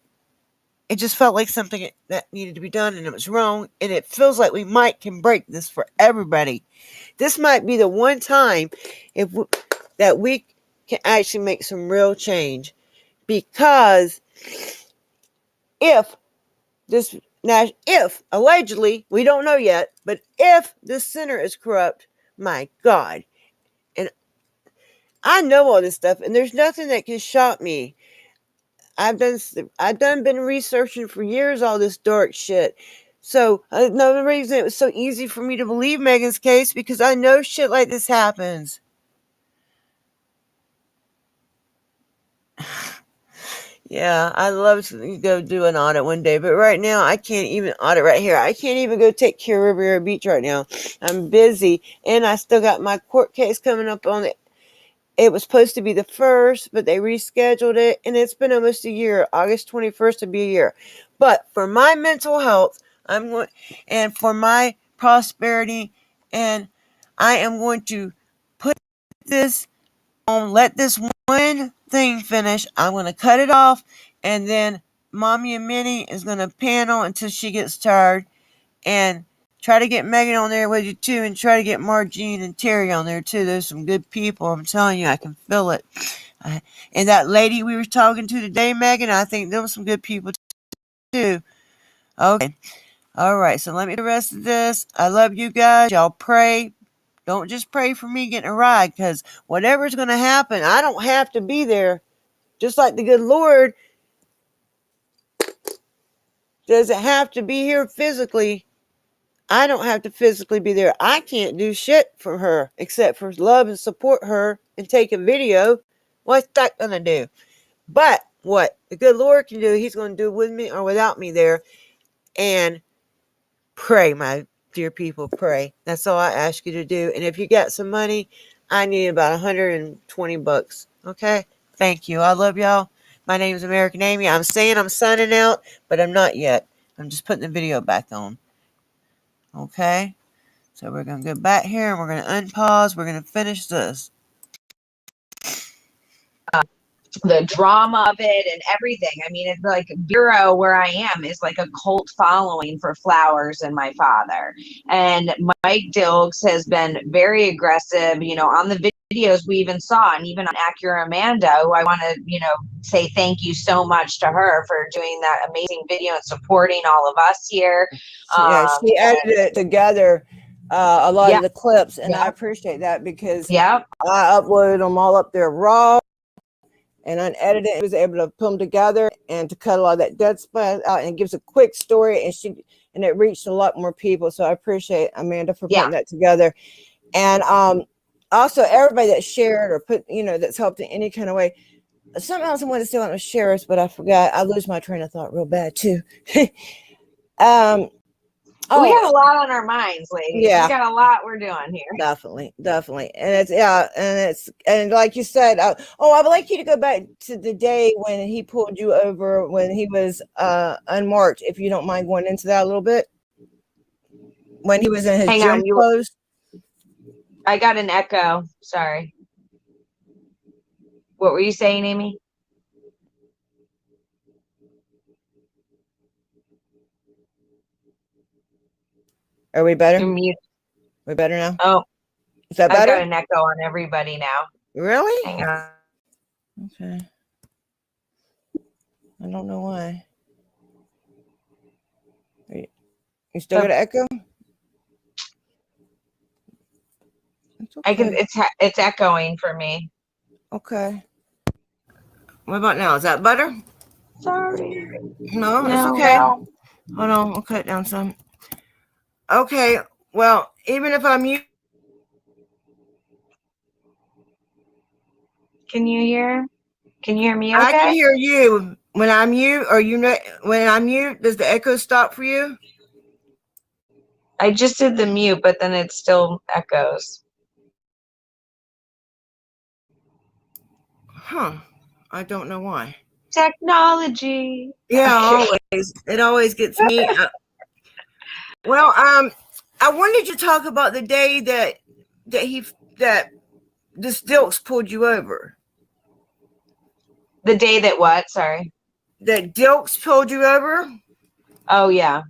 it just felt like something that needed to be done and it was wrong. And it feels like we can break this for everybody. This might be the one time that we can actually make some real change. Because if Now, if allegedly, we don't know yet, but if this sinner is corrupt, my God, and I know all this stuff, and there's nothing that can shock me. I've been researching for years all this dark shit. So another reason it was so easy for me to believe Megan's case, because I know shit like this happens. Yeah, I'd love to go do an audit one day, but right now I can't even audit right here. I can't even go take care of Riviera Beach right now. I'm busy, and I still got my court case coming up on it. It was supposed to be the 1st, but they rescheduled it, and it's been almost a year. August 21st will be a year. But for my mental health, and for my prosperity, and I am going to put this on, let this one thing finish. I'm going to cut it off, and then Mommy and Minnie is going to panel until she gets tired, and try to get Megan on there with you too, and try to get Margene and Terry on there too. There's some good people. I'm telling you, I can feel it. And that lady we were talking to today, Megan, I think there were some good people too. Okay. All right. So let me do the rest of this. I love you guys. Y'all pray. Don't just pray for me getting a ride, because whatever's going to happen, I don't have to be there. Just like the good Lord doesn't have to be here physically. I don't have to physically be there. I can't do shit for her except for love and support her and take a video. What's that going to do? But what the good Lord can do, he's going to do with me or without me there. And pray, my dear people, pray. That's all I ask you to do. And if you got some money, I need about $120. Okay? Thank you. I love y'all. My name is American Amy. I'm saying I'm signing out, but I'm not yet. I'm just putting the video back on. Okay? So we're going to go back here and we're going to unpause. We're going to finish this. The drama of it and everything. I mean, it's like Bureau, where I am, is like a cult following for Flowers and my father. And Mike Dilks has been very aggressive, you know, on the videos we even saw, and even on Acura Amanda, who I want to, you know, say thank you so much to her for doing that amazing video and supporting all of us here. Yeah, she edited it together, a lot of the clips, and I appreciate that, because I uploaded them all up there raw and unedited. It was able to put them together and to cut a lot of that dead spot out, and it gives a quick story, and it reached a lot more people. So I appreciate Amanda for putting that together. And also everybody that shared or put, you know, that's helped in any kind of way. Something else I wanted to say on the sheriffs, but I forgot. I lose my train of thought real bad too. We got a lot on our minds, ladies. Yeah. We got a lot we're doing here. Definitely. And and like you said, I would like you to go back to the day when he pulled you over when he was unmarked, if you don't mind going into that a little bit. When he was in his gym clothes. I got an echo. Sorry. What were you saying, Amy? Are we better? You're mute. We're better now? Oh. Is that better? I've got an echo on everybody now. Really? Hang on. Okay. I don't know why. You still got an echo? Okay. It's echoing for me. Okay. What about now? Is that better? Sorry. No, it's okay. Hold on, I'll cut it down some. Okay, well, even if I'm mute. Can you hear me okay? I can hear you. When I'm mute, when I'm mute, does the echo stop for you? I just did the mute, but then it still echoes. Huh. I don't know why. Technology. Yeah, always. It always gets me. Well, I wanted to talk about the day that this Dilks pulled you over. The day that what? Sorry. That Dilks pulled you over? Oh, yeah.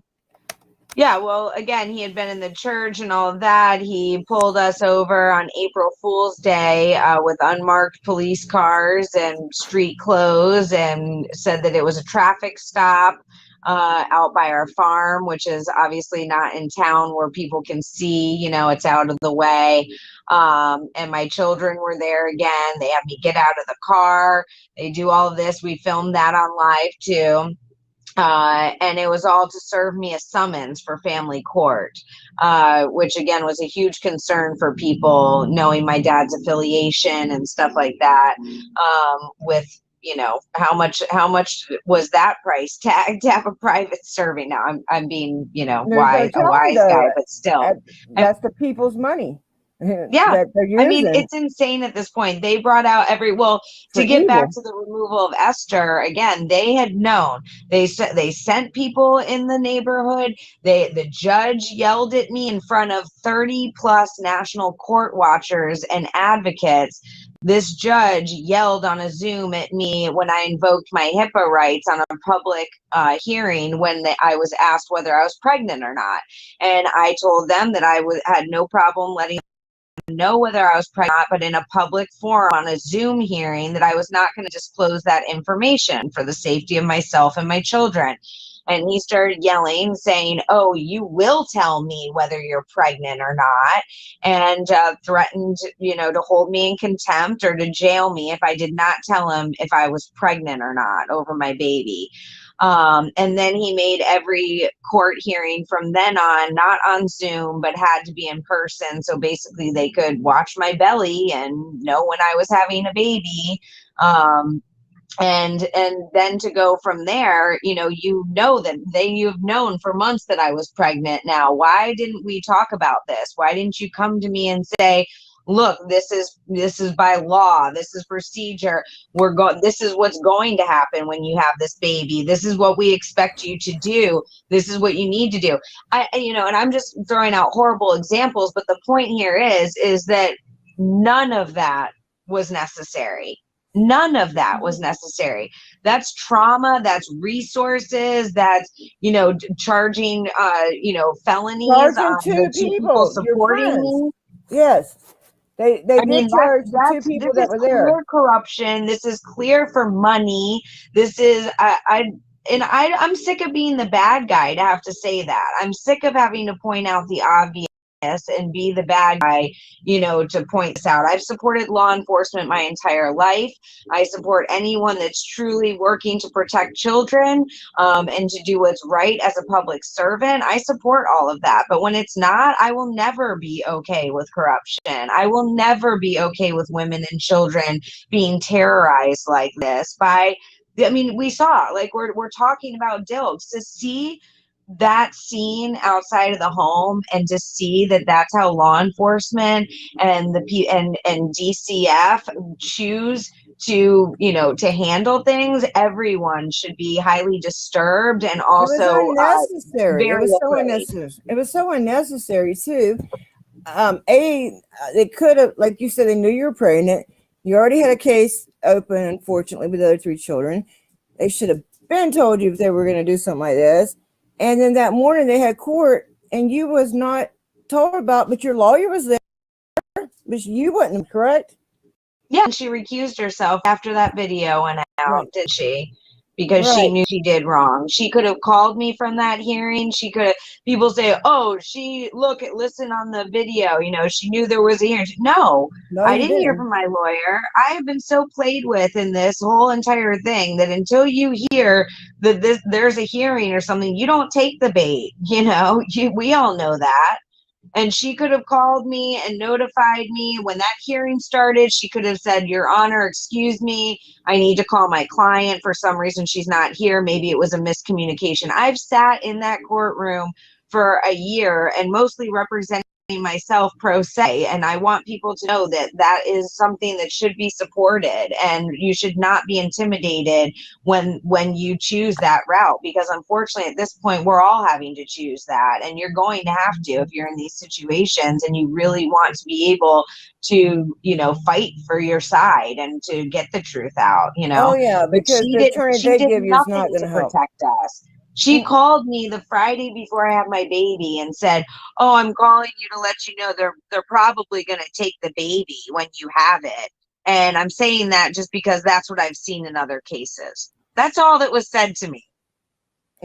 Yeah, well, again, he had been in the church and all of that. He pulled us over on April Fool's Day with unmarked police cars and street clothes, and said that it was a traffic stop. out by our farm, which is obviously not in town where people can see, you know, it's out of the way. And my children were there again. They had me get out of the car. They do all of this. We filmed that on live too. And it was all to serve me a summons for family court, which again was a huge concern for people knowing my dad's affiliation and stuff like that. With, you know, how much was that price tag to have a private serving? Now I'm being, you know, There's no a telling, wise though. guy, but still, That's the people's money. yeah, that they're using. I mean, it's insane at this point. They brought out to get back to the removal of Esther again, they had known. They sent people in the neighborhood. The judge yelled at me in front of 30 plus national court watchers and advocates. This judge yelled on a Zoom at me when I invoked my HIPAA rights on a public hearing when I was asked whether I was pregnant or not. And I told them that I had no problem letting know whether I was pregnant, but in a public forum on a Zoom hearing that I was not going to disclose that information for the safety of myself and my children. And he started yelling, saying, "Oh, you will tell me whether you're pregnant or not," and threatened, you know, to hold me in contempt or to jail me if I did not tell him if I was pregnant or not over my baby. And then he made every court hearing from then on, not on Zoom, but had to be in person. So basically they could watch my belly and know when I was having a baby. And then to go from there, you know that you've known for months that I was pregnant now. Why didn't we talk about this? Why didn't you come to me and say, look, this is by law, this is procedure, this is what's going to happen when you have this baby, this is what we expect you to do, this is what you need to do. And I'm just throwing out horrible examples, but the point here is that none of that was necessary. None of that was necessary. That's trauma, that's resources, that's, charging, felonies on the two people supporting me. Yes. They did charge the two This people that were there. Clear corruption. This is clear for money. This is, I'm sick of being the bad guy to have to say that. I'm sick of having to point out the obvious and be the bad guy, to point this out. I've supported law enforcement my entire life. I support anyone that's truly working to protect children, and to do what's right as a public servant. I support all of that. But when it's not, I will never be okay with corruption. I will never be okay with women and children being terrorized like this we saw, we're talking about Dilks. To see that scene outside of the home and to see that that's how law enforcement and and DCF choose to handle things, everyone should be highly disturbed and also it was unnecessary. It was so unnecessary too. They could have, like you said, they knew you were pregnant. You already had a case open, unfortunately, with the other 3 children. They should have been told you if they were going to do something like this. And then that morning they had court and you was not told about, but your lawyer was there, but you wasn't, correct? Yeah, and she recused herself after that video went out, did she? Because she knew she did wrong. She could have called me from that hearing. She could have, people say, oh, listen on the video, she knew there was a hearing. No, I didn't hear from my lawyer. I have been so played with in this whole entire thing that until you hear that there's a hearing or something, you don't take the bait, we all know that. And she could have called me and notified me when that hearing started. She could have said, Your Honor, excuse me, I need to call my client. For some reason, she's not here. Maybe it was a miscommunication. I've sat in that courtroom for a year and mostly representing myself pro se, and I want people to know that that is something that should be supported, and you should not be intimidated when you choose that route, because unfortunately at this point we're all having to choose that, and you're going to have to if you're in these situations and you really want to be able to fight for your side and to get the truth out. Oh yeah, because the attorney they give you is not going to help protect us. She called me the Friday before I had my baby and said, oh, I'm calling you to let you know they're probably going to take the baby when you have it. And I'm saying that just because that's what I've seen in other cases. That's all that was said to me.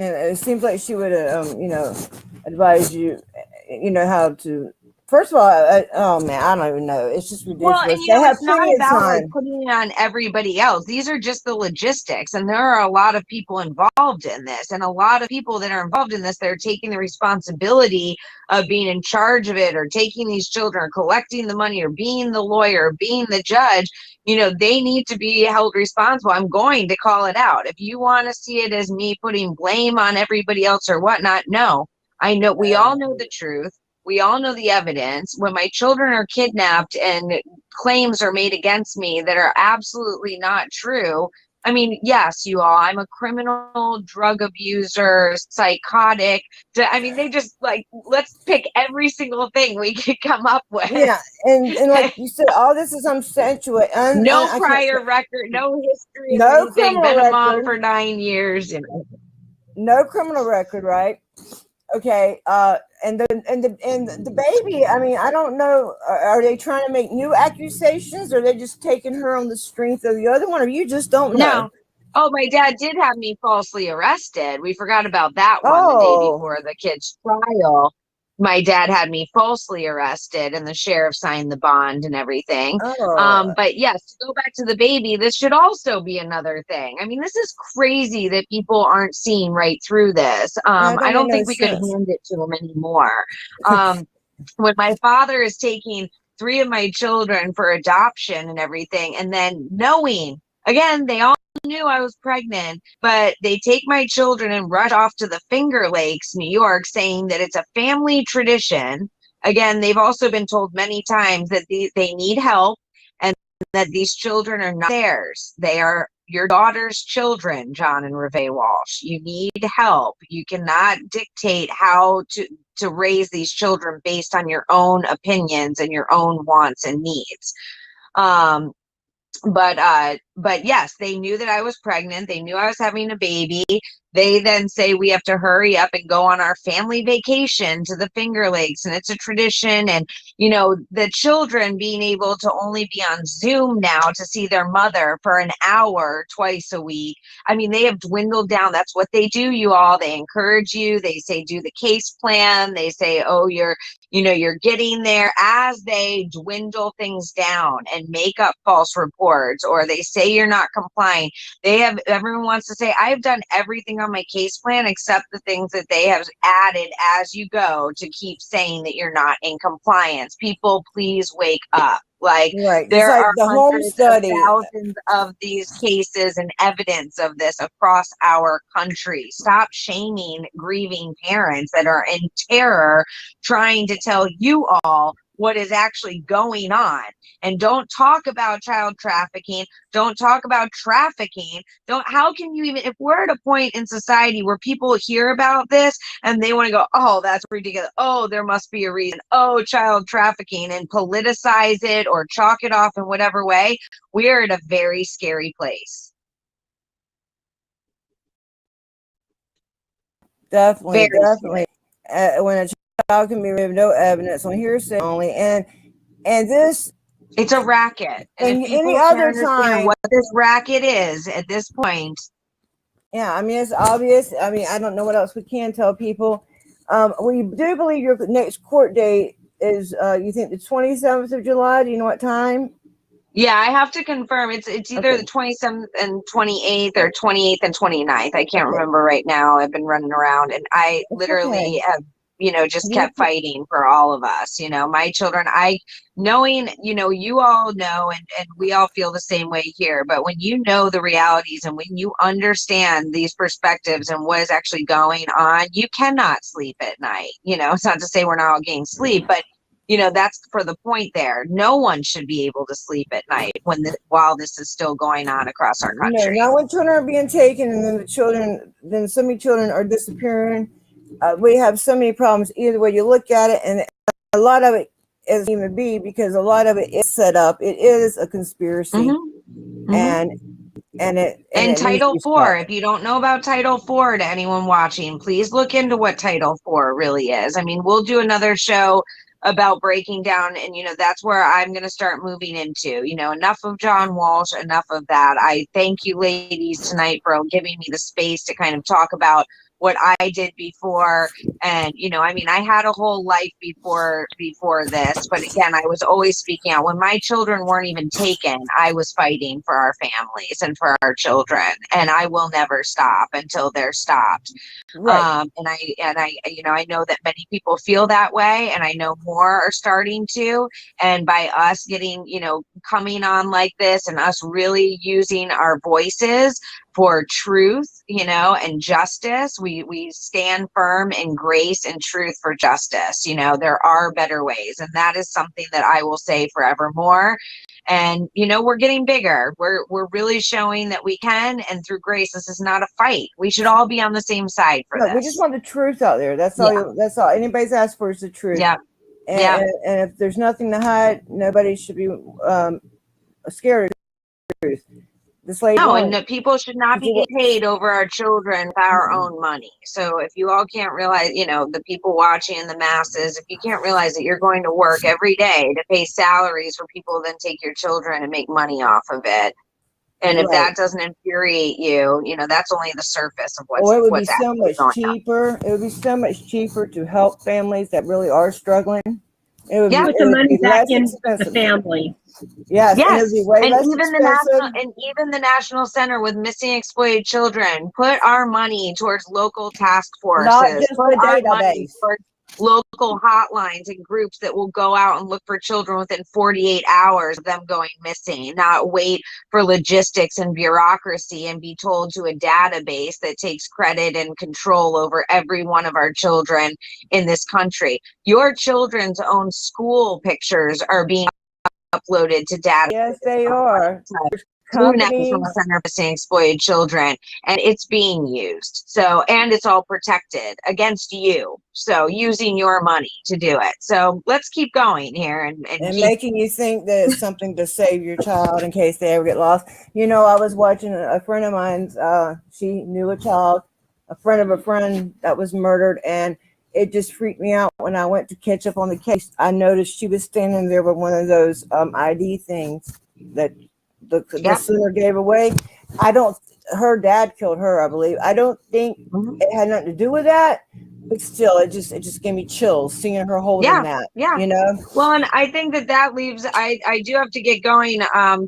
And it seems like she would, advise you, how to. First of all, oh man, I don't even know. It's just Well, and ridiculous. They have it's not plenty of about like time. putting it on everybody else. These are just the logistics, and there are a lot of people involved in this, and a lot of people that are involved in this, they're taking the responsibility of being in charge of it, or taking these children, or collecting the money, or being the lawyer, or being the judge. They need to be held responsible. I'm going to call it out. If you want to see it as me putting blame on everybody else or whatnot, no. I know we all know the truth. We all know the evidence. When my children are kidnapped and claims are made against me that are absolutely not true. I mean, yes, you all, I'm a criminal, drug abuser, psychotic. They just let's pick every single thing we could come up with. Yeah, and like you said, all this is uncensual. No prior record, no history of no anything. criminal Been a record. mom for 9 years. No criminal record, right? Okay, and the baby. I mean, I don't know. Are they trying to make new accusations, or are they just taking her on the strength of the other one, or you just don't know? No. Oh, my dad did have me falsely arrested. We forgot about that one the day before the kid's trial. My dad had me falsely arrested, and the sheriff signed the bond and everything. But yes, to go back to the baby, this should also be another thing. I mean, this is crazy that people aren't seeing right through this. I don't think we could hand it to them anymore. When my father is taking 3 of my children for adoption and everything, and then knowing, again, they all knew I was pregnant, but they take my children and rush off to the Finger Lakes, New York, saying that it's a family tradition. Again, they've also been told many times that they need help, and that these children are not theirs. They are your daughter's children, John and Reve Walsh. You need help. You cannot dictate how to raise these children based on your own opinions and your own wants and needs. But yes, they knew that I was pregnant. They knew I was having a baby. They then say we have to hurry up and go on our family vacation to the Finger Lakes, and it's a tradition. And the children being able to only be on Zoom now to see their mother for an hour twice a week. I mean, they have dwindled down. That's what they do, you all. They encourage you. They say do the case plan. They say, oh, you're getting there, as they dwindle things down and make up false reports, or they say you're not complying. Everyone wants to say, I've done everything on my case plan except the things that they have added as you go to keep saying that you're not in compliance. People, please wake up. There are the home study, thousands of these cases and evidence of this across our country. Stop shaming grieving parents that are in terror, trying to tell you all what is actually going on. And don't talk about child trafficking. Don't talk about trafficking. How can you even, if we're at a point in society where people hear about this and they want to go, oh, that's ridiculous. Oh, there must be a reason. Oh, child trafficking, and politicize it or chalk it off in whatever way, we are at a very scary place. Definitely. When a child can be removed, no evidence on hearsay only, and this. It's a racket. And if people can't understand what this racket is at this point. Yeah, I mean, it's obvious. I mean, I don't know what else we can tell people. We do believe your next court date is, you think the 27th of July? Do you know what time? Yeah, I have to confirm. It's either the 27th and 28th or 28th and 29th. I can't remember right now. I've been running around, and I literally have, just kept fighting for all of us. My children, knowing, you all know, and we all feel the same way here, but when you know the realities and when you understand these perspectives and what is actually going on, you cannot sleep at night. It's not to say we're not all getting sleep, but that's for the point there. No one should be able to sleep at night while this is still going on across our country. No, not when children are being taken, and then so many children are disappearing. We have so many problems either way you look at it, and a lot of it is even be because a lot of it is set up. It is a conspiracy, and Title IV. If you don't know about Title IV, to anyone watching, please look into what Title IV really is. I mean, we'll do another show about breaking down, and that's where I'm going to start moving into. Enough of John Walsh, enough of that. I thank you ladies tonight for giving me the space to kind of talk about what I did before. And, I mean, I had a whole life before this, but again, I was always speaking out. When my children weren't even taken, I was fighting for our families and for our children, and I will never stop until they're stopped. Right. And I know that many people feel that way, and I know more are starting to. And by us getting, coming on like this, and us really using our voices for truth, and justice, we stand firm in grace and truth for justice. There are better ways, and that is something that I will say forevermore. And we're getting bigger. We're really showing that we can, and through grace, this is not a fight. We should all be on the same side for this. We just want the truth out there. That's all. That's all anybody's asked for is the truth. Yeah. And if there's nothing to hide, nobody should be scared of the truth. This lady. No, and that people should not be getting paid over our children with our own money. So if you all can't realize, the people watching and the masses, if you can't realize that you're going to work every day to pay salaries for people to then take your children and make money off of it. And if that doesn't infuriate you, that's only the surface of what's it would what's be so much cheaper. It would be so much cheaper to help families that really are struggling. It would put the money back in the family. Yes, yes. It would be way and less even expensive. the National Center with Missing Exploited Children, put our money towards local task forces, not just put the our money database. towards local hotlines and groups that will go out and look for children within 48 hours of them going missing, not wait for logistics and bureaucracy and be told to a database that takes credit and control over every one of our children in this country. Your children's own school pictures are being uploaded to data. Yes, they are. Through National Center for Missing Exploited Children, and it's being used. So, and it's all protected against you. So, using your money to do it. So, let's keep going here and keep making you think that it's something to save your child in case they ever get lost. I was watching a friend of mine's. She knew a child, a friend of a friend that was murdered, and it just freaked me out when I went to catch up on the case. I noticed she was standing there with one of those ID things that the center gave away. Her dad killed her, I believe. I don't think it had nothing to do with that, but still, it just gave me chills seeing her holding that. Yeah. Well, and I think that leaves. I do have to get going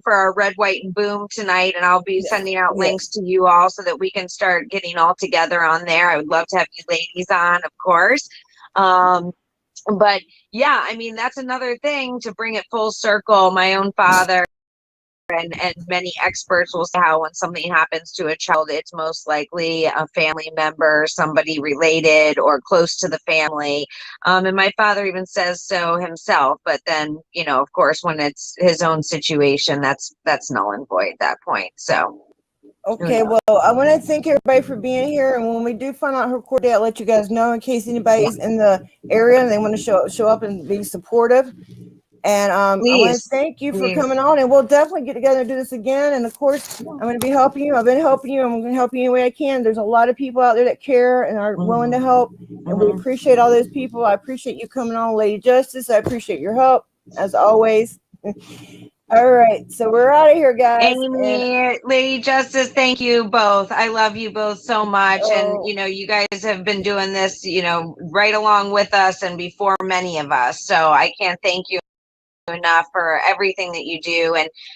for our Red, White, and Boom tonight, and I'll be sending out links to you all so that we can start getting all together on there. I would love to have you ladies on, of course. But yeah, I mean, that's another thing to bring it full circle. My own father and many experts will say how when something happens to a child, it's most likely a family member, somebody related or close to the family. And my father even says so himself. But then, of course, when it's his own situation, that's null and void at that point. So. Okay, well, I want to thank everybody for being here, and when we do find out her court date, I'll let you guys know in case anybody's in the area and they want to show up and be supportive. And I want to thank you for coming on, and we'll definitely get together and do this again. And of course, I'm going to be helping you. I've been helping you. I'm going to help you any way I can. There's a lot of people out there that care and are willing to help, and we appreciate all those people. I appreciate you coming on, Lady Justice. I appreciate your help as always. All right, so we're out of here, guys. Amy, Lady Justice, thank you both. I love you both so much. And, you guys have been doing this, right along with us and before many of us. So I can't thank you enough for everything that you do.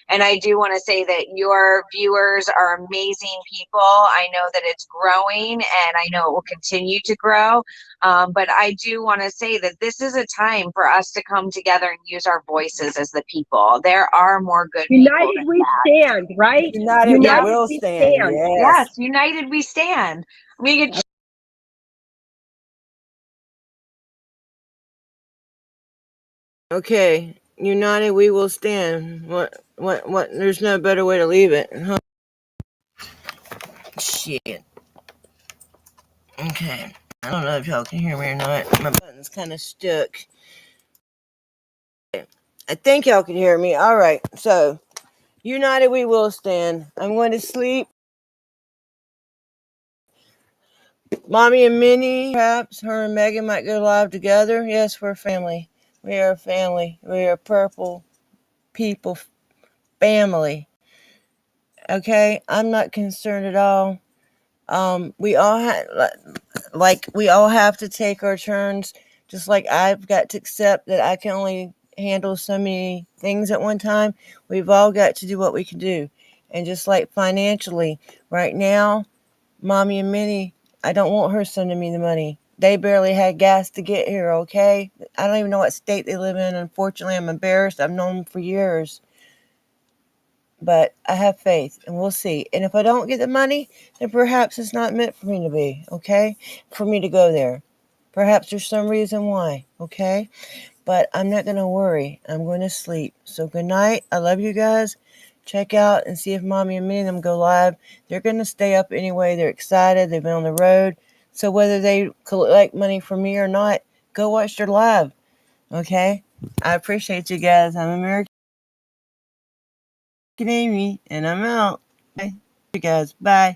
And I do want to say that your viewers are amazing people. I know that it's growing, and I know it will continue to grow. But I do want to say that this is a time for us to come together and use our voices as the people. There are more good United people we stand, right? United we will stand. Yes, united we stand. We get Okay, united we will stand. What? There's no better way to leave it, huh? Shit. Okay. I don't know if y'all can hear me or not. My button's kind of stuck. I think y'all can hear me. All right. So, united we will stand. I'm going to sleep. Mommy and Minnie, perhaps her and Megan might go live together. Yes, we're family. We are a family. We are purple people family. Okay? I'm not concerned at all We all we all have to take our turns. Just like I've got to accept that I can only handle so many things at one time. We've all got to do what we can do. And just like financially, right now, Mommy and Minnie, I don't want her sending me the money. They barely had gas to get here, okay? I don't even know what state they live in. Unfortunately, I'm embarrassed. I've known them for years. But I have faith, and we'll see. And if I don't get the money, then perhaps it's not meant for me to be, okay? For me to go there. Perhaps there's some reason why, okay? But I'm not going to worry. I'm going to sleep. So good night. I love you guys. Check out and see if Mommy and Minnie and them go live. They're going to stay up anyway. They're excited. They've been on the road. So whether they collect money from me or not, go watch their live, okay? I appreciate you guys. I'm American Amy, and I'm out. Bye. You guys, bye.